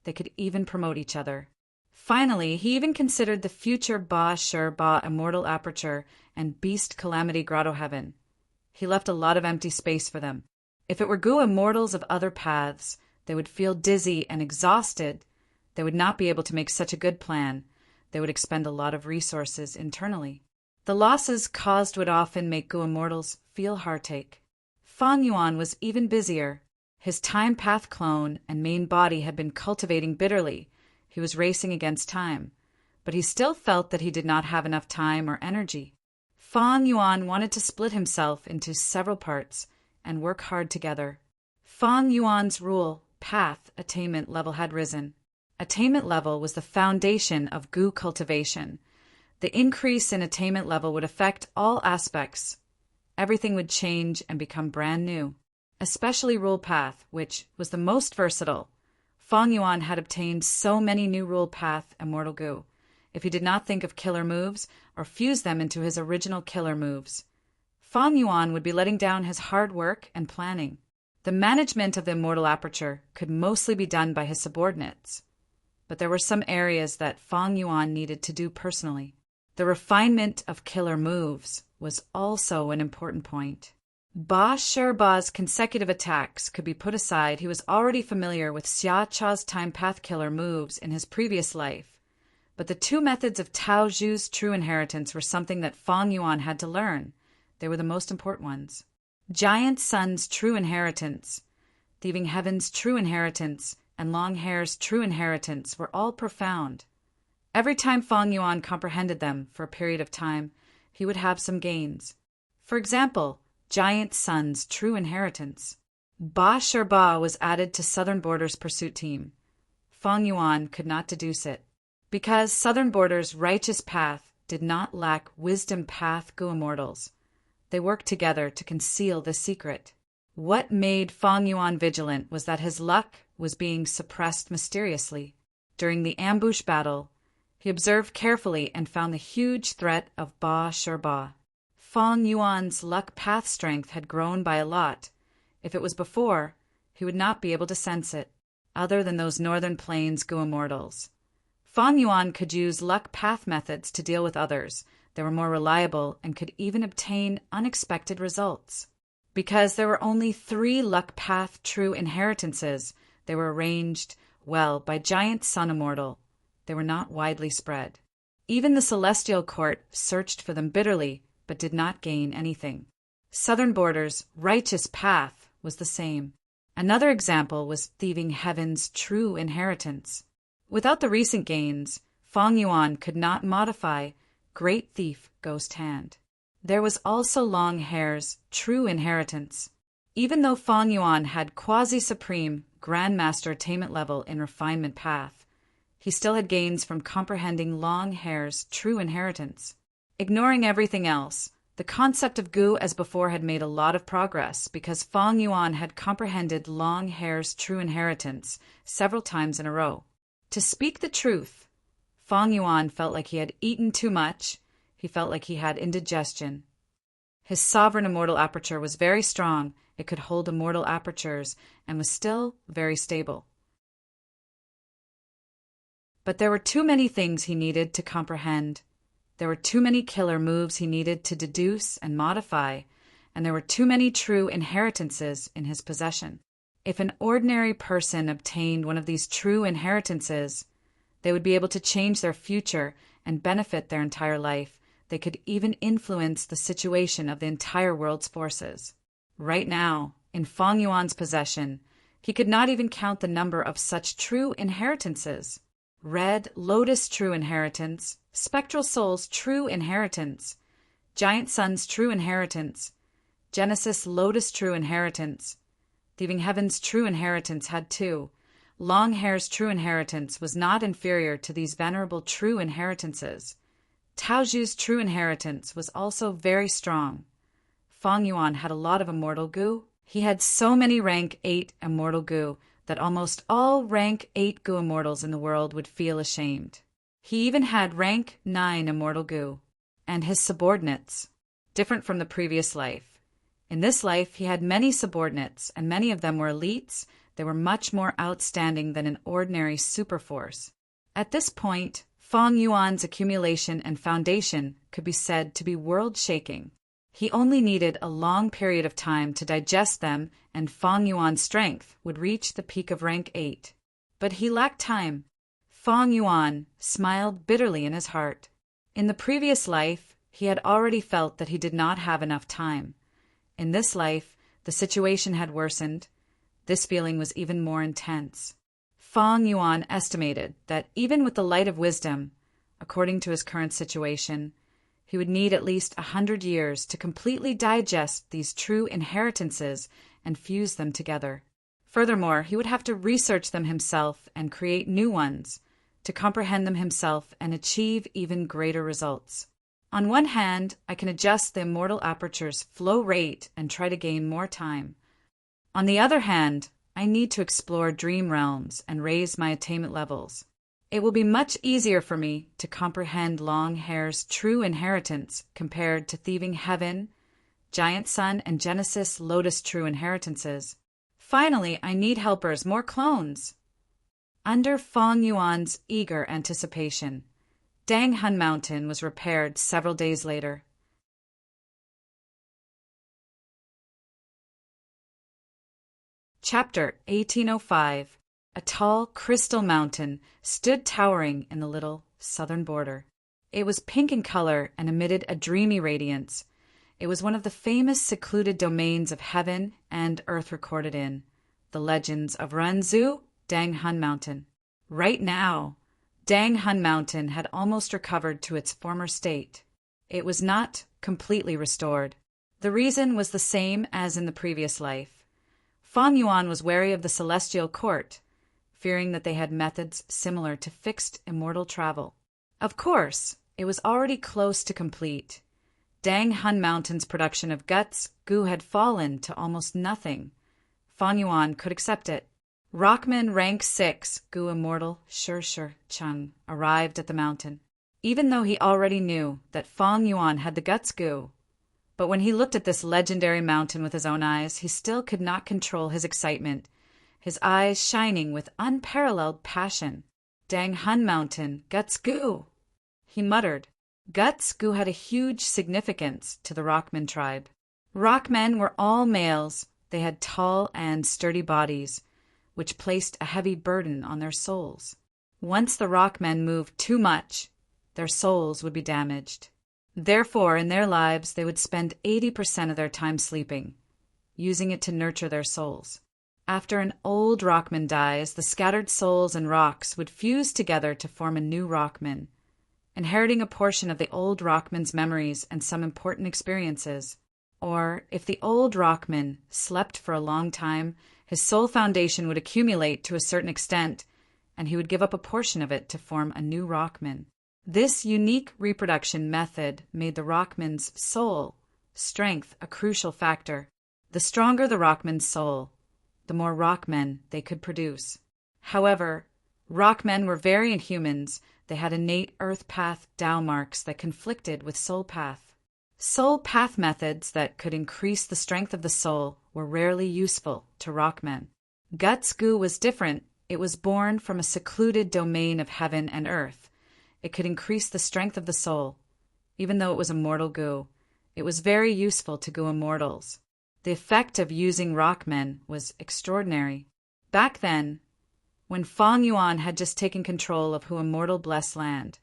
they could even promote each other. Finally, he even considered the future Ba Sherba immortal aperture and beast calamity grotto heaven. He left a lot of empty space for them. If it were gu immortals of other paths, they would feel dizzy and exhausted. They would not be able to make such a good plan. They would expend a lot of resources internally. The losses caused would often make gu immortals feel heartache. Fang Yuan was even busier. His time path clone and main body had been cultivating bitterly. He was racing against time, but he still felt that he did not have enough time or energy. Fang Yuan wanted to split himself into several parts and work hard together. Fang Yuan's rule, path attainment level had risen. Attainment level was the foundation of gu cultivation. The increase in attainment level would affect all aspects. Everything would change and become brand new, especially rule path, which was the most versatile. Fang Yuan had obtained so many new rule path immortal gu. If he did not think of killer moves or fuse them into his original killer moves, Fang Yuan would be letting down his hard work and planning. The management of the immortal aperture could mostly be done by his subordinates, but there were some areas that Fang Yuan needed to do personally. The refinement of killer moves was also an important point. Ba Shiba's consecutive attacks could be put aside. He was already familiar with Xia Cha's time path killer moves in his previous life, but the two methods of Tao Zhu's true inheritance were something that Fang Yuan had to learn. They were the most important ones. Giant Sun's true inheritance, Thieving Heaven's true inheritance, and Long Hair's true inheritance were all profound. Every time Fang Yuan comprehended them for a period of time, he would have some gains. For example, Giant Sun's true inheritance. Ba Shiba was added to Southern Border's pursuit team. Fang Yuan could not deduce it, because Southern Border's righteous path did not lack wisdom path gu immortals. They worked together to conceal the secret. What made Fang Yuan vigilant was that his luck was being suppressed mysteriously. During the ambush battle, he observed carefully and found the huge threat of Ba Shiba. Fang Yuan's luck path strength had grown by a lot. If it was before, he would not be able to sense it, other than those northern plains gu immortals. Fang Yuan could use luck path methods to deal with others. They were more reliable and could even obtain unexpected results. Because there were only 3 luck path true inheritances, they were arranged well by Giant Sun Immortal. They were not widely spread. Even the Celestial Court searched for them bitterly, but did not gain anything. Southern Border's righteous path was the same. Another example was Thieving Heaven's true inheritance. Without the recent gains, Fang Yuan could not modify Great Thief Ghost Hand. There was also Long Hair's true inheritance. Even though Fang Yuan had quasi-supreme Grandmaster attainment level in refinement path, he still had gains from comprehending Long Hair's true inheritance. Ignoring everything else, the concept of gu as before had made a lot of progress because Fang Yuan had comprehended Long Hair's true inheritance several times in a row. To speak the truth, Fang Yuan felt like he had eaten too much. He felt like he had indigestion. His sovereign immortal aperture was very strong. It could hold immortal apertures and was still very stable. But there were too many things he needed to comprehend. There were too many killer moves he needed to deduce and modify, and there were too many true inheritances in his possession. If an ordinary person obtained one of these true inheritances, they would be able to change their future and benefit their entire life. They could even influence the situation of the entire world's forces. Right now, in Fang Yuan's possession, he could not even count the number of such true inheritances. Red Lotus true inheritance, Spectral Soul's true inheritance, Giant Sun's true inheritance, Genesis Lotus true inheritance, Thieving Heaven's true inheritance had 2. Long Hair's true inheritance was not inferior to these venerable true inheritances. Tao Zhu's true inheritance was also very strong. Fang Yuan had a lot of immortal gu. He had so many rank 8 immortal gu that almost all rank 8 gu immortals in the world would feel ashamed. He even had rank 9 immortal gu. And his subordinates, different from the previous life. In this life, he had many subordinates, and many of them were elites. They were much more outstanding than an ordinary superforce. At this point, Fang Yuan's accumulation and foundation could be said to be world-shaking. He only needed a long period of time to digest them, and Fang Yuan's strength would reach the peak of rank 8. But he lacked time. Fang Yuan smiled bitterly in his heart. In the previous life, he had already felt that he did not have enough time. In this life, the situation had worsened. This feeling was even more intense. Fang Yuan estimated that even with the light of wisdom, according to his current situation, he would need at least 100 years to completely digest these true inheritances and fuse them together. Furthermore, he would have to research them himself and create new ones, to comprehend them himself and achieve even greater results. On one hand, I can adjust the immortal aperture's flow rate and try to gain more time. On the other hand, I need to explore dream realms and raise my attainment levels. It will be much easier for me to comprehend long hair's true inheritance compared to thieving heaven, giant sun, and Genesis lotus true inheritances. Finally, I need helpers, more clones. Under Fong Yuan's eager anticipation, Dang Hun Mountain was repaired several days later. Chapter 1805. A tall crystal mountain stood towering in the little southern border. It was pink in color and emitted a dreamy radiance. It was one of the famous secluded domains of heaven and earth recorded in the legends of Renzu, Dang Hun Mountain. Right now, Dang Hun Mountain had almost recovered to its former state. It was not completely restored. The reason was the same as in the previous life. Fong Yuan was wary of the celestial court, fearing that they had methods similar to fixed immortal travel. Of course, it was already close to complete. Dang Hun Mountain's production of guts goo had fallen to almost nothing. Fong Yuan could accept it. Rockman rank 6 goo immortal Shi Chung arrived at the mountain, even though he already knew that Fong Yuan had the guts goo. But when he looked at this legendary mountain with his own eyes, he still could not control his excitement, his eyes shining with unparalleled passion. Dang Hun Mountain, guts goo! He muttered. Guts goo had a huge significance to the Rockman tribe. Rockmen were all males. They had tall and sturdy bodies, which placed a heavy burden on their souls. Once the Rockmen moved too much, their souls would be damaged. Therefore, in their lives, they would spend 80% of their time sleeping, using it to nurture their souls. After an old Rockman dies, the scattered souls and rocks would fuse together to form a new Rockman, inheriting a portion of the old Rockman's memories and some important experiences. Or, if the old Rockman slept for a long time, his soul foundation would accumulate to a certain extent, and he would give up a portion of it to form a new Rockman. This unique reproduction method made the Rockman's soul strength a crucial factor. The stronger the Rockman's soul, the more Rockmen they could produce. However, Rockmen were variant humans. They had innate earth path Tao marks that conflicted with soul path. Soul path methods that could increase the strength of the soul were rarely useful to Rockmen. Guts goo was different. It was born from a secluded domain of heaven and earth. It could increase the strength of the soul. Even though it was a mortal goo, it was very useful to goo immortals. The effect of using Rockmen was extraordinary. Back then, when Fong Yuan had just taken control of Who Immortal Blessed Land,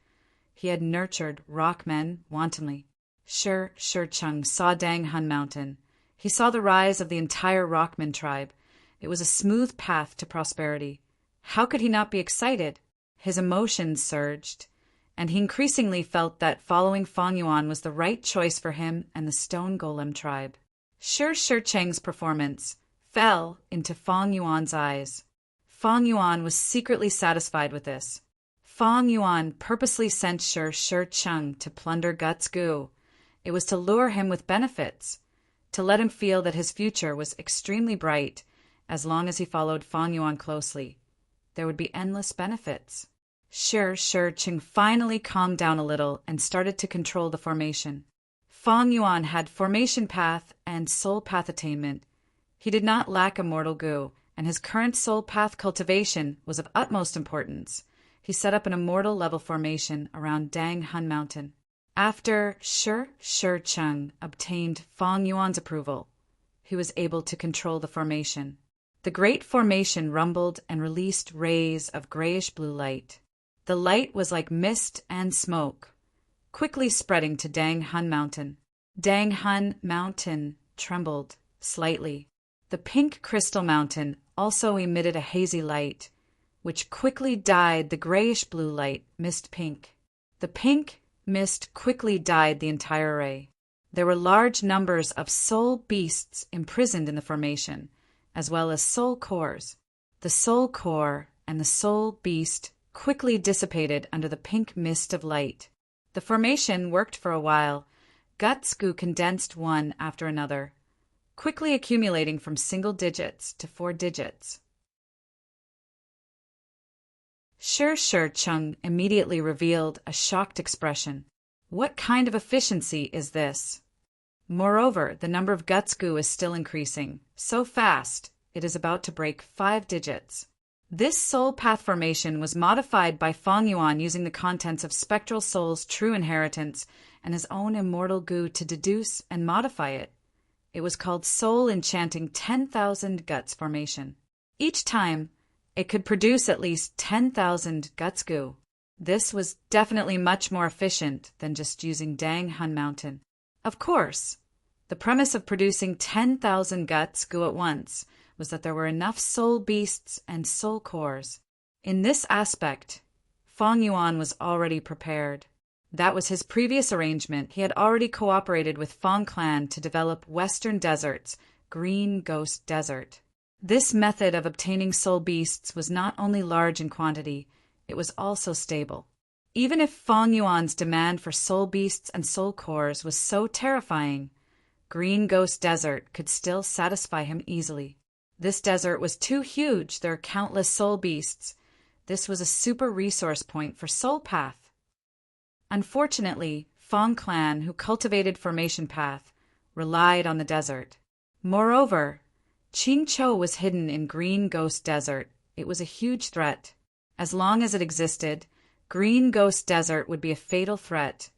he had nurtured Rockmen wantonly. Shi Chung saw Dang Hun Mountain. He saw the rise of the entire Rockman tribe. It was a smooth path to prosperity. How could he not be excited? His emotions surged, and he increasingly felt that following Fong Yuan was the right choice for him and the Stone Golem tribe. Shi Cheng's performance fell into Fong Yuan's eyes. Fong Yuan was secretly satisfied with this. Fong Yuan purposely sent Shi Cheng to plunder Guts goo. It was to lure him with benefits, to let him feel that his future was extremely bright as long as he followed Fong Yuan closely. There would be endless benefits. Shi Cheng finally calmed down a little and started to control the formation. Fong Yuan had formation path and soul path attainment. He did not lack immortal goo, and his current soul path cultivation was of utmost importance. He set up an immortal level formation around Dang Hun Mountain. After Shi Cheng obtained Fong Yuan's approval, he was able to control the formation. The great formation rumbled and released rays of grayish-blue light. The light was like mist and smoke, quickly spreading to Dang Hun Mountain. Dang Hun Mountain trembled slightly. The pink crystal mountain also emitted a hazy light, which quickly dyed the grayish-blue light mist pink. The pink mist quickly dyed the entire array. There were large numbers of soul beasts imprisoned in the formation, as well as soul cores. The soul core and the soul beast quickly dissipated under the pink mist of light. The formation worked for a while. Guts goo condensed one after another, quickly accumulating from single digits to 4 digits. Sure Chung immediately revealed a shocked expression. What kind of efficiency is this? Moreover, the number of guts goo is still increasing, so fast it is about to break 5 digits. This soul path formation was modified by Fong Yuan using the contents of Spectral Soul's true inheritance and his own immortal goo to deduce and modify it. It was called Soul Enchanting 10,000 Guts Formation. Each time, it could produce at least 10,000 guts goo. This was definitely much more efficient than just using Dang Hun Mountain. Of course, the premise of producing 10,000 guts goo at once was that there were enough soul beasts and soul cores. In this aspect, Fong Yuan was already prepared. That was his previous arrangement. He had already cooperated with Fong Clan to develop Western Desert's Green Ghost Desert. This method of obtaining soul beasts was not only large in quantity, it was also stable. Even if Fong Yuan's demand for soul beasts and soul cores was so terrifying, Green Ghost Desert could still satisfy him easily. This desert was too huge, there are countless soul beasts. This was a super resource point for Soul Path. Unfortunately, Fong Clan, who cultivated Formation Path, relied on the desert. Moreover, Qing Chou was hidden in Green Ghost Desert. It was a huge threat. As long as it existed, Green Ghost Desert would be a fatal threat.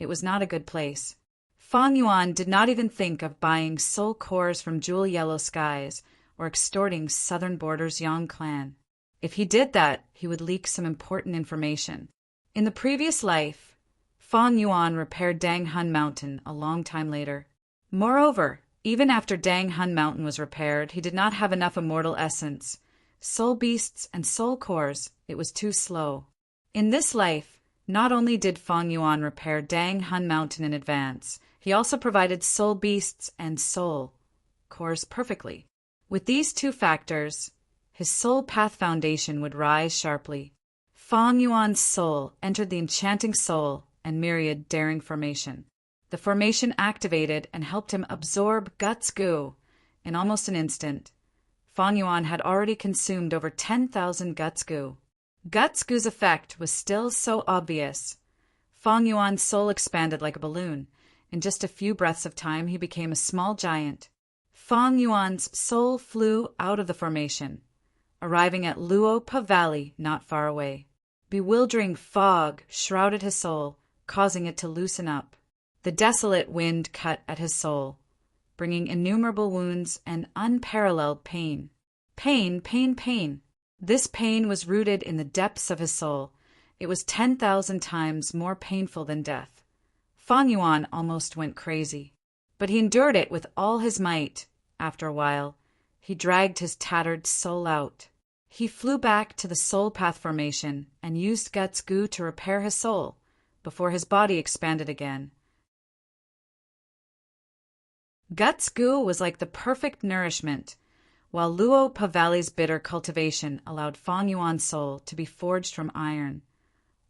It was not a good place. Fong Yuan did not even think of buying soul cores from Jewel Yellow Skies or extorting Southern Border's Yang clan. If he did that, he would leak some important information. In the previous life, Fong Yuan repaired Dang Hun Mountain a long time later. Moreover, even after Dang Hun Mountain was repaired, he did not have enough immortal essence, soul beasts and soul cores. It was too slow. In this life, not only did Fong Yuan repair Dang Hun Mountain in advance, he also provided soul beasts and soul cores perfectly. With these two factors, his soul path foundation would rise sharply. Fong Yuan's soul entered the enchanting soul and myriad daring formation. The formation activated and helped him absorb guts goo. In almost an instant, Fong Yuan had already consumed over 10,000 guts goo. Guts goo's effect was still so obvious. Fong Yuan's soul expanded like a balloon. In just a few breaths of time, he became a small giant. Fong Yuan's soul flew out of the formation, arriving at Luo Pa Valley not far away. Bewildering fog shrouded his soul, causing it to loosen up. The desolate wind cut at his soul, bringing innumerable wounds and unparalleled pain. Pain. This pain was rooted in the depths of his soul. It was 10,000 times more painful than death. Fong Yuan almost went crazy, but he endured it with all his might. After a while, he dragged his tattered soul out. He flew back to the soul path formation and used guts goo to repair his soul before his body expanded again. Guts goo was like the perfect nourishment, while Luo Pa Valley's bitter cultivation allowed Fong Yuan's soul to be forged from iron.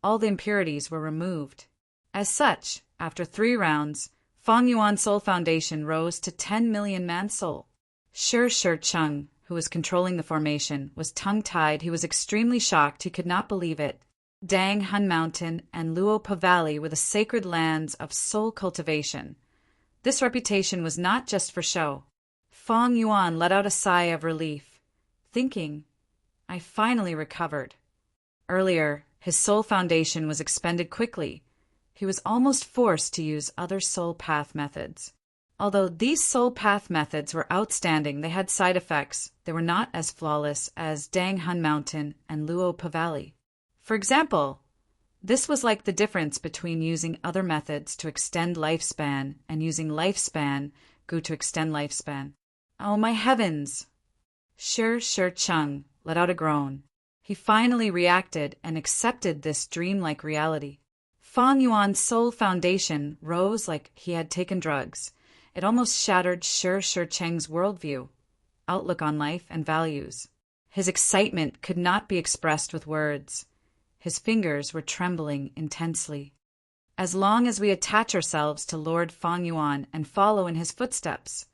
All the impurities were removed. As such, after 3 rounds, Fong Yuan's soul foundation rose to 10 million man soul. Sure Chung, who was controlling the formation, was tongue-tied. He was extremely shocked. He could not believe it. Dang Hun Mountain and Luo Pa Valley were the sacred lands of soul cultivation. This reputation was not just for show. Fong Yuan let out a sigh of relief, thinking, I finally recovered. Earlier, his soul foundation was expended quickly. He was almost forced to use other soul path methods. Although these soul path methods were outstanding, they had side effects. They were not as flawless as Dang Hun Mountain and Luo Pa Valley. For example, this was like the difference between using other methods to extend lifespan and using lifespan goo to extend lifespan. Oh my heavens! Sure Chung let out a groan. He finally reacted and accepted this dreamlike reality. Fong Yuan's soul foundation rose like he had taken drugs. It almost shattered Sure Cheng's worldview. outlook on life and values. His excitement could not be expressed with words. His fingers were trembling intensely. As long as we attach ourselves to Lord Feng Yuan and follow in his footsteps,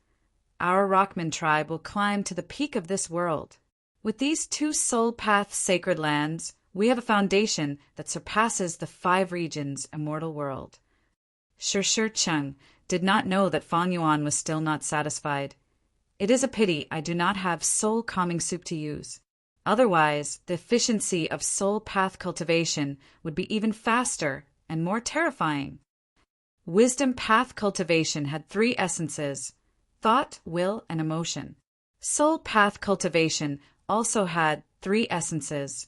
our Rockman tribe will climb to the peak of this world. With these 2 soul path sacred lands, we have a foundation that surpasses the 5 regions immortal world. Shi Cheng did not know that Feng Yuan was still not satisfied. It is a pity I do not have soul calming soup to use. Otherwise, the efficiency of soul path cultivation would be even faster and more terrifying. Wisdom path cultivation had 3 essences: thought, will, and emotion. Soul path cultivation also had 3 essences: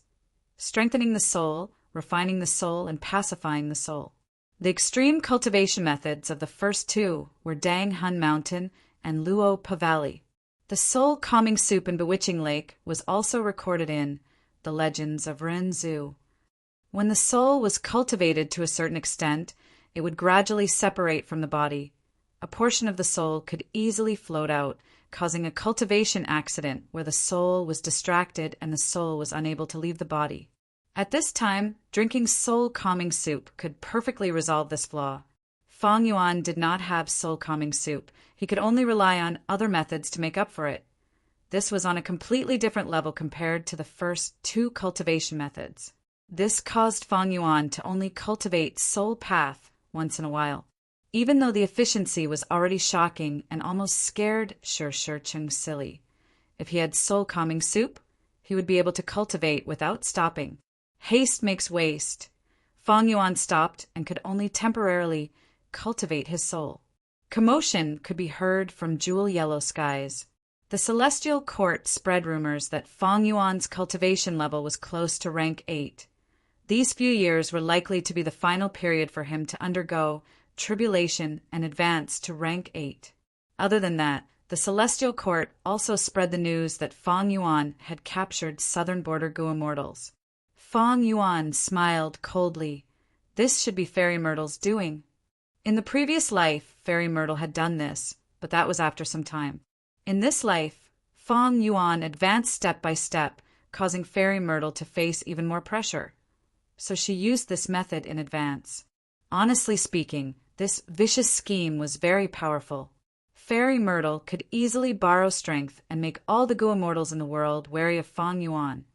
strengthening the soul, refining the soul, and pacifying the soul. The extreme cultivation methods of the first 2 were Dang Hun Mountain and Luo Pa Valley. The soul calming soup in Bewitching Lake was also recorded in The Legends of Ren Zhu. When the soul was cultivated to a certain extent, it would gradually separate from the body. A portion of the soul could easily float out, causing a cultivation accident where the soul was distracted and the soul was unable to leave the body. At this time, drinking soul-calming soup could perfectly resolve this flaw. Feng Yuan did not have soul-calming soup. He could only rely on other methods to make up for it. This was on a completely different level compared to the first 2 cultivation methods. This caused Feng Yuan to only cultivate soul path once in a while. Even though the efficiency was already shocking and almost scared Shi Cheng silly. If he had soul-calming soup, he would be able to cultivate without stopping. Haste makes waste. Feng Yuan stopped and could only temporarily cultivate his soul. Commotion could be heard from jewel-yellow skies. The celestial court spread rumors that Feng Yuan's cultivation level was close to rank 8. These few years were likely to be the final period for him to undergo tribulation and advance to rank 8. Other than that, the celestial court also spread the news that Feng Yuan had captured southern border Gu immortals. Feng Yuan smiled coldly. This should be Fairy Myrtle's doing. In the previous life, Fairy Myrtle had done this, but that was after some time. In this life, Feng Yuan advanced step by step, causing Fairy Myrtle to face even more pressure. So she used this method in advance. Honestly speaking, this vicious scheme was very powerful. Fairy Myrtle could easily borrow strength and make all the Gu immortals in the world wary of Feng Yuan,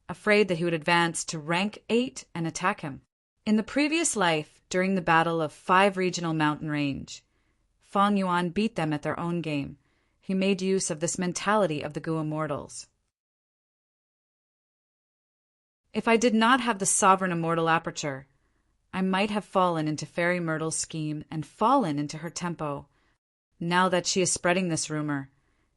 afraid that he would advance to rank 8 and attack him. In the previous life, during the battle of 5 regional mountain range, Feng Yuan beat them at their own game. He made use of this mentality of the Gu immortals. If I did not have the sovereign immortal aperture, I might have fallen into Fairy Myrtle's scheme and fallen into her tempo. Now that she is spreading this rumor,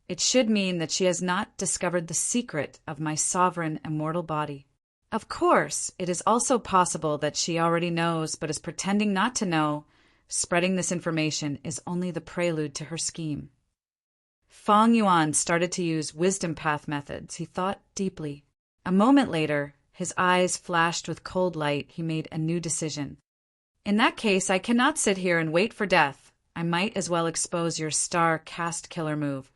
it should mean that she has not discovered the secret of my sovereign immortal body. Of course, it is also possible that she already knows but is pretending not to know. Spreading this information is only the prelude to her scheme. Feng Yuan started to use wisdom path methods. He thought deeply. A moment later, his eyes flashed with cold light. He made a new decision. In that case, I cannot sit here and wait for death. I might as well expose your star cast killer move,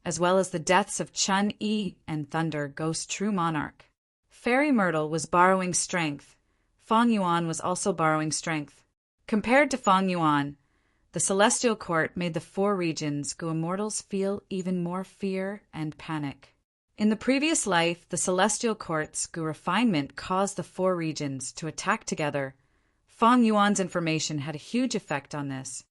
as well as the deaths of Chun Yi and Thunder, Ghost True Monarch. Fairy Myrtle was borrowing strength. Feng Yuan was also borrowing strength. Compared to Feng Yuan, the Celestial Court made the 4 regions Gu immortals feel even more fear and panic. In the previous life, the Celestial Court's Gu refinement caused the 4 regions to attack together. Feng Yuan's information had a huge effect on this.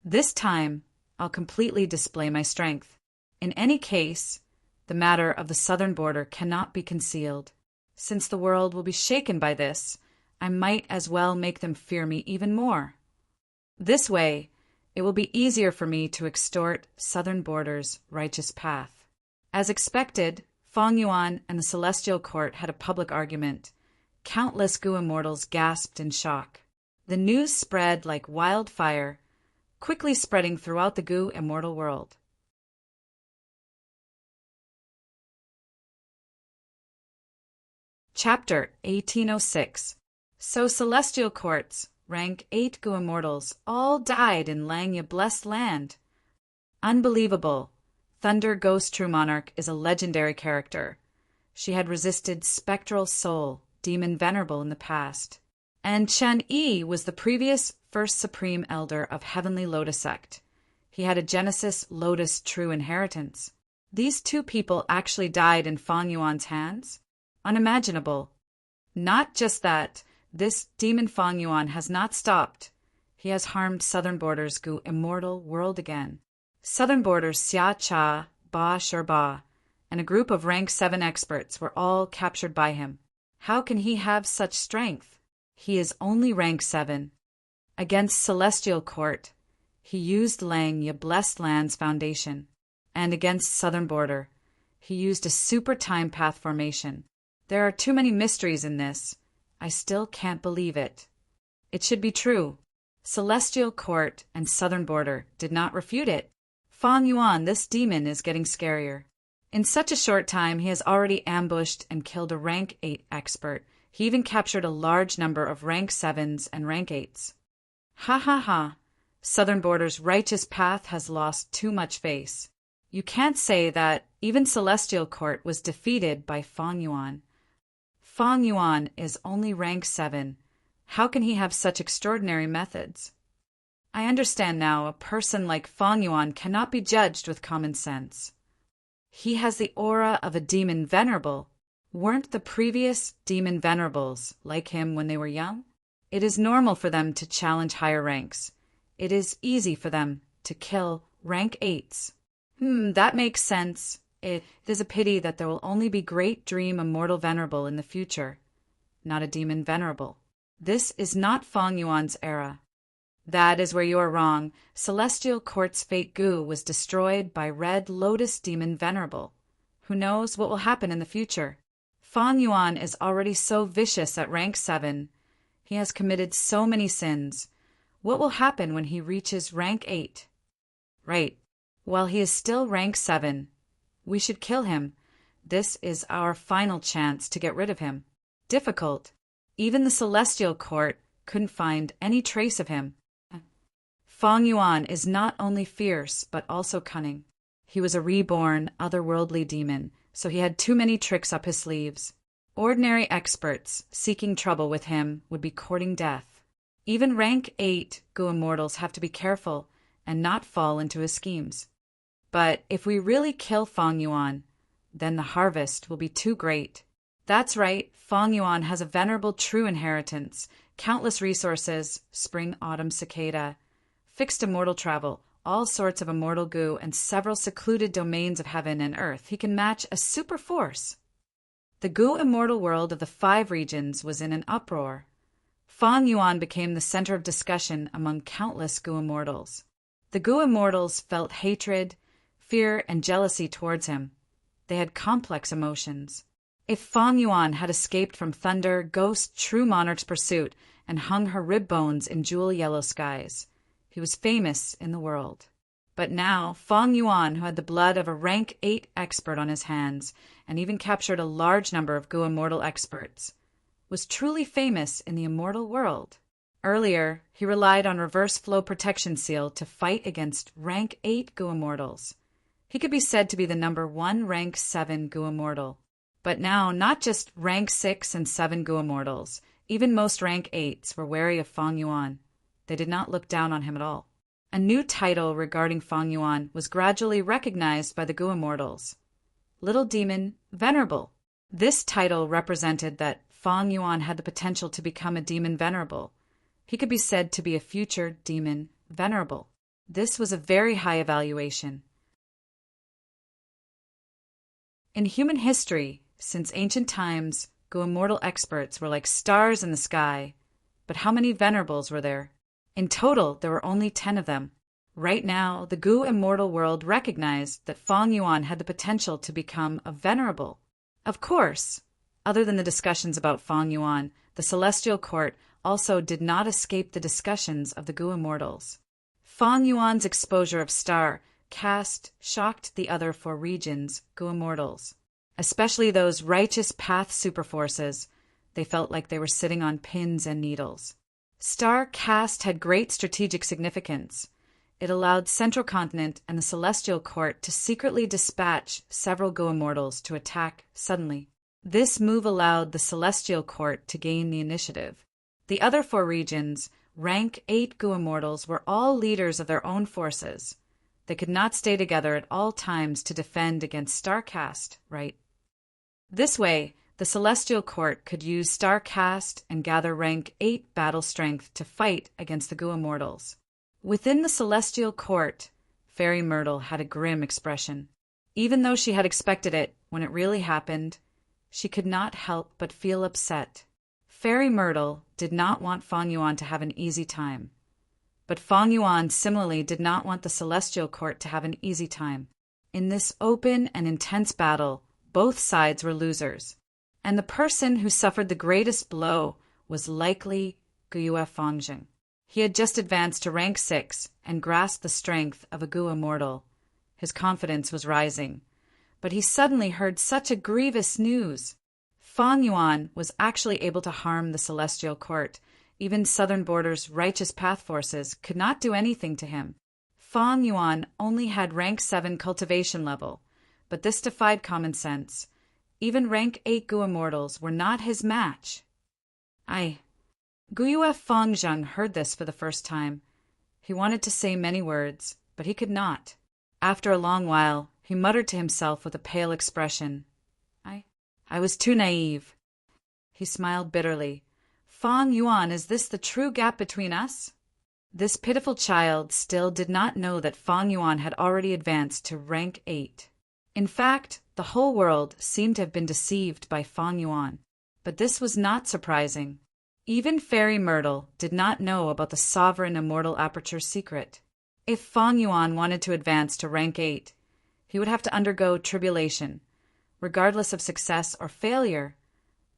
This time, I'll completely display my strength. In any case, the matter of the southern border cannot be concealed. Since the world will be shaken by this, I might as well make them fear me even more. This way, it will be easier for me to extort southern border's righteous path. As expected, Feng Yuan and the Celestial Court had a public argument. Countless Gu immortals gasped in shock. The news spread like wildfire, quickly spreading throughout the Gu immortal world. Chapter 1806. So Celestial Courts, rank 8 Gu immortals, all died in Langya blessed land. Unbelievable. Thunder Ghost True Monarch is a legendary character. She had resisted Spectral Soul, Demon Venerable in the past. And Chen Yi was the previous first Supreme Elder of Heavenly Lotus Sect. He had a Genesis Lotus True Inheritance. These two people actually died in Fang Yuan's hands? Unimaginable. Not just that, this demon Fang Yuan has not stopped. He has harmed Southern Border's Gu immortal world again. Southern Border's Xia Cha, Ba Sherba, and a group of rank 7 experts were all captured by him. How can he have such strength? He is only rank 7. Against Celestial Court, he used Lang Ye Blessed Land's foundation. And against Southern Border, he used a super time path formation. There are too many mysteries in this. I still can't believe it. It should be true. Celestial Court and Southern Border did not refute it. Fang Yuan, this demon, is getting scarier. In such a short time, he has already ambushed and killed a rank 8 expert. He even captured a large number of rank 7s and rank 8s. Ha ha ha. Southern Border's righteous path has lost too much face. You can't say that even Celestial Court was defeated by Fang Yuan. Fang Yuan is only rank 7. How can he have such extraordinary methods? I understand now a person like Fang Yuan cannot be judged with common sense. He has the aura of a demon venerable. Weren't the previous demon venerables like him when they were young? It is normal for them to challenge higher ranks. It is easy for them to kill rank 8s. That makes sense. It is a pity that there will only be great dream immortal venerable in the future, not a demon venerable. This is not Fang Yuan's era. That is where you are wrong. Celestial Court's fake Gu was destroyed by Red Lotus Demon Venerable. Who knows what will happen in the future? Fang Yuan is already so vicious at rank 7. He has committed so many sins. What will happen when he reaches rank 8? Right. While he is still rank 7, we should kill him. This is our final chance to get rid of him. Difficult. Even the Celestial Court couldn't find any trace of him. Fang Yuan is not only fierce, but also cunning. He was a reborn, otherworldly demon, so he had too many tricks up his sleeves. Ordinary experts seeking trouble with him would be courting death. Even rank 8 Gu immortals have to be careful and not fall into his schemes. But if we really kill Fang Yuan, then the harvest will be too great. That's right, Fang Yuan has a venerable true inheritance, countless resources, spring, autumn, cicada, fixed immortal travel, all sorts of immortal Gu, and several secluded domains of heaven and earth. He can match a super force. The Gu immortal world of the 5 regions was in an uproar. Fang Yuan became the center of discussion among countless Gu immortals. The Gu immortals felt hatred, fear, and jealousy towards him. They had complex emotions. If Fang Yuan had escaped from Thunder Ghost True Monarch's pursuit and hung her rib bones in jewel yellow skies, he was famous in the world. But now, Fang Yuan, who had the blood of a rank 8 expert on his hands and even captured a large number of Gu immortal experts, was truly famous in the immortal world. Earlier, he relied on reverse flow protection seal to fight against rank 8 Gu immortals. He could be said to be the number 1 rank 7 Gu immortal. But now, not just rank 6 and 7 Gu immortals, even most rank 8s were wary of Fang Yuan. They did not look down on him at all. A new title regarding Fang Yuan was gradually recognized by the Gu immortals. Little Demon Venerable. This title represented that Fang Yuan had the potential to become a demon venerable. He could be said to be a future demon venerable. This was a very high evaluation. In human history, since ancient times, Gu immortal experts were like stars in the sky. But how many venerables were there? In total, there were only 10 of them. Right now, the Gu immortal world recognized that Fang Yuan had the potential to become a venerable. Of course, other than the discussions about Fang Yuan, the Celestial Court also did not escape the discussions of the Gu immortals. Fang Yuan's exposure of star cast shocked the other 4 regions, Gu immortals, especially those righteous path superforces. They felt like they were sitting on pins and needles. Star cast had great strategic significance. it allowed Central Continent and the Celestial Court to secretly dispatch several Go Immortals to attack suddenly. This move allowed the Celestial Court to gain the initiative. The other 4 regions, rank 8 Go Immortals, were all leaders of their own forces. They could not stay together at all times to defend against Starcast, right? This way, the Celestial Court could use Starcast and gather rank 8 battle strength to fight against the Go Immortals. Within the Celestial Court, Fairy Myrtle had a grim expression. Even though she had expected it when it really happened, she could not help but feel upset. Fairy Myrtle did not want Fang Yuan to have an easy time. But Fang Yuan similarly did not want the Celestial Court to have an easy time. In this open and intense battle, both sides were losers. And the person who suffered the greatest blow was likely Guyue Fangjing. He had just advanced to rank 6 and grasped the strength of a Go Immortal. His confidence was rising. But he suddenly heard such a grievous news. Fang Yuan was actually able to harm the Celestial Court. Even Southern Border's Righteous Path forces could not do anything to him. Fang Yuan only had rank 7 cultivation level, but this defied common sense. Even rank 8 Go Immortals were not his match. Guyue Fangjing heard this for the first time. He wanted to say many words, but he could not. After a long while, he muttered to himself with a pale expression. I was too naive. He smiled bitterly. Fang Yuan, is this the true gap between us? This pitiful child still did not know that Fang Yuan had already advanced to rank 8. In fact, the whole world seemed to have been deceived by Fang Yuan. But this was not surprising. Even Fairy Myrtle did not know about the Sovereign Immortal Aperture secret. If Fang Yuan wanted to advance to rank 8, he would have to undergo tribulation. Regardless of success or failure,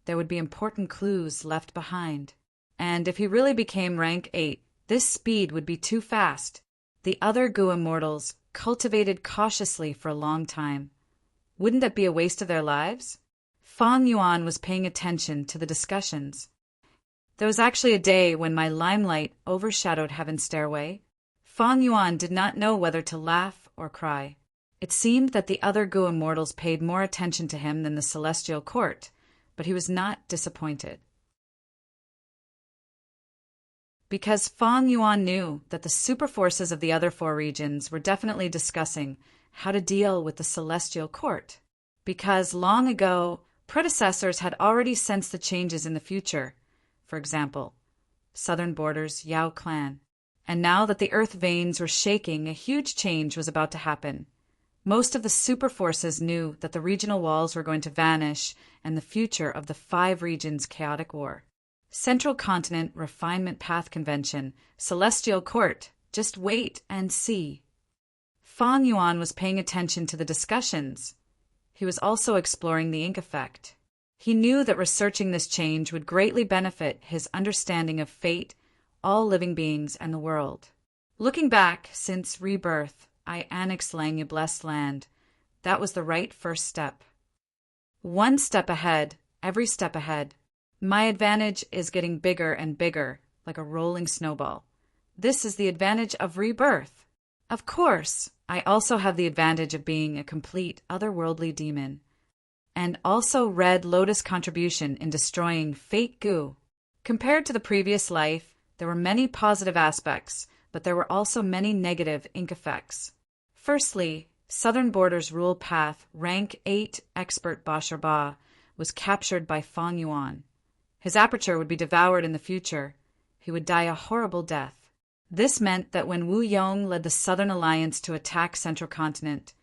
there would be important clues left behind. And if he really became rank 8, this speed would be too fast. The other Go Immortals cultivated cautiously for a long time. Wouldn't that be a waste of their lives? Fang Yuan was paying attention to the discussions. There was actually a day when my limelight overshadowed Heaven's Stairway. Fang Yuan did not know whether to laugh or cry. It seemed that the other Go Immortals paid more attention to him than the Celestial Court, but he was not disappointed. Because Fang Yuan knew that the super forces of the other 4 regions were definitely discussing how to deal with the Celestial Court. Because long ago, predecessors had already sensed the changes in the future. For example, Southern Border's Yao clan. And now that the earth veins were shaking, a huge change was about to happen. Most of the super forces knew that the regional walls were going to vanish and the future of the 5 regions' chaotic war. Central Continent Refinement Path Convention, Celestial Court, just wait and see. Fang Yuan was paying attention to the discussions. He was also exploring the ink effect. He knew that researching this change would greatly benefit his understanding of fate, all living beings, and the world. Looking back, since rebirth, I annexed Langya Blessed Land. That was the right first step. One step ahead, every step ahead. My advantage is getting bigger and bigger, like a rolling snowball. This is the advantage of rebirth. Of course, I also have the advantage of being a complete otherworldly demon. And also Red Lotus' contribution in destroying fake goo. Compared to the previous life, there were many positive aspects, but there were also many negative ink effects. Firstly, Southern Border's rule path, rank 8 expert Bashar Ba, was captured by Fang Yuan. His aperture would be devoured in the future. He would die a horrible death. This meant that when Wu Yong led the Southern Alliance to attack Central Continent,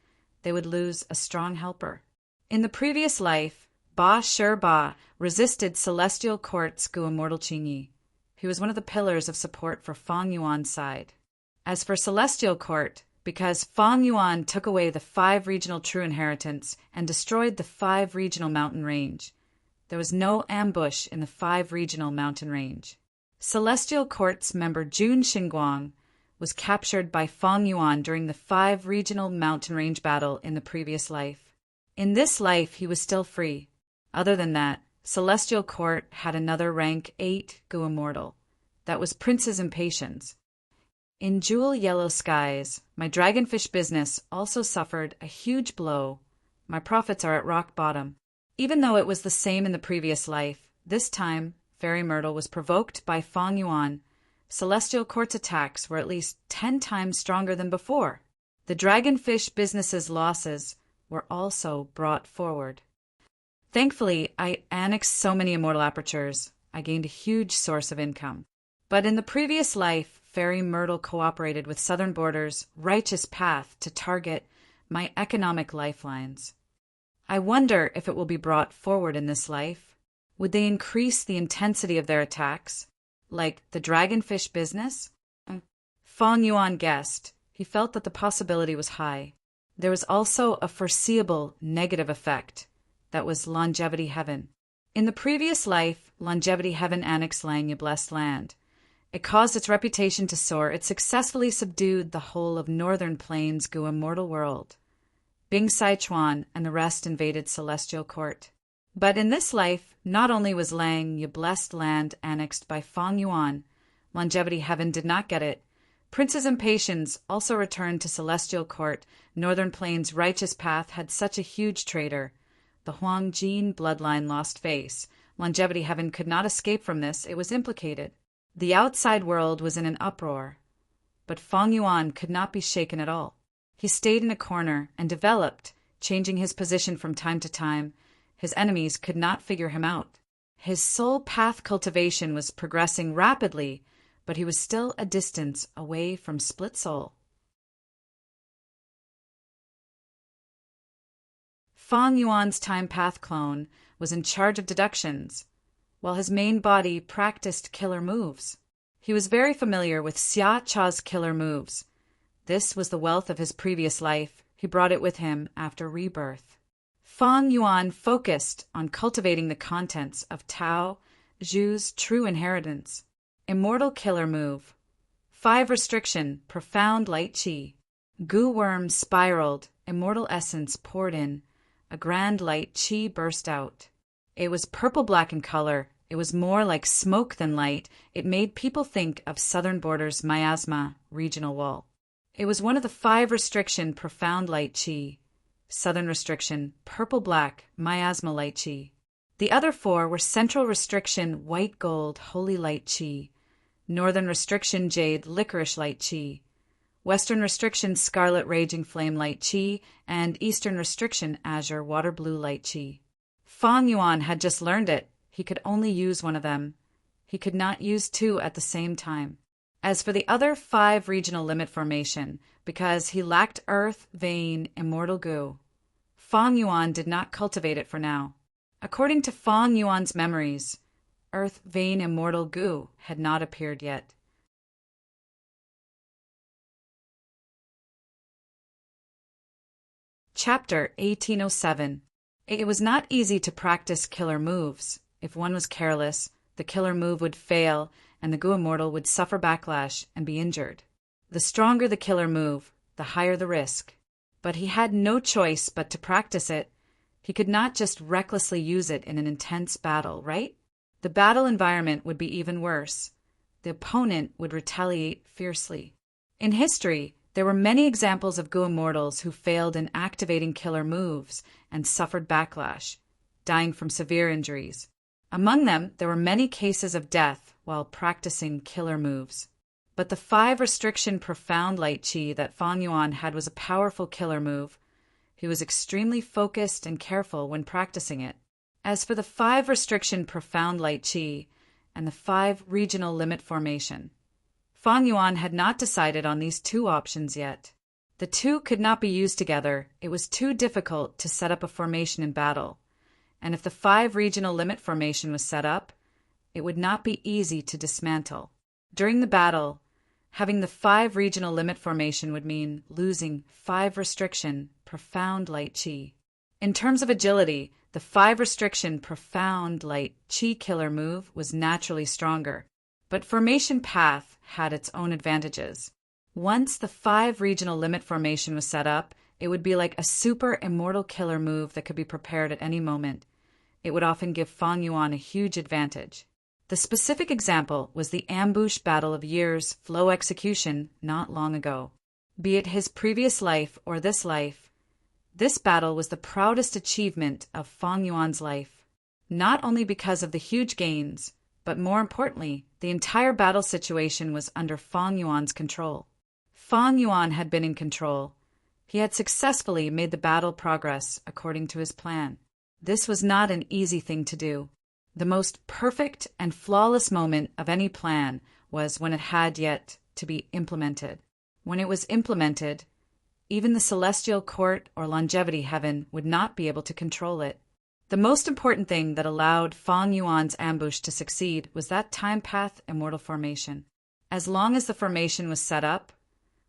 they would lose a strong helper. In the previous life, Ba Shi Ba resisted Celestial Court's Go Immortal Qingyi. He was one of the pillars of support for Fang Yuan's side. As for Celestial Court, because Fang Yuan took away the 5 regional true inheritance and destroyed the 5 regional mountain range, there was no ambush in the 5 regional mountain range. Celestial Court's member Jun Xinguang was captured by Fang Yuan during the 5 regional mountain range battle in the previous life. In this life, he was still free. Other than that, Celestial Court had another rank 8 Go Immortal. That was Prince's Impatience. In jewel yellow skies, my dragonfish business also suffered a huge blow. My profits are at rock bottom. Even though it was the same in the previous life, this time Fairy Myrtle was provoked by Feng Yuan. Celestial Court's attacks were at least 10 times stronger than before. The dragonfish business's losses were also brought forward. Thankfully, I annexed so many immortal apertures, I gained a huge source of income. But in the previous life, Fairy Myrtle cooperated with Southern Border's righteous path to target my economic lifelines. I wonder if it will be brought forward in this life. Would they increase the intensity of their attacks, like the dragonfish business? Feng Yuan guessed. He felt that the possibility was high. There was also a foreseeable negative effect. That was Longevity Heaven. In the previous life, Longevity Heaven annexed Langya Blessed Land. It caused its reputation to soar. It successfully subdued the whole of Northern Plains' Gu immortal world. Bing Saichuan and the rest invaded Celestial Court. But in this life, not only was Langya Blessed Land annexed by Feng Yuan, Longevity Heaven did not get it. Prince's Impatience also returned to Celestial Court. Northern Plains' righteous path had such a huge traitor. The Huang Jin bloodline lost face. Longevity Heaven could not escape from this. It was implicated. The outside world was in an uproar. But Feng Yuan could not be shaken at all. He stayed in a corner and developed, changing his position from time to time. His enemies could not figure him out. His soul path cultivation was progressing rapidly, but he was still a distance away from split soul. Feng Yuan's time path clone was in charge of deductions, while his main body practiced killer moves. He was very familiar with Xia Cha's killer moves. This was the wealth of his previous life. He brought it with him after rebirth. Feng Yuan focused on cultivating the contents of Tao Zhu's true inheritance. Immortal killer move. 5 restriction, profound light qi. Gu worm spiraled, immortal essence poured in. A grand light qi burst out. It was purple-black in color. It was more like smoke than light. It made people think of Southern Border's miasma regional wall. It was one of the 5 restriction profound light qi. Southern restriction, purple-black, miasma light qi. The other 4 were central restriction, white gold, holy light qi. Northern restriction, jade, licorice light qi. Western restriction, scarlet raging flame light qi, and Eastern restriction, azure water blue light qi. Feng Yuan had just learned it. He could only use one of them. He could not use 2 at the same time. As for the other 5 regional limit formation, because he lacked earth, vein, immortal gu, Feng Yuan did not cultivate it for now. According to Feng Yuan's memories, earth, vein, immortal gu had not appeared yet. Chapter 1807. It was not easy to practice killer moves. If one was careless, the killer move would fail and the Gu immortal would suffer backlash and be injured. The stronger the killer move, the higher the risk. But he had no choice but to practice it. He could not just recklessly use it in an intense battle, right? The battle environment would be even worse. The opponent would retaliate fiercely. In history, there were many examples of Gu immortals who failed in activating killer moves and suffered backlash, dying from severe injuries. Among them, there were many cases of death while practicing killer moves. But the 5 restriction profound light qi that Feng Yuan had was a powerful killer move. He was extremely focused and careful when practicing it. As for the 5 restriction profound light qi and the 5 regional limit formation, Feng Yuan had not decided on these 2 options yet. The 2 could not be used together. It was too difficult to set up a formation in battle. And if the 5 regional limit formation was set up, it would not be easy to dismantle. During the battle, having the 5 regional limit formation would mean losing 5 restriction profound light qi. In terms of agility, the 5 restriction profound light qi killer move was naturally stronger. But formation path had its own advantages. Once the 5 regional limit formation was set up, it would be like a super immortal killer move that could be prepared at any moment. It would often give Feng Yuan a huge advantage. The specific example was the ambush battle of years flow execution not long ago. Be it his previous life or this life, this battle was the proudest achievement of Feng Yuan's life, not only because of the huge gains, but more importantly, the entire battle situation was under Feng Yuan's control. Feng Yuan had been in control. He had successfully made the battle progress according to his plan. This was not an easy thing to do. The most perfect and flawless moment of any plan was when it had yet to be implemented. When it was implemented, even the celestial court or longevity heaven would not be able to control it. The most important thing that allowed Feng Yuan's ambush to succeed was that time path immortal formation. As long as the formation was set up,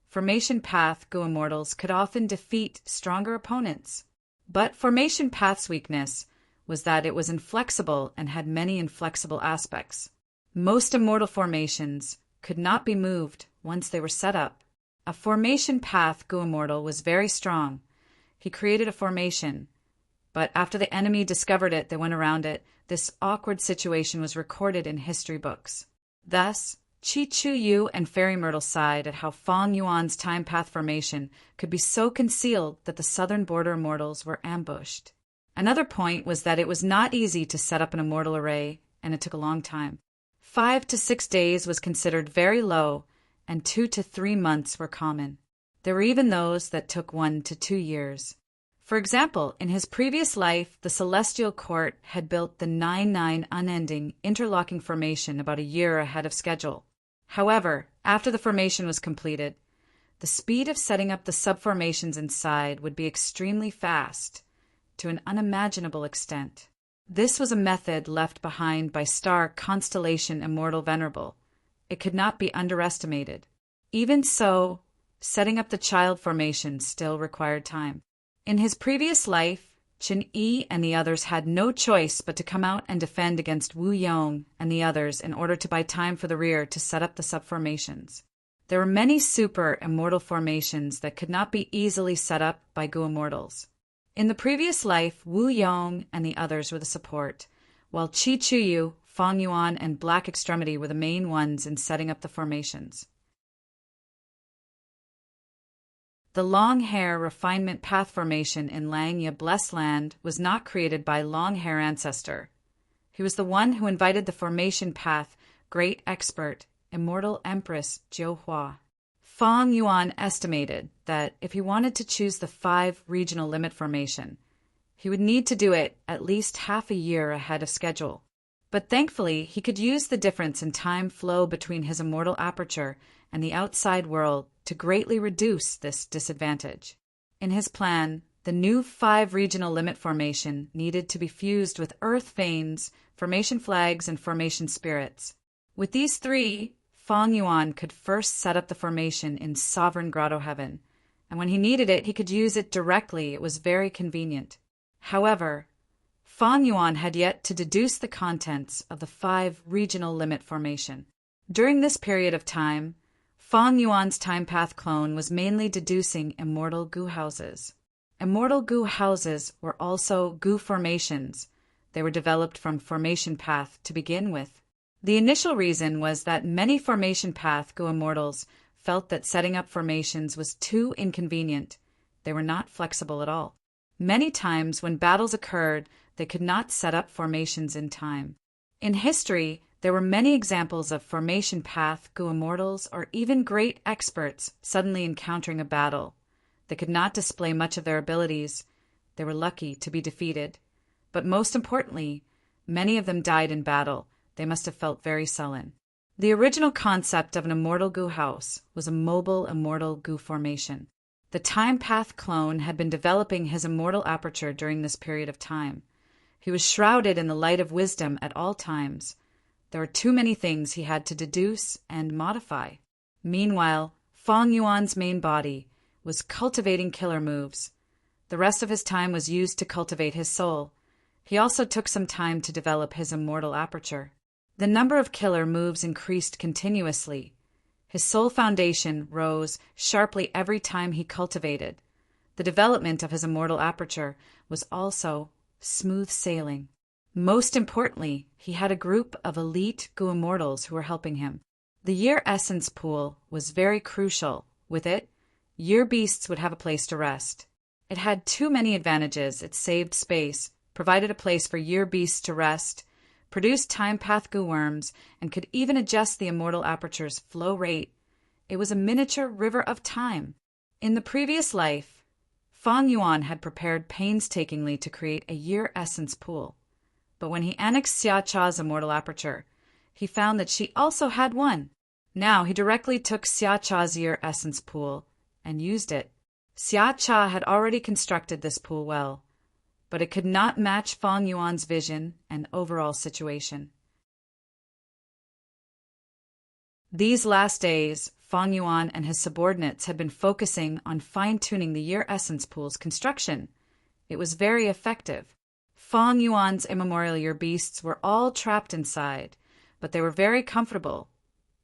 formation path Gu immortals could often defeat stronger opponents. But formation path's weakness was that it was inflexible and had many inflexible aspects. Most immortal formations could not be moved once they were set up. A formation path Gu immortal was very strong. He created a formation, but after the enemy discovered it, they went around it. This awkward situation was recorded in history books. Thus, Qi Chu Yu and Fairy Myrtle sighed at how Feng Yuan's time path formation could be so concealed that the southern border immortals were ambushed. Another point was that it was not easy to set up an immortal array, and it took a long time. 5 to 6 days was considered very low, and 2 to 3 months were common. There were even those that took 1 to 2 years. For example, in his previous life, the Celestial Court had built the 9-9 unending interlocking formation about a year ahead of schedule. However, after the formation was completed, the speed of setting up the subformations inside would be extremely fast, to an unimaginable extent. This was a method left behind by star constellation Immortal Venerable. It could not be underestimated. Even so, setting up the child formation still required time. In his previous life, Qin Yi and the others had no choice but to come out and defend against Wu Yong and the others in order to buy time for the rear to set up the subformations. There were many super immortal formations that could not be easily set up by Gu immortals. In the previous life, Wu Yong and the others were the support, while Qi Chu Yu, Feng Yuan, and Black Extremity were the main ones in setting up the formations. The long hair refinement path formation in Langya Blessed Land was not created by long hair ancestor. He was the one who invited the formation path great expert, immortal empress Jiu Hua. Feng Yuan estimated that if he wanted to choose the 5 regional limit formation, he would need to do it at least half a year ahead of schedule. But thankfully, he could use the difference in time flow between his immortal aperture and the outside world to greatly reduce this disadvantage. In his plan, the new 5 regional limit formation needed to be fused with earth veins, formation flags, and formation spirits. With these 3, Feng Yuan could first set up the formation in Sovereign Grotto Heaven, and when he needed it, he could use it directly. It was very convenient. However, Feng Yuan had yet to deduce the contents of the 5 regional limit formation. During this period of time, Feng Yuan's time path clone was mainly deducing immortal Gu houses. Immortal Gu houses were also Gu formations. They were developed from formation path to begin with. The initial reason was that many formation path Gu immortals felt that setting up formations was too inconvenient. They were not flexible at all. Many times when battles occurred, they could not set up formations in time. In history, there were many examples of formation path Gu immortals or even great experts suddenly encountering a battle. They could not display much of their abilities. They were lucky to be defeated. But most importantly, many of them died in battle. They must have felt very sullen. The original concept of an immortal Gu house was a mobile immortal Gu formation. The time path clone had been developing his immortal aperture during this period of time. He was shrouded in the light of wisdom at all times. There were too many things he had to deduce and modify. Meanwhile, Feng Yuan's main body was cultivating killer moves. The rest of his time was used to cultivate his soul. He also took some time to develop his immortal aperture. The number of killer moves increased continuously. His soul foundation rose sharply every time he cultivated. The development of his immortal aperture was also smooth sailing. Most importantly, he had a group of elite Gu immortals who were helping him. The year essence pool was very crucial. With it, year beasts would have a place to rest. It had too many advantages. It saved space, provided a place for year beasts to rest, produced time path Gu worms, and could even adjust the immortal aperture's flow rate. It was a miniature river of time. In the previous life, Fang Yuan had prepared painstakingly to create a year essence pool. But when he annexed Xia Cha's immortal aperture, he found that she also had one. Now he directly took Xia Cha's year essence pool and used it. Xia Cha had already constructed this pool well, but it could not match Fang Yuan's vision and overall situation. These last days, Fang Yuan and his subordinates had been focusing on fine-tuning the year essence pool's construction. It was very effective. Fang Yuan's immemorial year beasts were all trapped inside, but they were very comfortable.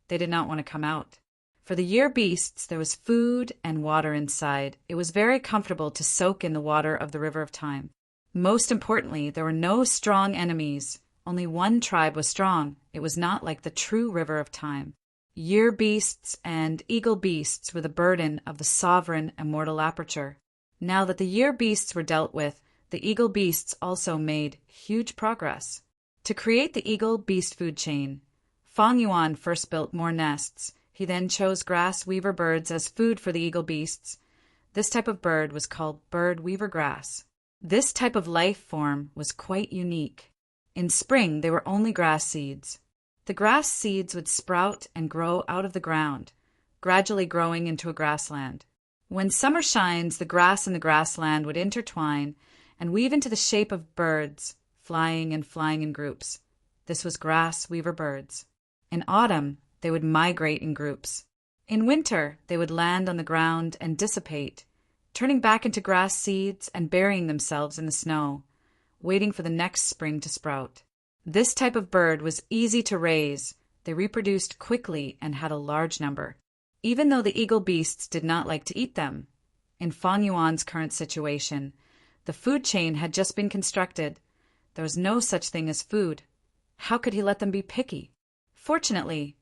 They did not want to come out. For the year beasts, there was food and water inside. It was very comfortable to soak in the water of the river of time. Most importantly, there were no strong enemies. Only one tribe was strong. It was not like the true river of time. Year beasts and eagle beasts were the burden of the sovereign immortal aperture. Now that the year beasts were dealt with, the eagle beasts also made huge progress. To create the eagle beast food chain, Fang Yuan first built more nests. He then chose grass weaver birds as food for the eagle beasts. This type of bird was called bird weaver grass. This type of life form was quite unique. In spring, they were only grass seeds. The grass seeds would sprout and grow out of the ground, gradually growing into a grassland. When summer shines, the grass and the grassland would intertwine and weave into the shape of birds, flying in groups. This was grass weaver birds. In autumn, they would migrate in groups. In winter, they would land on the ground and dissipate, turning back into grass seeds and burying themselves in the snow, waiting for the next spring to sprout. This type of bird was easy to raise. They reproduced quickly and had a large number, even though the eagle beasts did not like to eat them. In Fang Yuan's current situation, the food chain had just been constructed. There was no such thing as food. How could he let them be picky? Fortunately,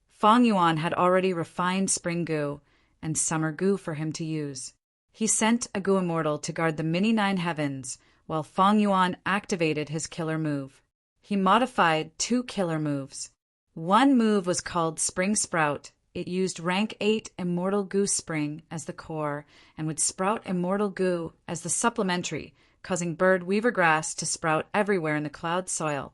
Fang Yuan had already refined spring Gu and summer Gu for him to use. He sent a Gu immortal to guard the mini nine heavens while Fang Yuan activated his killer move. He modified 2 killer moves. One move was called Spring Sprout. It used rank 8 Immortal Gu Spring as the core and would sprout Immortal Gu as the supplementary, causing bird weaver grass to sprout everywhere in the cloud soil,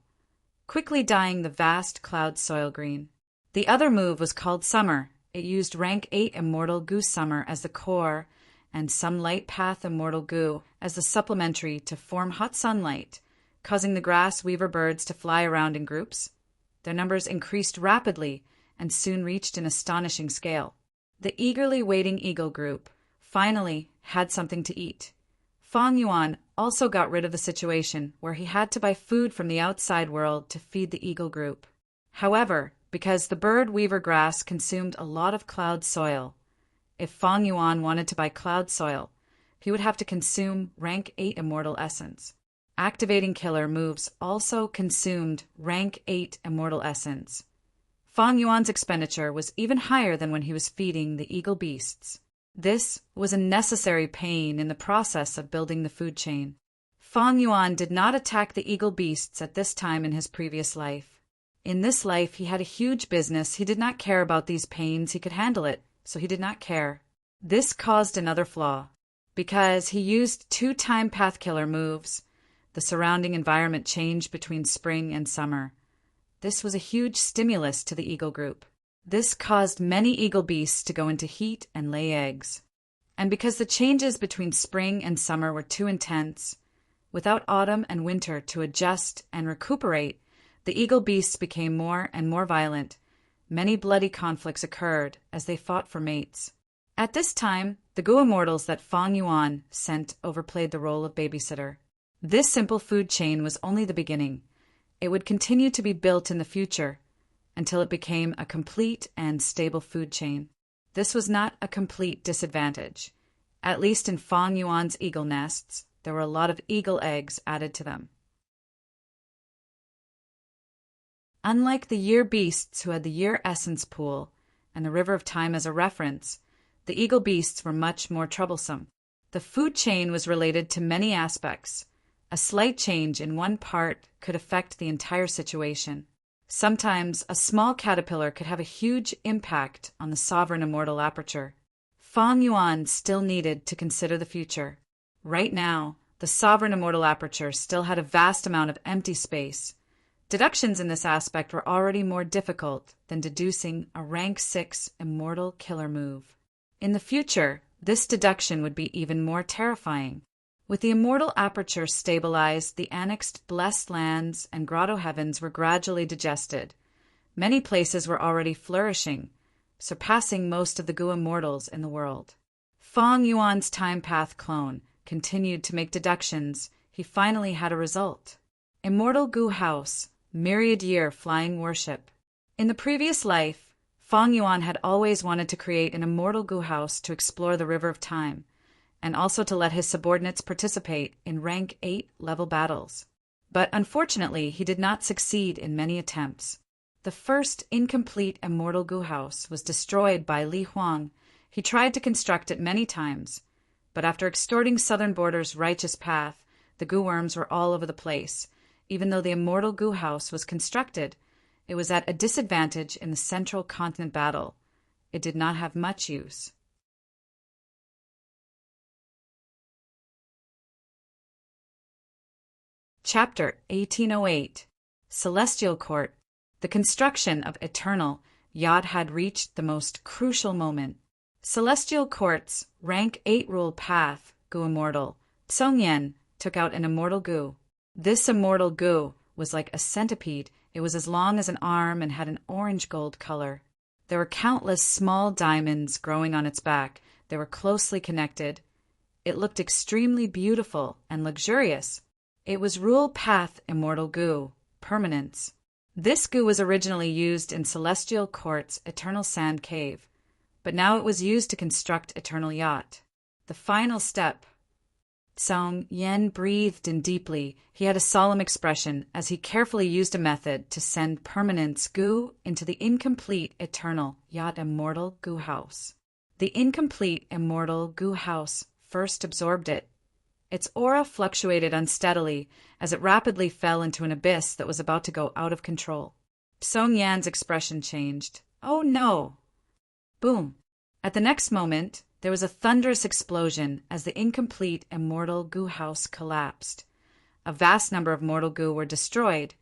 quickly dyeing the vast cloud soil green. The other move was called Summer. It used rank 8 Immortal Gu Summer as the core and some light path Immortal Gu as the supplementary to form hot sunlight, causing the grass weaver birds to fly around in groups. Their numbers increased rapidly and soon reached an astonishing scale. The eagerly waiting eagle group finally had something to eat. Fang Yuan also got rid of the situation where he had to buy food from the outside world to feed the eagle group. However, because the bird weaver grass consumed a lot of cloud soil, if Fang Yuan wanted to buy cloud soil, he would have to consume rank 8 immortal essence. Activating killer moves also consumed rank 8 immortal essence. Fang Yuan's expenditure was even higher than when he was feeding the eagle beasts. This was a necessary pain in the process of building the food chain. Fang Yuan did not attack the eagle beasts at this time in his previous life. In this life, he had a huge business. He did not care about these pains. He could handle it, so he did not care. This caused another flaw. Because he used 2 time path killer moves, the surrounding environment changed between spring and summer. This was a huge stimulus to the eagle group. This caused many eagle beasts to go into heat and lay eggs. And because the changes between spring and summer were too intense, without autumn and winter to adjust and recuperate, the eagle beasts became more and more violent. Many bloody conflicts occurred as they fought for mates. At this time, the Gu immortals that Fang Yuan sent overplayed the role of babysitter. This simple food chain was only the beginning. It would continue to be built in the future until it became a complete and stable food chain. This was not a complete disadvantage. At least in Fang Yuan's eagle nests, there were a lot of eagle eggs added to them. Unlike the year beasts who had the year essence pool and the river of time as a reference, the eagle beasts were much more troublesome. The food chain was related to many aspects. A slight change in one part could affect the entire situation. Sometimes a small caterpillar could have a huge impact on the sovereign immortal aperture. Fang Yuan still needed to consider the future. Right now, the sovereign immortal aperture still had a vast amount of empty space. Deductions in this aspect were already more difficult than deducing a rank 6 immortal killer move. In the future, this deduction would be even more terrifying. With the immortal aperture stabilized, the annexed blessed lands and grotto heavens were gradually digested. Many places were already flourishing, surpassing most of the Gu immortals in the world. Fang Yuan's time path clone continued to make deductions. He finally had a result. Immortal Gu House, myriad year flying worship. In the previous life, Fang Yuan had always wanted to create an immortal Gu House to explore the river of time, and also to let his subordinates participate in rank 8 level battles. But unfortunately, he did not succeed in many attempts. The first incomplete immortal Gu House was destroyed by Li Huang. He tried to construct it many times, but after extorting Southern Border's righteous path, the Gu worms were all over the place. Even though the immortal Gu House was constructed, it was at a disadvantage in the central continent battle. It did not have much use. Chapter 1808. Celestial Court. The construction of Eternal Yacht had reached the most crucial moment. Celestial Court's rank 8 rule path, Gu Immortal, Tsongyen, took out an immortal Gu. This immortal Gu was like a centipede. It was as long as an arm and had an orange-gold color. There were countless small diamonds growing on its back. They were closely connected. It looked extremely beautiful and luxurious. It was Rule Path Immortal Gu, Permanence. This Gu was originally used in Celestial Court's Eternal Sand Cave, but now it was used to construct Eternal Yacht. The final step. Tsong Yen breathed in deeply. He had a solemn expression as he carefully used a method to send Permanence Gu into the incomplete Eternal Yacht Immortal Gu House. The incomplete Immortal Gu House first absorbed it. Its aura fluctuated unsteadily as it rapidly fell into an abyss that was about to go out of control. Song Yan's expression changed. Oh no! Boom! At the next moment, there was a thunderous explosion as the incomplete Immortal Gu House collapsed. A vast number of mortal Gu were destroyed.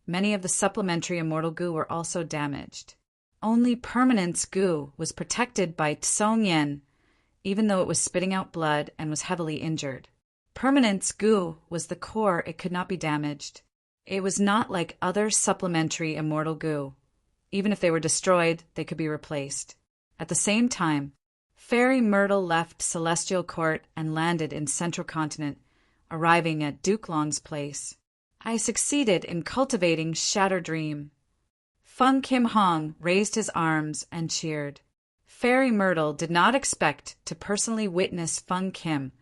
Many of the supplementary immortal Gu were also damaged. Only Permanence Gu was protected by Tsong Yen, even though it was spitting out blood and was heavily injured. Permanence Gu was the core. It could not be damaged. It was not like other supplementary immortal Gu. Even if they were destroyed, they could be replaced. At the same time, Fairy Myrtle left Celestial Court and landed in Central Continent, arriving at Duke Long's place. I succeeded in cultivating Shatter Dream. Feng Kim Hong raised his arms and cheered. Fairy Myrtle did not expect to personally witness Feng Kim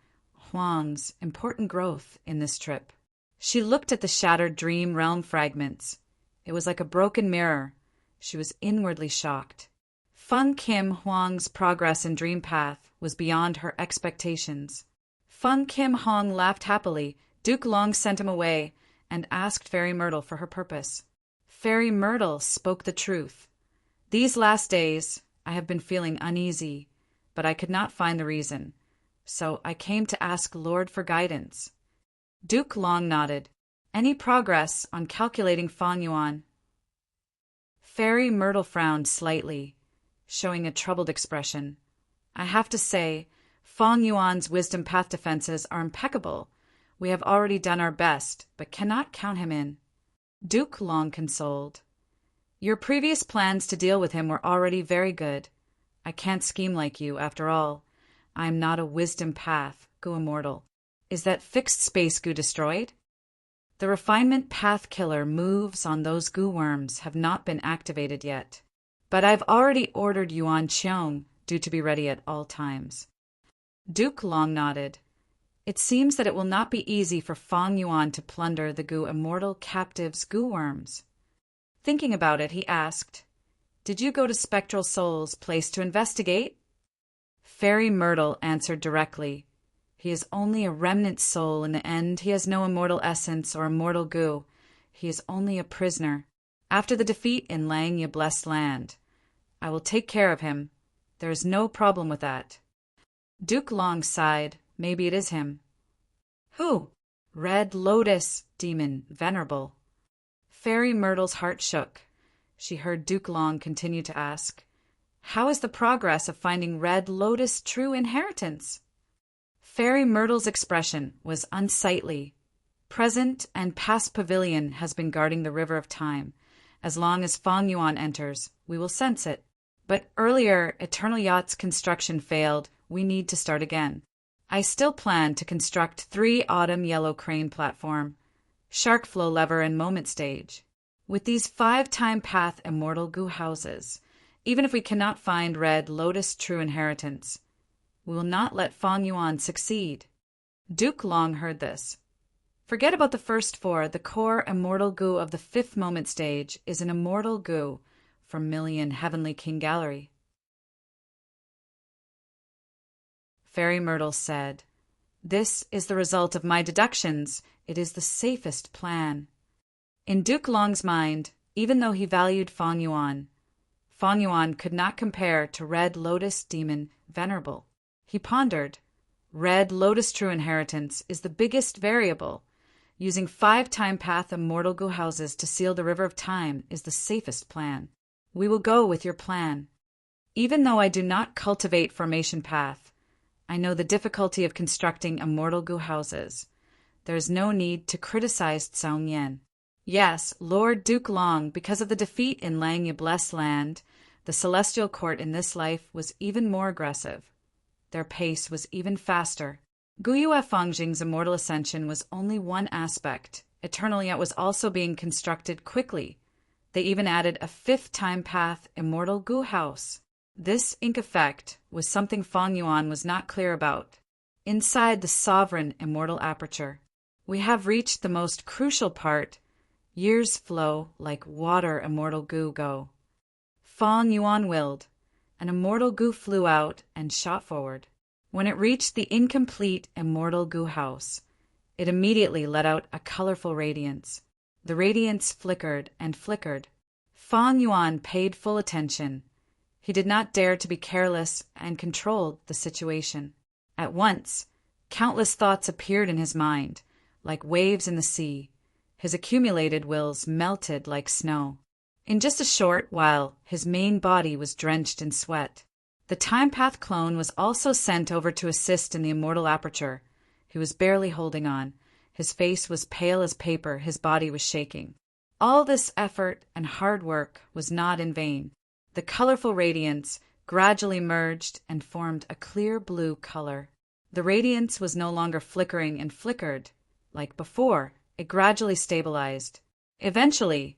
Huang's important growth in this trip. She looked at the shattered dream realm fragments. It was like a broken mirror. She was inwardly shocked. Feng Kim Huang's progress in Dream Path was beyond her expectations. Feng Kim Hong laughed happily. Duke Long sent him away and asked Fairy Myrtle for her purpose. Fairy Myrtle spoke the truth. These last days, I have been feeling uneasy, but I could not find the reason. So I came to ask Lord for guidance. Duke Long nodded. Any progress on calculating Fang Yuan? Fairy Myrtle frowned slightly, showing a troubled expression. I have to say, Fang Yuan's wisdom path defenses are impeccable. We have already done our best, but cannot count him in. Duke Long consoled. Your previous plans to deal with him were already very good. I can't scheme like you, after all. I am not a wisdom path, Gu Immortal. Is that fixed space Gu destroyed? The refinement path killer moves on those Gu worms have not been activated yet. But I've already ordered Yuan Qiong due to be ready at all times. Duke Long nodded. It seems that it will not be easy for Fang Yuan to plunder the Gu Immortal captives' Gu worms. Thinking about it, he asked, "Did you go to Spectral Soul's place to investigate?" Fairy Myrtle answered directly, "He is only a remnant soul in the end. He has no immortal essence or immortal goo. He is only a prisoner. After the defeat in Langya Blessed Land, I will take care of him. There is no problem with that." Duke Long sighed. Maybe it is him. "Who?" "Red Lotus demon, Venerable." Fairy Myrtle's heart shook. She heard Duke Long continue to ask, "How is the progress of finding Red Lotus' true inheritance?" Fairy Myrtle's expression was unsightly. "Present and past pavilion has been guarding the river of time. As long as Fong Yuan enters, we will sense it. But earlier, Eternal Yacht's construction failed. We need to start again. I still plan to construct 3 Autumn Yellow Crane platform, Shark Flow lever and Moment stage. With these 5 time path immortal goo houses, even if we cannot find Red Lotus' true inheritance, we will not let Fong Yuan succeed." Duke Long heard this. "Forget about the first 4. The core immortal goo of the 5th Moment stage is an immortal goo from Million Heavenly King Gallery." Fairy Myrtle said, "This is the result of my deductions. It is the safest plan." In Duke Long's mind, even though he valued Fong Yuan could not compare to Red Lotus demon Venerable. He pondered, Red Lotus true inheritance is the biggest variable. Using 5 time path immortal goo houses to seal the river of time is the safest plan. We will go with your plan. Even though I do not cultivate formation path, I know the difficulty of constructing immortal goo houses. There is no need to criticize Tsao Yen. Yes, Lord Duke Long, because of the defeat in Langya Blessed Land, the celestial court in this life was even more aggressive. Their pace was even faster. Guyue Fangjing's immortal ascension was only one aspect. Eternal Yet was also being constructed quickly. They even added a 5th time path immortal goo house. This ink effect was something Fong Yuan was not clear about. Inside the sovereign immortal aperture, we have reached the most crucial part. Years flow like water immortal goo go. Fong Yuan willed. An immortal goo flew out and shot forward. When it reached the incomplete immortal goo house, it immediately let out a colorful radiance. The radiance flickered and flickered. Fong Yuan paid full attention. He did not dare to be careless and controlled the situation. At once, countless thoughts appeared in his mind, like waves in the sea. His accumulated wills melted like snow. In just a short while, his main body was drenched in sweat. The time path clone was also sent over to assist in the immortal aperture. He was barely holding on. His face was pale as paper, his body was shaking. All this effort and hard work was not in vain. The colorful radiance gradually merged and formed a clear blue color. The radiance was no longer flickering and flickered. Like before, it gradually stabilized. Eventually,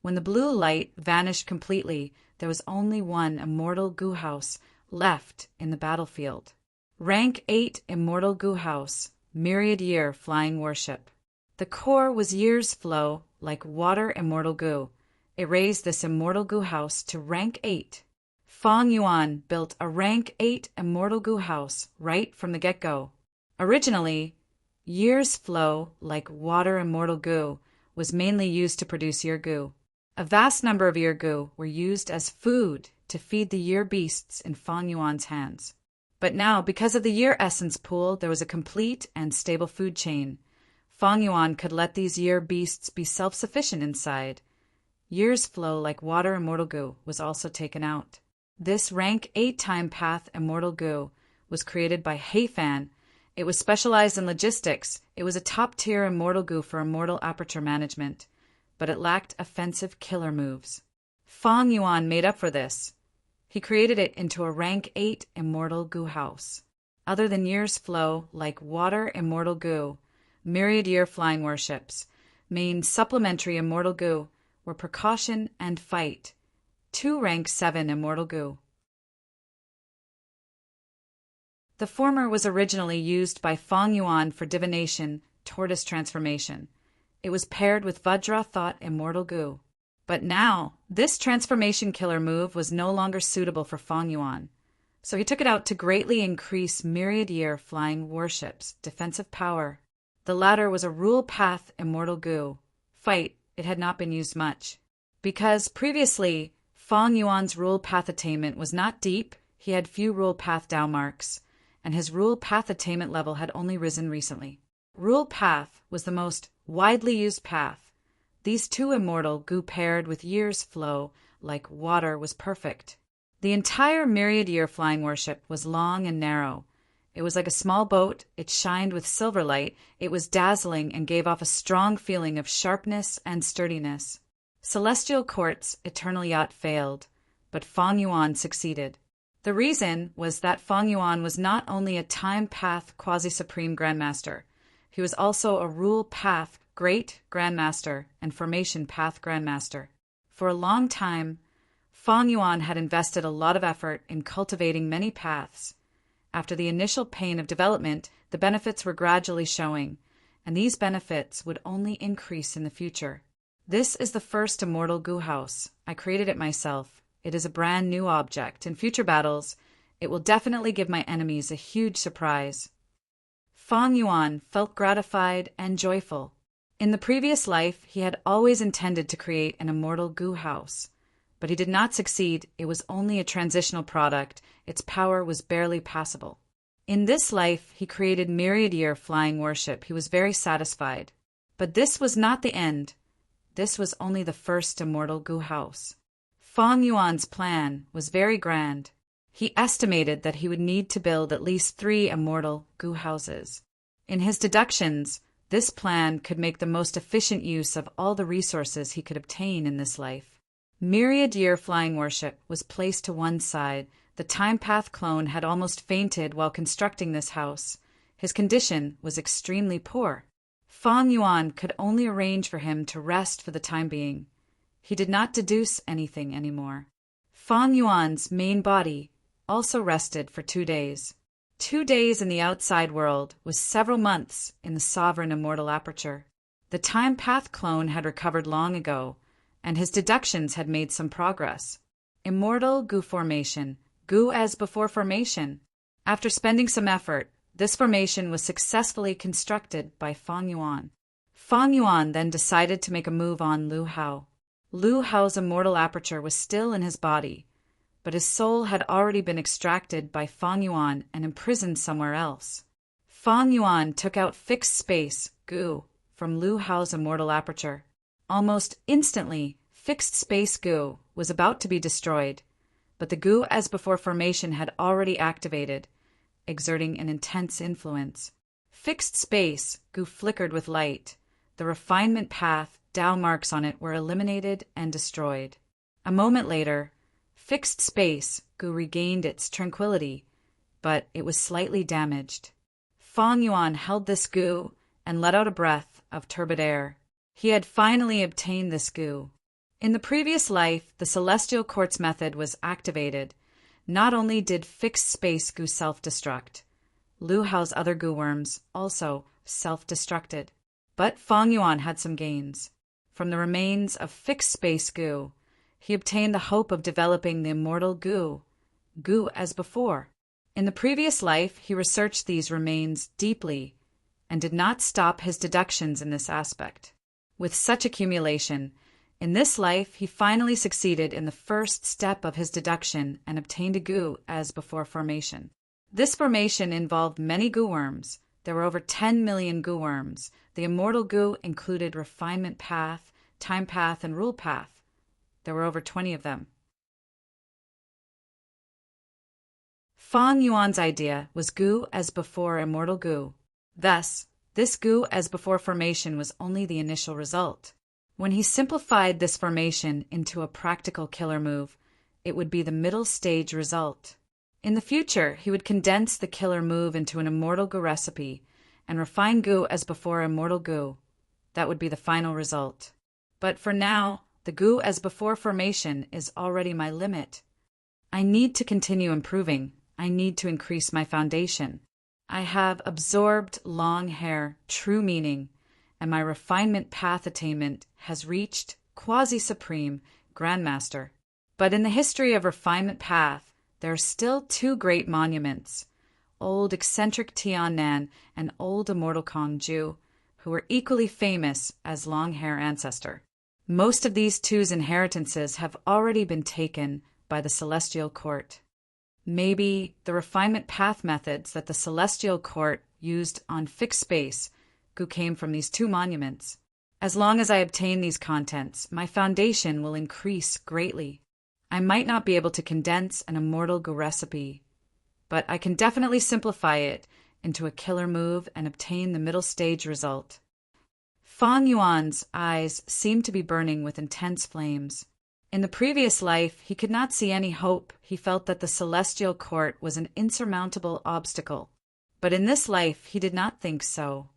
when the blue light vanished completely, there was only one immortal goo house left in the battlefield. Rank 8 immortal goo house, myriad year flying worship. The core was years flow like water immortal goo. It raised this immortal goo house to rank 8. Fong Yuan built a rank 8 immortal goo house right from the get-go. Originally, years flow like water immortal goo was mainly used to year goo. A vast number of year goo were used as food to feed the year beasts in Fong Yuan's hands. But now, because of the year essence pool, there was a complete and stable food chain. Fong Yuan could let these year beasts be self-sufficient inside. Years flow like water immortal goo was also taken out. This rank 8 time path immortal goo was created by Heifan. It was specialized in logistics. It was a top-tier immortal goo for immortal aperture management, but it lacked offensive killer moves. Fong Yuan made up for this. He created it into a rank 8 immortal goo house. Other than years flow like water immortal goo, myriad year flying worships, main supplementary immortal goo were precaution and fight, 2 rank 7 immortal goo. The former was originally used by Fong Yuan for divination, tortoise transformation. It was paired with Vajra thought immortal goo. But now, this transformation killer move was no longer suitable for Fang Yuan, so he took it out to greatly increase myriad-year flying warship's defensive power. The latter was a rule path immortal goo. Fight, it had not been used much. Because previously, Fang Yuan's rule path attainment was not deep, he had few rule path Dao marks, and his rule path attainment level had only risen recently. Rule path was the most widely used path. These two immortal goo paired with years flow like water was perfect. The entire myriad-year flying warship was long and narrow. It was like a small boat, it shined with silver light, it was dazzling and gave off a strong feeling of sharpness and sturdiness. Celestial Court's eternal yacht failed, but Fang Yuan succeeded. The reason was that Fang Yuan was not only a time path quasi-supreme grandmaster, he was also a rule path great grandmaster and formation path grandmaster. For a long time, Fang Yuan had invested a lot of effort in cultivating many paths. After the initial pain of development, the benefits were gradually showing, and these benefits would only increase in the future. This is the first immortal goo house. I created it myself. It is a brand new object. In future battles, it will definitely give my enemies a huge surprise. Fang Yuan felt gratified and joyful. In the previous life, he had always intended to create an immortal goo house, but he did not succeed. It was only a transitional product. Its power was barely passable. In this life, he created myriad-year flying warship. He was very satisfied. But this was not the end. This was only the first immortal goo house. Fang Yuan's plan was very grand. He estimated that he would need to build at least 3 immortal goo houses. In his deductions, this plan could make the most efficient use of all the resources he could obtain in this life. Myriad-year flying warship was placed to one side. The time path clone had almost fainted while constructing this house. His condition was extremely poor. Fang Yuan could only arrange for him to rest for the time being. He did not deduce anything anymore. Fang Yuan's main body also rested for 2 days. 2 days in the outside world was several months in the sovereign immortal aperture. The time path clone had recovered long ago, and his deductions had made some progress. Immortal goo formation, goo as before formation. After spending some effort, this formation was successfully constructed by Fang Yuan. Fang Yuan then decided to make a move on Lu Hao. Lu Hao's immortal aperture was still in his body, but his soul had already been extracted by Fang Yuan and imprisoned somewhere else. Fang Yuan took out fixed space, goo, from Lu Hao's immortal aperture. Almost instantly, fixed space goo was about to be destroyed, but the goo as before formation had already activated, exerting an intense influence. Fixed space goo flickered with light. The refinement path, Dao marks on it were eliminated and destroyed. A moment later, fixed space goo regained its tranquility, but it was slightly damaged. Fang Yuan held this goo and let out a breath of turbid air. He had finally obtained this goo. In the previous life, the Celestial Quartz method was activated. Not only did fixed space goo self-destruct, Lu Hao's other goo worms also self-destructed. But Fang Yuan had some gains. From the remains of fixed space goo, he obtained the hope of developing the immortal goo, goo as before. In the previous life, he researched these remains deeply and did not stop his deductions in this aspect. With such accumulation, in this life, he finally succeeded in the first step of his deduction and obtained a goo as before formation. This formation involved many goo worms. There were over 10 million goo worms. The immortal goo included refinement path, time path, and rule path. There were over 20 of them. Fang Yuan's idea was goo as before immortal goo. Thus, this goo as before formation was only the initial result. When he simplified this formation into a practical killer move, it would be the middle stage result. In the future, he would condense the killer move into an immortal goo recipe and refine goo as before immortal goo. That would be the final result. But for now, the goo as before formation is already my limit. I need to continue improving. I need to increase my foundation. I have absorbed long hair, true meaning, and my refinement path attainment has reached quasi-supreme, grandmaster. But in the history of refinement path, there are still two great monuments, old eccentric Tian Nan and old immortal Kong Ju, who were equally famous as long hair ancestor. Most of these two's inheritances have already been taken by the celestial court. Maybe the refinement path methods that the celestial court used on fixed space came from these two monuments. As long as I obtain these contents, my foundation will increase greatly. I might not be able to condense an immortal Gu recipe, but I can definitely simplify it into a killer move and obtain the middle stage result. Fang Yuan's eyes seemed to be burning with intense flames. In the previous life, he could not see any hope. He felt that the celestial court was an insurmountable obstacle. But in this life, he did not think so.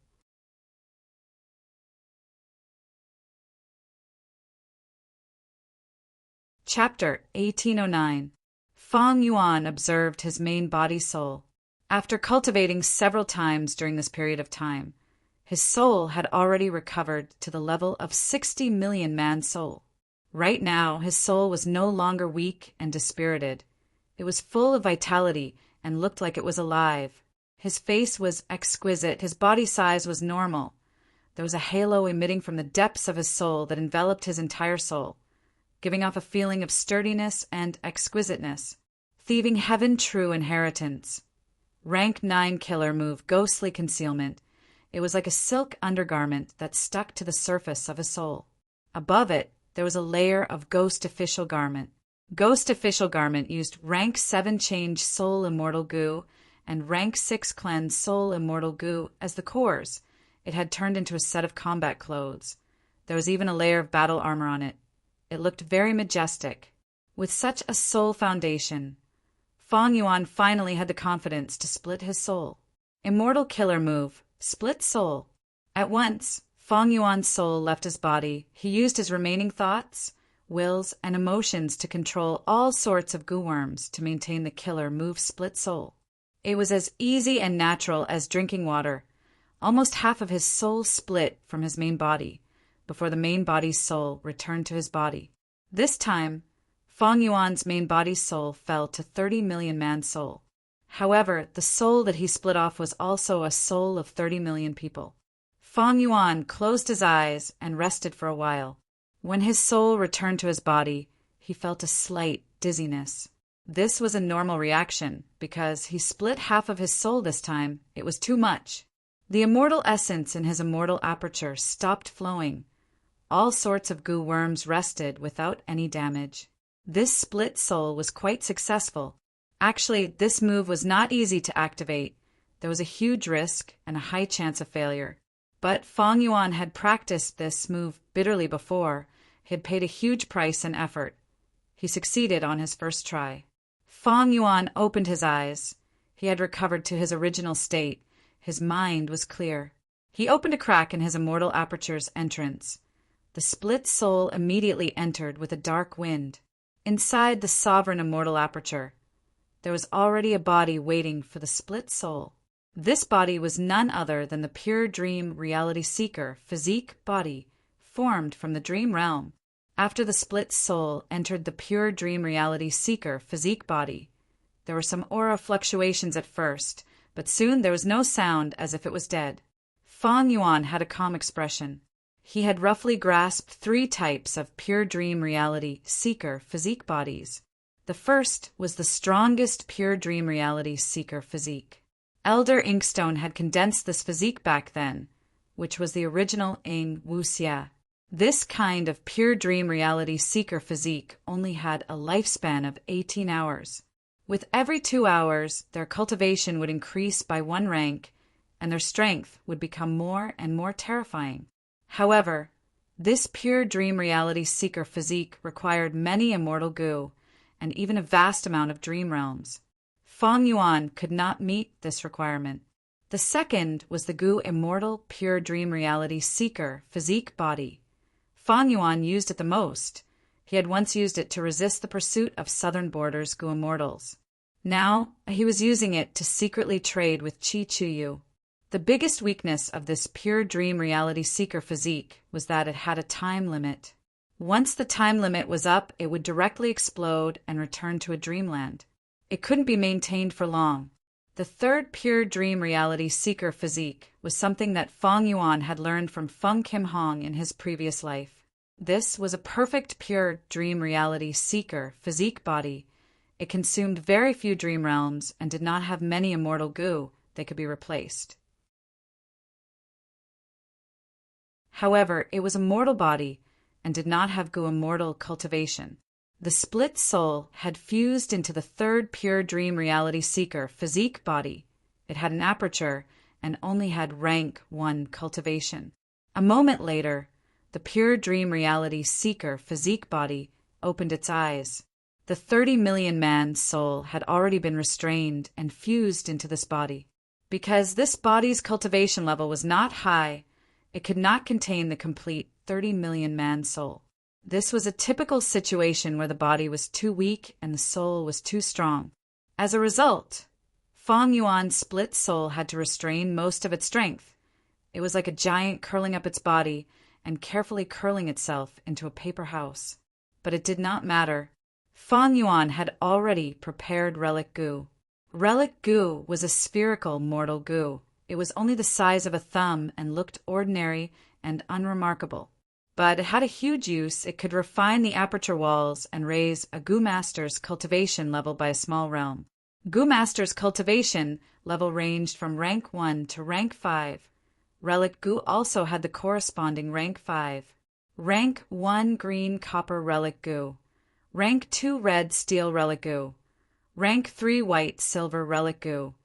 Chapter 1809. Fang Yuan observed his main body soul. After cultivating several times during this period of time, his soul had already recovered to the level of 60 million man-soul. Right now, his soul was no longer weak and dispirited. It was full of vitality and looked like it was alive. His face was exquisite, his body size was normal. There was a halo emitting from the depths of his soul that enveloped his entire soul, giving off a feeling of sturdiness and exquisiteness. Thieving heaven true inheritance. Rank 9 killer move, ghostly concealment. It was like a silk undergarment that stuck to the surface of his soul. Above it, there was a layer of ghost official garment. Ghost official garment used rank 7 change soul immortal Gu and rank 6 cleanse soul immortal Gu as the cores. It had turned into a set of combat clothes. There was even a layer of battle armor on it. It looked very majestic. With such a soul foundation, Fang Yuan finally had the confidence to split his soul. Immortal killer move, split soul. At once, Fang Yuan's soul left his body. He used his remaining thoughts, wills, and emotions to control all sorts of Gu worms to maintain the killer move split soul. It was as easy and natural as drinking water. Almost half of his soul split from his main body before the main body's soul returned to his body. This time, Fang Yuan's main body's soul fell to 30 million man-soul. However, the soul that he split off was also a soul of 30 million people. Fang Yuan closed his eyes and rested for a while. When his soul returned to his body, he felt a slight dizziness. This was a normal reaction, because he split half of his soul this time. It was too much. The immortal essence in his immortal aperture stopped flowing. All sorts of Gu worms rested without any damage. This split soul was quite successful. Actually, this move was not easy to activate. There was a huge risk and a high chance of failure. But Fang Yuan had practiced this move bitterly before. He had paid a huge price and effort. He succeeded on his first try. Fang Yuan opened his eyes. He had recovered to his original state. His mind was clear. He opened a crack in his immortal aperture's entrance. The split soul immediately entered with a dark wind. Inside the sovereign immortal aperture, there was already a body waiting for the split soul. This body was none other than the pure dream reality seeker physique body, formed from the dream realm. After the split soul entered the pure dream reality seeker physique body, there were some aura fluctuations at first, but soon there was no sound, as if it was dead. Fang Yuan had a calm expression. He had roughly grasped 3 types of pure dream reality seeker physique bodies. The first was the strongest pure dream reality seeker physique. Elder Inkstone had condensed this physique back then, which was the original Ing Wuxia. This kind of pure dream reality seeker physique only had a lifespan of 18 hours. With every 2 hours, their cultivation would increase by 1 rank, and their strength would become more and more terrifying. However, this pure dream reality seeker physique required many immortal Gu, and even a vast amount of dream realms. Fang Yuan could not meet this requirement. The second was the Gu immortal pure dream reality seeker physique body. Fang Yuan used it the most. He had once used it to resist the pursuit of southern borders Gu immortals. Now he was using it to secretly trade with Qi Chuyu. The biggest weakness of this pure dream reality seeker physique was that it had a time limit. Once the time limit was up, it would directly explode and return to a dreamland. It couldn't be maintained for long. The third pure dream reality seeker physique was something that Fong Yuan had learned from Feng Kim Hong in his previous life. This was a perfect pure dream reality seeker physique body. It consumed very few dream realms and did not have many immortal goo that could be replaced. However, it was a mortal body and did not have goo immortal cultivation. The split soul had fused into the third pure dream reality seeker physique body. It had an aperture and only had rank 1 cultivation. A moment later, the pure dream reality seeker physique body opened its eyes. The 30 million man soul had already been restrained and fused into this body. Because this body's cultivation level was not high, it could not contain the complete 30 million man soul. This was a typical situation where the body was too weak and the soul was too strong. As a result, Fong Yuan's split soul had to restrain most of its strength. It was like a giant curling up its body and carefully curling itself into a paper house. But it did not matter. Fong Yuan had already prepared relic goo. Relic goo was a spherical mortal goo. It was only the size of a thumb and looked ordinary and unremarkable. But it had a huge use. It could refine the aperture walls and raise a Goo Master's cultivation level by a small realm. Goo Master's cultivation level ranged from rank 1 to rank 5. Relic goo also had the corresponding rank 5. Rank 1 green copper relic goo. Rank 2 red steel relic goo. Rank 3 white silver relic goo.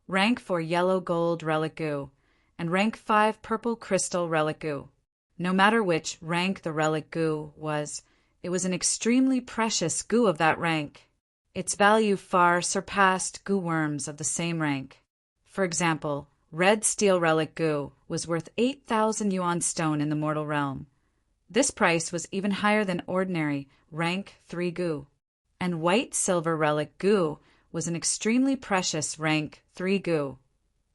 Rank 4 yellow gold relic goo. And rank 5 purple crystal relic goo. No matter which rank the relic goo was, it was an extremely precious goo of that rank. Its value far surpassed goo worms of the same rank. For example, red steel relic goo was worth 8,000 yuan stone in the mortal realm. This price was even higher than ordinary rank 3 goo. And white silver relic goo was an extremely precious rank 3 goo.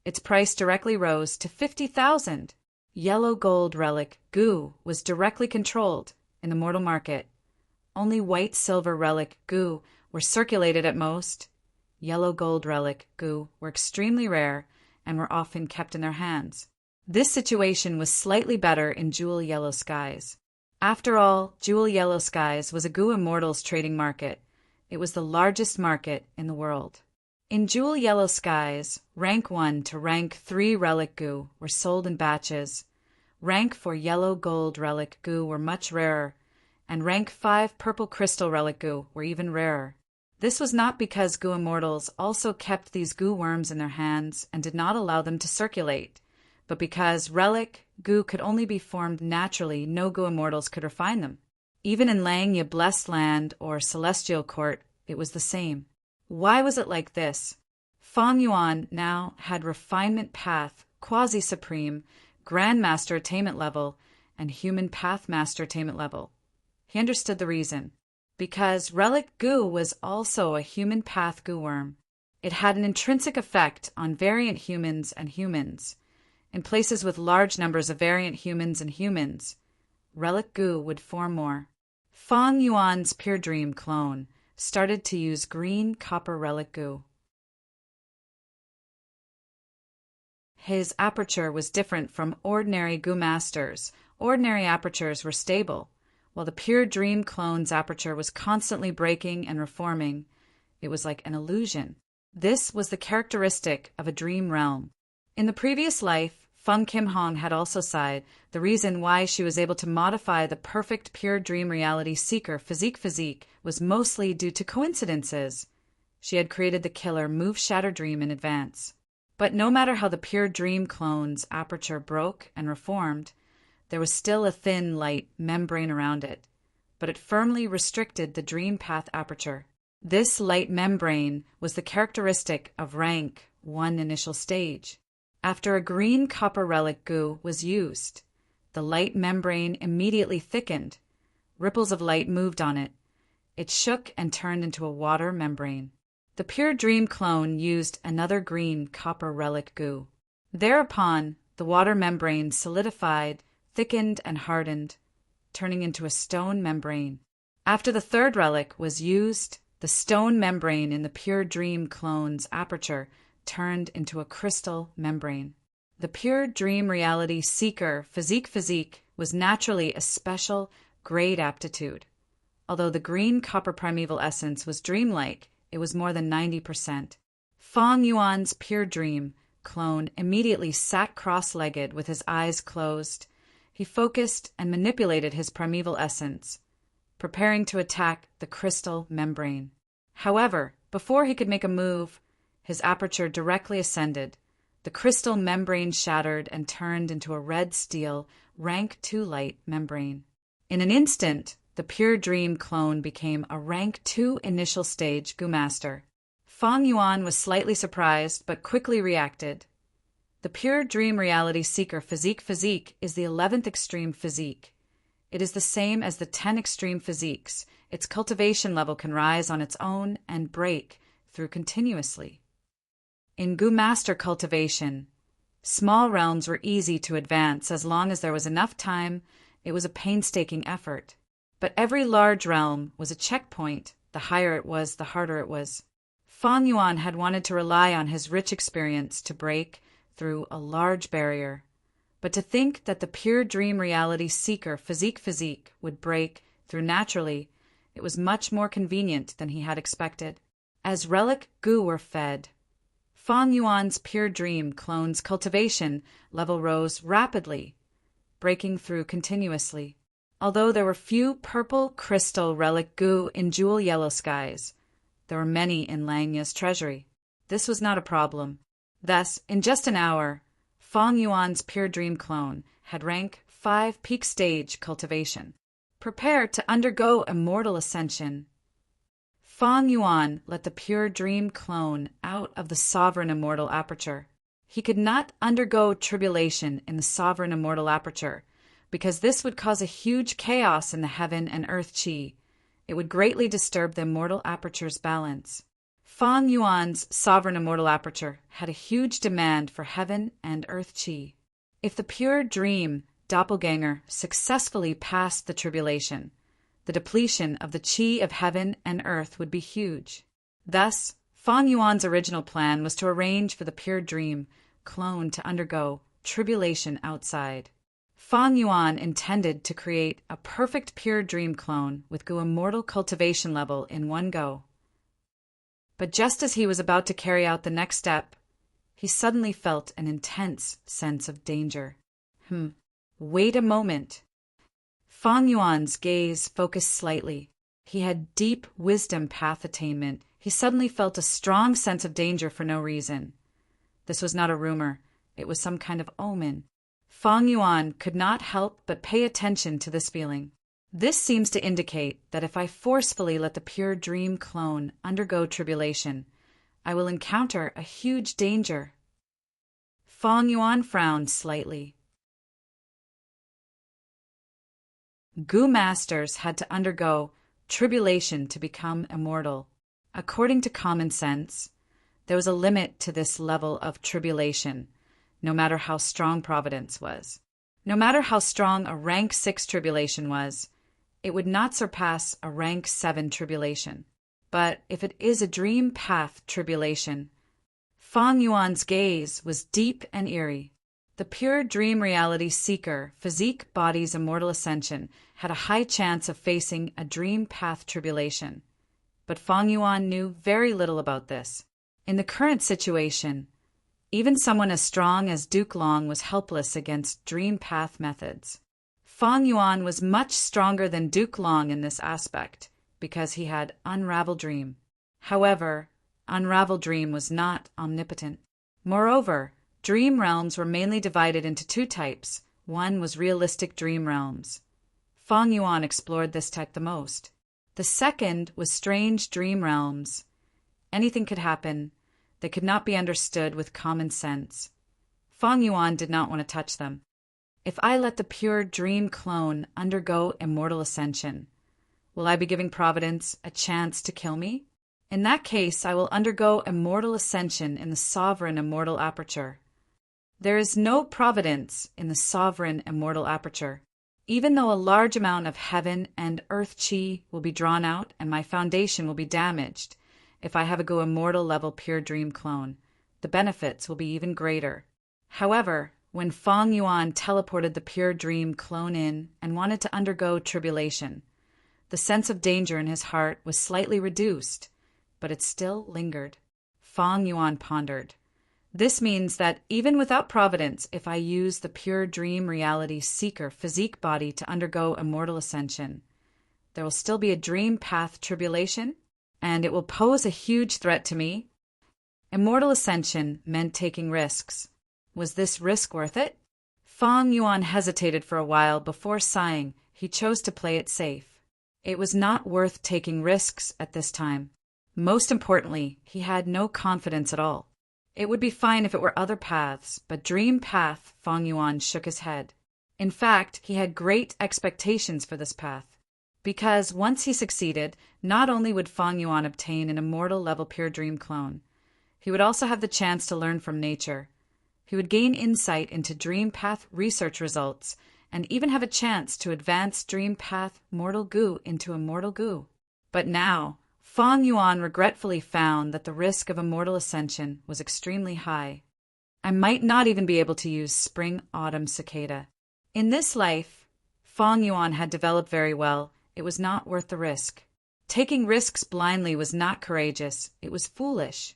Its price directly rose to 50,000. Yellow gold relic goo was directly controlled in the mortal market. Only white silver relic goo were circulated at most. Yellow gold relic goo were extremely rare and were often kept in their hands. This situation was slightly better in Jewel Yellow Skies. After all, Jewel Yellow Skies was a goo immortals trading market. It was the largest market in the world. In Jewel Yellow Skies, rank 1 to rank 3 relic goo were sold in batches. Rank 4 yellow gold relic goo were much rarer, and rank 5 purple crystal relic goo were even rarer. This was not because goo immortals also kept these goo worms in their hands and did not allow them to circulate, but because relic goo could only be formed naturally, no goo immortals could refine them. Even in Langya Blessed Land or Celestial Court, it was the same. Why was it like this? Fong Yuan now had refinement path, quasi-supreme, grandmaster attainment level, and human path master attainment level. He understood the reason. Because relic goo was also a human path goo worm. It had an intrinsic effect on variant humans and humans. In places with large numbers of variant humans and humans, relic goo would form more. Fong Yuan's Pure Dream clone started to use green copper relic goo. His aperture was different from ordinary goo masters. Ordinary apertures were stable, while the Pure Dream clone's aperture was constantly breaking and reforming. It was like an illusion. This was the characteristic of a dream realm. In the previous life, Feng Kim Hong had also sighed. The reason why she was able to modify the perfect pure dream reality seeker physique was mostly due to coincidences. She had created the killer Move Shatter Dream in advance. But no matter how the pure dream clone's aperture broke and reformed, there was still a thin, light membrane around it, but it firmly restricted the dream path aperture. This light membrane was the characteristic of rank 1 initial stage. After a green copper relic goo was used, the light membrane immediately thickened. Ripples of light moved on it. It shook and turned into a water membrane. The Pure Dream clone used another green copper relic goo. Thereupon, the water membrane solidified, thickened, and hardened. turning into a stone membrane. After the third relic was used, the stone membrane in the Pure Dream clone's aperture turned into a crystal membrane. The Pure Dream Reality Seeker Physique was naturally a special, great aptitude. Although the green copper primeval essence was dreamlike, it was more than 90%. Fong Yuan's Pure Dream clone immediately sat cross-legged with his eyes closed. He focused and manipulated his primeval essence, preparing to attack the crystal membrane. However, before he could make a move, his aperture directly ascended. The crystal membrane shattered and turned into a red steel, rank 2 light membrane. In an instant, the Pure Dream clone became a rank 2 initial stage Gu Master. Fong Yuan was slightly surprised, but quickly reacted. The Pure Dream Reality Seeker Physique is the 11th extreme physique. It is the same as the 10 extreme physiques. Its cultivation level can rise on its own and break through continuously. In Gu Master cultivation, small realms were easy to advance as long as there was enough time. It was a painstaking effort. But every large realm was a checkpoint. The higher it was, the harder it was. Fong Yuan had wanted to rely on his rich experience to break through a large barrier. But to think that the Pure Dream Reality Seeker Physique would break through naturally, it was much more convenient than he had expected. As relic Gu were fed, Fong Yuan's Pure Dream clone's cultivation level rose rapidly, breaking through continuously. Although there were few purple crystal relic Gu in jewel yellow skies, there were many in Langya's treasury. This was not a problem. Thus, in just an hour, Fong Yuan's Pure Dream clone had rank 5 peak stage cultivation. Prepared to undergo immortal ascension, Fong Yuan let the Pure Dream clone out of the sovereign immortal aperture. He could not undergo tribulation in the sovereign immortal aperture, because this would cause a huge chaos in the heaven and earth chi. It would greatly disturb the immortal aperture's balance. Fong Yuan's sovereign immortal aperture had a huge demand for heaven and earth chi. If the Pure Dream doppelganger successfully passed the tribulation, the depletion of the chi of heaven and earth would be huge. Thus, Fong Yuan's original plan was to arrange for the Pure Dream clone to undergo tribulation outside. Fong Yuan intended to create a perfect Pure Dream clone with Gu immortal cultivation level in one go. But just as he was about to carry out the next step, he suddenly felt an intense sense of danger. Wait a moment. Fong Yuan's gaze focused slightly. He had deep wisdom path attainment. He suddenly felt a strong sense of danger for no reason. This was not a rumor. It was some kind of omen. Fong Yuan could not help but pay attention to this feeling. This seems to indicate that if I forcefully let the Pure Dream clone undergo tribulation, I will encounter a huge danger. Fong Yuan frowned slightly. Gu Masters had to undergo tribulation to become immortal. According to common sense, there was a limit to this level of tribulation, no matter how strong Providence was. No matter how strong a rank 6 tribulation was, it would not surpass a rank 7 tribulation. But if it is a dream path tribulation, Fong Yuan's gaze was deep and eerie. The Pure Dream Reality Seeker Physique Body's immortal ascension had a high chance of facing a dream path tribulation. But Fong Yuan knew very little about this. In the current situation, even someone as strong as Duke Long was helpless against dream path methods. Fong Yuan was much stronger than Duke Long in this aspect, because he had Unravel Dream. However, Unravel Dream was not omnipotent. Moreover, dream realms were mainly divided into 2 types. One was realistic dream realms. Fong Yuan explored this type the most. The second was strange dream realms. Anything could happen. They could not be understood with common sense. Fong Yuan did not want to touch them. If I let the Pure Dream clone undergo immortal ascension, will I be giving Providence a chance to kill me? In that case, I will undergo immortal ascension in the sovereign immortal aperture. There is no Providence in the sovereign immortal aperture. Even though a large amount of heaven and earth chi will be drawn out and my foundation will be damaged, if I have a go immortal level pure dream clone, the benefits will be even greater. However, when Feng Yuan teleported the pure dream clone in and wanted to undergo tribulation, the sense of danger in his heart was slightly reduced, but it still lingered. Feng Yuan pondered. This means that even without providence, if I use the pure dream reality seeker physique body to undergo immortal ascension, there will still be a dream path tribulation, and it will pose a huge threat to me. Immortal ascension meant taking risks. Was this risk worth it? Feng Yuan hesitated for a while before sighing. He chose to play it safe. It was not worth taking risks at this time. Most importantly, he had no confidence at all. It would be fine if it were other paths, but dream path, Feng Yuan shook his head. In fact, he had great expectations for this path, because once he succeeded, not only would Feng Yuan obtain an immortal level pure dream clone, he would also have the chance to learn from nature. He would gain insight into dream path research results, and even have a chance to advance dream path mortal goo into immortal goo. But now, Feng Yuan regretfully found that the risk of immortal ascension was extremely high. I might not even be able to use spring-autumn cicada. In this life, Feng Yuan had developed very well. It was not worth the risk. Taking risks blindly was not courageous. It was foolish.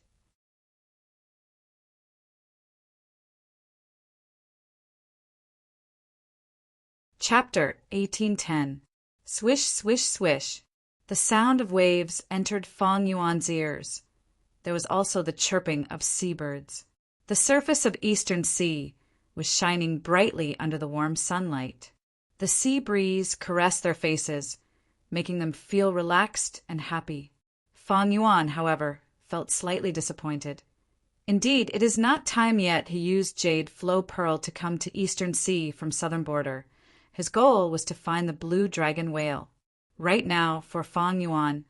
Chapter 1810. Swish, swish, swish. The sound of waves entered Feng Yuan's ears. There was also the chirping of seabirds. The surface of Eastern Sea was shining brightly under the warm sunlight. The sea breeze caressed their faces, making them feel relaxed and happy. Feng Yuan, however, felt slightly disappointed. Indeed, it is not time yet he used Jade Flow Pearl to come to Eastern Sea from Southern Border. His goal was to find the blue dragon whale. Right now, for Feng Yuan,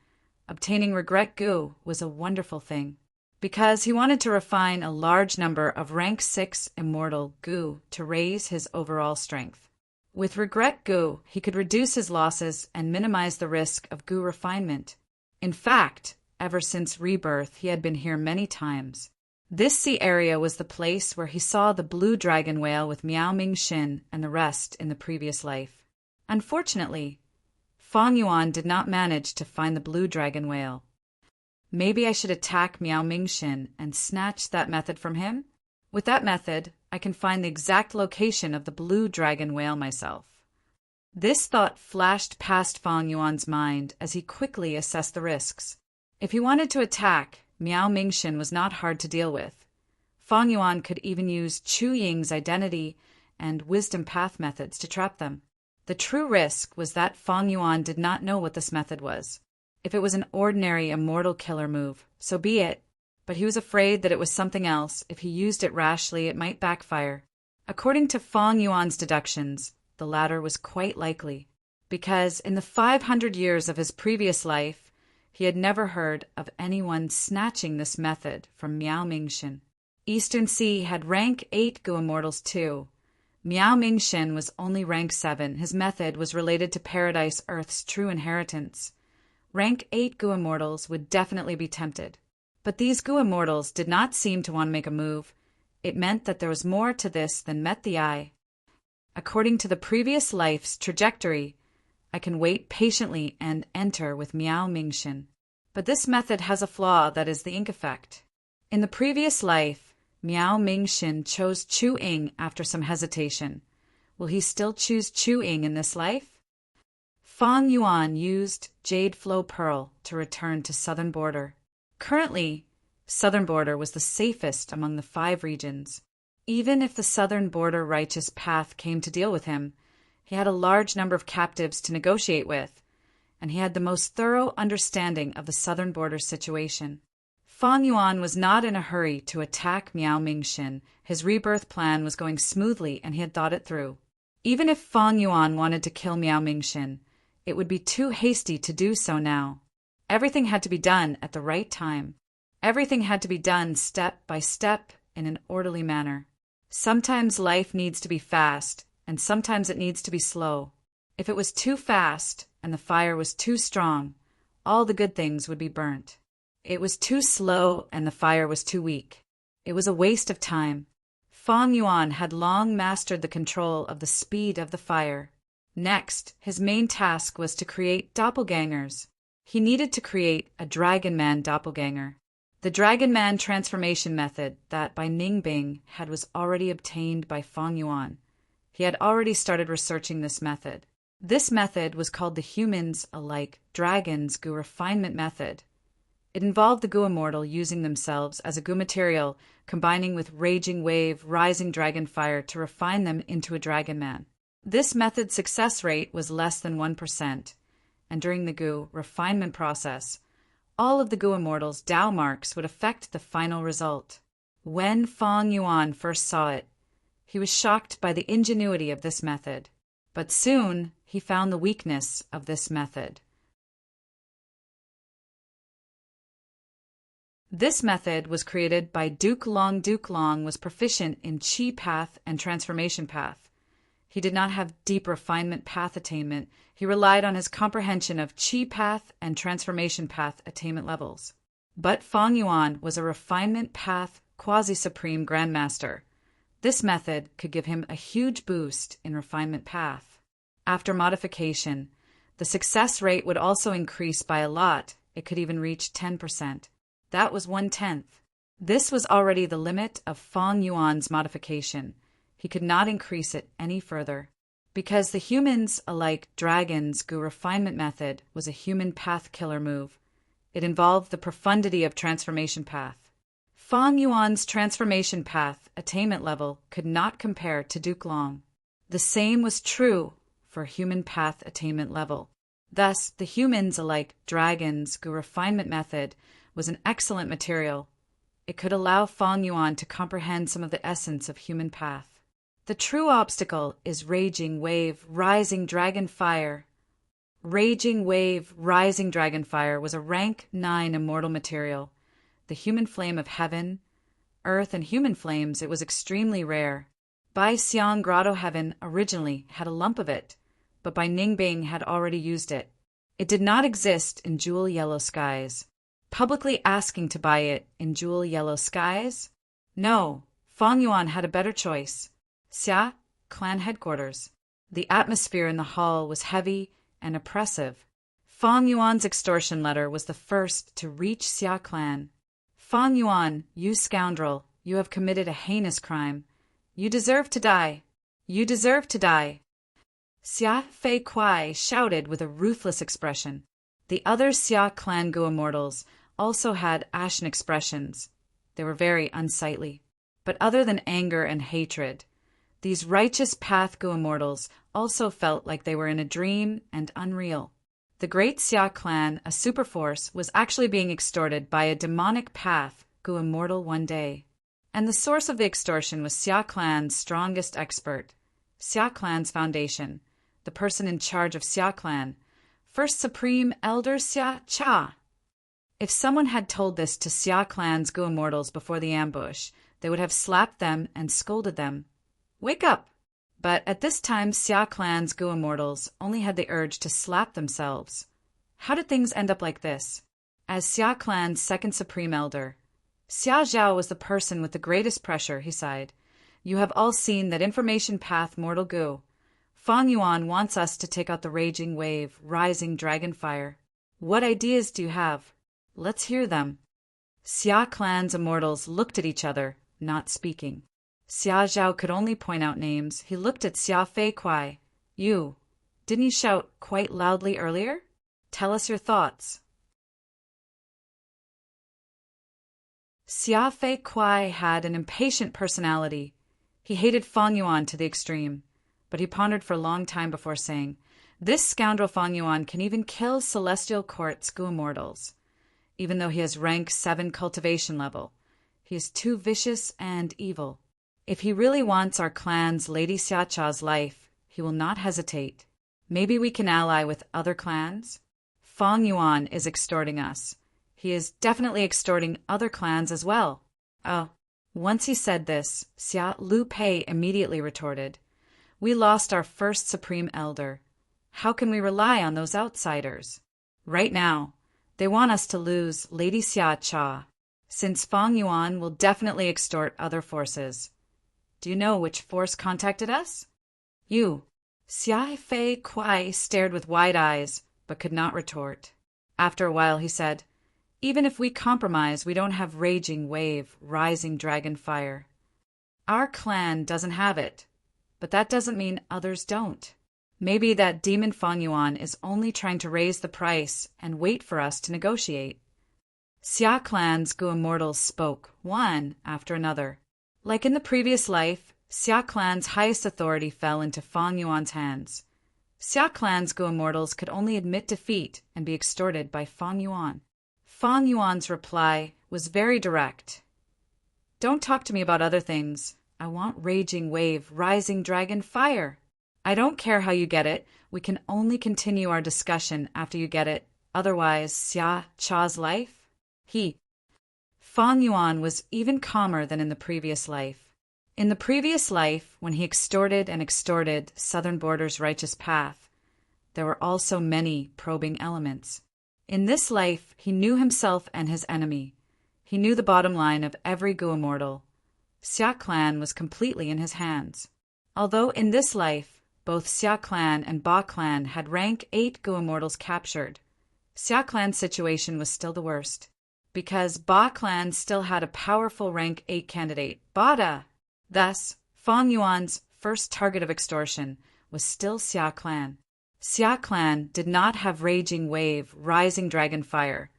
obtaining regret goo was a wonderful thing, because he wanted to refine a large number of rank 6 immortal goo to raise his overall strength. With regret goo, he could reduce his losses and minimize the risk of goo refinement. In fact, ever since rebirth, he had been here many times. This sea area was the place where he saw the blue dragon whale with Miao Ming Shin and the rest in the previous life. Unfortunately, Feng Yuan did not manage to find the blue dragon whale. Maybe I should attack Miao Ming Shin and snatch that method from him? With that method, I can find the exact location of the blue dragon whale myself. This thought flashed past Feng Yuan's mind as he quickly assessed the risks. If he wanted to attack, Miao Ming Shin was not hard to deal with. Feng Yuan could even use Chu Ying's identity and wisdom path methods to trap them. The true risk was that Feng Yuan did not know what this method was. If it was an ordinary immortal killer move, so be it, but he was afraid that it was something else. If he used it rashly, it might backfire. According to Feng Yuan's deductions, the latter was quite likely, because in the 500 years of his previous life, he had never heard of anyone snatching this method from Miao Ming Shin. Eastern Sea had rank 8 Goo Immortals too. Miao Ming Shin was only rank 7. His method was related to Paradise Earth's true inheritance. Rank 8 Goo Immortals would definitely be tempted. But these Goo Immortals did not seem to want to make a move. It meant that there was more to this than met the eye. According to the previous life's trajectory, I can wait patiently and enter with Miao Ming Shin. But this method has a flaw, that is the ink effect. In the previous life, Miao Ming Shin chose Chu Ying after some hesitation. Will he still choose Chu Ying in this life? Feng Yuan used Jade Flow Pearl to return to Southern Border. Currently, Southern Border was the safest among the 5 regions. Even if the Southern Border righteous path came to deal with him, he had a large number of captives to negotiate with, and he had the most thorough understanding of the Southern Border situation. Feng Yuan was not in a hurry to attack Miao Ming Shin. His rebirth plan was going smoothly and he had thought it through. Even if Feng Yuan wanted to kill Miao Ming Shin, it would be too hasty to do so now. Everything had to be done at the right time. Everything had to be done step by step in an orderly manner. Sometimes life needs to be fast, and sometimes it needs to be slow. If it was too fast and the fire was too strong, all the good things would be burnt. It was too slow and the fire was too weak. It was a waste of time. Feng Yuan had long mastered the control of the speed of the fire. Next, his main task was to create doppelgangers. He needed to create a Dragon Man doppelganger. The Dragon Man transformation method that by Ningbing had was already obtained by Feng Yuan. He had already started researching this method. This method was called the humans, alike dragons, Gu refinement method. It involved the Gu immortal using themselves as a Gu material, combining with raging wave, rising dragon fire to refine them into a Dragon Man. This method's success rate was less than 1%, and during the Gu refinement process, all of the Gu immortals' Dao marks would affect the final result. When Feng Yuan first saw it, he was shocked by the ingenuity of this method, but soon he found the weakness of this method. This method was created by Duke Long. Duke Long was proficient in Qi path and transformation path. He did not have deep refinement path attainment. He relied on his comprehension of Qi path and transformation path attainment levels. But Feng Yuan was a refinement path quasi-supreme grandmaster. This method could give him a huge boost in refinement path. After modification, the success rate would also increase by a lot. It could even reach 10%. That was 1/10. This was already the limit of Feng Yuan's modification. He could not increase it any further. Because the humans, alike dragons, Gu refinement method was a human path killer move. It involved the profundity of transformation path. Feng Yuan's transformation path attainment level could not compare to Duke Long. The same was true for human path attainment level. Thus, the humans, alike dragons, Gu refinement method was an excellent material. It could allow Feng Yuan to comprehend some of the essence of human path. The true obstacle is raging wave, rising dragon fire. Raging wave, rising dragon fire was a rank 9 immortal material. The human flame of heaven, earth, and human flames, it was extremely rare. Bai Xiang Grotto Heaven originally had a lump of it, but Bai Ningbing had already used it. It did not exist in jewel yellow skies. Publicly asking to buy it in jewel yellow skies? No, Feng Yuan had a better choice. Xia, clan headquarters. The atmosphere in the hall was heavy and oppressive. Feng Yuan's extortion letter was the first to reach Xia clan. Feng Yuan, you scoundrel, you have committed a heinous crime. You deserve to die. You deserve to die. Xia Fei Kuai shouted with a ruthless expression. The other Xia clan Gu immortals also had ashen expressions. They were very unsightly. But other than anger and hatred, these righteous path Gu immortals also felt like they were in a dream and unreal. The great Xia clan, a superforce, was actually being extorted by a demonic path Gu immortal one day. And the source of the extortion was Xia clan's strongest expert, Xia clan's foundation, the person in charge of Xia clan, First Supreme Elder Xia Cha. If someone had told this to Xia clan's Gu immortals before the ambush, they would have slapped them and scolded them. Wake up! But at this time, Xia clan's Gu immortals only had the urge to slap themselves. How did things end up like this? As Xia clan's second supreme elder, Xia Zhao was the person with the greatest pressure, he sighed. You have all seen that information path mortal Gu. Feng Yuan wants us to take out the raging wave, rising dragon fire. What ideas do you have? Let's hear them. Xia clan's immortals looked at each other, not speaking. Xia Zhao could only point out names. He looked at Xia Fei Kuai. You, didn't you shout quite loudly earlier? Tell us your thoughts. Xia Fei Kuai had an impatient personality. He hated Feng Yuan to the extreme, but he pondered for a long time before saying, This scoundrel Feng Yuan can even kill Celestial Court's Gu immortals. Even though he has rank 7 cultivation level, he is too vicious and evil. If he really wants our clan's Lady Xiacha's life, he will not hesitate. Maybe we can ally with other clans? Feng Yuan is extorting us. He is definitely extorting other clans as well. Oh. Once he said this, Xia Lu Pei immediately retorted, We lost our first supreme elder. how can we rely on those outsiders? Right now, they want us to lose Lady Xia Cha, since Fang Yuan will definitely extort other forces. Do you know which force contacted us? You. Xia Fei Kuai stared with wide eyes, but could not retort. After a while he said, "Even if we compromise, we don't have raging wave, rising dragon fire. Our clan doesn't have it, but that doesn't mean others don't. Maybe that demon Fang Yuan is only trying to raise the price and wait for us to negotiate." Xia Clan's Gu Immortals spoke, one after another. Like in the previous life, Xia Clan's highest authority fell into Fang Yuan's hands. Xia Clan's Gu Immortals could only admit defeat and be extorted by Fang Yuan. Fang Yuan's reply was very direct. "Don't talk to me about other things. I want raging wave, rising dragon fire. I don't care how you get it. We can only continue our discussion after you get it. Otherwise, Xia Cha's life?" Fang Yuan was even calmer than in the previous life. In the previous life, when he extorted Southern Border's righteous path, there were also many probing elements. In this life, he knew himself and his enemy. He knew the bottom line of every Gu Immortal. Xia Clan was completely in his hands. Although in this life, both Xia Clan and Ba Clan had rank 8 Gu Immortals captured, Xia Clan's situation was still the worst, because Ba Clan still had a powerful rank 8 candidate, Bada. Thus, Fang Yuan's first target of extortion was still Xia Clan. Xia Clan did not have raging wave, rising dragon fire.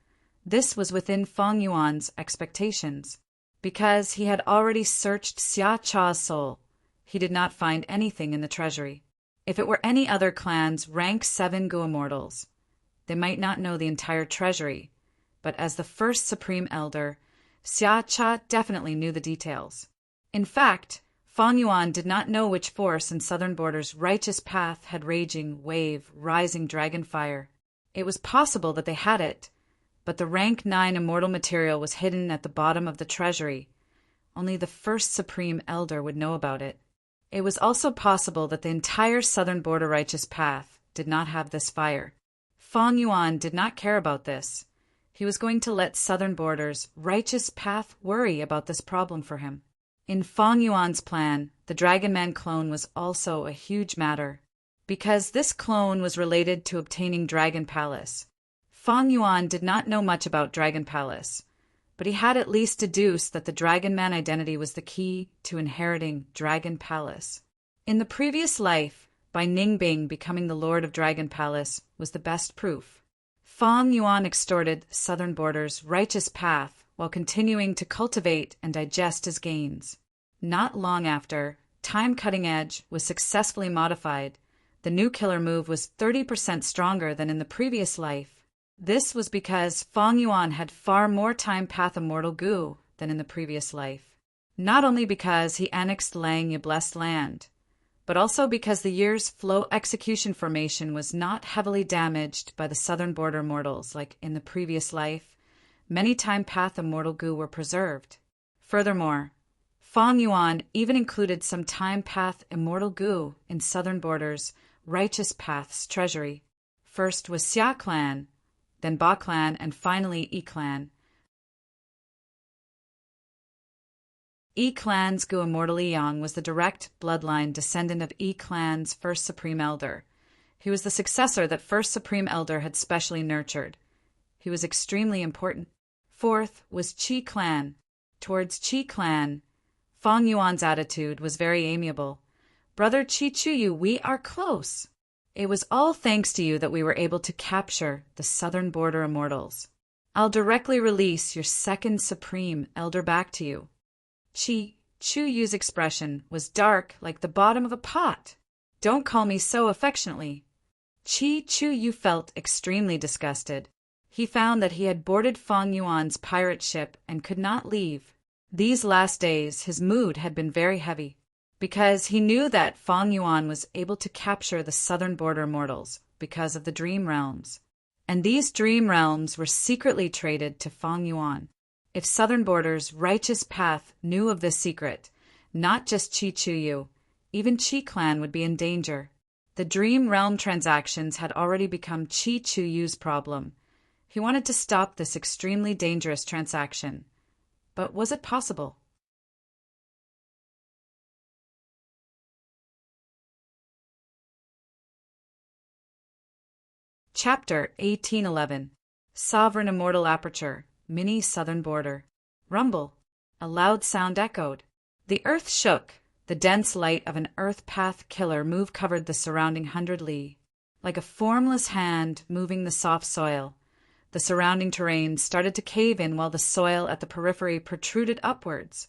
This was within Fang Yuan's expectations. Because he had already searched Xia Cha's soul, he did not find anything in the treasury. If it were any other clan's rank 7 Gu Immortals, they might not know the entire treasury, but as the first Supreme Elder, Xia Cha definitely knew the details. In fact, Fang Yuan did not know which force in Southern Border's righteous path had raging wave, rising dragon fire. It was possible that they had it, but the rank 9 immortal material was hidden at the bottom of the treasury. Only the first Supreme Elder would know about it. It was also possible that the entire Southern Border righteous path did not have this fire. Fang Yuan did not care about this. He was going to let Southern Border's righteous path worry about this problem for him. In Fang Yuan's plan, the Dragon Man clone was also a huge matter, because this clone was related to obtaining Dragon Palace. Fang Yuan did not know much about Dragon Palace, but he had at least deduced that the Dragon Man identity was the key to inheriting Dragon Palace. In the previous life, by Ningbing becoming the Lord of Dragon Palace was the best proof. Fang Yuan extorted Southern Border's righteous path while continuing to cultivate and digest his gains. Not long after, Time Cutting Edge was successfully modified. The new killer move was 30% stronger than in the previous life. This was because Fang Yuan had far more Time Path Immortal Gu than in the previous life. Not only because he annexed Langya Blessed Land, but also because the year's flow execution formation was not heavily damaged by the Southern Border Immortals like in the previous life. Many Time Path Immortal Gu were preserved. Furthermore, Fang Yuan even included some Time Path Immortal Gu in Southern Border's Righteous Path's treasury. First was Xia Clan, then Ba Clan, and finally Yi Clan. Yi Clan's Gu Immortal Yang was the direct bloodline descendant of Yi Clan's first Supreme Elder. He was the successor that first Supreme Elder had specially nurtured. He was extremely important. Fourth was Qi Clan. Towards Qi Clan, Fang Yuan's attitude was very amiable. "Brother Qi Chuyu, we are close. It was all thanks to you that we were able to capture the Southern Border Immortals. I'll directly release your second Supreme Elder back to you." Qi Chuyu's expression was dark like the bottom of a pot. "Don't call me so affectionately." Qi Chuyu felt extremely disgusted. He found that he had boarded Fang Yuan's pirate ship and could not leave. These last days his mood had been very heavy, because he knew that Fang Yuan was able to capture the Southern Border Immortals because of the Dream Realms, and these Dream Realms were secretly traded to Fang Yuan. If Southern Border's righteous path knew of this secret, not just Qi Chuyu, even Qi Clan would be in danger. The Dream Realm transactions had already become Chi Chu Yu's problem. He wanted to stop this extremely dangerous transaction. But was it possible? Chapter 1811. Sovereign Immortal Aperture, Mini Southern Border. Rumble. A loud sound echoed. The earth shook. The dense light of an Earth Path killer move covered the surrounding 100 li. Like a formless hand moving the soft soil, the surrounding terrain started to cave in while the soil at the periphery protruded upwards,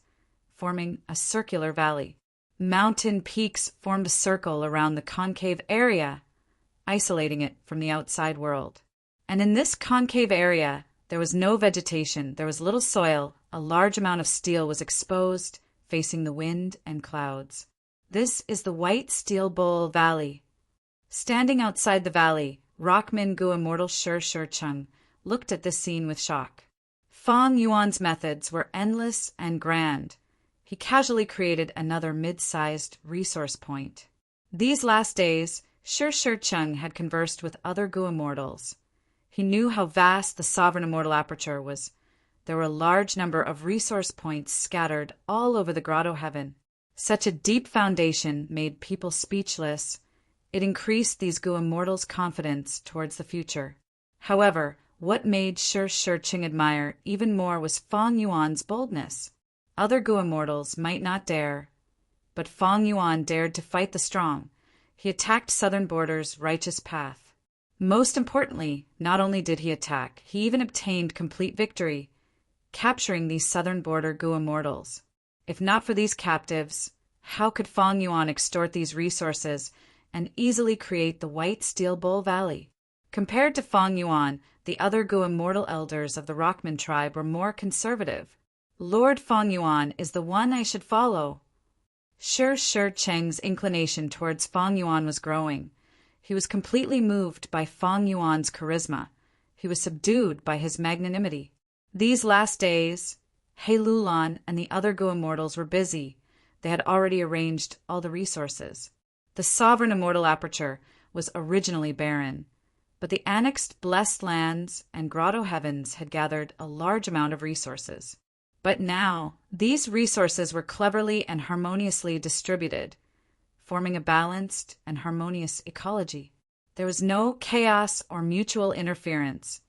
forming a circular valley. Mountain peaks formed a circle around the concave area, isolating it from the outside world. And in this concave area, there was no vegetation, there was little soil, a large amount of steel was exposed, facing the wind and clouds. This is the White Steel Bowl Valley. Standing outside the valley, Rockman Gu Immortal Shi Chung looked at this scene with shock. Fang Yuan's methods were endless and grand. He casually created another mid-sized resource point. These last days, Shi Chung had conversed with other Gu Immortals. He knew how vast the Sovereign Immortal Aperture was. There were a large number of resource points scattered all over the grotto heaven. Such a deep foundation made people speechless. It increased these Gu Immortals' confidence towards the future. However, what made Shi Chung admire even more was Fang Yuan's boldness. Other Gu Immortals might not dare, but Fang Yuan dared to fight the strong. He attacked Southern Border's righteous path. Most importantly, not only did he attack, he even obtained complete victory, capturing these Southern Border Gu Immortals. If not for these captives, how could Fang Yuan extort these resources and easily create the White Steel Bowl Valley? Compared to Fang Yuan, the other Gu Immortal elders of the Rockman tribe were more conservative. Lord Fang Yuan is the one I should follow. Shi Cheng's inclination towards Fang Yuan was growing. He was completely moved by Fang Yuan's charisma. He was subdued by his magnanimity. These last days, He Lulan and the other Gu Immortals were busy. They had already arranged all the resources. The Sovereign Immortal Aperture was originally barren, but the annexed Blessed Lands and Grotto Heavens had gathered a large amount of resources. But now, these resources were cleverly and harmoniously distributed, forming a balanced and harmonious ecology. There was no chaos or mutual interference.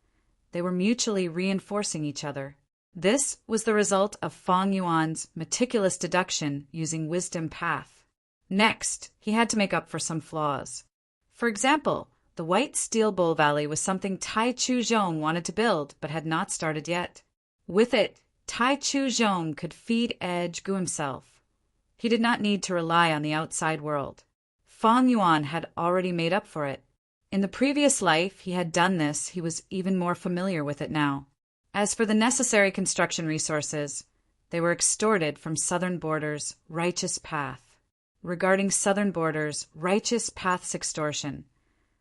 They were mutually reinforcing each other. This was the result of Fang Yuan's meticulous deduction using Wisdom Path. Next, he had to make up for some flaws. For example, the White Steel Bowl Valley was something Tai Chu Zhong wanted to build but had not started yet. With it, Tai Chu Zhong could feed Edge Gu himself. He did not need to rely on the outside world. Fang Yuan had already made up for it. In the previous life he had done this, he was even more familiar with it now. As for the necessary construction resources, they were extorted from Southern Border's righteous path. Regarding Southern Border's righteous path's extortion,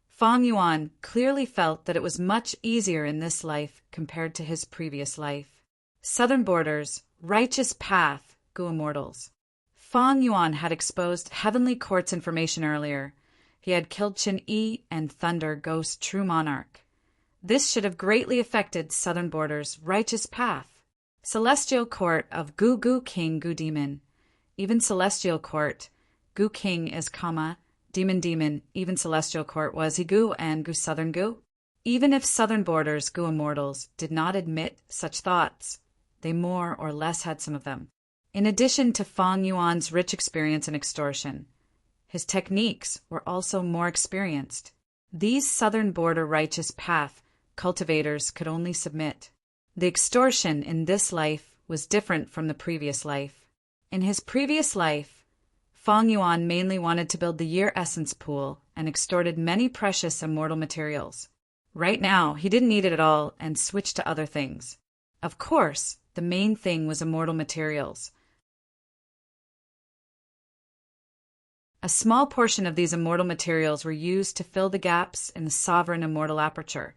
Fang Yuan clearly felt that it was much easier in this life compared to his previous life. Southern Border's righteous path, Gu Immortals. Fang Yuan had exposed Heavenly Court's information earlier. He had killed Qin Yi and Thunder Ghost True Monarch. This should have greatly affected Southern Border's righteous path. Celestial Court of Gu Gu King Gu Demon. Even Celestial Court, Gu King is Demon Demon, even Celestial Court was he Gu and Gu Southern Gu. Even if Southern Border's Gu Immortals did not admit such thoughts, they more or less had some of them. In addition to Fang Yuan's rich experience in extortion, his techniques were also more experienced. These Southern Border righteous path cultivators could only submit. The extortion in this life was different from the previous life. In his previous life, Fang Yuan mainly wanted to build the Year Essence Pool and extorted many precious immortal materials. Right now, he didn't need it at all and switched to other things. Of course, the main thing was immortal materials. A small portion of these immortal materials were used to fill the gaps in the Sovereign Immortal Aperture,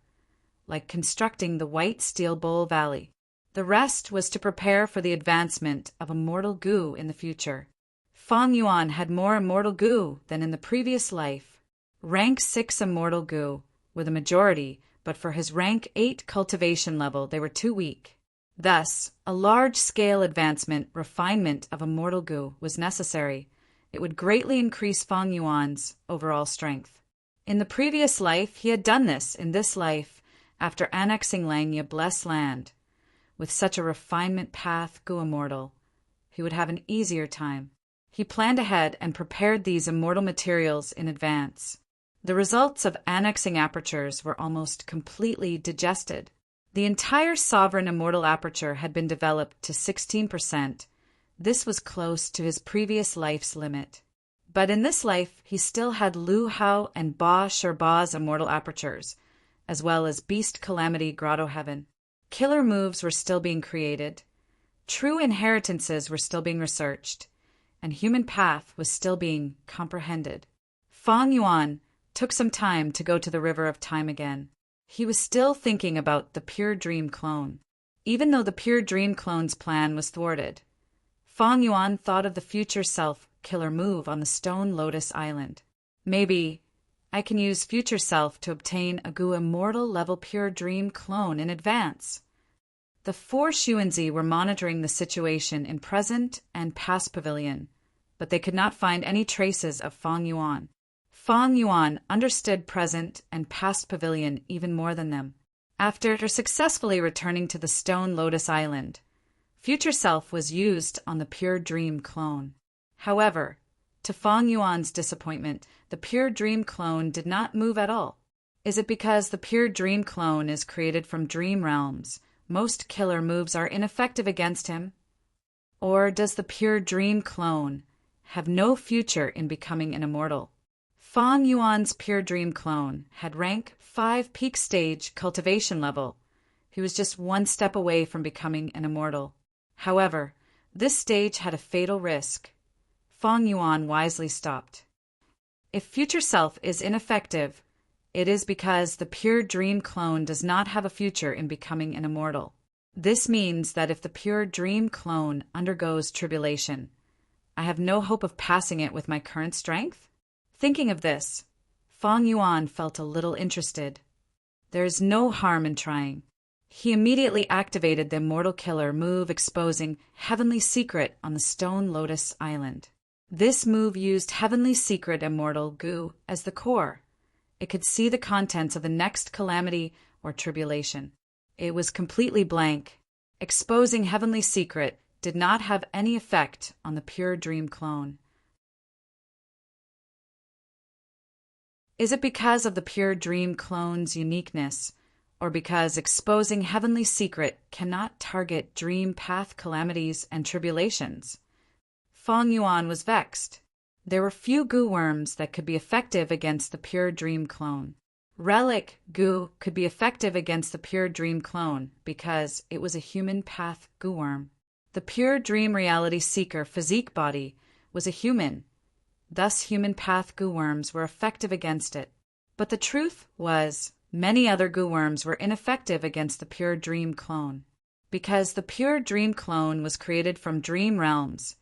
like constructing the White Steel Bowl Valley. The rest was to prepare for the advancement of immortal Gu in the future. Fang Yuan had more immortal Gu than in the previous life. Rank 6 immortal goo were the majority, but for his rank 8 cultivation level they were too weak. Thus, a large-scale refinement of immortal goo was necessary. It would greatly increase Fang Yuan's overall strength. In the previous life, he had done this. In this life, after annexing Langya blessed land, with such a refinement path goo immortal, he would have an easier time. He planned ahead and prepared these immortal materials in advance. The results of annexing apertures were almost completely digested. The entire sovereign immortal aperture had been developed to 16%. This was close to his previous life's limit. But in this life, he still had Lu Hao and Ba Sherba's immortal apertures, as well as Beast Calamity Grotto Heaven. Killer moves were still being created, true inheritances were still being researched, and human path was still being comprehended. Fang Yuan took some time to go to the River of Time again. He was still thinking about the Pure Dream clone. Even though the Pure Dream clone's plan was thwarted, Fang Yuan thought of the future self killer move on the Stone Lotus Island. Maybe I can use future self to obtain a Gu immortal level Pure Dream clone in advance. The 4 Xuanzi were monitoring the situation in present and past pavilion, but they could not find any traces of Fang Yuan. Fang Yuan understood present and past pavilion even more than them. After successfully returning to the Stone Lotus Island, future self was used on the Pure Dream clone. However, to Fang Yuan's disappointment, the Pure Dream clone did not move at all. Is it because the Pure Dream clone is created from dream realms? Most killer moves are ineffective against him? Or does the Pure Dream clone have no future in becoming an immortal? Fang Yuan's Pure Dream clone had rank 5 peak stage cultivation level. He was just one step away from becoming an immortal. However, this stage had a fatal risk. Fang Yuan wisely stopped. If future self is ineffective, it is because the Pure Dream clone does not have a future in becoming an immortal. This means that if the Pure Dream clone undergoes tribulation, I have no hope of passing it with my current strength? Thinking of this, Fang Yuan felt a little interested. There is no harm in trying. He immediately activated the Immortal Killer move, exposing Heavenly Secret on the Stone Lotus Island. This move used Heavenly Secret Immortal Goo as the core. It could see the contents of the next calamity or tribulation. It was completely blank. Exposing Heavenly Secret did not have any effect on the Pure Dream clone. Is it because of the Pure Dream clone's uniqueness, or because exposing Heavenly Secret cannot target dream path calamities and tribulations? Fang Yuan was vexed. There were few goo worms that could be effective against the Pure Dream clone. Relic goo could be effective against the Pure Dream clone because it was a human path goo worm. The Pure Dream Reality Seeker physique body was a human. Thus human path goo worms were effective against it. But the truth was, many other goo worms were ineffective against the Pure Dream clone. Because the Pure Dream clone was created from dream realms,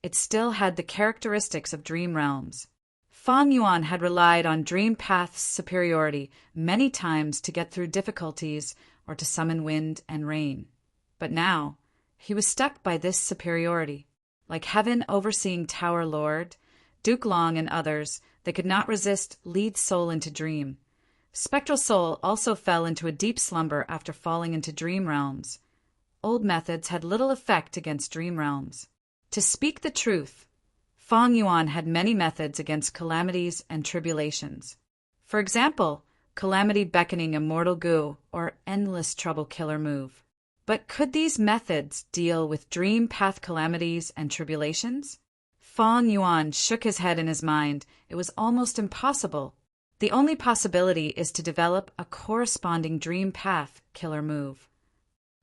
it still had the characteristics of dream realms. Fang Yuan had relied on dream path's superiority many times to get through difficulties or to summon wind and rain. But now, he was stuck by this superiority. Like Heaven overseeing Tower Lord, Duke Long and others, they could not resist lead soul into dream. Spectral soul also fell into a deep slumber after falling into dream realms. Old methods had little effect against dream realms. To speak the truth, Fang Yuan had many methods against calamities and tribulations. For example, Calamity Beckoning Immortal Goo or Endless Trouble Killer move. But could these methods deal with dream path calamities and tribulations? Fang Yuan shook his head in his mind. It was almost impossible. The only possibility is to develop a corresponding dream path killer move.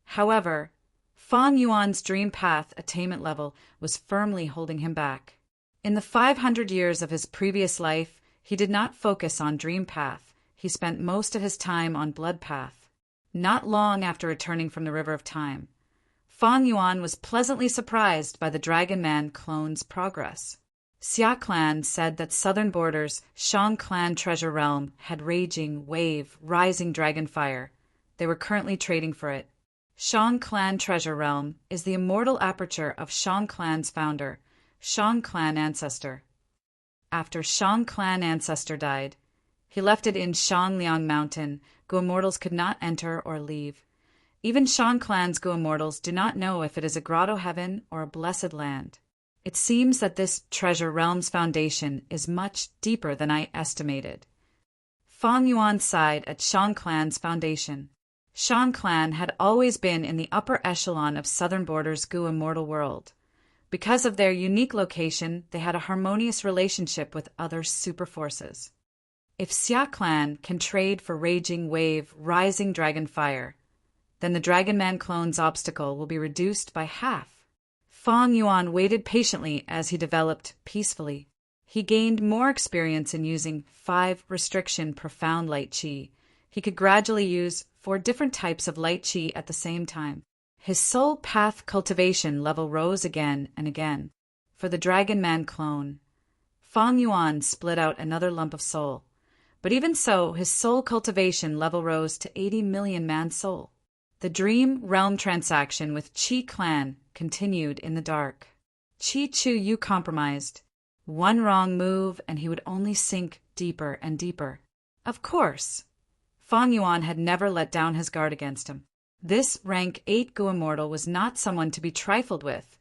However, Fang Yuan's dream path attainment level was firmly holding him back. In the 500 years of his previous life, he did not focus on dream path. He spent most of his time on blood path. Not long after returning from the River of Time, Fang Yuan was pleasantly surprised by the Dragon Man clone's progress. Xia Clan said that southern borders Shang Clan treasure realm had raging wave, rising dragon fire. They were currently trading for it. Shang Clan treasure realm is the immortal aperture of Shang Clan's founder, Shang Clan ancestor. After Shang Clan ancestor died, he left it in Shangliang Mountain. Gu immortals could not enter or leave. Even Shang Clan's Gu immortals do not know if it is a grotto heaven or a blessed land. It seems that this treasure realm's foundation is much deeper than I estimated. Fang Yuan sighed at Shang Clan's foundation. Shang Clan had always been in the upper echelon of southern borders Gu immortal world. Because of their unique location, they had a harmonious relationship with other super forces. If Xia Clan can trade for raging wave, rising dragon fire, then the Dragon Man clone's obstacle will be reduced by half. Fang Yuan waited patiently as he developed peacefully. He gained more experience in using 5 restriction profound light qi. He could gradually use 4 different types of light qi at the same time. His soul path cultivation level rose again and again. For the Dragon Man clone, Fang Yuan split out another lump of soul. But even so, his soul cultivation level rose to 80 million man soul. The dream realm transaction with Qi Clan continued in the dark. Qi Chu Yu compromised. One wrong move and he would only sink deeper and deeper. Of course, Fang Yuan had never let down his guard against him. This rank 8 Gu immortal was not someone to be trifled with.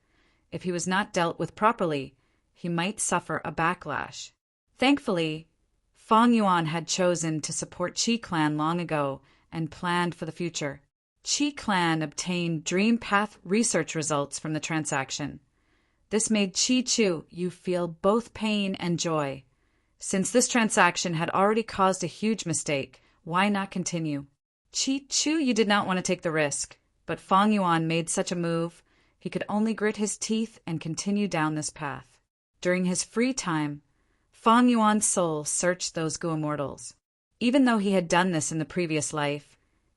If he was not dealt with properly, he might suffer a backlash. Thankfully, Fang Yuan had chosen to support Qi Clan long ago and planned for the future. Qi Clan obtained Dream Path research results from the transaction. This made Qi Chu Yu feel both pain and joy. Since this transaction had already caused a huge mistake, why not continue? Qi Chu Yu did not want to take the risk, but Fang Yuan made such a move, he could only grit his teeth and continue down this path. During his free time, Fang Yuan's soul searched those Gu immortals. Even though he had done this in the previous life,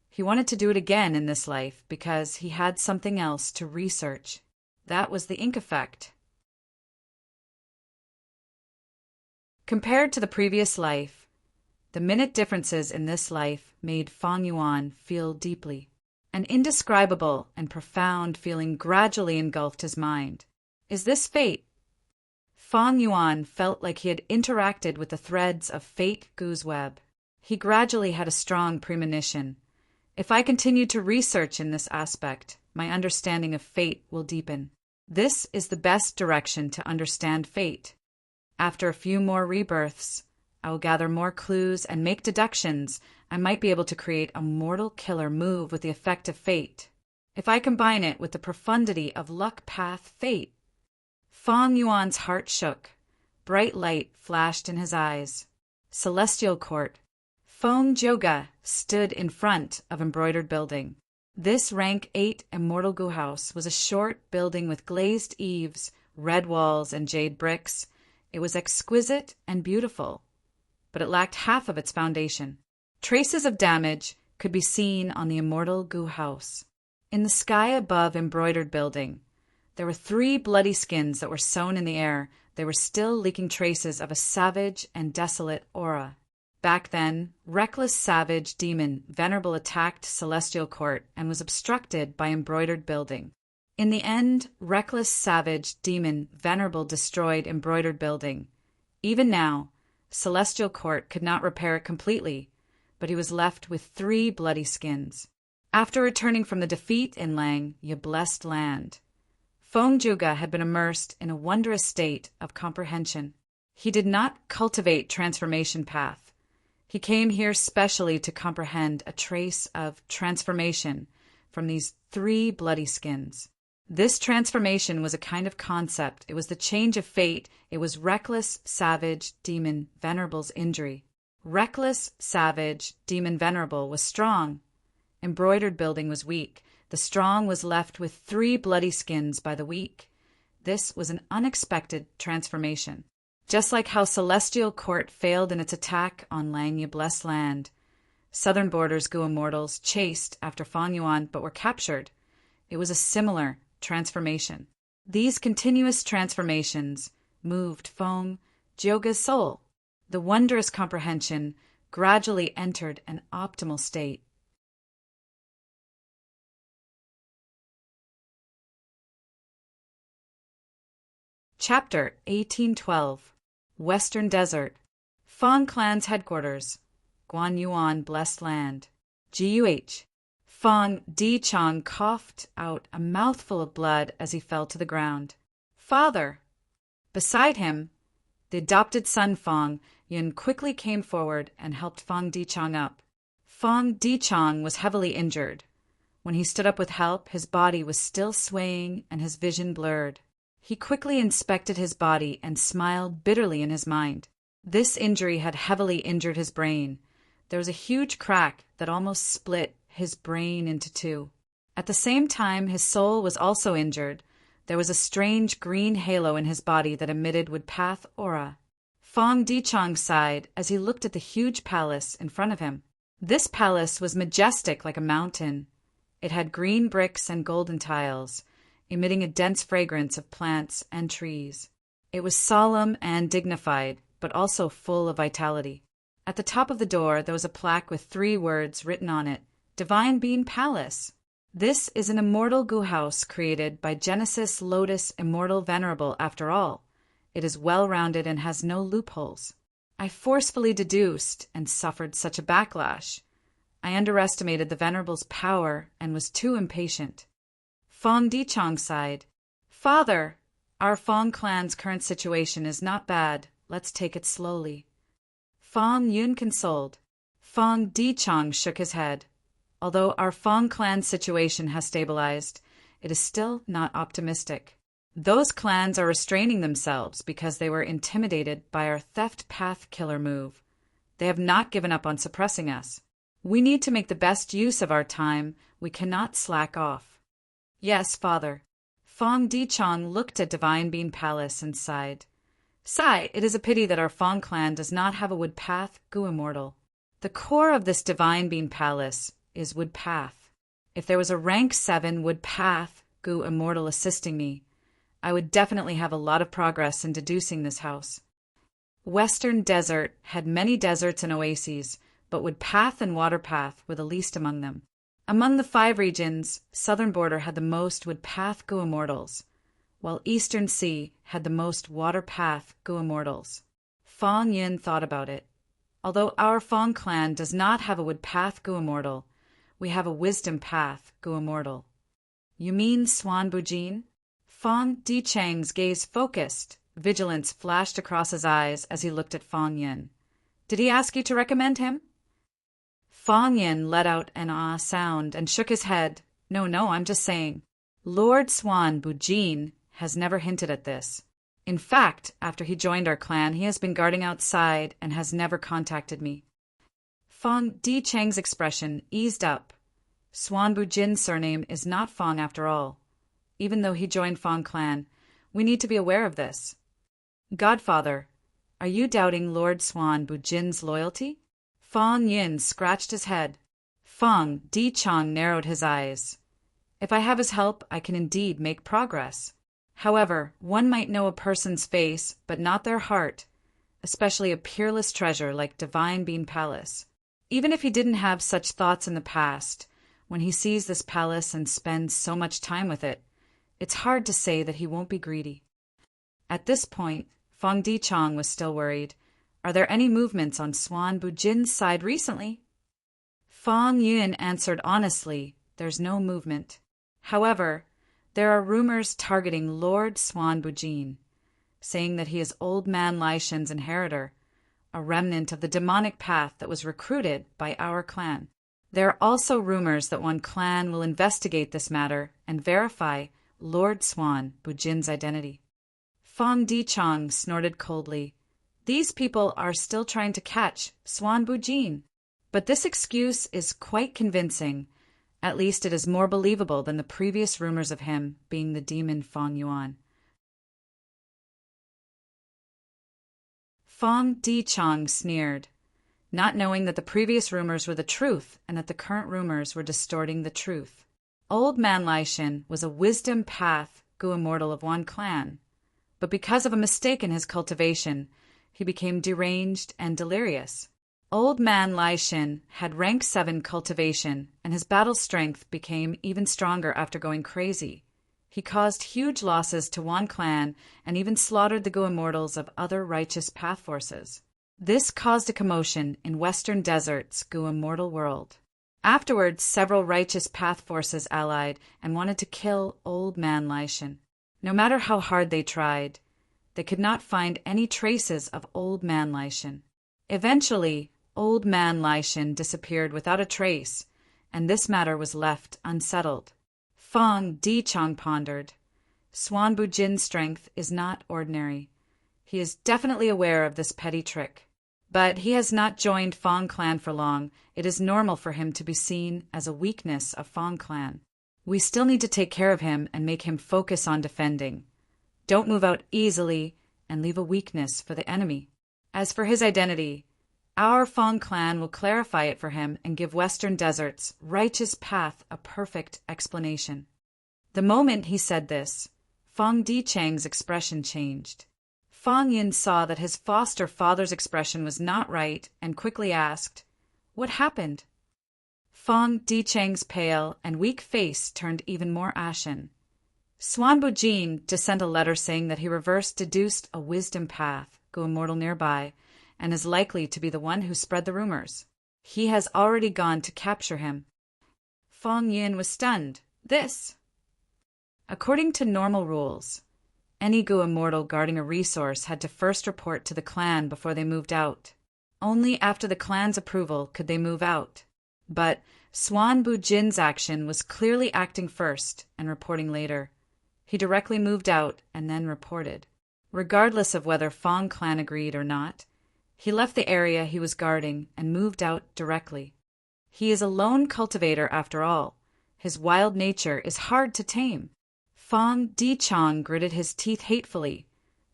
he wanted to do it again in this life because he had something else to research. That was the ink effect. Compared to the previous life, the minute differences in this life made Fang Yuan feel deeply. An indescribable and profound feeling gradually engulfed his mind. Is this fate? Fang Yuan felt like he had interacted with the threads of fate Gu's web. He gradually had a strong premonition. If I continue to research in this aspect, my understanding of fate will deepen. This is the best direction to understand fate. After a few more rebirths, I will gather more clues and make deductions. I might be able to create a mortal killer move with the effect of fate. If I combine it with the profundity of luck path fate. Fang Yuan's heart shook. Bright light flashed in his eyes. Celestial Court. Feng Joga stood in front of embroidered building. This rank 8 immortal Gu house was a short building with glazed eaves, red walls, and jade bricks. It was exquisite and beautiful, but it lacked half of its foundation. Traces of damage could be seen on the immortal Gu house. In the sky above embroidered building, there were 3 bloody skins that were sewn in the air. They were still leaking traces of a savage and desolate aura. Back then, reckless savage demon Venerable attacked Celestial Court and was obstructed by embroidered building. In the end, reckless savage demon Venerable destroyed embroidered building. Even now, Celestial Court could not repair it completely, but he was left with 3 bloody skins. After returning from the defeat in Lang, Ye blessed land, Feng Juga had been immersed in a wondrous state of comprehension. He did not cultivate transformation path. He came here specially to comprehend a trace of transformation from these 3 bloody skins. This transformation was a kind of concept. It was the change of fate. It was reckless, savage, demon, Venerable's injury. Reckless, savage, demon, Venerable was strong. Embroidered building was weak. The strong was left with 3 bloody skins by the weak. This was an unexpected transformation. Just like how Celestial Court failed in its attack on Lang Ye blessed land, southern borders Gu immortals chased after Fang Yuan but were captured. It was a similar transformation. These continuous transformations moved Feng Jioga's soul. The wondrous comprehension gradually entered an optimal state. Chapter 1812. Western Desert. Fang Clan's Headquarters. Guanyuan Blessed Land. GUH. Fang Dichang coughed out a mouthful of blood as he fell to the ground. Father! Beside him, the adopted son Fang Yun quickly came forward and helped Fang Dichang up. Fang Dichang was heavily injured. When he stood up with help, his body was still swaying and his vision blurred. He quickly inspected his body and smiled bitterly in his mind. This injury had heavily injured his brain. There was a huge crack that almost split his brain into two. At the same time, his soul was also injured. There was a strange green halo in his body that emitted woodpath aura. Fang Dichang sighed as he looked at the huge palace in front of him. This palace was majestic like a mountain. It had green bricks and golden tiles, emitting a dense fragrance of plants and trees. It was solemn and dignified, but also full of vitality. At the top of the door there was a plaque with 3 words written on it: Divine Being Palace. This is an immortal gu house created by Genesis Lotus Immortal Venerable after all. It is well-rounded and has no loopholes. I forcefully deduced and suffered such a backlash. I underestimated the Venerable's power and was too impatient. Fang Dichang sighed. Father, our Fang clan's current situation is not bad. Let's take it slowly. Fang Yun consoled. Fang Dichang shook his head. Although our Fang clan's situation has stabilized, it is still not optimistic. Those clans are restraining themselves because they were intimidated by our theft path killer move. They have not given up on suppressing us. We need to make the best use of our time. We cannot slack off. Yes, Father. Fang Dichang looked at Divine Being Palace and sighed. Sigh, it is a pity that our Fang clan does not have a woodpath gu immortal. The core of this Divine Being Palace is woodpath. If there was a rank 7 woodpath gu immortal assisting me, I would definitely have a lot of progress in deducing this house. Western Desert had many deserts and oases, but woodpath and waterpath were the least among them. Among the 5 regions, Southern Border had the most woodpath gu immortals, while Eastern Sea had the most waterpath gu immortals. Fang Yin thought about it. Although our Fang clan does not have a woodpath gu immortal, we have a wisdom path gu immortal. You mean Swan Bujin? Fang Dichang's gaze focused. Vigilance flashed across his eyes as he looked at Fang Yin. Did he ask you to recommend him? Fang Yin let out an ah sound and shook his head. No, I'm just saying. Lord Swan Bujin has never hinted at this. In fact, after he joined our clan, he has been guarding outside and has never contacted me. Fang Dichang's expression eased up. Swan Bujin's surname is not Fang after all. Even though he joined Fang clan, we need to be aware of this. Godfather, are you doubting Lord Swan Bujin's loyalty? Fang Yin scratched his head. Fang Dichang narrowed his eyes. If I have his help, I can indeed make progress. However, one might know a person's face, but not their heart, especially a peerless treasure like Divine Being Palace. Even if he didn't have such thoughts in the past, when he sees this palace and spends so much time with it, it's hard to say that he won't be greedy. At this point, Fang Dichang was still worried. Are there any movements on Swan Bujin's side recently? Fang Yun answered honestly, there's no movement. However, there are rumors targeting Lord Swan Bujin, saying that he is Old Man Lai Shen's inheritor, a remnant of the demonic path that was recruited by our clan. There are also rumors that one clan will investigate this matter and verify Lord Swan Bujin's identity. Fang Dichang snorted coldly. These people are still trying to catch Swan Bujin. But this excuse is quite convincing. At least it is more believable than the previous rumors of him being the demon Fang Yuan. Fang Dichang sneered, not knowing that the previous rumors were the truth and that the current rumors were distorting the truth. Old Man Lai Shen was a wisdom path gu immortal of one clan. but because of a mistake in his cultivation, he became deranged and delirious. Old man Lai Shin had rank 7 cultivation, and his battle strength became even stronger after going crazy. He caused huge losses to Wan clan and even slaughtered the Gu immortals of other righteous path forces. This caused a commotion in Western Desert's Gu immortal world. Afterwards, several righteous path forces allied and wanted to kill Old Man Lai Shin. No matter how hard they tried, they could not find any traces of Old Man Lai Shin. Eventually, Old Man Lai Shin disappeared without a trace, and this matter was left unsettled. Fong Di-chong pondered. Swan Bu-jin's strength is not ordinary. He is definitely aware of this petty trick. But he has not joined Fong clan for long. It is normal for him to be seen as a weakness of Fong clan. We still need to take care of him and make him focus on defending. Don't move out easily and leave a weakness for the enemy. As for his identity, our Fong clan will clarify it for him and give Western Desert's righteous path a perfect explanation. The moment he said this, Fong Di-chang's expression changed. Fong Yin saw that his foster father's expression was not right and quickly asked, "What happened?" Fong Di-chang's pale and weak face turned even more ashen. Swan Bu-jin sent a letter saying that he reversed deduced a wisdom path, Gu immortal nearby, and is likely to be the one who spread the rumors. He has already gone to capture him. Fong Yin was stunned. This? According to normal rules, any Gu immortal guarding a resource had to first report to the clan before they moved out. Only after the clan's approval could they move out. But Swan Bu-jin's action was clearly acting first and reporting later. He directly moved out and then reported. Regardless of whether Fong clan agreed or not, he left the area he was guarding and moved out directly. He is a lone cultivator after all. His wild nature is hard to tame. Fong Di-chong gritted his teeth hatefully,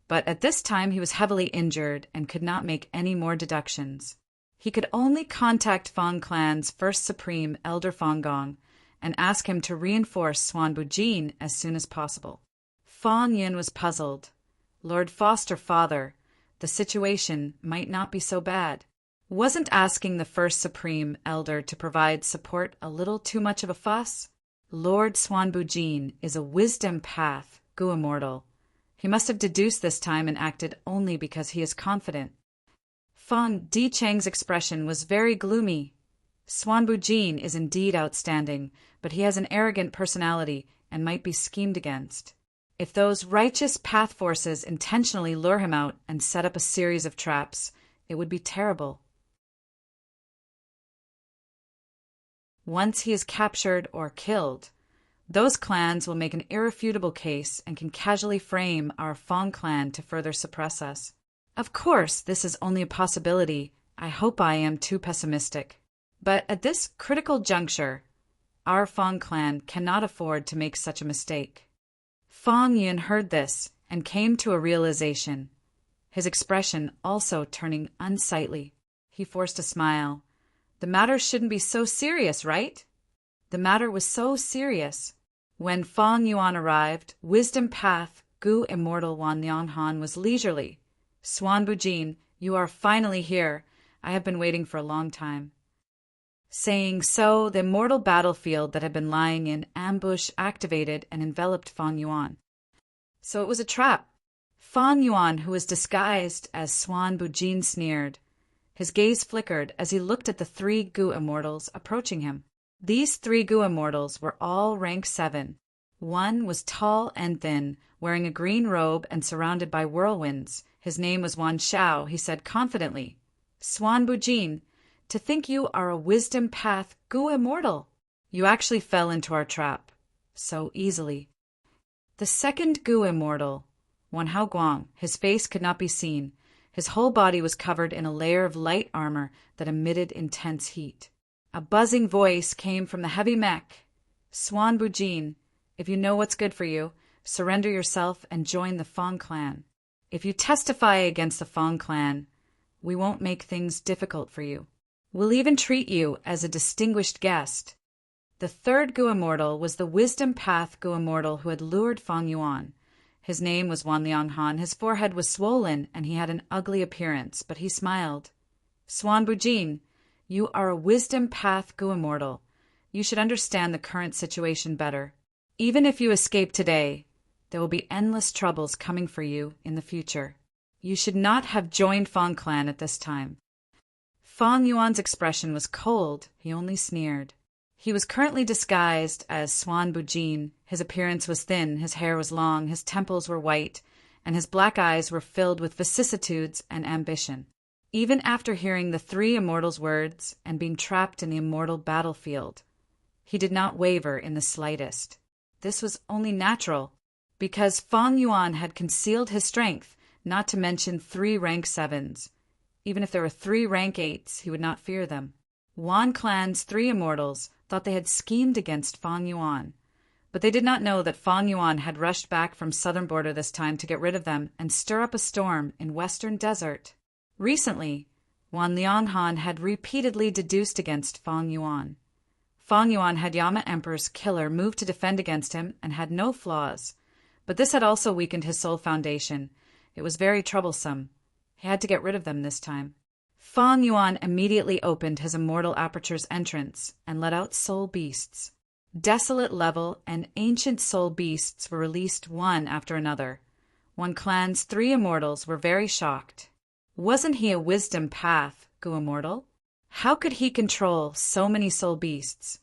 but at this time he was heavily injured and could not make any more deductions. He could only contact Fong clan's first supreme, Elder Fong Gong, and ask him to reinforce Swan Bu-jin as soon as possible. Fong Yin was puzzled. Lord Foster Father, the situation might not be so bad. Wasn't asking the first supreme elder to provide support a little too much of a fuss? Lord Swan Bu-jin is a wisdom path, Gu immortal. He must have deduced this time and acted only because he is confident. Fong Di-chang's expression was very gloomy. Swan Bu-jin is indeed outstanding, but he has an arrogant personality and might be schemed against. If those righteous path forces intentionally lure him out and set up a series of traps, it would be terrible. Once he is captured or killed, those clans will make an irrefutable case and can casually frame our Fong clan to further suppress us. Of course, this is only a possibility. I hope I am too pessimistic. But at this critical juncture, our Fong clan cannot afford to make such a mistake. Fong Yin heard this and came to a realization, his expression also turning unsightly. He forced a smile. The matter shouldn't be so serious, right? The matter was so serious. When Fong Yuan arrived, Wisdom Path, Gu Immortal Wan Lianghan was leisurely. Swan Bu-jin, you are finally here. I have been waiting for a long time. Saying so, the immortal battlefield that had been lying in ambush activated and enveloped Fong Yuan. So it was a trap. Fong Yuan, who was disguised as Swan Bu-jin, sneered. His gaze flickered as he looked at the 3 Gu immortals approaching him. These 3 Gu immortals were all rank 7. One was tall and thin, wearing a green robe and surrounded by whirlwinds. His name was Wan Shao. He said confidently, Swan Bu-jin, to think you are a wisdom path Gu immortal. You actually fell into our trap. So easily. The second Gu immortal, Wan Hao Guang, his face could not be seen. His whole body was covered in a layer of light armor that emitted intense heat. A buzzing voice came from the heavy mech. Swan Bu-jin, if you know what's good for you, surrender yourself and join the Fong clan. If you testify against the Fong clan, we won't make things difficult for you. We'll even treat you as a distinguished guest. The third Gu immortal was the Wisdom Path Gu immortal who had lured Fong Yuan. His name was Wan Lianghan. His forehead was swollen, and he had an ugly appearance, but he smiled. Swan Bujin, you are a wisdom path Gu immortal. You should understand the current situation better. Even if you escape today, there will be endless troubles coming for you in the future. You should not have joined Fang clan at this time. Fang Yuan's expression was cold. He only sneered. He was currently disguised as Swan Bujin. His appearance was thin, his hair was long, his temples were white, and his black eyes were filled with vicissitudes and ambition. Even after hearing the three immortals' words and being trapped in the immortal battlefield, he did not waver in the slightest. This was only natural, because Fang Yuan had concealed his strength, not to mention 3 rank 7s. Even if there were 3 rank 8s, he would not fear them. Wan clan's 3 immortals thought they had schemed against Fang Yuan, but they did not know that Fang Yuan had rushed back from southern border this time to get rid of them and stir up a storm in western desert. Recently, Wan Lianghan had repeatedly deduced against Fang Yuan. Fang Yuan had Yama Emperor's killer move to defend against him and had no flaws, but this had also weakened his soul foundation. It was very troublesome. He had to get rid of them this time. Fang Yuan immediately opened his immortal aperture's entrance and let out soul beasts. Desolate level and ancient soul beasts were released one after another. Wan clan's 3 immortals were very shocked. Wasn't he a wisdom path, Gu immortal? How could he control so many soul beasts?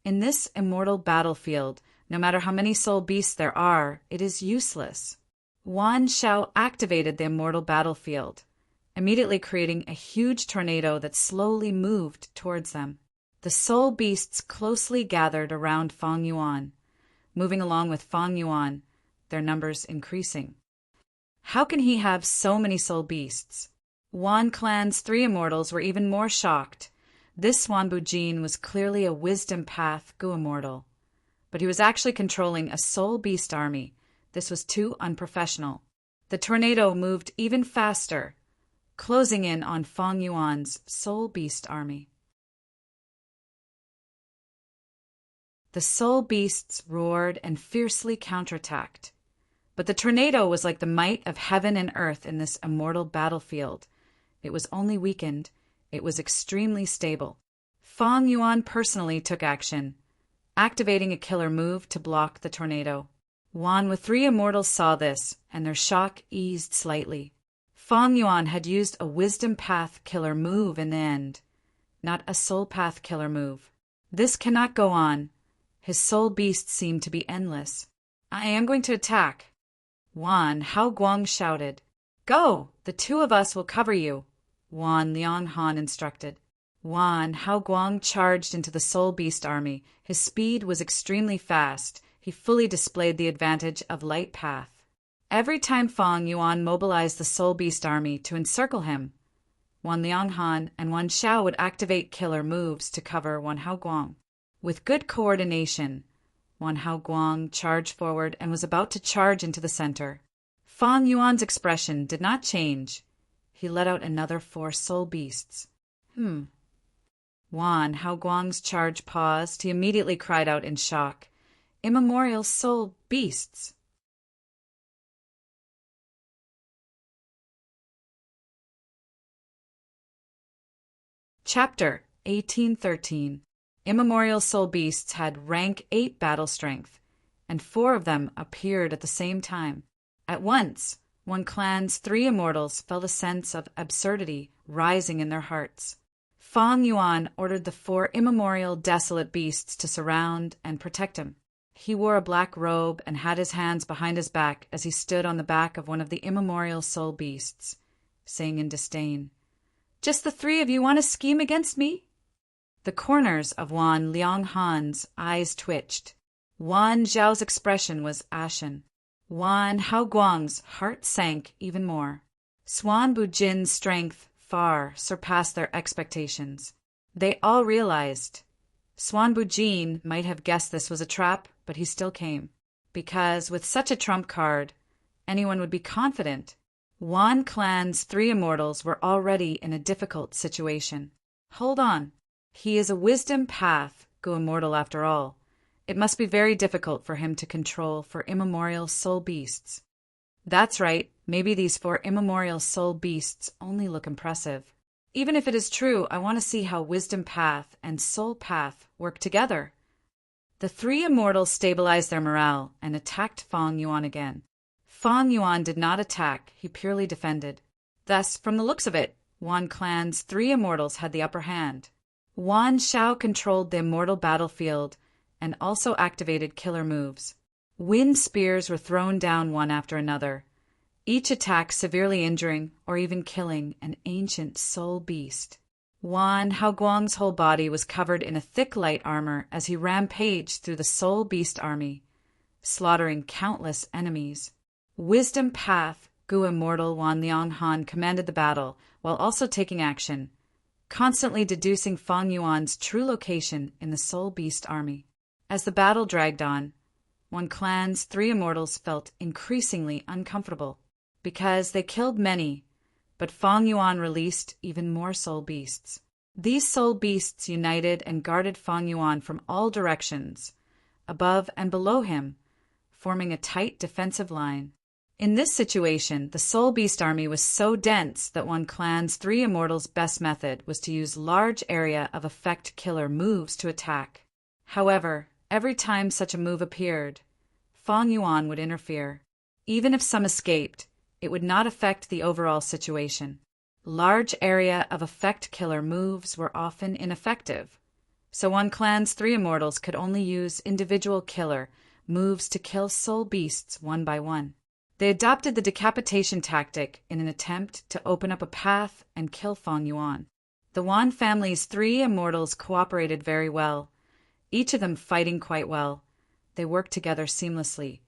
In this immortal battlefield, no matter how many soul beasts there are, it is useless. Wan Shao activated the immortal battlefield, immediately creating a huge tornado that slowly moved towards them. The soul beasts closely gathered around Fang Yuan, moving along with Fang Yuan, their numbers increasing. How can he have so many soul beasts? Wan clan's 3 immortals were even more shocked. This Swan Bujin was clearly a wisdom path Gu immortal, but he was actually controlling a soul beast army. This was too unprofessional. The tornado moved even faster, closing in on Fang Yuan's soul beast army. The soul beasts roared and fiercely counterattacked. But the tornado was like the might of heaven and earth in this immortal battlefield. It was only weakened. It was extremely stable. Fang Yuan personally took action, activating a killer move to block the tornado. Wan with 3 immortals saw this, and their shock eased slightly. Fang Yuan had used a wisdom path killer move in the end, not a soul path killer move. This cannot go on. His soul beasts seem to be endless. I am going to attack. Wan Hao Guang shouted. Go! The 2 of us will cover you, Wan Lianghan instructed. Wan Hao Guang charged into the soul beast army. His speed was extremely fast. He fully displayed the advantage of light path. Every time Fang Yuan mobilized the soul beast army to encircle him, Wan Lianghan and Wan Shao would activate killer moves to cover Wan Hao Guang. With good coordination, Wan Hao Guang charged forward and was about to charge into the center. Fang Yuan's expression did not change. He let out another 4 soul beasts. Wan Hao Guang's charge paused. He immediately cried out in shock. Immemorial soul beasts! Chapter 1813. Immemorial soul beasts had rank 8 battle strength, and 4 of them appeared at the same time. At once, Wan clan's 3 immortals felt a sense of absurdity rising in their hearts. Fang Yuan ordered the 4 immemorial desolate beasts to surround and protect him. He wore a black robe and had his hands behind his back as he stood on the back of one of the immemorial soul beasts, saying in disdain, "Just the 3 of you want to scheme against me?" The corners of Wan Lianghan's eyes twitched. Wan Zhao's expression was ashen. Wan Hao Guang's heart sank even more. Swan Bujin's strength far surpassed their expectations. They all realized Swan Bujin might have guessed this was a trap, but he still came, because with such a trump card, anyone would be confident. Wan clan's 3 immortals were already in a difficult situation. Hold on. He is a wisdom path, Gu immortal after all. It must be very difficult for him to control 4 immemorial soul beasts. That's right, maybe these 4 immemorial soul beasts only look impressive. Even if it is true, I want to see how Wisdom Path and Soul Path work together. The 3 immortals stabilized their morale and attacked Fang Yuan again. Fang Yuan did not attack, he purely defended. Thus, from the looks of it, Wan Clan's 3 immortals had the upper hand. Wan Shao controlled the immortal battlefield and also activated killer moves. Wind spears were thrown down one after another, each attack severely injuring or even killing an ancient soul beast. Wan Haoguang's whole body was covered in a thick light armor as he rampaged through the soul beast army, slaughtering countless enemies. Wisdom Path, Gu Immortal Wan Lianghan commanded the battle while also taking action, constantly deducing Fang Yuan's true location in the soul beast army. As the battle dragged on, Wan Clan's 3 immortals felt increasingly uncomfortable because they killed many, but Fang Yuan released even more soul beasts. These soul beasts united and guarded Fang Yuan from all directions, above and below him, forming a tight defensive line. In this situation, the soul beast army was so dense that Wan Clan's 3 immortals' best method was to use large area of effect killer moves to attack. However, every time such a move appeared, Fang Yuan would interfere. Even if some escaped, it would not affect the overall situation. Large area of effect killer moves were often ineffective, so Wan Clan's 3 immortals could only use individual killer moves to kill soul beasts one by one. They adopted the decapitation tactic in an attempt to open up a path and kill Fang Yuan. The Wan family's 3 immortals cooperated very well, each of them fighting quite well. They worked together seamlessly.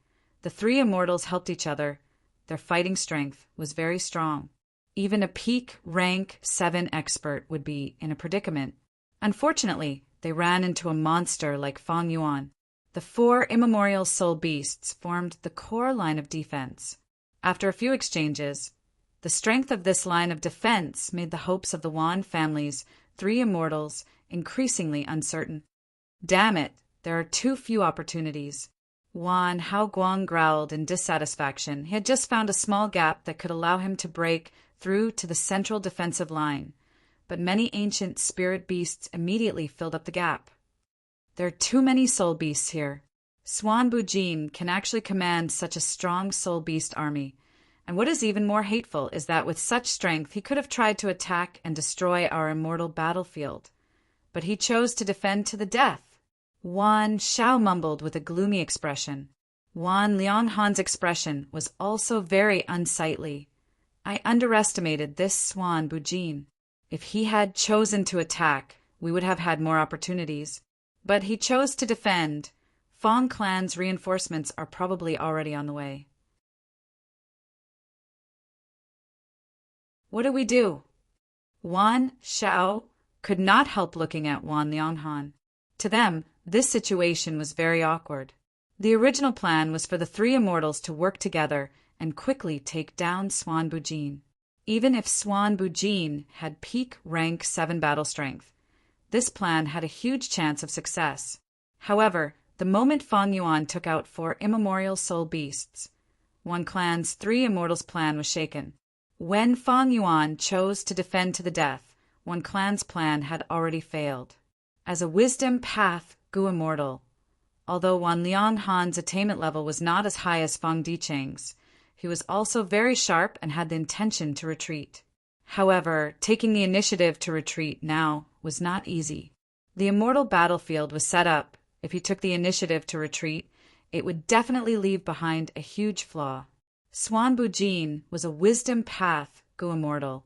The 3 immortals helped each other. Their fighting strength was very strong. Even a peak rank 7 expert would be in a predicament. Unfortunately, they ran into a monster like Fang Yuan. The 4 immemorial soul beasts formed the core line of defense. After a few exchanges, the strength of this line of defense made the hopes of the Wan family's 3 immortals increasingly uncertain. Damn it, there are too few opportunities. Wan Haoguang growled in dissatisfaction. He had just found a small gap that could allow him to break through to the central defensive line, but many ancient spirit beasts immediately filled up the gap. There are too many soul beasts here. Swan Bujin can actually command such a strong soul beast army, and what is even more hateful is that with such strength he could have tried to attack and destroy our immortal battlefield, but he chose to defend to the death. Wan Shao mumbled with a gloomy expression. Wan Lianghan's expression was also very unsightly. I underestimated this Swan Bujin. If he had chosen to attack, we would have had more opportunities. But he chose to defend. Fang Clan's reinforcements are probably already on the way. What do we do? Wan Shao could not help looking at Wan Lianghan. To them, this situation was very awkward. The original plan was for the 3 immortals to work together and quickly take down Swan Bujin. Even if Swan Bujin had peak rank 7 battle strength, this plan had a huge chance of success. However, the moment Fang Yuan took out 4 immemorial soul beasts, Wan Clan's 3 immortals' plan was shaken. When Fang Yuan chose to defend to the death, Wan Clan's plan had already failed. As a Wisdom Path Gu Immortal, although Wan Lianghan's attainment level was not as high as Fang Dicheng's, he was also very sharp and had the intention to retreat. However, taking the initiative to retreat now was not easy. The immortal battlefield was set up. If he took the initiative to retreat, it would definitely leave behind a huge flaw. Swan Bujin was a Wisdom Path Gu Immortal.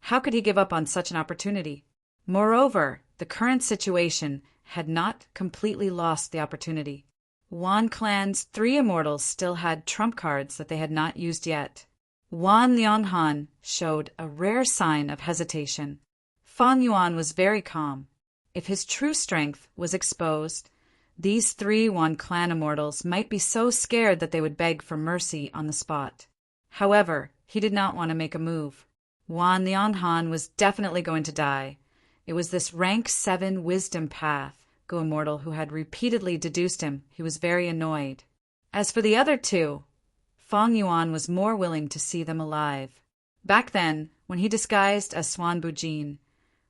How could he give up on such an opportunity? Moreover, the current situation had not completely lost the opportunity. Wan Clan's 3 immortals still had trump cards that they had not used yet. Wan Lianghan showed a rare sign of hesitation. Fang Yuan was very calm. If his true strength was exposed, these 3 Wan Clan immortals might be so scared that they would beg for mercy on the spot. However, he did not want to make a move. Wan Lianghan was definitely going to die. It was this rank 7 Wisdom Path Immortal who had repeatedly deduced him, he was very annoyed. As for the other two, Feng Yuan was more willing to see them alive. Back then, when he disguised as Swan Bujin,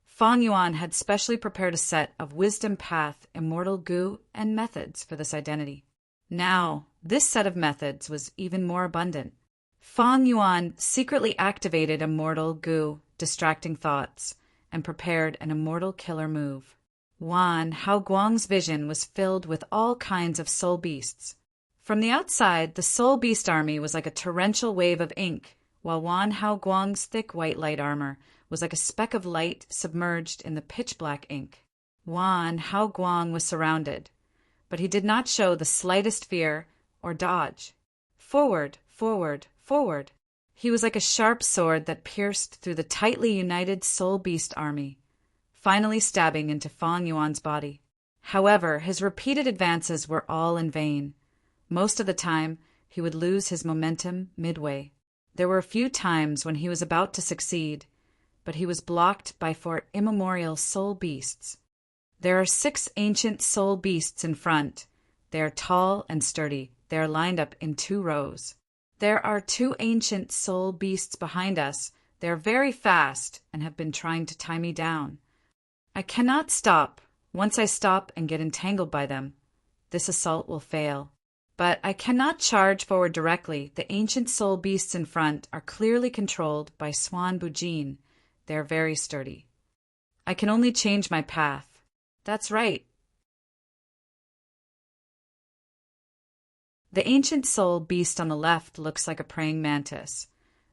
Feng Yuan had specially prepared a set of wisdom path, immortal gu, and methods for this identity. Now, this set of methods was even more abundant. Feng Yuan secretly activated immortal gu, distracting thoughts, and prepared an immortal killer move. Wan Haoguang's vision was filled with all kinds of soul beasts. From the outside, the soul beast army was like a torrential wave of ink, while Wan Haoguang's thick white light armor was like a speck of light submerged in the pitch-black ink. Wan Haoguang was surrounded, but he did not show the slightest fear or dodge. Forward, forward, forward. He was like a sharp sword that pierced through the tightly united soul beast army, finally stabbing into Feng Yuan's body. However, his repeated advances were all in vain. Most of the time, he would lose his momentum midway. There were a few times when he was about to succeed, but he was blocked by 4 immemorial soul beasts. There are 6 ancient soul beasts in front. They are tall and sturdy. They are lined up in 2 rows. There are 2 ancient soul beasts behind us. They are very fast and have been trying to tie me down. I cannot stop. Once I stop and get entangled by them, this assault will fail. But I cannot charge forward directly. The ancient soul beasts in front are clearly controlled by Swan Bujin. They are very sturdy. I can only change my path. That's right. The ancient soul beast on the left looks like a praying mantis.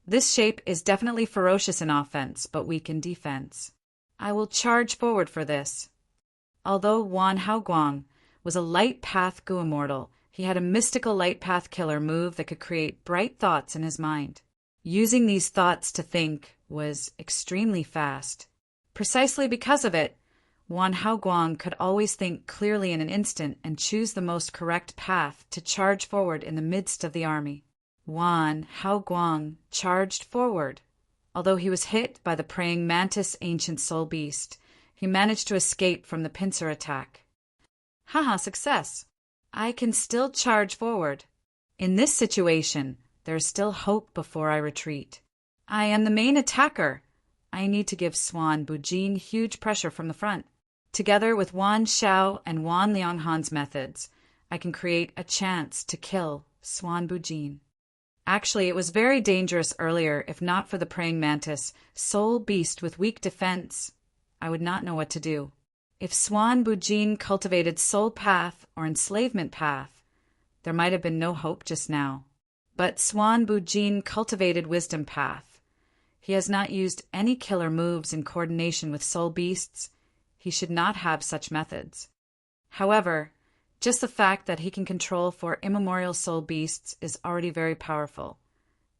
This shape is definitely ferocious in offense, but weak in defense. I will charge forward for this. Although Wan Haoguang was a light path gu immortal, he had a mystical light path killer move that could create bright thoughts in his mind. Using these thoughts to think was extremely fast. Precisely because of it, Wan Haoguang could always think clearly in an instant and choose the most correct path to charge forward in the midst of the army. Wan Haoguang charged forward. Although he was hit by the praying mantis ancient soul beast, he managed to escape from the pincer attack. Haha, success! I can still charge forward. In this situation, there is still hope before I retreat. I am the main attacker. I need to give Swan Bujin huge pressure from the front. Together with Wan Xiao and Wan Lianghan's methods, I can create a chance to kill Swan Bujin. Actually, it was very dangerous earlier. If not for the praying mantis, soul beast with weak defense, I would not know what to do. If Swan Bujin cultivated soul path or enslavement path, there might have been no hope just now. But Swan Bujin cultivated wisdom path. He has not used any killer moves in coordination with soul beasts. He should not have such methods. However, just the fact that he can control 4 immemorial soul beasts is already very powerful.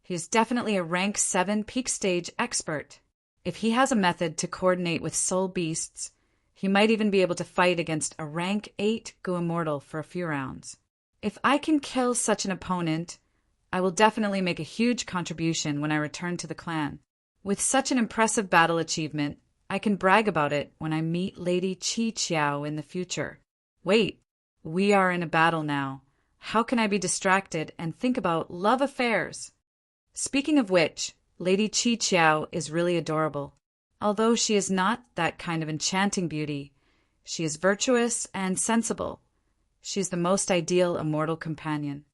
He is definitely a rank 7 peak stage expert. If he has a method to coordinate with soul beasts, he might even be able to fight against a rank 8 gu immortal for a few rounds. If I can kill such an opponent, I will definitely make a huge contribution when I return to the clan. With such an impressive battle achievement, I can brag about it when I meet Lady Qi Qiao in the future. Wait. We are in a battle now. How can I be distracted and think about love affairs? Speaking of which, Lady Qi Qiao is really adorable. Although she is not that kind of enchanting beauty, she is virtuous and sensible. She is the most ideal immortal companion.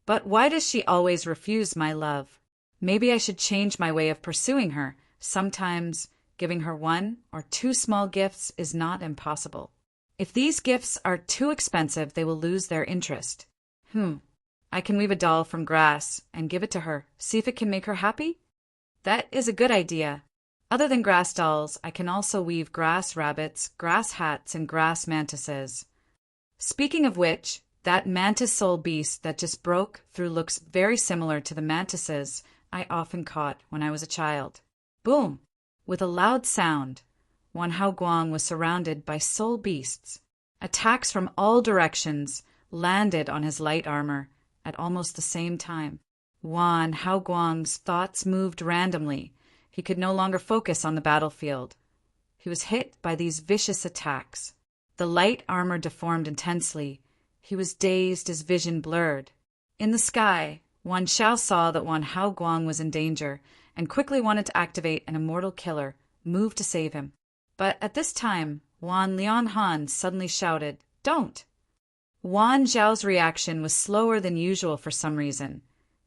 But why does she always refuse my love? Maybe I should change my way of pursuing her. Sometimes giving her 1 or 2 small gifts is not impossible. If these gifts are too expensive, they will lose their interest. I can weave a doll from grass and give it to her. See if it can make her happy? That is a good idea. Other than grass dolls, I can also weave grass rabbits, grass hats, and grass mantises. Speaking of which, that mantis soul beast that just broke through looks very similar to the mantises I often caught when I was a child. Boom! With a loud sound, Wan Haoguang was surrounded by soul beasts. Attacks from all directions landed on his light armor at almost the same time. Wan Haoguang's thoughts moved randomly. He could no longer focus on the battlefield. He was hit by these vicious attacks. The light armor deformed intensely. He was dazed, his vision blurred. In the sky, Wan Shao saw that Wan Haoguang was in danger and quickly wanted to activate an immortal killer, move to save him. But at this time, Wan Lianghan suddenly shouted, "Don't!" Wan Zhao's reaction was slower than usual for some reason.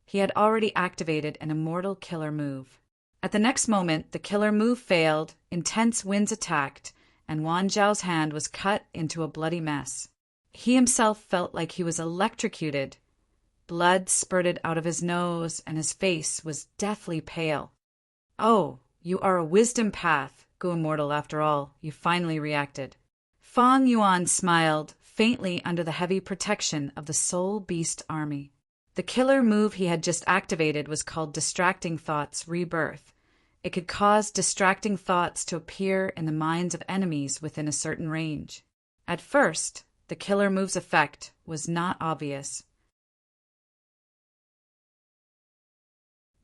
He had already activated an immortal killer move. At the next moment, the killer move failed, intense winds attacked, and Wan Zhao's hand was cut into a bloody mess. He himself felt like he was electrocuted. Blood spurted out of his nose, and his face was deathly pale. "Oh, you are a wisdom path, Gu Immortal, after all," you finally reacted. Fang Yuan smiled, faintly under the heavy protection of the Soul Beast Army. The killer move he had just activated was called Distracting Thoughts Rebirth. It could cause distracting thoughts to appear in the minds of enemies within a certain range. At first, the killer move's effect was not obvious.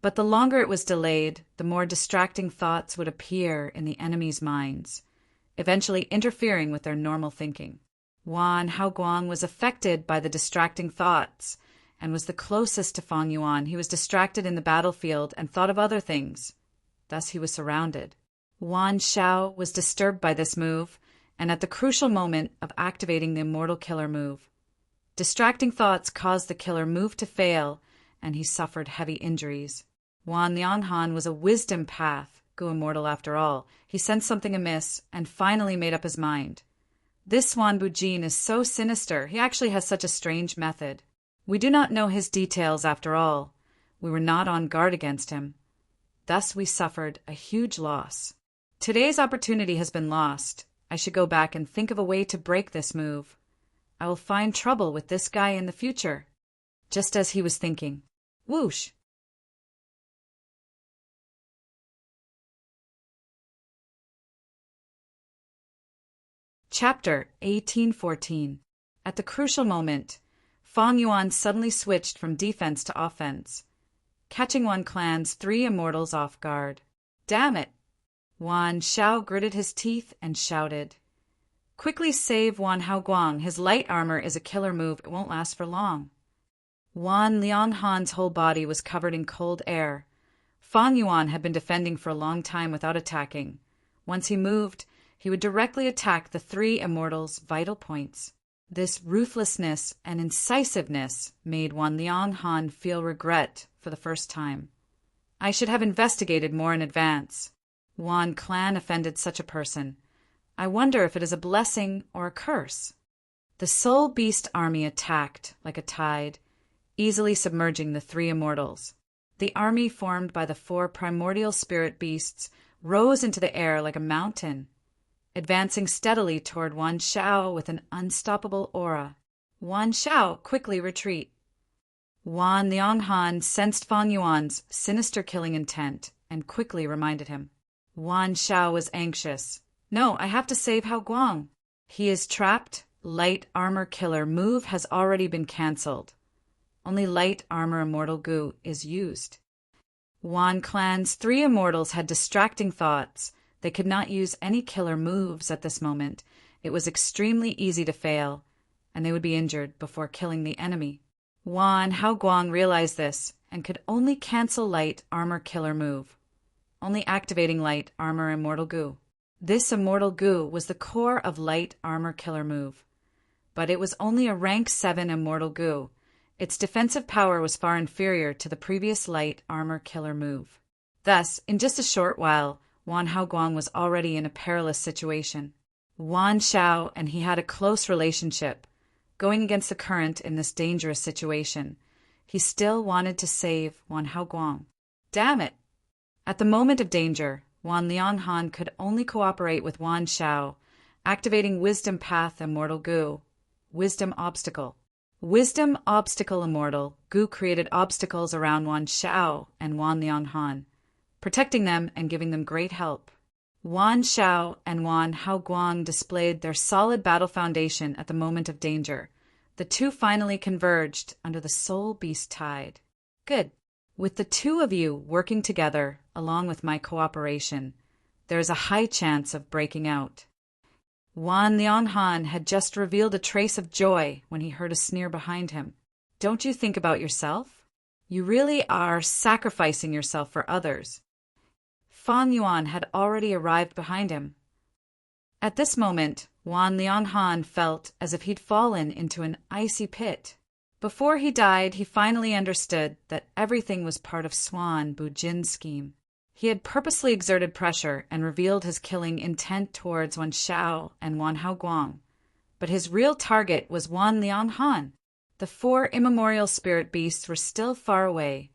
But the longer it was delayed, the more distracting thoughts would appear in the enemy's minds, eventually interfering with their normal thinking. Wan Haoguang was affected by the distracting thoughts and was the closest to Fang Yuan. He was distracted in the battlefield and thought of other things. Thus he was surrounded. Wan Shao was disturbed by this move, and at the crucial moment of activating the immortal killer move. Distracting thoughts caused the killer move to fail, and he suffered heavy injuries. Wan Lianghan was a wisdom path, Gu Immortal after all. He sensed something amiss and finally made up his mind. This Wan Bujin is so sinister, he actually has such a strange method. We do not know his details after all. We were not on guard against him. Thus we suffered a huge loss. Today's opportunity has been lost. I should go back and think of a way to break this move. I will find trouble with this guy in the future. Just as he was thinking. Whoosh! Chapter 1814. At the crucial moment, Fang Yuan suddenly switched from defense to offense, catching Wan Clan's 3 immortals off guard. Damn it! Wan Shao gritted his teeth and shouted. Quickly save Wan Haoguang. His light armor is a killer move. It won't last for long. Wan Lianghan's whole body was covered in cold air. Fang Yuan had been defending for a long time without attacking. Once he moved, he would directly attack the 3 immortals' vital points. This ruthlessness and incisiveness made Wan Lianghan feel regret for the first time. I should have investigated more in advance. Wan Clan offended such a person. I wonder if it is a blessing or a curse. The Soul Beast Army attacked like a tide, easily submerging the 3 immortals. The army formed by the 4 primordial spirit beasts rose into the air like a mountain, advancing steadily toward Wan Shao with an unstoppable aura. Wan Shao, quickly retreat. Wan Lianghan sensed Fang Yuan's sinister killing intent and quickly reminded him. Wan Shao was anxious. No, I have to save Haoguang. He is trapped. Light armor killer move has already been cancelled. Only light armor immortal Gu is used. Wan Clan's 3 immortals had distracting thoughts. They could not use any killer moves at this moment. It was extremely easy to fail, and they would be injured before killing the enemy. Wan Haoguang realized this and could only cancel light armor killer move, only activating light armor immortal Gu. This immortal Gu was the core of light armor killer move, but it was only a rank 7 immortal Gu. Its defensive power was far inferior to the previous light armor killer move. Thus, in just a short while, Wan Haoguang was already in a perilous situation. Wan Shao and he had a close relationship, going against the current in this dangerous situation. He still wanted to save Wan Haoguang. Damn it! At the moment of danger, Wan Lianghan could only cooperate with Wan Shao, activating Wisdom Path Immortal Gu, Wisdom Obstacle. Wisdom Obstacle Immortal Gu created obstacles around Wan Shao and Wan Lianghan, protecting them and giving them great help. Wan Shao and Wan Haoguang displayed their solid battle foundation at the moment of danger. The 2 finally converged under the Soul Beast Tide. Good. With the 2 of you working together, along with my cooperation, there is a high chance of breaking out. Wan Lianhan had just revealed a trace of joy when he heard a sneer behind him. Don't you think about yourself? You really are sacrificing yourself for others. Fang Yuan had already arrived behind him. At this moment, Wan Lianhan felt as if he'd fallen into an icy pit. Before he died, he finally understood that everything was part of Swan Bujin's scheme. He had purposely exerted pressure and revealed his killing intent towards Wan Shao and Wan Haoguang. But his real target was Wan Lianhan. The 4 immemorial spirit beasts were still far away,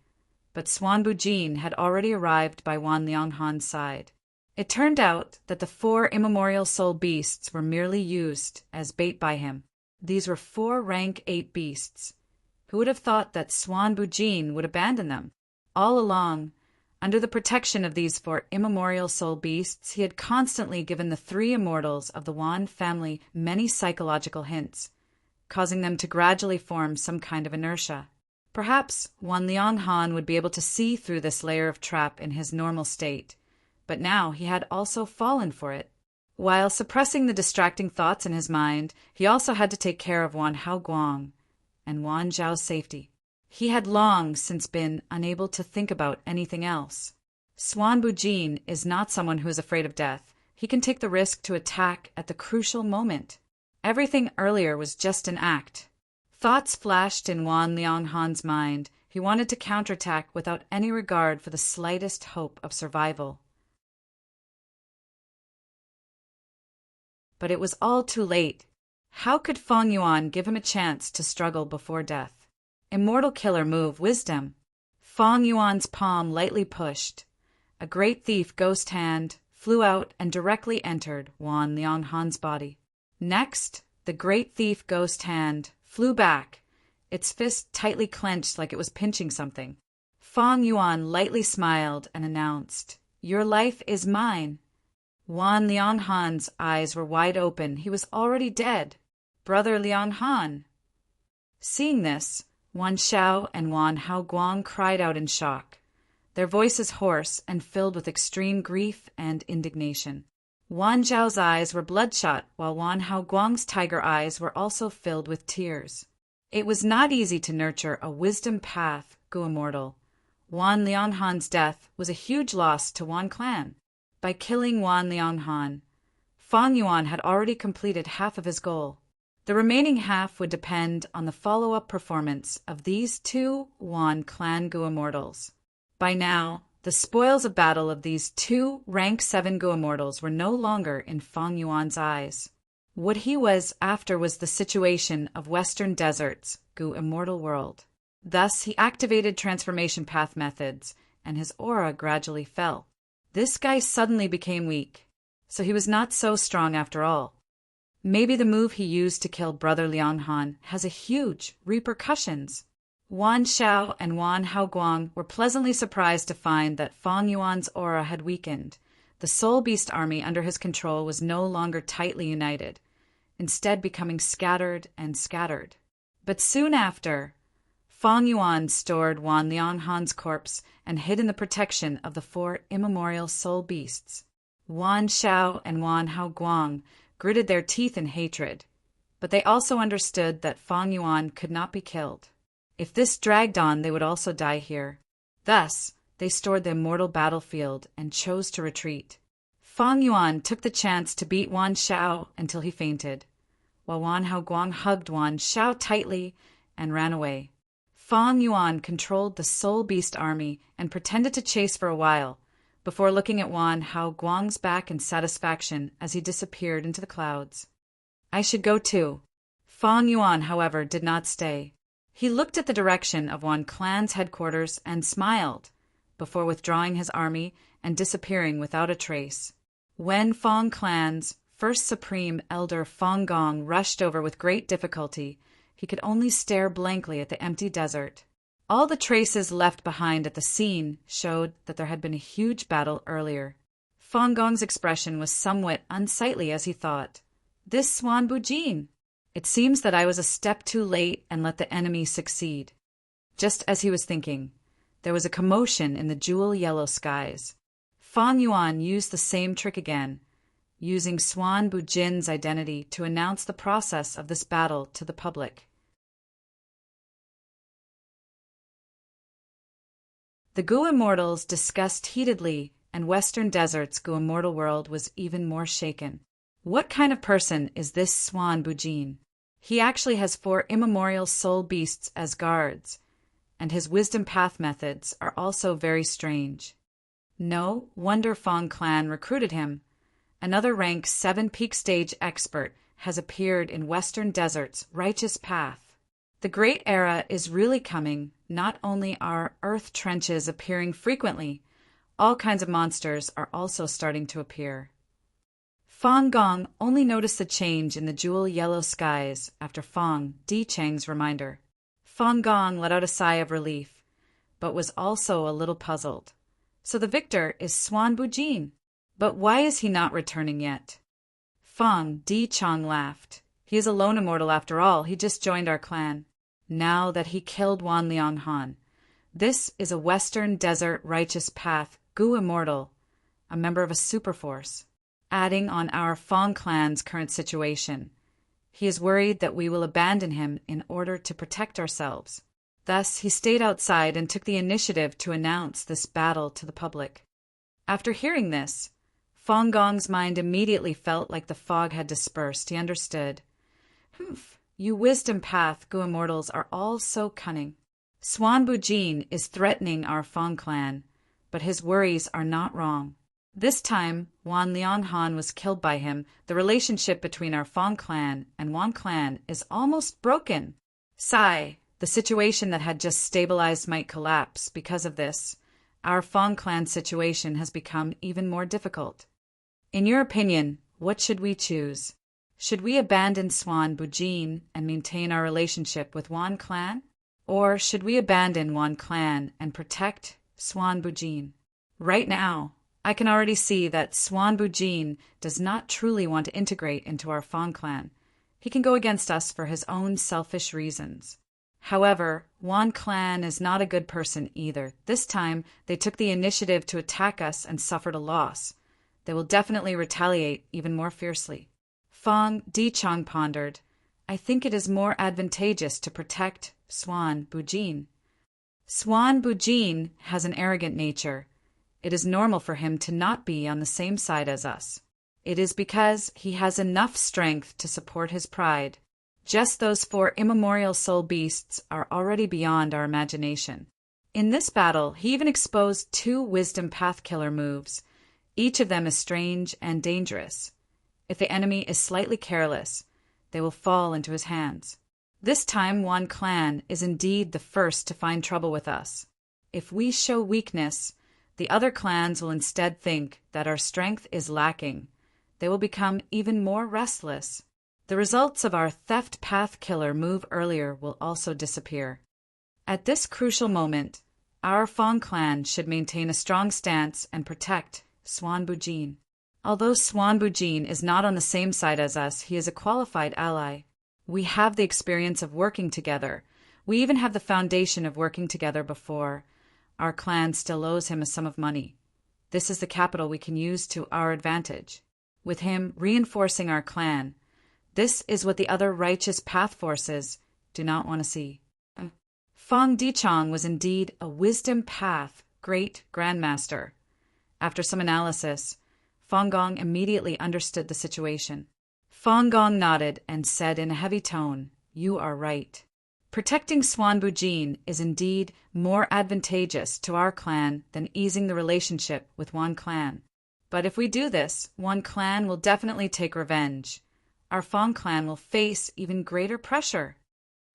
but Swan Bujin had already arrived by Wan Lianhan's side. It turned out that the 4 immemorial soul beasts were merely used as bait by him. These were 4 rank 8 beasts. Who would have thought that Swan Bujin would abandon them? All along, under the protection of these 4 immemorial soul beasts, he had constantly given the 3 immortals of the Wan family many psychological hints, causing them to gradually form some kind of inertia. Perhaps Wan Lianhan would be able to see through this layer of trap in his normal state, but now he had also fallen for it. While suppressing the distracting thoughts in his mind, he also had to take care of Wan Haoguang and Wan Zhao's safety. He had long since been unable to think about anything else. Swan Bujin is not someone who is afraid of death. He can take the risk to attack at the crucial moment. Everything earlier was just an act. Thoughts flashed in Wan Lianhan's mind. He wanted to counterattack without any regard for the slightest hope of survival. But it was all too late. How could Fang Yuan give him a chance to struggle before death? Immortal killer move, wisdom. Fang Yuan's palm lightly pushed. A great thief ghost hand flew out and directly entered Wan Lianhan's body. Next, the great thief ghost hand flew back, its fist tightly clenched like it was pinching something. Fang Yuan lightly smiled and announced, "Your life is mine." Wan Lianhan's eyes were wide open. He was already dead. Brother Lianhan. Seeing this, Wan Shao and Wan Haoguang cried out in shock, their voices hoarse and filled with extreme grief and indignation. Wan Zhao's eyes were bloodshot, while Wan Haoguang's tiger eyes were also filled with tears. It was not easy to nurture a wisdom path, Gu Immortal. Wan Lianhan's death was a huge loss to Wan clan. By killing Wan Lianhan, Fang Yuan had already completed half of his goal. The remaining half would depend on the follow-up performance of these 2 Wan clan Gu Immortals. By now, the spoils of battle of these 2 rank 7 Gu Immortals were no longer in Fang Yuan's eyes. What he was after was the situation of Western Desert's Gu Immortal world. Thus, he activated transformation path methods, and his aura gradually fell. This guy suddenly became weak, so he was not so strong after all. Maybe the move he used to kill Brother Lianhan has a huge repercussions. Wan Shao and Wan Haoguang were pleasantly surprised to find that Fang Yuan's aura had weakened. The Soul Beast army under his control was no longer tightly united, instead becoming scattered and scattered. But soon after, Fang Yuan stored Wan Lianhan's corpse and hid in the protection of the 4 immemorial soul beasts. Wan Shao and Wan Haoguang gritted their teeth in hatred, but they also understood that Fang Yuan could not be killed. If this dragged on, they would also die here. Thus, they stored the immortal battlefield and chose to retreat. Fang Yuan took the chance to beat Wan Shao until he fainted, while Wan Haoguang hugged Wan Shao tightly and ran away. Fang Yuan controlled the Soul Beast army and pretended to chase for a while, before looking at Wan Haoguang's back in satisfaction as he disappeared into the clouds. I should go too. Fang Yuan, however, did not stay. He looked at the direction of Wan clan's headquarters and smiled, before withdrawing his army and disappearing without a trace. When Fang clan's first supreme elder Fang Gong rushed over with great difficulty, he could only stare blankly at the empty desert. All the traces left behind at the scene showed that there had been a huge battle earlier. Fang Gong's expression was somewhat unsightly as he thought, "This Swan Bujin! It seems that I was a step too late and let the enemy succeed." Just as he was thinking, there was a commotion in the jewel-yellow skies. Fang Yuan used the same trick again, using Xuan Bujin's identity to announce the process of this battle to the public. The Gu Immortals discussed heatedly, and Western Desert's Gu Immortal world was even more shaken. What kind of person is this Xuan Bujin? He actually has 4 immemorial soul beasts as guards, and his wisdom path methods are also very strange. No wonder Fong clan recruited him. Another rank 7 peak stage expert has appeared in Western Desert's righteous path. The great era is really coming. Not only are earth trenches appearing frequently, all kinds of monsters are also starting to appear. Fong Gong only noticed the change in the jewel yellow skies after Fong Dichang's reminder. Fong Gong let out a sigh of relief, but was also a little puzzled. So the victor is Xuan Bujin. But why is he not returning yet? Fong Dichang laughed. He is a lone immortal after all. He just joined our clan. Now that he killed Wan Liang Han. This is a Western Desert righteous path Gu immortal, a member of a superforce. Adding on our Fong clan's current situation, he is worried that we will abandon him in order to protect ourselves. Thus, he stayed outside and took the initiative to announce this battle to the public. After hearing this, Fong Gong's mind immediately felt like the fog had dispersed. He understood. You wisdom path Gu immortals are all so cunning. Xuan Bujin is threatening our Fong clan, but his worries are not wrong. This time, Wan Liang Han was killed by him. The relationship between our Fong clan and Wan clan is almost broken. Sigh, the situation that had just stabilized might collapse. Because of this, our Fong clan situation has become even more difficult. In your opinion, what should we choose? Should we abandon Xuan Bujin and maintain our relationship with Wan clan? Or should we abandon Wan clan and protect Xuan Bujin? Right now, I can already see that Xuan Bujin does not truly want to integrate into our Fong clan. He can go against us for his own selfish reasons. However, Wan clan is not a good person either. This time, they took the initiative to attack us and suffered a loss. They will definitely retaliate even more fiercely. Fong Dichang pondered. I think it is more advantageous to protect Xuan Bujin. Xuan Bujin has an arrogant nature. It is normal for him to not be on the same side as us. It is because he has enough strength to support his pride. Just those 4 immemorial soul beasts are already beyond our imagination. In this battle, he even exposed 2 wisdom path killer moves. Each of them is strange and dangerous. If the enemy is slightly careless, they will fall into his hands. This time, Wan clan is indeed the first to find trouble with us. If we show weakness, the other clans will instead think that our strength is lacking. They will become even more restless. The results of our theft path killer move earlier will also disappear. At this crucial moment, our Fong clan should maintain a strong stance and protect Xuan Bujin. Although Xuan Bujin is not on the same side as us, he is a qualified ally. We have the experience of working together. We even have the foundation of working together before. Our clan still owes him a sum of money. This is the capital we can use to our advantage. With him reinforcing our clan, this is what the other righteous path forces do not want to see. Fong Dichang was indeed a wisdom path great grandmaster. After some analysis, Fong Gong immediately understood the situation. Fong Gong nodded and said in a heavy tone, You are right. Protecting Xuan Bujin is indeed more advantageous to our clan than easing the relationship with Wan clan. But if we do this, Wan clan will definitely take revenge. Our Fong clan will face even greater pressure.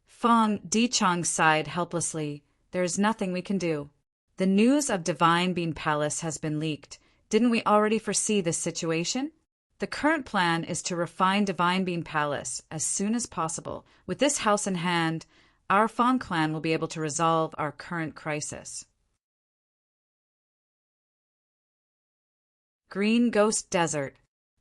Fong Dichang sighed helplessly. There is nothing we can do. The news of Divine Bean Palace has been leaked. Didn't we already foresee this situation? The current plan is to refine Divine Bean Palace as soon as possible. With this house in hand, our Fong clan will be able to resolve our current crisis. Green Ghost Desert.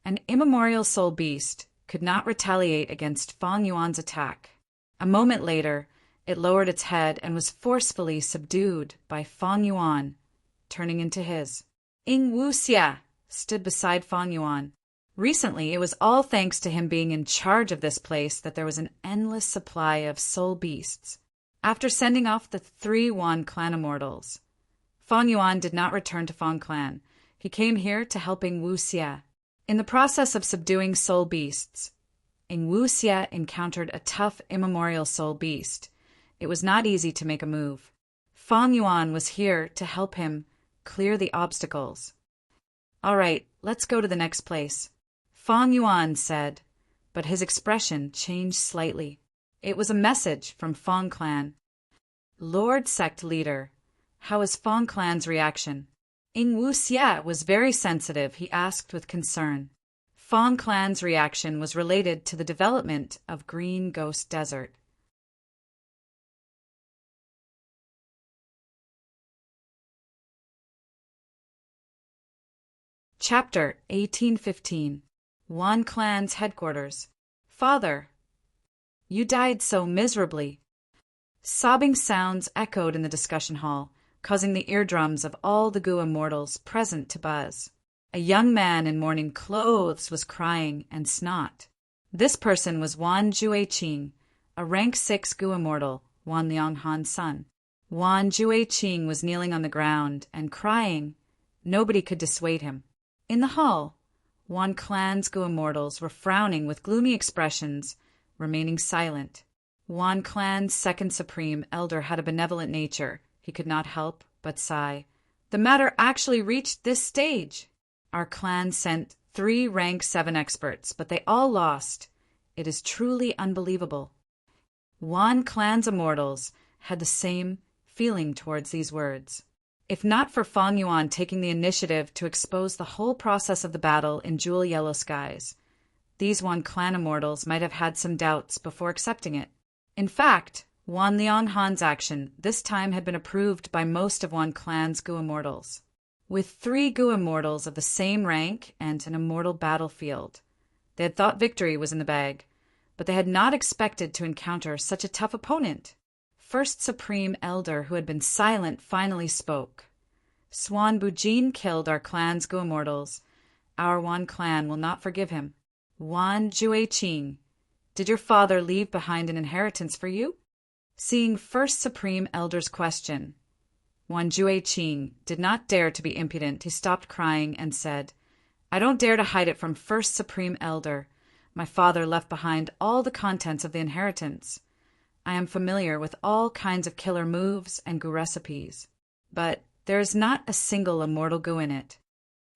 An immemorial soul beast could not retaliate against Fong Yuan's attack. A moment later, it lowered its head and was forcefully subdued by Fong Yuan, turning into his. Ying Wuxia stood beside Fong Yuan. Recently, it was all thanks to him being in charge of this place that there was an endless supply of soul beasts. After sending off the 3 Yuan clan immortals, Feng Yuan did not return to Feng clan. He came here to helping Wu Xie. In the process of subduing soul beasts, Wu Xie encountered a tough, immemorial soul beast. It was not easy to make a move. Feng Yuan was here to help him clear the obstacles. "All right, let's go to the next place," Feng Yuan said, but his expression changed slightly. It was a message from Feng clan. "Lord Sect Leader, how is Feng clan's reaction?" Wu Xie was very sensitive. He asked with concern. Feng clan's reaction was related to the development of Green Ghost Desert. Chapter 1815. Yuan clan's headquarters. "Father, you died so miserably." Sobbing sounds echoed in the discussion hall, causing the eardrums of all the Gu immortals present to buzz. A young man in mourning clothes was crying and snot. This person was Wan Jueqing, a rank 6 Gu immortal, Wan Lianghan's son. Wan Jueqing was kneeling on the ground and crying. Nobody could dissuade him. In the hall, Wan clan's Gu immortals were frowning with gloomy expressions, remaining silent. Wan clan's second supreme elder had a benevolent nature. He could not help but sigh. "The matter actually reached this stage. Our clan sent 3 rank 7 experts, but they all lost. It is truly unbelievable." Wan clan's immortals had the same feeling towards these words. If not for Feng Yuan taking the initiative to expose the whole process of the battle in jewel yellow skies, these Wan clan immortals might have had some doubts before accepting it. In fact, Wan Lianghan's action this time had been approved by most of Wan clan's Gu immortals. With 3 Gu immortals of the same rank and an immortal battlefield, they had thought victory was in the bag, but they had not expected to encounter such a tough opponent. First Supreme Elder, who had been silent, finally spoke. "Swan Bujin killed our clan's Gu immortals. Our Wan clan will not forgive him. Wan Jueqing, did your father leave behind an inheritance for you?" Seeing First Supreme Elder's question, Wan Jueqing did not dare to be impudent. He stopped crying and said, "I don't dare to hide it from First Supreme Elder. My father left behind all the contents of the inheritance. I am familiar with all kinds of killer moves and Gu recipes, but there is not a single immortal Gu in it."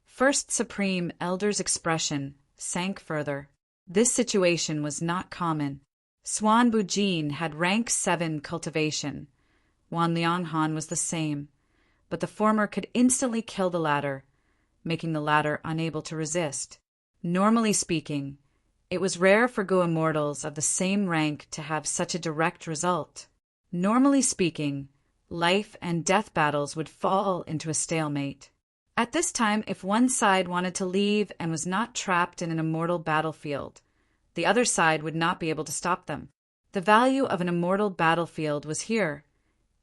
First Supreme Elder's expression sank further. This situation was not common. Swan Bujin had rank 7 cultivation. Wan Lianghan was the same, but the former could instantly kill the latter, making the latter unable to resist. Normally speaking, it was rare for Gu immortals of the same rank to have such a direct result. Normally speaking, life and death battles would fall into a stalemate. At this time, if one side wanted to leave and was not trapped in an immortal battlefield, the other side would not be able to stop them. The value of an immortal battlefield was here.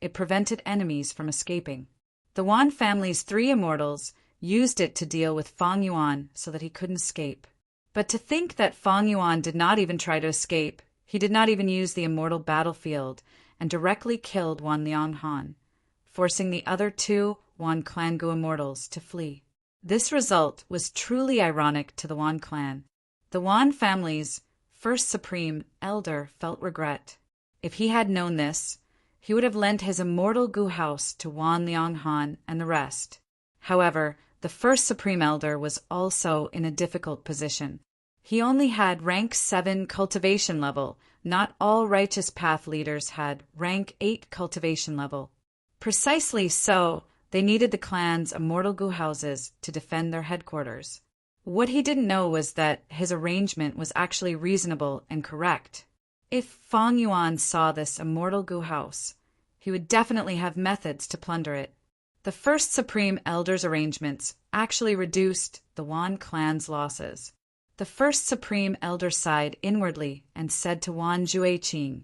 It prevented enemies from escaping. The Wan family's 3 immortals used it to deal with Feng Yuan so that he couldn't escape. But to think that Feng Yuan did not even try to escape, he did not even use the immortal battlefield, and directly killed Wan Lianghan, forcing the other 2 Wan clan Gu immortals to flee. This result was truly ironic to the Wan clan. The Wan family's first supreme elder felt regret. If he had known this, he would have lent his immortal Gu house to Wan Lianghan and the rest. However, the first supreme elder was also in a difficult position. He only had rank 7 cultivation level. Not all righteous path leaders had rank 8 cultivation level. Precisely so, they needed the clan's immortal Gu houses to defend their headquarters. What he didn't know was that his arrangement was actually reasonable and correct. If Feng Yuan saw this immortal Gu house, he would definitely have methods to plunder it. The first supreme elder's arrangements actually reduced the Wan clan's losses. The first supreme elder sighed inwardly and said to Wan Jueqing,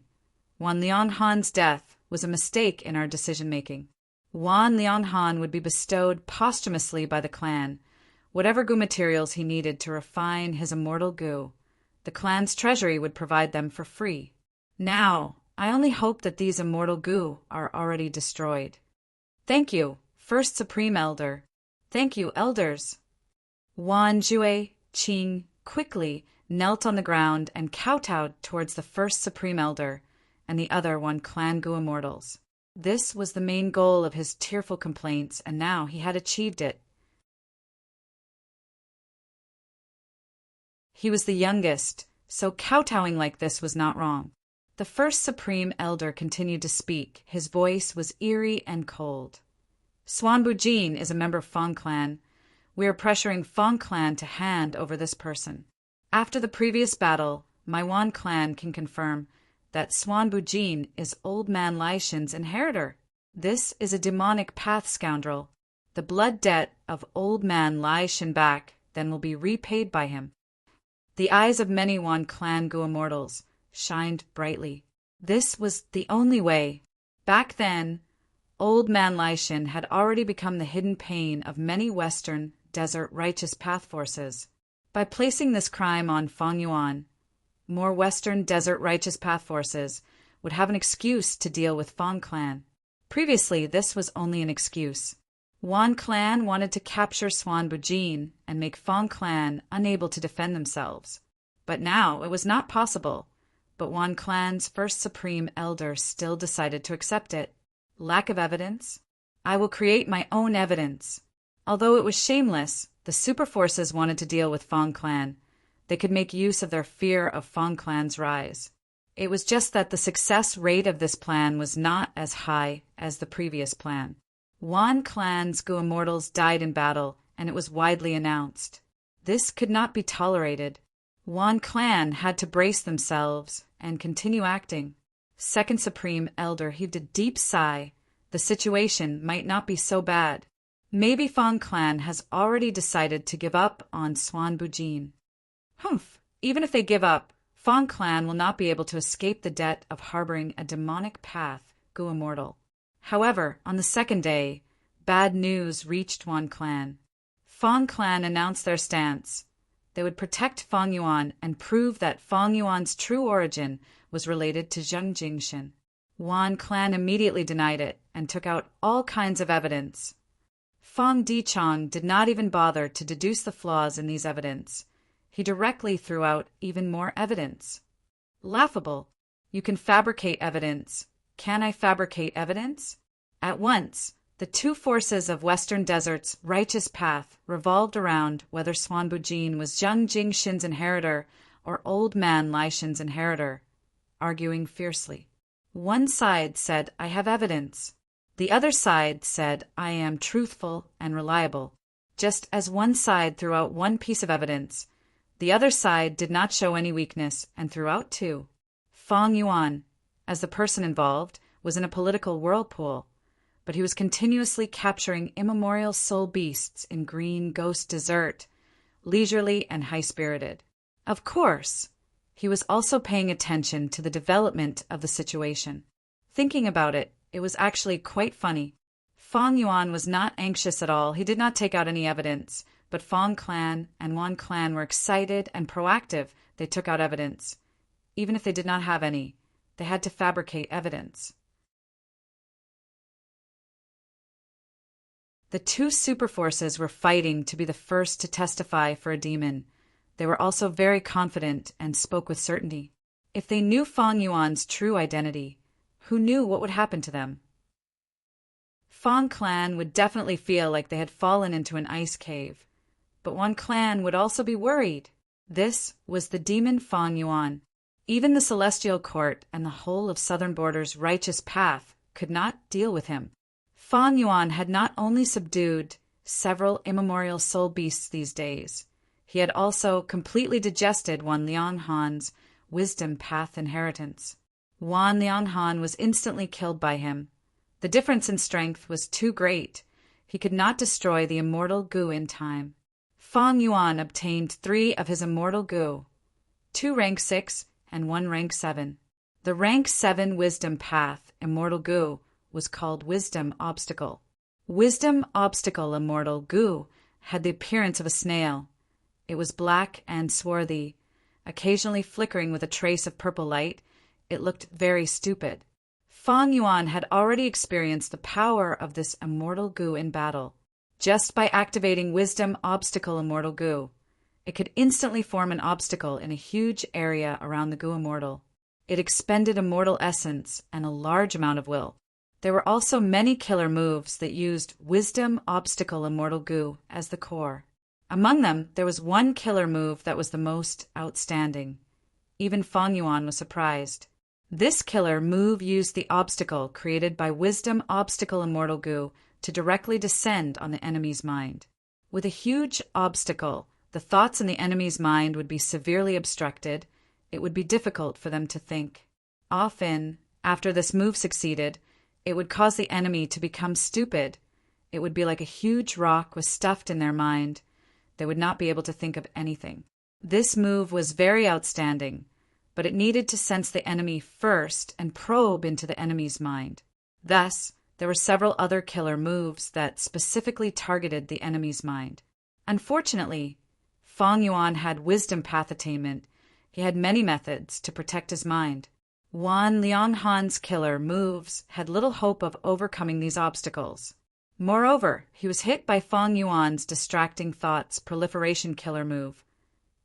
"Wan Lianghan's death was a mistake in our decision-making. Wan Lianghan would be bestowed posthumously by the clan. whatever goo materials he needed to refine his immortal goo. The clan's treasury would provide them for free. Now, I only hope that these immortal goo are already destroyed. Thank you, First Supreme Elder. Thank you, Elders. Wan Jue Qing quickly knelt on the ground and kowtowed towards the First Supreme Elder and the other one clan goo immortals. This was the main goal of his tearful complaints, and now he had achieved it. He was the youngest, so kowtowing like this was not wrong. The First Supreme Elder continued to speak. His voice was eerie and cold. Swanbu Jin is a member of Fong Clan. We are pressuring Fong Clan to hand over this person. After the previous battle, my Wan Clan can confirm that Swanbu Jin is Old Man Lai Shin's inheritor. This is a demonic path scoundrel. The blood debt of Old Man Lai Shin back then will be repaid by him. The eyes of many Wan Clan goo immortals shined brightly. This was the only way. Back then, Old Man Lai Shin had already become the hidden pain of many Western Desert Righteous Path forces. By placing this crime on Fong Yuan, more Western Desert Righteous Path forces would have an excuse to deal with Fong Clan. Previously, this was only an excuse. Wan Clan wanted to capture Swanbu Jin and make Fong Clan unable to defend themselves. But now it was not possible. But Wan Clan's First Supreme Elder still decided to accept it. Lack of evidence? I will create my own evidence. Although it was shameless, the super forces wanted to deal with Fong Clan. They could make use of their fear of Fong Clan's rise. It was just that the success rate of this plan was not as high as the previous plan. Wan Clan's goo immortals died in battle, and it was widely announced. This could not be tolerated. Wan Clan had to brace themselves and continue acting. Second Supreme Elder heaved a deep sigh. The situation might not be so bad. Maybe Fong Clan has already decided to give up on Swanbu Jin. Humph! Even if they give up, Fong Clan will not be able to escape the debt of harboring a demonic path goo immortal. However, on the second day, bad news reached Wan Clan. Fong Clan announced their stance. They would protect Fong Yuan and prove that Fong Yuan's true origin was related to Zheng Jingshin. Wan Clan immediately denied it and took out all kinds of evidence. Fong Dichong did not even bother to deduce the flaws in these evidence. He directly threw out even more evidence. Laughable. You can fabricate evidence. Can I fabricate evidence? At once, the two forces of Western Desert's righteous path revolved around whether Swanbu Jin was Zheng Jingshin's inheritor or Old Man Lai Shin's inheritor, arguing fiercely. One side said, I have evidence. The other side said, I am truthful and reliable. Just as one side threw out one piece of evidence, the other side did not show any weakness and threw out two. Fong Yuan, as the person involved, was in a political whirlpool, but he was continuously capturing immemorial soul beasts in green ghost desert, leisurely and high-spirited. Of course, he was also paying attention to the development of the situation. Thinking about it, it was actually quite funny. Fong Yuan was not anxious at all. He did not take out any evidence, but Fong Clan and Wan Clan were excited and proactive. They took out evidence. Even if they did not have any, they had to fabricate evidence. The two superforces were fighting to be the first to testify for a demon. They were also very confident and spoke with certainty. If they knew Fong Yuan's true identity, who knew what would happen to them? Fong Clan would definitely feel like they had fallen into an ice cave, but Wan Clan would also be worried. This was the demon Fong Yuan. Even the Celestial Court and the whole of Southern Border's righteous path could not deal with him. Fong Yuan had not only subdued several immemorial soul beasts these days, he had also completely digested Wan Lianghan's wisdom path inheritance. Wan Lianghan was instantly killed by him. The difference in strength was too great. He could not destroy the immortal goo in time. Fong Yuan obtained 3 of his immortal goo, 2 rank 6 and 1 rank 7. The rank 7 wisdom path immortal goo was called Wisdom Obstacle. Wisdom Obstacle immortal goo had the appearance of a snail. It was black and swarthy, occasionally flickering with a trace of purple light. It looked very stupid. Fang Yuan had already experienced the power of this immortal goo in battle. Just by activating Wisdom Obstacle Immortal Goo, it could instantly form an obstacle in a huge area around the goo immortal. It expended immortal essence and a large amount of will. There were also many killer moves that used Wisdom Obstacle Immortal Goo as the core. Among them, there was one killer move that was the most outstanding. Even Fang Yuan was surprised. This killer move used the obstacle created by Wisdom Obstacle Immortal Goo to directly descend on the enemy's mind. With a huge obstacle, the thoughts in the enemy's mind would be severely obstructed. It would be difficult for them to think. Often, after this move succeeded, it would cause the enemy to become stupid. It would be like a huge rock was stuffed in their mind. They would not be able to think of anything. This move was very outstanding, but it needed to sense the enemy first and probe into the enemy's mind. Thus, there were several other killer moves that specifically targeted the enemy's mind. Unfortunately, Fang Yuan had wisdom path attainment. He had many methods to protect his mind. Wan Lianghan's killer moves had little hope of overcoming these obstacles. Moreover, he was hit by Fang Yuan's distracting thoughts proliferation killer move.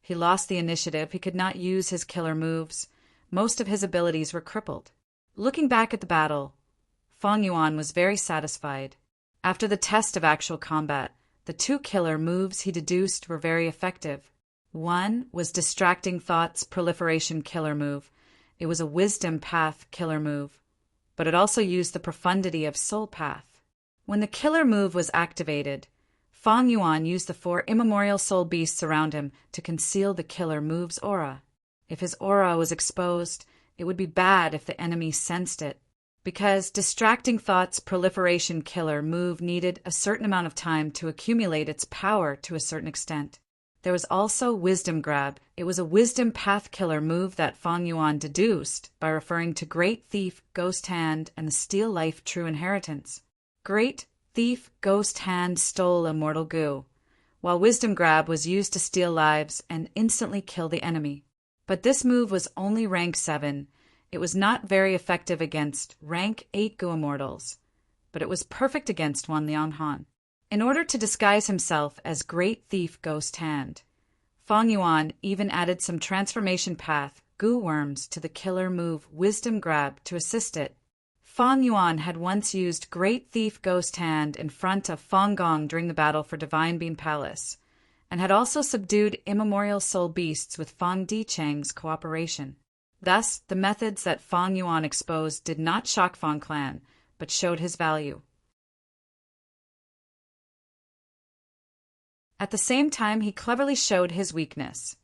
He lost the initiative. He could not use his killer moves. Most of his abilities were crippled. Looking back at the battle, Fang Yuan was very satisfied. After the test of actual combat, the two killer moves he deduced were very effective. One was distracting thoughts proliferation killer move. It was a wisdom path killer move, but it also used the profundity of soul path. When the killer move was activated, Fang Yuan used the 4 immemorial soul beasts around him to conceal the killer move's aura. If his aura was exposed, it would be bad if the enemy sensed it. Because distracting thoughts proliferation killer move needed a certain amount of time to accumulate its power to a certain extent. There was also wisdom grab. It was a wisdom path killer move that Fang Yuan deduced by referring to Great Thief, Ghost Hand, and the Steel Life True Inheritance. Great Thief, Ghost Hand stole immortal goo, while wisdom grab was used to steal lives and instantly kill the enemy. But this move was only rank 7. It was not very effective against rank 8 goo immortals, but it was perfect against Wan Lianghan. In order to disguise himself as Great Thief Ghost Hand, Fang Yuan even added some transformation path goo worms to the killer move Wisdom Grab to assist it. Fang Yuan had once used Great Thief Ghost Hand in front of Fang Gong during the battle for Divine Beam Palace, and had also subdued immemorial soul beasts with Fang Dichang's cooperation. Thus, the methods that Fang Yuan exposed did not shock Fang Clan, but showed his value. At the same time, he cleverly showed his weakness.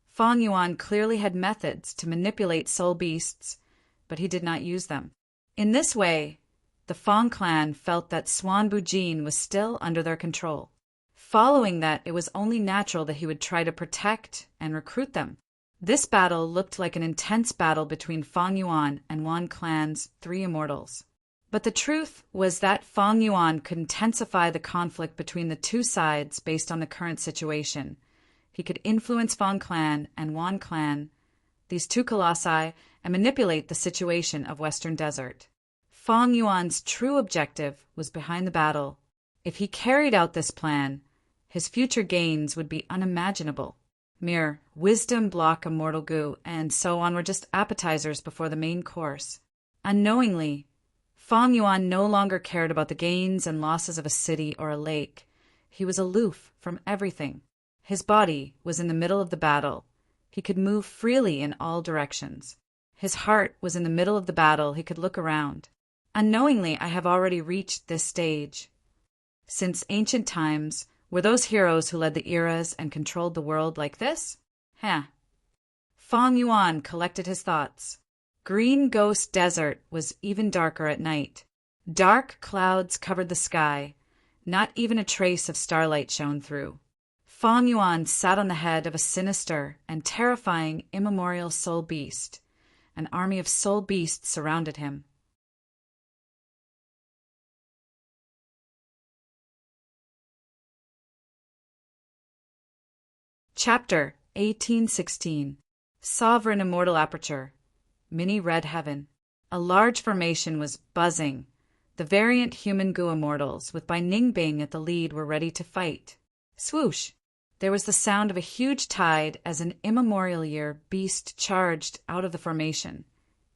Fang Yuan clearly had methods to manipulate soul beasts, but he did not use them. In this way, the Fang clan felt that Swan Bujin was still under their control. Following that, it was only natural that he would try to protect and recruit them. This battle looked like an intense battle between Fang Yuan and Wan clan's 3 immortals. But the truth was that Fang Yuan could intensify the conflict between the two sides based on the current situation. He could influence Fang Clan and Wan Clan, these 2 colossi, and manipulate the situation of Western Desert. Fang Yuan's true objective was behind the battle. If he carried out this plan, his future gains would be unimaginable. Mere wisdom block immortal goo and so on were just appetizers before the main course. Unknowingly, Fang Yuan no longer cared about the gains and losses of a city or a lake. He was aloof from everything. His body was in the middle of the battle. He could move freely in all directions. His heart was in the middle of the battle. He could look around. Unknowingly, I have already reached this stage. Since ancient times, were those heroes who led the eras and controlled the world like this? Fang Yuan collected his thoughts. Green Ghost Desert was even darker at night. Dark clouds covered the sky. Not even a trace of starlight shone through. Fang Yuan sat on the head of a sinister and terrifying immemorial soul beast. An army of soul beasts surrounded him. Chapter 1816. Sovereign Immortal Aperture. Mini Red Heaven. A large formation was buzzing. The variant human goo immortals, with Bai Ningbing at the lead, were ready to fight. Swoosh! There was the sound of a huge tide as an immemorial year beast charged out of the formation,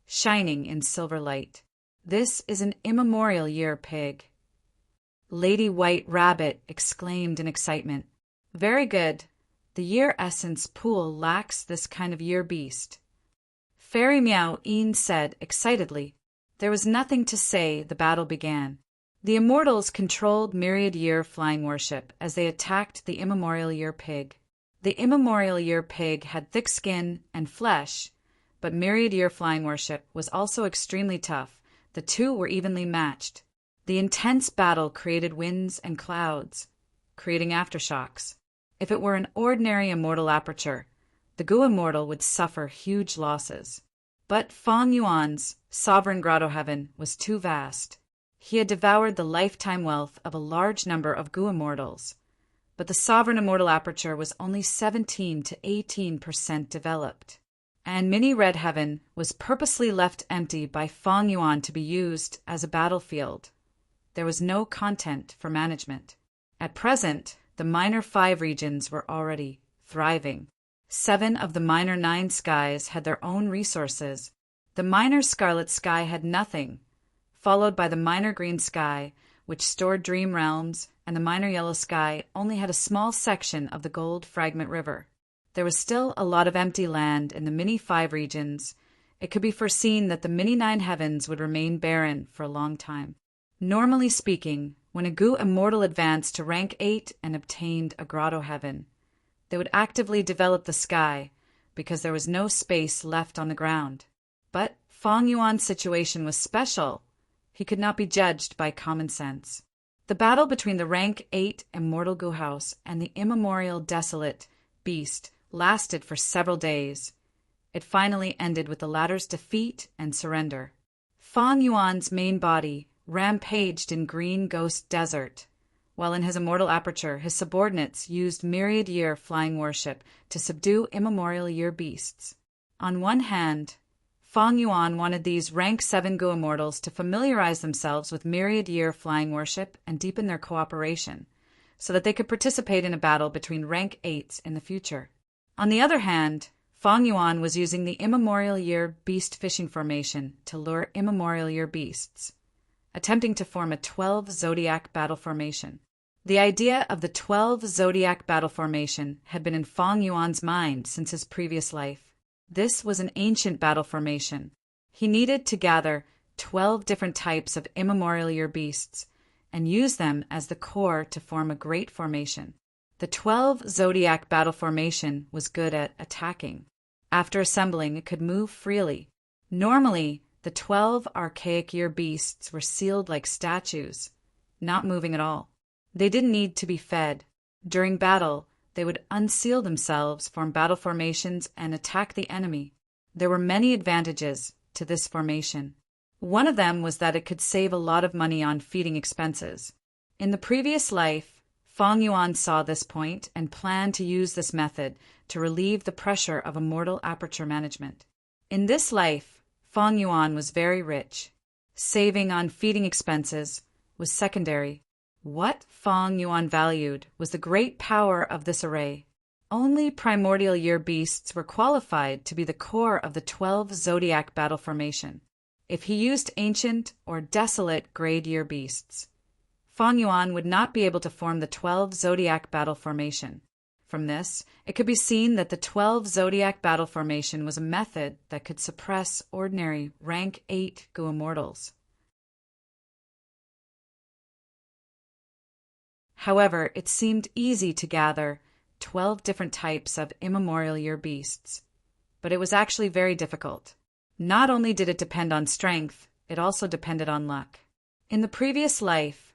shining in silver light. This is an immemorial year pig. Lady White Rabbit exclaimed in excitement. Very good. The year essence pool lacks this kind of year beast. Fairy Meow Een said excitedly. There was nothing to say. The battle began. The immortals controlled Myriad Year flying worship as they attacked the immemorial year pig. The immemorial year pig had thick skin and flesh, but Myriad Year flying worship was also extremely tough. The two were evenly matched. The intense battle created winds and clouds, creating aftershocks. If it were an ordinary immortal aperture, the Goo Immortal would suffer huge losses. But Fong Yuan's sovereign grotto heaven was too vast. He had devoured the lifetime wealth of a large number of Goo Immortals, but the sovereign immortal aperture was only 17 to 18% developed. And Mini Red Heaven was purposely left empty by Fong Yuan to be used as a battlefield. There was no content for management. At present, the minor 5 regions were already thriving. 7 of the minor 9 skies had their own resources. The minor scarlet sky had nothing, followed by the minor green sky, which stored dream realms, and the minor yellow sky only had a small section of the gold fragment river. There was still a lot of empty land in the mini 5 regions. It could be foreseen that the mini 9 heavens would remain barren for a long time. Normally speaking, when a Goo Immortal advanced to rank 8 and obtained a grotto heaven, they would actively develop the sky because there was no space left on the ground. But Fong Yuan's situation was special. He could not be judged by common sense. The battle between the rank 8 Immortal Goo House and the immemorial desolate beast lasted for several days. It finally ended with the latter's defeat and surrender. Fong Yuan's main body rampaged in Green Ghost Desert, while in his immortal aperture his subordinates used Myriad Year flying worship to subdue immemorial year beasts. On one hand, Fong Yuan wanted these rank 7 Goo Immortals to familiarize themselves with Myriad Year flying worship and deepen their cooperation, so that they could participate in a battle between rank 8s in the future. On the other hand, Fong Yuan was using the immemorial year beast fishing formation to lure immemorial year beasts, attempting to form a 12 zodiac battle formation. The idea of the 12 zodiac battle formation had been in Fong Yuan's mind since his previous life. This was an ancient battle formation. He needed to gather 12 different types of immemorial year beasts and use them as the core to form a great formation. The 12 zodiac battle formation was good at attacking. After assembling, it could move freely. Normally, the 12 archaic year beasts were sealed like statues, not moving at all. They didn't need to be fed. During battle, they would unseal themselves, form battle formations, and attack the enemy. There were many advantages to this formation. One of them was that it could save a lot of money on feeding expenses. In the previous life, Fong Yuan saw this point and planned to use this method to relieve the pressure of immortal aperture management. In this life, Fong Yuan was very rich. Saving on feeding expenses was secondary. What Fong Yuan valued was the great power of this array. Only primordial year beasts were qualified to be the core of the 12 zodiac battle formation. If he used ancient or desolate grade year beasts, Fong Yuan would not be able to form the 12 zodiac battle formation. From this, it could be seen that the 12 zodiac battle formation was a method that could suppress ordinary rank 8 Goo Immortals. However, it seemed easy to gather 12 different types of immemorial year beasts, but it was actually very difficult. Not only did it depend on strength, it also depended on luck. In the previous life,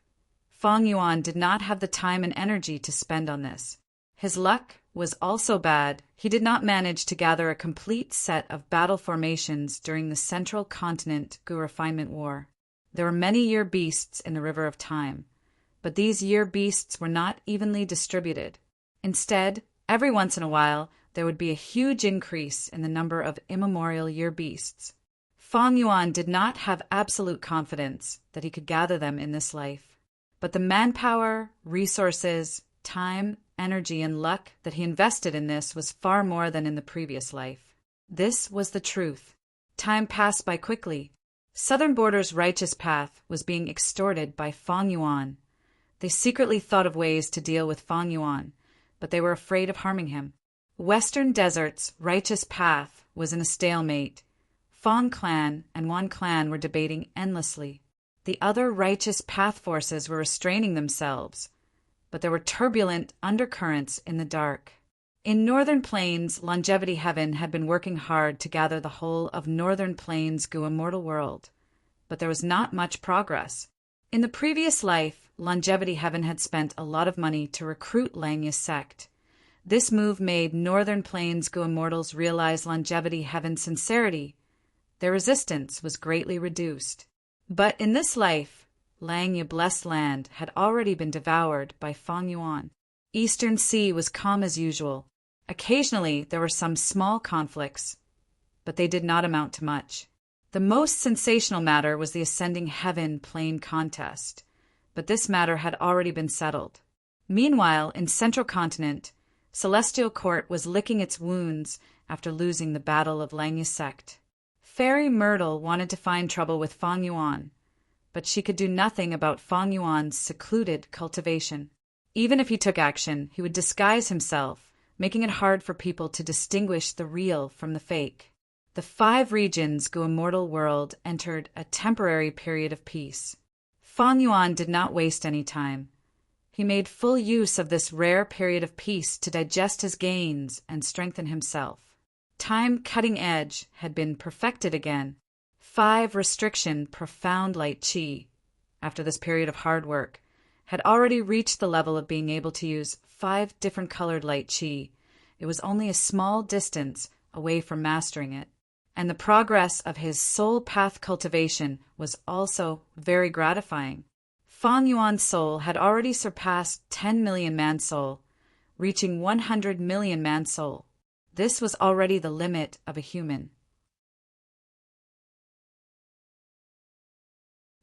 Fong Yuan did not have the time and energy to spend on this. His luck was also bad. He did not manage to gather a complete set of battle formations during the Central Continent Goo Refinement War. There were many year beasts in the River of Time, but these year beasts were not evenly distributed. Instead, Every once in a while, there would be a huge increase in the number of immemorial year beasts. Fang Yuan did not have absolute confidence that he could gather them in this life, but the manpower, resources, time, energy, and luck that he invested in this was far more than in the previous life. This was the truth. Time passed by quickly. Southern Border's righteous path was being extorted by Fang Yuan. They secretly thought of ways to deal with Fang Yuan, but they were afraid of harming him. Western Desert's righteous path was in a stalemate. Fang clan and Wan clan were debating endlessly. The other righteous path forces were restraining themselves, but there were turbulent undercurrents in the dark. In Northern Plains, Longevity Heaven had been working hard to gather the whole of Northern Plains' Gu immortal world, but there was not much progress. In the previous life, Longevity Heaven had spent a lot of money to recruit Langya's sect. This move made Northern Plains Gu immortals realize Longevity Heaven's sincerity. Their resistance was greatly reduced. But in this life, Langya Blessed Land had already been devoured by Fang Yuan. Eastern Sea was calm as usual. Occasionally there were some small conflicts, but they did not amount to much. The most sensational matter was the Ascending Heaven Plane contest, but this matter had already been settled. Meanwhile, in Central Continent, Celestial Court was licking its wounds after losing the Battle of Langya's sect. Fairy Myrtle wanted to find trouble with Fang Yuan, but she could do nothing about Fang Yuan's secluded cultivation. Even if he took action, he would disguise himself, making it hard for people to distinguish the real from the fake. The 5 regions Gu immortal world entered a temporary period of peace. Fang Yuan did not waste any time. He made full use of this rare period of peace to digest his gains and strengthen himself. Time cutting edge had been perfected again. 5 restriction profound light qi, after this period of hard work, had already reached the level of being able to use 5 different colored light qi. It was only a small distance away from mastering it. And the progress of his soul path cultivation was also very gratifying. Fang Yuan's soul had already surpassed 10 million man soul, reaching 100 million man soul. This was already the limit of a human.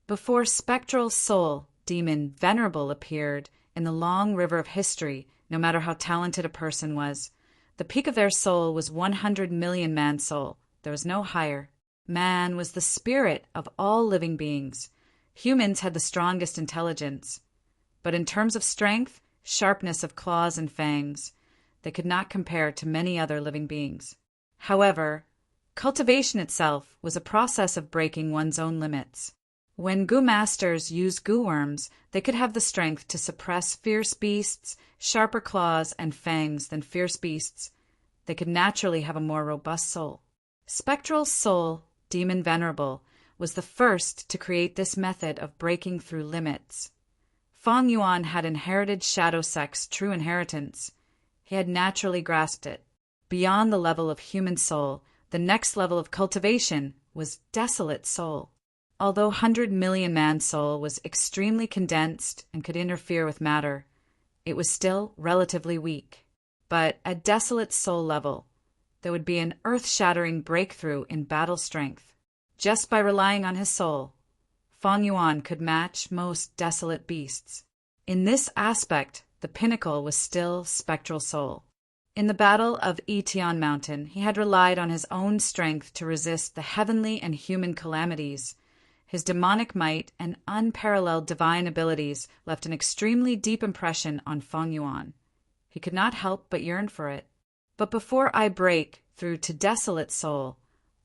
Before spectral soul demon Venerable appeared in the long river of history, no matter how talented a person was, the peak of their soul was 100 million man soul. There was no higher. Man was the spirit of all living beings. Humans had the strongest intelligence. But in terms of strength, sharpness of claws and fangs, they could not compare to many other living beings. However, cultivation itself was a process of breaking one's own limits. When Gu masters used Gu worms, they could have the strength to suppress fierce beasts, sharper claws and fangs than fierce beasts. They could naturally have a more robust soul. Spectral soul, demon Venerable, was the first to create this method of breaking through limits. Fang Yuan had inherited Shadow Sect's true inheritance. He had naturally grasped it. Beyond the level of human soul, the next level of cultivation was desolate soul. Although 100 million man soul was extremely condensed and could interfere with matter, it was still relatively weak. But at desolate soul level, there would be an earth-shattering breakthrough in battle strength. Just by relying on his soul, Fang Yuan could match most desolate beasts. In this aspect, the pinnacle was still spectral soul. In the battle of Etian Mountain, he had relied on his own strength to resist the heavenly and human calamities. His demonic might and unparalleled divine abilities left an extremely deep impression on Fang Yuan. He could not help but yearn for it. But before I break through to desolate soul,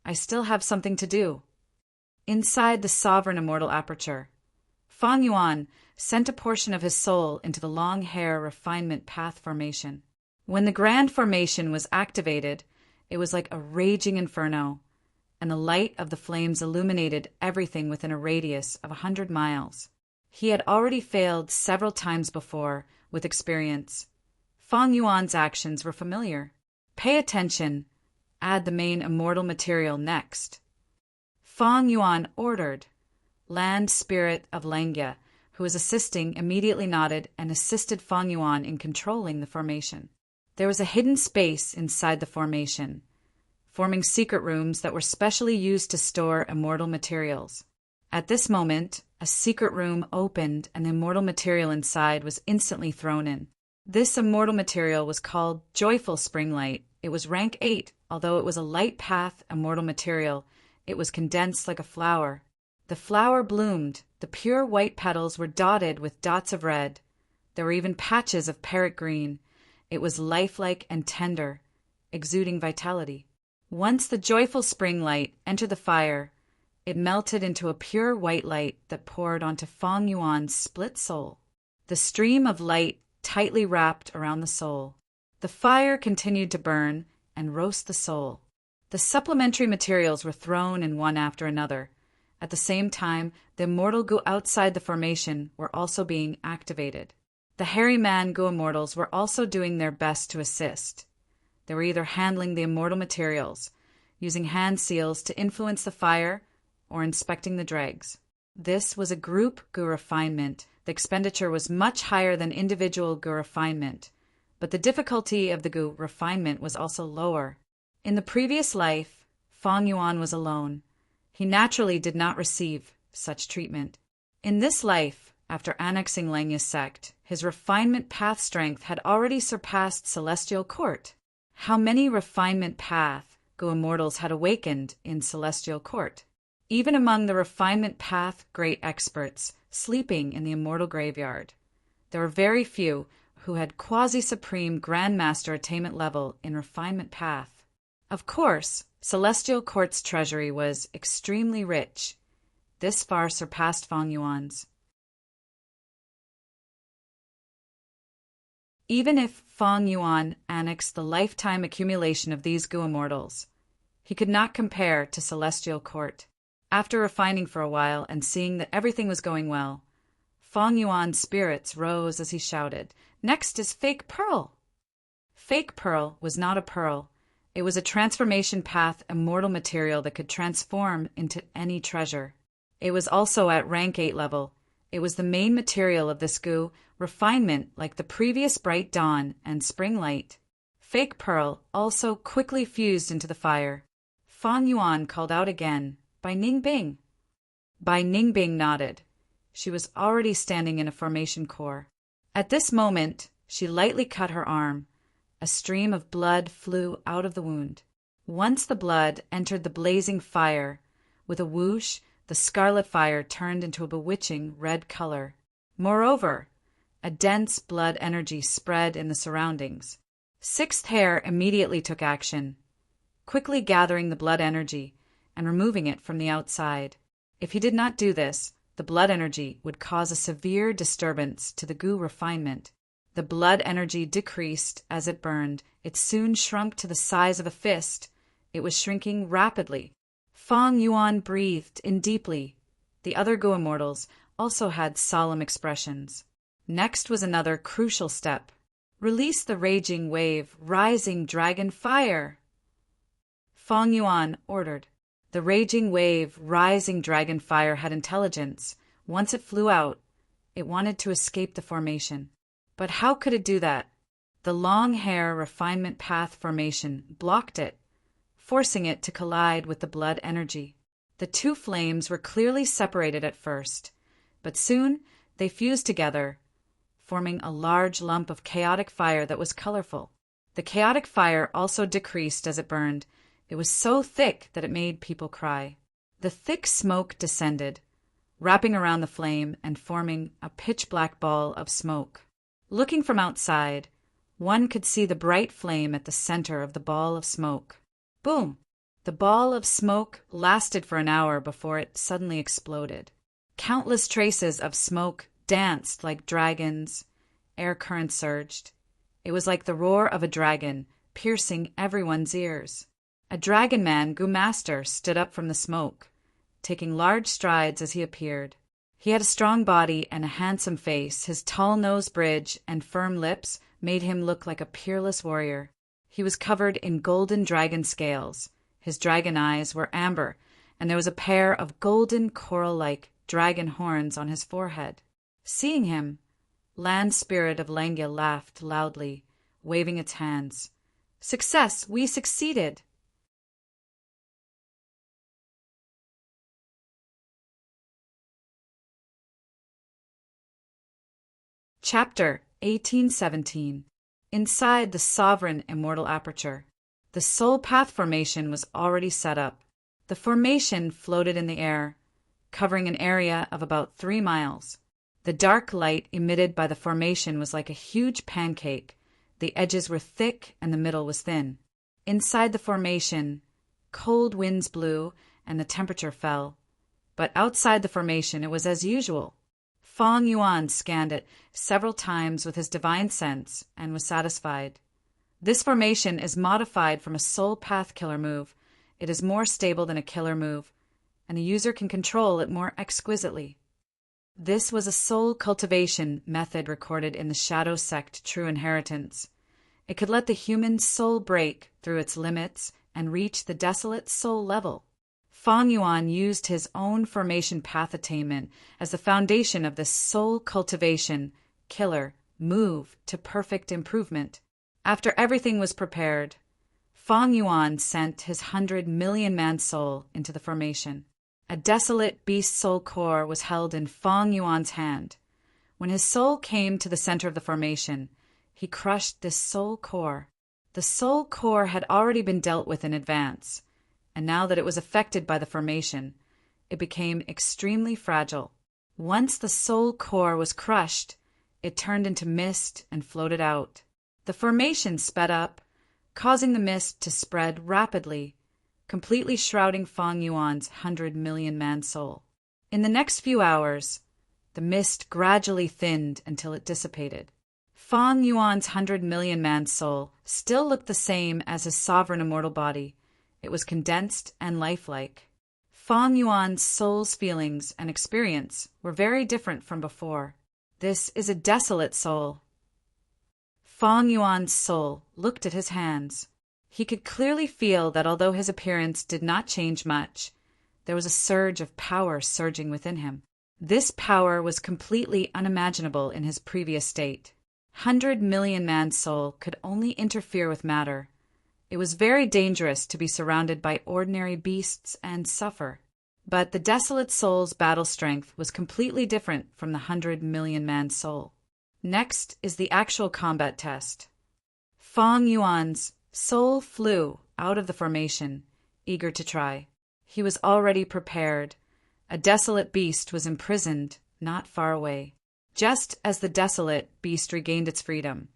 I still have something to do. Inside the sovereign immortal aperture, Fang Yuan sent a portion of his soul into the long hair refinement path formation. When the grand formation was activated, it was like a raging inferno, and the light of the flames illuminated everything within a radius of 100 miles. He had already failed several times before with experience. Fang Yuan's actions were familiar. Pay attention. Add the main immortal material next. Fang Yuan ordered. Land Spirit of Langya, who was assisting, immediately nodded and assisted Fang Yuan in controlling the formation. There was a hidden space inside the formation, forming secret rooms that were specially used to store immortal materials. At this moment, a secret room opened and the immortal material inside was instantly thrown in. This immortal material was called Joyful Spring Light. It was rank 8, although it was a light path immortal material. It was condensed like a flower. The flower bloomed. The pure white petals were dotted with dots of red. There were even patches of parrot green. It was lifelike and tender, exuding vitality. Once the joyful spring light entered the fire, it melted into a pure white light that poured onto Feng Yuan's split soul. The stream of light tightly wrapped around the soul. The fire continued to burn and roast the soul. The supplementary materials were thrown in one after another. At the same time, the immortal Gu outside the formation were also being activated. The hairy man Gu immortals were also doing their best to assist. They were either handling the immortal materials, using hand seals to influence the fire, or inspecting the dregs. This was a group Gu refinement. The expenditure was much higher than individual Gu refinement, but the difficulty of the Gu refinement was also lower. In the previous life, Feng Yuan was alone. He naturally did not receive such treatment. In this life, after annexing Langya's sect, his refinement path strength had already surpassed Celestial Court. How many refinement path Gu immortals had awakened in Celestial Court? Even among the refinement path great experts sleeping in the immortal graveyard, there were very few who had quasi-supreme grandmaster attainment level in refinement path. Of course, Celestial Court's treasury was extremely rich. This far surpassed Feng Yuan's. Even if Feng Yuan annexed the lifetime accumulation of these Gu immortals, he could not compare to Celestial Court. After refining for a while and seeing that everything was going well, Feng Yuan's spirits rose as he shouted, "Next is Fake Pearl!" Fake Pearl was not a pearl. It was a transformation path immortal material that could transform into any treasure. It was also at rank 8 level. It was the main material of this Gu refinement, like the previous Bright Dawn and Spring Light. Fake Pearl also quickly fused into the fire. Feng Yuan called out again, "By Ningbing." Bai Ningbing nodded. She was already standing in a formation core. At this moment, she lightly cut her arm. A stream of blood flew out of the wound. Once the blood entered the blazing fire, with a whoosh, the scarlet fire turned into a bewitching red color. Moreover, a dense blood energy spread in the surroundings. Sixth Hair immediately took action, quickly gathering the blood energy and removing it from the outside. If he did not do this, the blood energy would cause a severe disturbance to the Gu refinement. The blood energy decreased as it burned. It soon shrunk to the size of a fist. It was shrinking rapidly. Feng Yuan breathed in deeply. The other Gu immortals also had solemn expressions. Next was another crucial step. Release the raging wave, rising dragon fire! Feng Yuan ordered. The raging wave, rising dragon fire had intelligence. Once it flew out, it wanted to escape the formation. But how could it do that? The long hair refinement path formation blocked it, forcing it to collide with the blood energy. The two flames were clearly separated at first, but soon they fused together, forming a large lump of chaotic fire that was colorful. The chaotic fire also decreased as it burned. It was so thick that it made people cry. The thick smoke descended, wrapping around the flame and forming a pitch-black ball of smoke. Looking from outside, one could see the bright flame at the center of the ball of smoke. Boom! The ball of smoke lasted for an hour before it suddenly exploded. Countless traces of smoke danced like dragons. Air currents surged. It was like the roar of a dragon, piercing everyone's ears. A dragon man, Gu Master, stood up from the smoke, taking large strides as he appeared. He had a strong body and a handsome face. His tall nose bridge and firm lips made him look like a peerless warrior. He was covered in golden dragon scales. His dragon eyes were amber, and there was a pair of golden coral-like dragon horns on his forehead. Seeing him, Land Spirit of Langya laughed loudly. waving its hands. Success! We succeeded! Chapter 1817. Inside the sovereign immortal aperture. The soul path formation was already set up. The formation floated in the air, covering an area of about 3 miles. The dark light emitted by the formation was like a huge pancake. The edges were thick and the middle was thin. Inside the formation, cold winds blew and the temperature fell. But outside the formation it was as usual. Feng Yuan scanned it several times with his divine sense and was satisfied. This formation is modified from a soul path killer move. It is more stable than a killer move, and the user can control it more exquisitely. This was a soul cultivation method recorded in the Shadow Sect True Inheritance. It could let the human soul break through its limits and reach the desolate soul level. Feng Yuan used his own formation path attainment as the foundation of this soul cultivation killer move to perfect improvement. After everything was prepared, Feng Yuan sent his 100 million man soul into the formation. A desolate beast soul core was held in Feng Yuan's hand. When his soul came to the center of the formation, he crushed this soul core. The soul core had already been dealt with in advance, and now that it was affected by the formation, it became extremely fragile. Once the soul core was crushed, it turned into mist and floated out. The formation sped up, causing the mist to spread rapidly, completely shrouding Feng Yuan's 100 million man soul. In the next few hours, the mist gradually thinned until it dissipated. Feng Yuan's 100 million man soul still looked the same as his sovereign immortal body. It was condensed and lifelike. Feng Yuan's soul's feelings and experience were very different from before. This is a desolate soul. Feng Yuan's soul looked at his hands. He could clearly feel that although his appearance did not change much, there was a surge of power surging within him. This power was completely unimaginable in his previous state. 100 million man soul could only interfere with matter. It was very dangerous to be surrounded by ordinary beasts and suffer. But the desolate soul's battle strength was completely different from the 100 million man soul. Next is the actual combat test. Feng Yuan's soul flew out of the formation, eager to try. He was already prepared. A desolate beast was imprisoned not far away. Just as the desolate beast regained its freedom,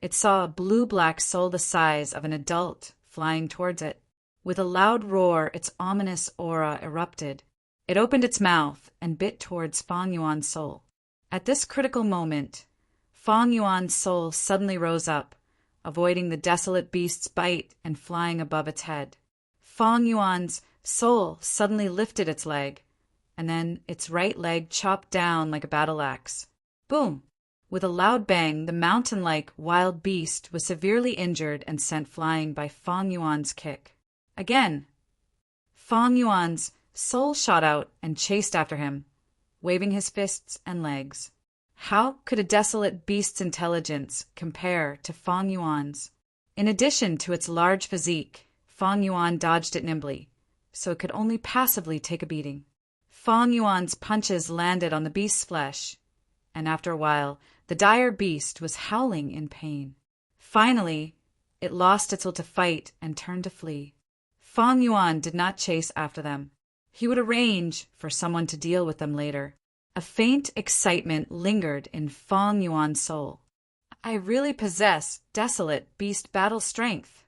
it saw a blue-black soul the size of an adult flying towards it. With a loud roar, its ominous aura erupted. It opened its mouth and bit towards Feng Yuan's soul. At this critical moment, Feng Yuan's soul suddenly rose up, avoiding the desolate beast's bite and flying above its head. Feng Yuan's soul suddenly lifted its leg, and then its right leg chopped down like a battle axe. Boom! With a loud bang, the mountain-like wild beast was severely injured and sent flying by Feng Yuan's kick. Again, Feng Yuan's soul shot out and chased after him, waving his fists and legs. How could a desolate beast's intelligence compare to Feng Yuan's? In addition to its large physique, Feng Yuan dodged it nimbly, so it could only passively take a beating. Feng Yuan's punches landed on the beast's flesh, and after a while, the dire beast was howling in pain. Finally, it lost its will to fight and turned to flee. Feng Yuan did not chase after them. He would arrange for someone to deal with them later. A faint excitement lingered in Feng Yuan's soul. I really possess desolate beast battle strength.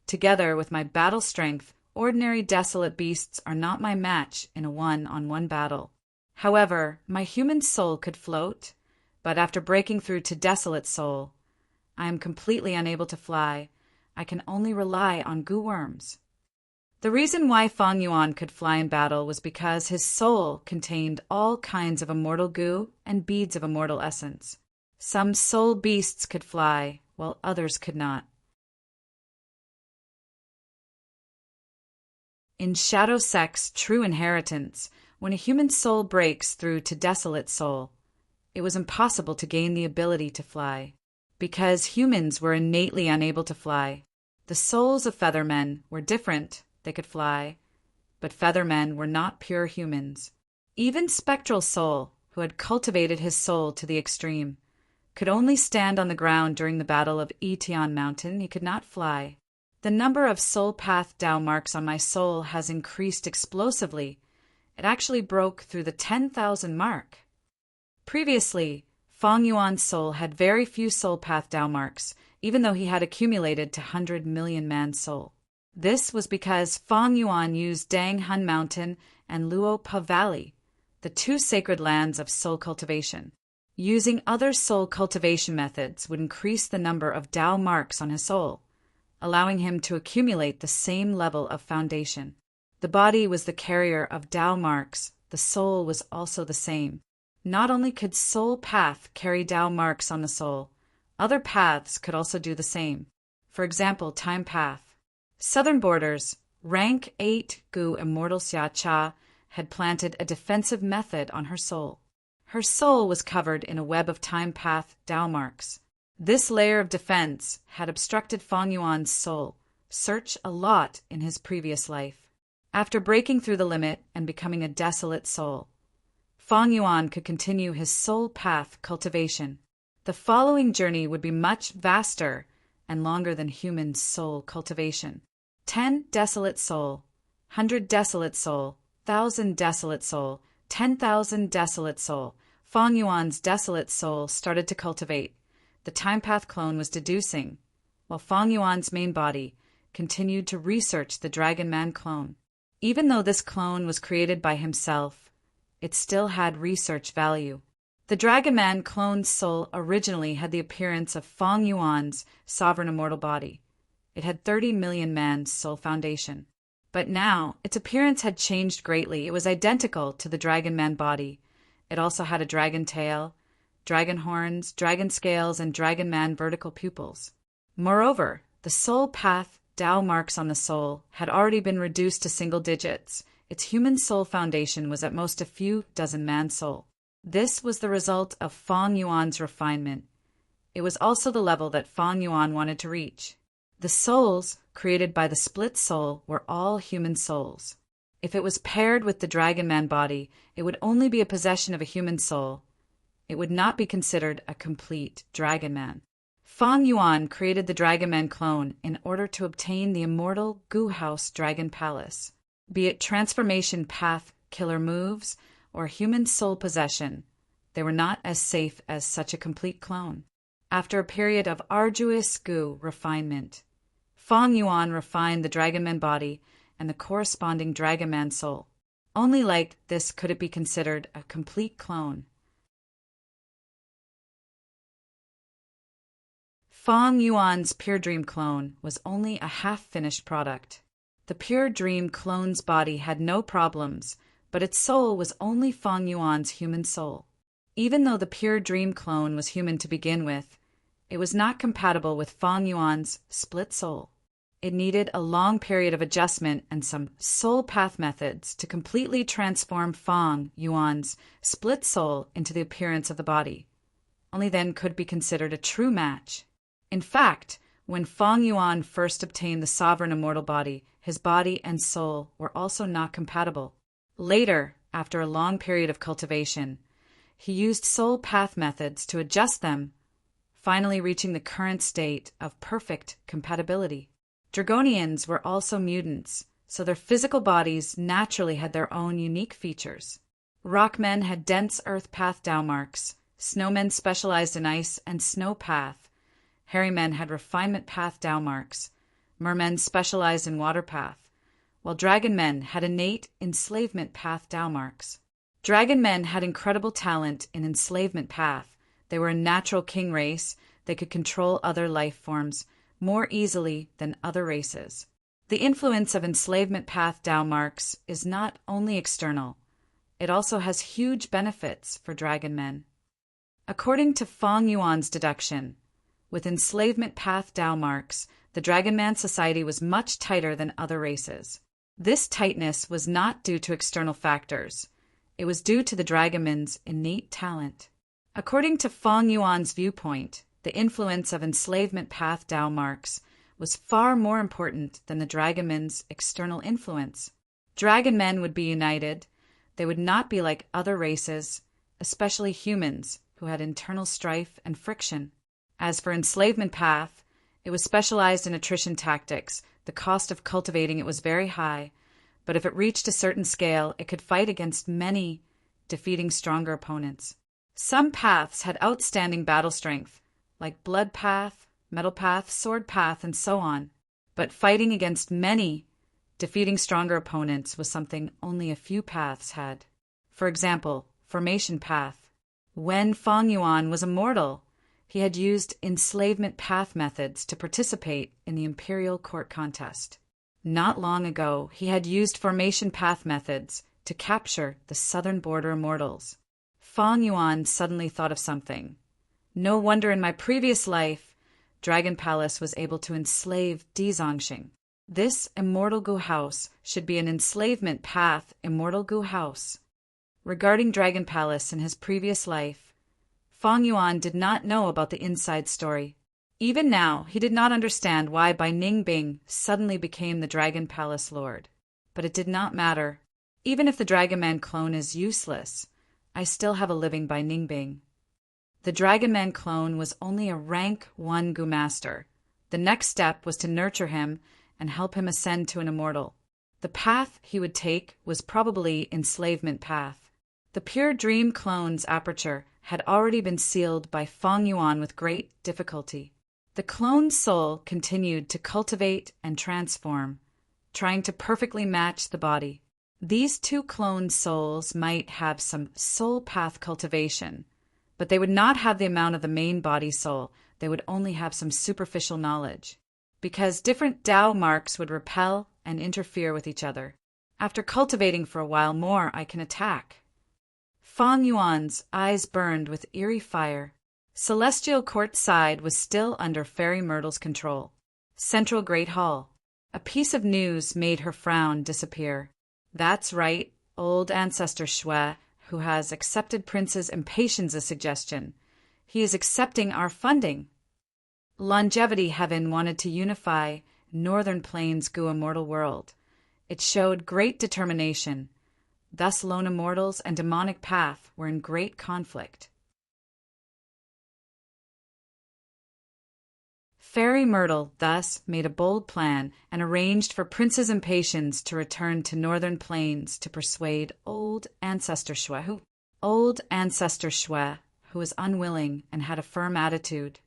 Together with my battle strength, ordinary desolate beasts are not my match in a one-on-one battle. However, my human soul could float, but after breaking through to desolate soul, I am completely unable to fly. I can only rely on goo worms. The reason why Feng Yuan could fly in battle was because his soul contained all kinds of immortal goo and beads of immortal essence. Some soul beasts could fly, while others could not. In Shadow Sect's True Inheritance, when a human soul breaks through to desolate soul, it was impossible to gain the ability to fly. because humans were innately unable to fly. The souls of feathermen were different, they could fly, but feathermen were not pure humans. Even Spectral Soul, who had cultivated his soul to the extreme, could only stand on the ground during the Battle of Etion Mountain. He could not fly. The number of soul path Tao marks on my soul has increased explosively. It actually broke through the 10,000 mark. Previously, Feng Yuan's soul had very few soul path Tao marks, even though he had accumulated to 100 million man soul. This was because Feng Yuan used Dang Hun Mountain and Luo Pa Valley, the two sacred lands of soul cultivation. Using other soul cultivation methods would increase the number of Tao marks on his soul, allowing him to accumulate the same level of foundation. The body was the carrier of Tao marks, the soul was also the same. Not only could soul path carry Tao marks on the soul, other paths could also do the same. For example, time path. Southern Borders, rank 8 Gu Immortal Xia Cha had planted a defensive method on her soul. Her soul was covered in a web of time path Tao marks. This layer of defense had obstructed Feng Yuan's soul search a lot in his previous life. After breaking through the limit and becoming a desolate soul, Feng Yuan could continue his soul path cultivation. The following journey would be much vaster and longer than human soul cultivation. 10 desolate soul, 100 desolate soul, 1,000 desolate soul, 10,000 desolate soul. Feng Yuan's desolate soul started to cultivate. The time path clone was deducing, while Feng Yuan's main body continued to research the Dragon Man clone. Even though this clone was created by himself, it still had research value. The Dragon Man clone's soul originally had the appearance of Feng Yuan's sovereign immortal body. It had 30 million man's soul foundation. But now, its appearance had changed greatly. It was identical to the Dragon Man body. It also had a dragon tail, dragon horns, dragon scales, and Dragon Man vertical pupils. Moreover, the soul path Tao marks on the soul had already been reduced to single digits. Its human soul foundation was at most a few dozen man soul. This was the result of Feng Yuan's refinement. It was also the level that Feng Yuan wanted to reach. The souls created by the split soul were all human souls. If it was paired with the Dragon Man body, it would only be a possession of a human soul. It would not be considered a complete Dragon Man. Feng Yuan created the Dragon Man clone in order to obtain the immortal Gu House Dragon Palace. Be it transformation path killer moves or human soul possession, they were not as safe as such a complete clone. After a period of arduous Gu refinement, Feng Yuan refined the Dragon Man body and the corresponding Dragon Man soul. Only like this could it be considered a complete clone. Feng Yuan's Pure Dream clone was only a half-finished product. The Pure Dream clone's body had no problems, but its soul was only Feng Yuan's human soul. Even though the Pure Dream clone was human to begin with, it was not compatible with Feng Yuan's split soul. It needed a long period of adjustment and some soul path methods to completely transform Feng Yuan's split soul into the appearance of the body. Only then could be considered a true match. In fact, when Feng Yuan first obtained the sovereign immortal body, his body and soul were also not compatible. Later, after a long period of cultivation, he used soul path methods to adjust them, finally reaching the current state of perfect compatibility. Dragonians were also mutants, so their physical bodies naturally had their own unique features. Rockmen had dense earth path Tao marks, snowmen specialized in ice and snow path, hairy men had refinement path Tao marks, mermen specialized in water path, while dragon men had innate enslavement path Tao marks. Dragon men had incredible talent in enslavement path. They were a natural king race. They could control other life forms more easily than other races. The influence of enslavement path Tao marks is not only external, it also has huge benefits for dragon men. According to Feng Yuan's deduction, with enslavement path Tao marks, the Dragon Man society was much tighter than other races. This tightness was not due to external factors. It was due to the Dragon Man's innate talent. According to Feng Yuan's viewpoint, the influence of enslavement path Tao marks was far more important than the dragonmen's external influence. Dragon men would be united. They would not be like other races, especially humans, who had internal strife and friction. As for enslavement path, it was specialized in attrition tactics. The cost of cultivating it was very high, but if it reached a certain scale, it could fight against many, defeating stronger opponents. Some paths had outstanding battle strength, like blood path, metal path, sword path, and so on. But fighting against many, defeating stronger opponents was something only a few paths had. For example, formation path. When Feng Yuan was immortal, he had used enslavement path methods to participate in the imperial court contest. Not long ago, he had used formation path methods to capture the southern border immortals. Feng Yuan suddenly thought of something. No wonder in my previous life, Dragon Palace was able to enslave Dizongxing. This immortal Gu house should be an enslavement path immortal Gu house. Regarding Dragon Palace in his previous life, Feng Yuan did not know about the inside story. Even now, he did not understand why Bai Ningbing suddenly became the Dragon Palace Lord. But it did not matter. Even if the Dragon Man clone is useless, I still have a living Bai Ningbing. The Dragon Man clone was only a rank 1 Gu Master. The next step was to nurture him and help him ascend to an immortal. The path he would take was probably enslavement path. The pure dream clone's aperture had already been sealed by Feng Yuan with great difficulty. The clone's soul continued to cultivate and transform, trying to perfectly match the body. These two clone souls might have some soul path cultivation, but they would not have the amount of the main body soul. They would only have some superficial knowledge, because different Tao marks would repel and interfere with each other. After cultivating for a while more, I can attack. Feng Yuan's eyes burned with eerie fire. Celestial Court side was still under Fairy Myrtle's control. Central Great Hall. A piece of news made her frown disappear. That's right, old ancestor Shui, who has accepted Prince's Impatience's suggestion. He is accepting our funding. Longevity Heaven wanted to unify Northern Plains Gu Immortal World. It showed great determination. Thus lone immortals and demonic path were in great conflict. Fairy Myrtle thus made a bold plan and arranged for Prince's Impatience to return to Northern Plains to persuade old ancestor Shui, who was unwilling and had a firm attitude.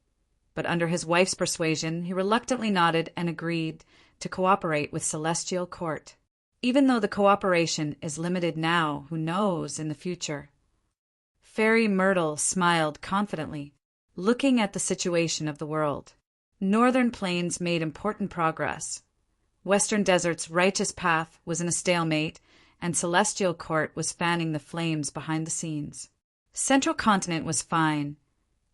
But under his wife's persuasion, he reluctantly nodded and agreed to cooperate with Celestial Court. Even though the cooperation is limited now, who knows in the future? Fairy Myrtle smiled confidently, looking at the situation of the world. Northern Plains made important progress. Western Desert's righteous path was in a stalemate, and Celestial Court was fanning the flames behind the scenes. Central Continent was fine.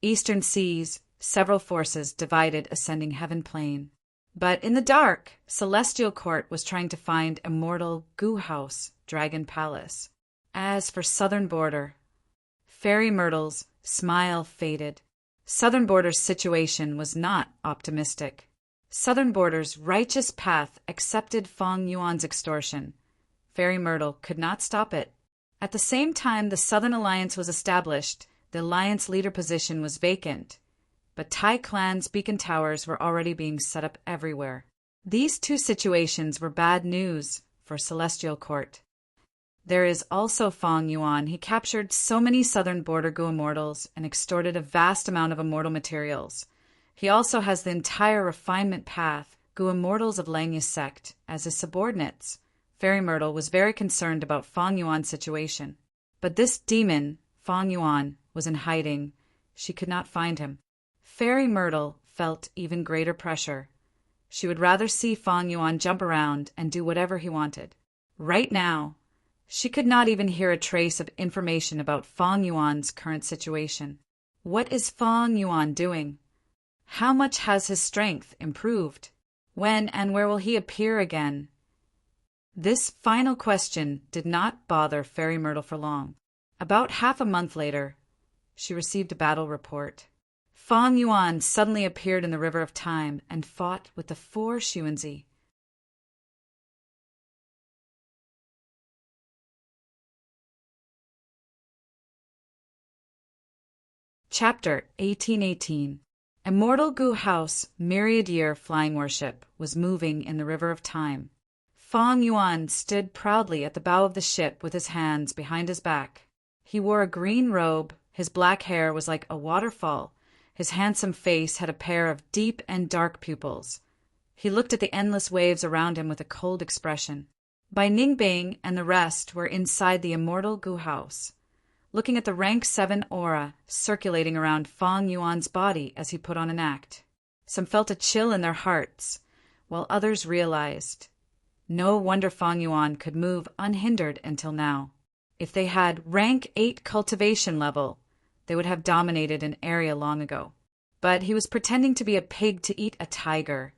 Eastern Seas, several forces divided ascending Heaven Plain. But in the dark, Celestial Court was trying to find immortal Gu House, Dragon Palace. As for Southern Border, Fairy Myrtle's smile faded. Southern Border's situation was not optimistic. Southern Border's righteous path accepted Feng Yuan's extortion. Fairy Myrtle could not stop it. At the same time the Southern Alliance was established, the Alliance leader position was vacant. But Tai Clan's beacon towers were already being set up everywhere. These two situations were bad news for Celestial Court. There is also Feng Yuan. He captured so many Southern Border Gu immortals and extorted a vast amount of immortal materials. He also has the entire refinement path, Gu immortals of Langya's sect, as his subordinates. Fairy Myrtle was very concerned about Feng Yuan's situation. But this demon, Feng Yuan, was in hiding. She could not find him. Fairy Myrtle felt even greater pressure. She would rather see Feng Yuan jump around and do whatever he wanted. Right now, she could not even hear a trace of information about Feng Yuan's current situation. What is Feng Yuan doing? How much has his strength improved? When and where will he appear again? This final question did not bother Fairy Myrtle for long. About half a month later, she received a battle report. Fang Yuan suddenly appeared in the river of time and fought with the four Xuanzi. Chapter 1818. Immortal Gu House Myriad Year Flying Worship was moving in the river of time. Fang Yuan stood proudly at the bow of the ship with his hands behind his back. He wore a green robe, his black hair was like a waterfall, his handsome face had a pair of deep and dark pupils. He looked at the endless waves around him with a cold expression. Bai Ningbing and the rest were inside the immortal Gu House, looking at the rank 7 aura circulating around Fang Yuan's body as he put on an act. Some felt a chill in their hearts, while others realized no wonder Fang Yuan could move unhindered until now. If they had rank 8 cultivation level, they would have dominated an area long ago. But he was pretending to be a pig to eat a tiger,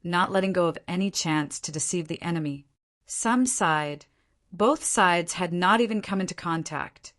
not letting go of any chance to deceive the enemy. Some sighed. Both sides had not even come into contact,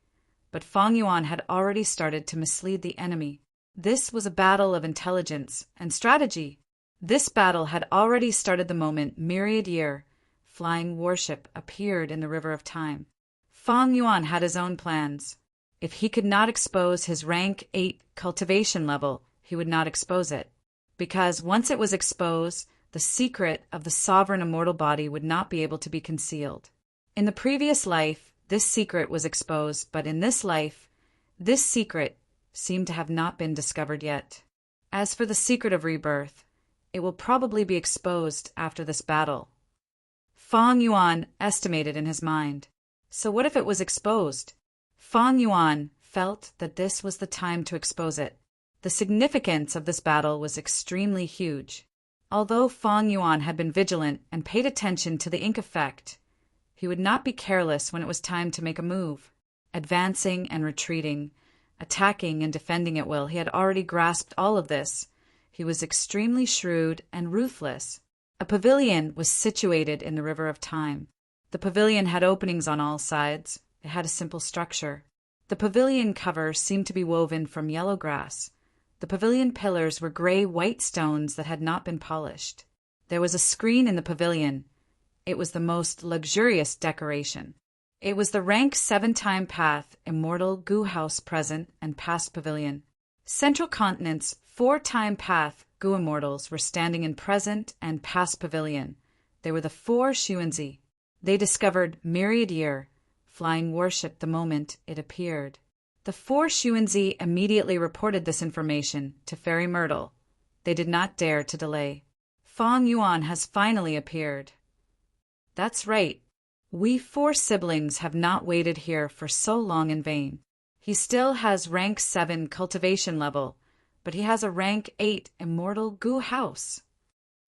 but Fang Yuan had already started to mislead the enemy. This was a battle of intelligence and strategy. This battle had already started the moment Myriad Year Flying Worship appeared in the river of time. Fang Yuan had his own plans. If he could not expose his rank 8 cultivation level, he would not expose it, because once it was exposed, the secret of the sovereign immortal body would not be able to be concealed. In the previous life, this secret was exposed, but in this life, this secret seemed to have not been discovered yet. As for the secret of rebirth, it will probably be exposed after this battle. Fang Yuan estimated in his mind. So what if it was exposed? Fang Yuan felt that this was the time to expose it. The significance of this battle was extremely huge. Although Fang Yuan had been vigilant and paid attention to the ink effect, he would not be careless when it was time to make a move. Advancing and retreating, attacking and defending at will, he had already grasped all of this. He was extremely shrewd and ruthless. A pavilion was situated in the river of time. The pavilion had openings on all sides. It had a simple structure. The pavilion cover seemed to be woven from yellow grass. The pavilion pillars were gray-white stones that had not been polished. There was a screen in the pavilion. It was the most luxurious decoration. It was the rank 7-time path immortal Gu House present and past pavilion. Central Continent's 4-time path Gu immortals were standing in present and past pavilion. They were the 4 Xuanzi. They discovered Myriad Year Flying Worship the moment it appeared. The 4 Xuanzi immediately reported this information to Fairy Myrtle. They did not dare to delay. Fang Yuan has finally appeared. That's right. We 4 siblings have not waited here for so long in vain. He still has rank 7 cultivation level, but he has a rank 8 immortal Gu House.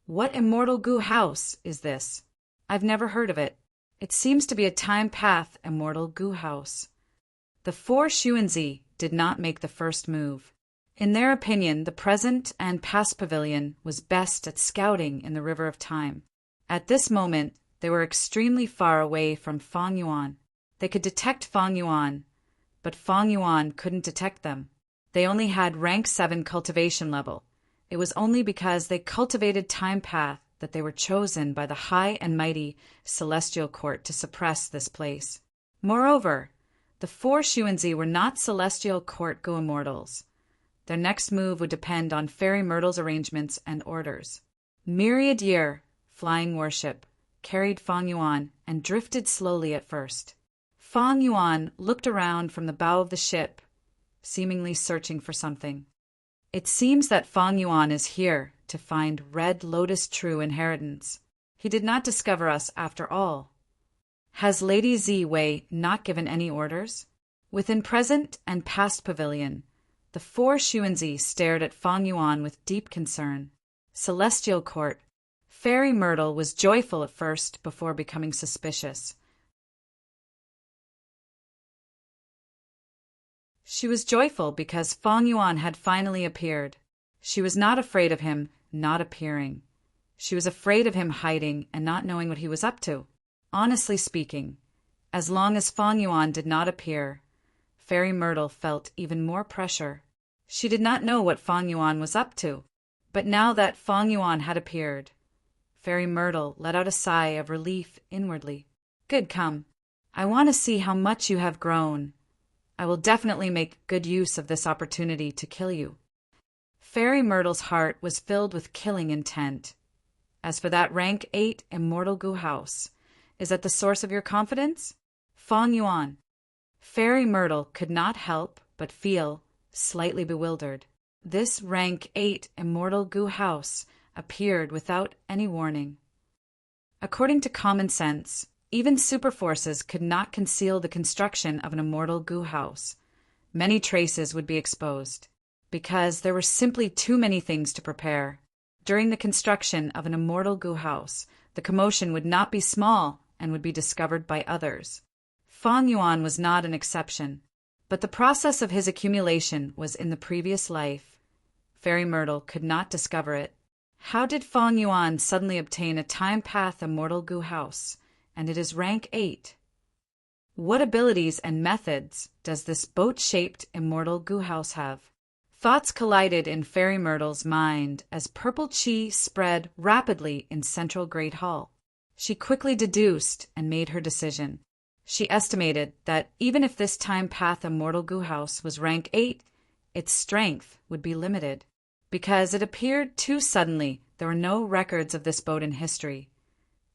What immortal Gu House is this? I've never heard of it. It seems to be a time path immortal Gu House. The 4 Xuanzi did not make the first move. In their opinion, the present and past pavilion was best at scouting in the river of time. At this moment, they were extremely far away from Fang Yuan. They could detect Fang Yuan, but Fang Yuan couldn't detect them. They only had rank 7 cultivation level. It was only because they cultivated time path that they were chosen by the high and mighty Celestial Court to suppress this place. Moreover, the 4 Xuanzi were not Celestial Court Gu immortals. Their next move would depend on Fairy Myrtle's arrangements and orders. Myriad Year Flying Worship carried Fang Yuan and drifted slowly at first. Fang Yuan looked around from the bow of the ship, seemingly searching for something. It seems that Fang Yuan is here to find Red Lotus True Inheritance. He did not discover us after all. Has Lady Zi Wei not given any orders? Within present and past pavilion, the 4 Xuanzi stared at Fang Yuan with deep concern. Celestial Court. Fairy Myrtle was joyful at first before becoming suspicious. She was joyful because Fang Yuan had finally appeared. She was not afraid of him not appearing. She was afraid of him hiding and not knowing what he was up to. Honestly speaking, as long as Fang Yuan did not appear, Fairy Myrtle felt even more pressure. She did not know what Fang Yuan was up to, but now that Fang Yuan had appeared, Fairy Myrtle let out a sigh of relief inwardly. Good, come. I want to see how much you have grown. I will definitely make good use of this opportunity to kill you. Fairy Myrtle's heart was filled with killing intent. As for that rank 8 immortal goo house, is that the source of your confidence? Fang Yuan. Fairy Myrtle could not help but feel slightly bewildered. This rank 8 immortal goo house appeared without any warning. According to common sense, even super forces could not conceal the construction of an immortal goo house. Many traces would be exposed, because there were simply too many things to prepare. During the construction of an immortal goo house, the commotion would not be small and would be discovered by others. Fang Yuan was not an exception, but the process of his accumulation was in the previous life. Fairy Myrtle could not discover it. How did Fang Yuan suddenly obtain a time path immortal goo house, and it is rank 8? What abilities and methods does this boat-shaped immortal goo house have? Thoughts collided in Fairy Myrtle's mind as purple chi spread rapidly in Central Great Hall. She quickly deduced and made her decision. She estimated that even if this time path immortal goo house was rank 8, its strength would be limited. Because it appeared too suddenly, there were no records of this boat in history.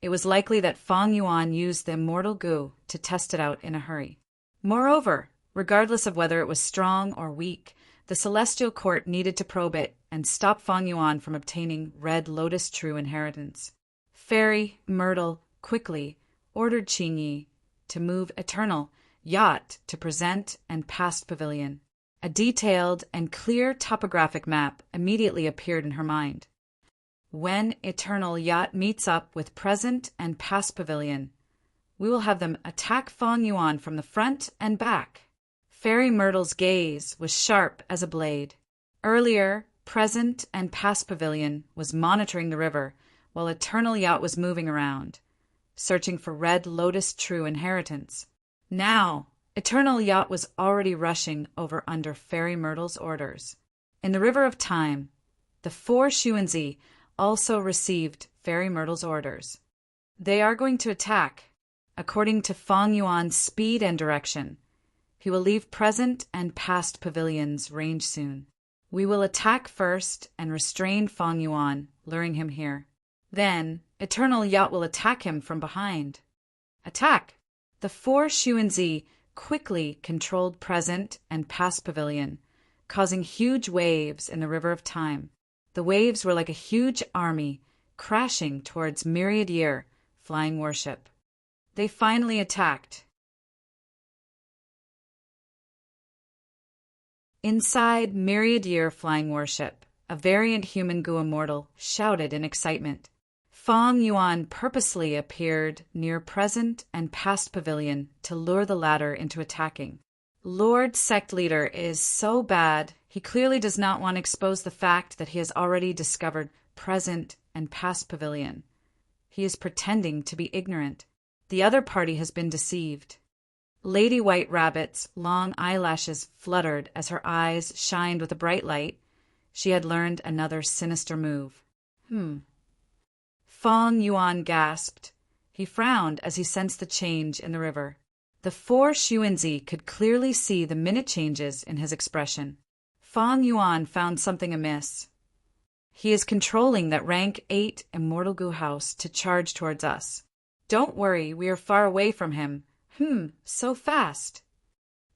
It was likely that Fang Yuan used the immortal goo to test it out in a hurry. Moreover, regardless of whether it was strong or weak, the Celestial Court needed to probe it and stop Fang Yuan from obtaining Red Lotus True Inheritance. Fairy Myrtle quickly ordered Qingyi to move Eternal Yacht to present and past pavilion. A detailed and clear topographic map immediately appeared in her mind. When Eternal Yacht meets up with present and past pavilion, we will have them attack Fang Yuan from the front and back. Fairy Myrtle's gaze was sharp as a blade. Earlier, present and past pavilion was monitoring the river, while Eternal Yacht was moving around, searching for Red Lotus True Inheritance. Now, Eternal Yacht was already rushing over under Fairy Myrtle's orders. In the River of Time, the 4 Xuanzi also received Fairy Myrtle's orders. They are going to attack. According to Fang Yuan's speed and direction, he will leave present and past pavilions range soon. We will attack first and restrain Fang Yuan, luring him here. Then, Eternal Yacht will attack him from behind. Attack! The 4 Xuanzi quickly controlled present and past pavilion, causing huge waves in the River of Time. The waves were like a huge army crashing towards Myriad Year flying warship. They finally attacked. Inside Myriad Year flying warship, a variant human goo immortal shouted in excitement. Fang Yuan purposely appeared near present and past pavilion to lure the latter into attacking. Lord Sect Leader is so bad, he clearly does not want to expose the fact that he has already discovered present and past pavilion. He is pretending to be ignorant. The other party has been deceived. Lady White Rabbit's long eyelashes fluttered as her eyes shined with a bright light. She had learned another sinister move. Fang Yuan gasped. He frowned as he sensed the change in the river. The 4 Xuanzi could clearly see the minute changes in his expression. Fang Yuan found something amiss. He is controlling that rank 8 immortal goo house to charge towards us. Don't worry, we are far away from him. So fast.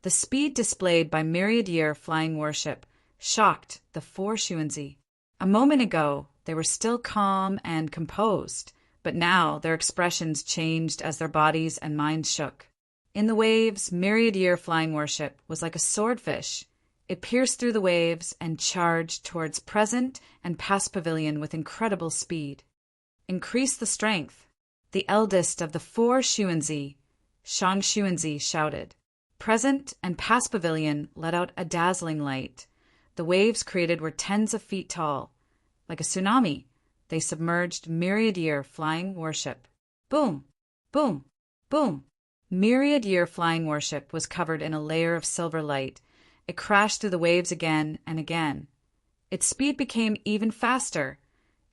The speed displayed by Myriad Year flying warship shocked the 4 Xuanzi. A moment ago, they were still calm and composed, but now their expressions changed as their bodies and minds shook. In the waves, Myriad Year flying warship was like a swordfish. It pierced through the waves and charged towards present and past pavilion with incredible speed. Increase the strength. The eldest of the 4 Xuanzi, Shang Xuanzi, shouted. Present and past pavilion let out a dazzling light. The waves created were tens of feet tall. Like a tsunami, they submerged Myriad Year flying warship. Boom! Boom! Boom! Myriad Year flying warship was covered in a layer of silver light. It crashed through the waves again and again. Its speed became even faster.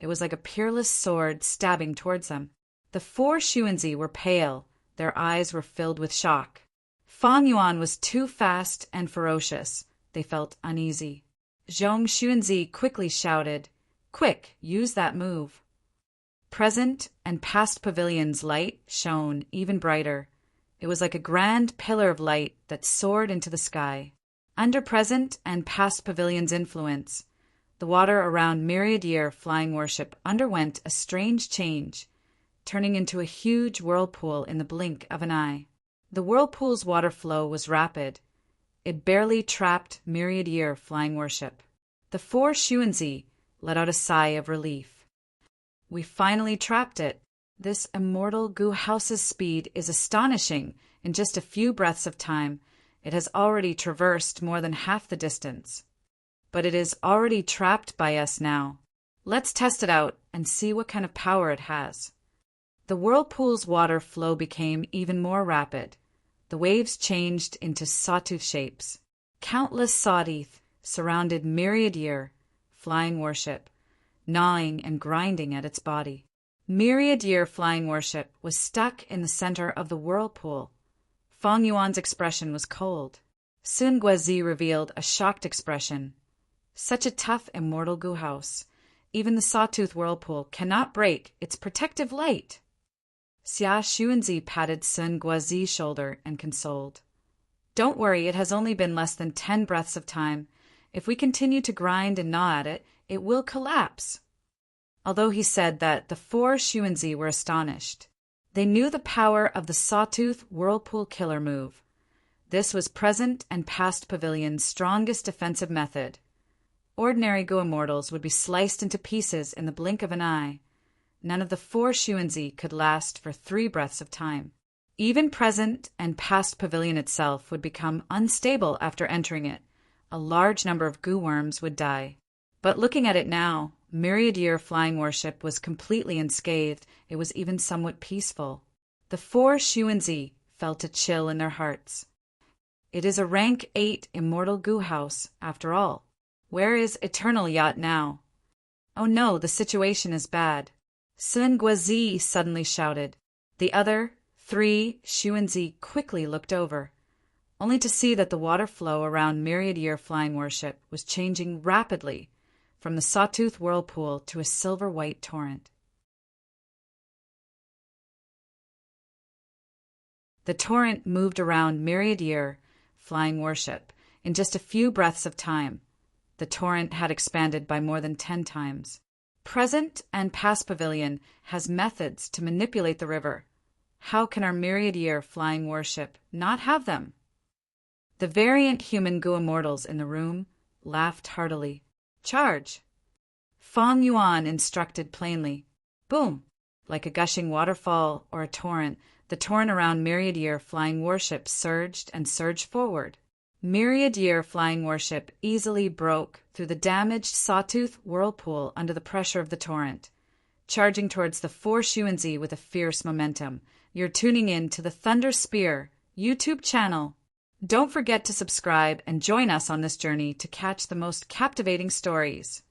It was like a peerless sword stabbing towards them. The four Xuanzi were pale. Their eyes were filled with shock. Fang Yuan was too fast and ferocious. They felt uneasy. Zhong Xuanzi quickly shouted, "Quick, use that move." Present and past pavilion's light shone even brighter. It was like a grand pillar of light that soared into the sky. Under present and past pavilion's influence, the water around Myriad Year Flying Worship underwent a strange change, turning into a huge whirlpool in the blink of an eye. The whirlpool's water flow was rapid. It barely trapped Myriad Year Flying Worship. The four Xuanzi let out a sigh of relief. "We finally trapped it. This immortal Gu House's speed is astonishing. In just a few breaths of time, it has already traversed more than half the distance. But it is already trapped by us now. Let's test it out and see what kind of power it has." The whirlpool's water flow became even more rapid. The waves changed into sawtooth shapes. Countless sawteeth surrounded Myriad Year Flying Worship, gnawing and grinding at its body. Myriad Year Flying Worship was stuck in the center of the whirlpool. Fang Yuan's expression was cold. Sun Guozi revealed a shocked expression. "Such a tough, immortal Gu House. Even the sawtooth whirlpool cannot break its protective light." Xia Xuanzi patted Sun Guozi's shoulder and consoled. "Don't worry, it has only been less than 10 breaths of time. If we continue to grind and gnaw at it, it will collapse." Although he said that, the four Xuanzi were astonished. They knew the power of the sawtooth whirlpool killer move. This was present and past pavilion's strongest defensive method. Ordinary Gu immortals would be sliced into pieces in the blink of an eye. None of the four Xuanzi could last for 3 breaths of time. Even present and past pavilion itself would become unstable after entering it. A large number of Gu worms would die. But looking at it now, Myriad Year Flying Worship was completely unscathed. It was even somewhat peaceful. The four Xuanzi felt a chill in their hearts. It is a rank 8 immortal Gu House, after all. Where is Eternal Yacht now? Oh no, the situation is bad. Sun Guozi suddenly shouted. The other 3 Xuanzi quickly looked over, only to see that the water flow around Myriad Year Flying Worship was changing rapidly from the sawtooth whirlpool to a silver-white torrent. The torrent moved around Myriad Year Flying Worship in just a few breaths of time. The torrent had expanded by more than 10 times. Present and past pavilion has methods to manipulate the river. How can our Myriad Year Flying Worship not have them? The variant human Gu immortals in the room laughed heartily. "Charge!" Fang Yuan instructed plainly. Boom! Like a gushing waterfall or a torrent, the torrent around Myriad Year Flying Worship surged and surged forward. Myriad Year Flying Worship easily broke through the damaged sawtooth whirlpool under the pressure of the torrent, charging towards the four Xuanzi with a fierce momentum. You're tuning in to the Thunder Spear YouTube channel. Don't forget to subscribe and join us on this journey to catch the most captivating stories.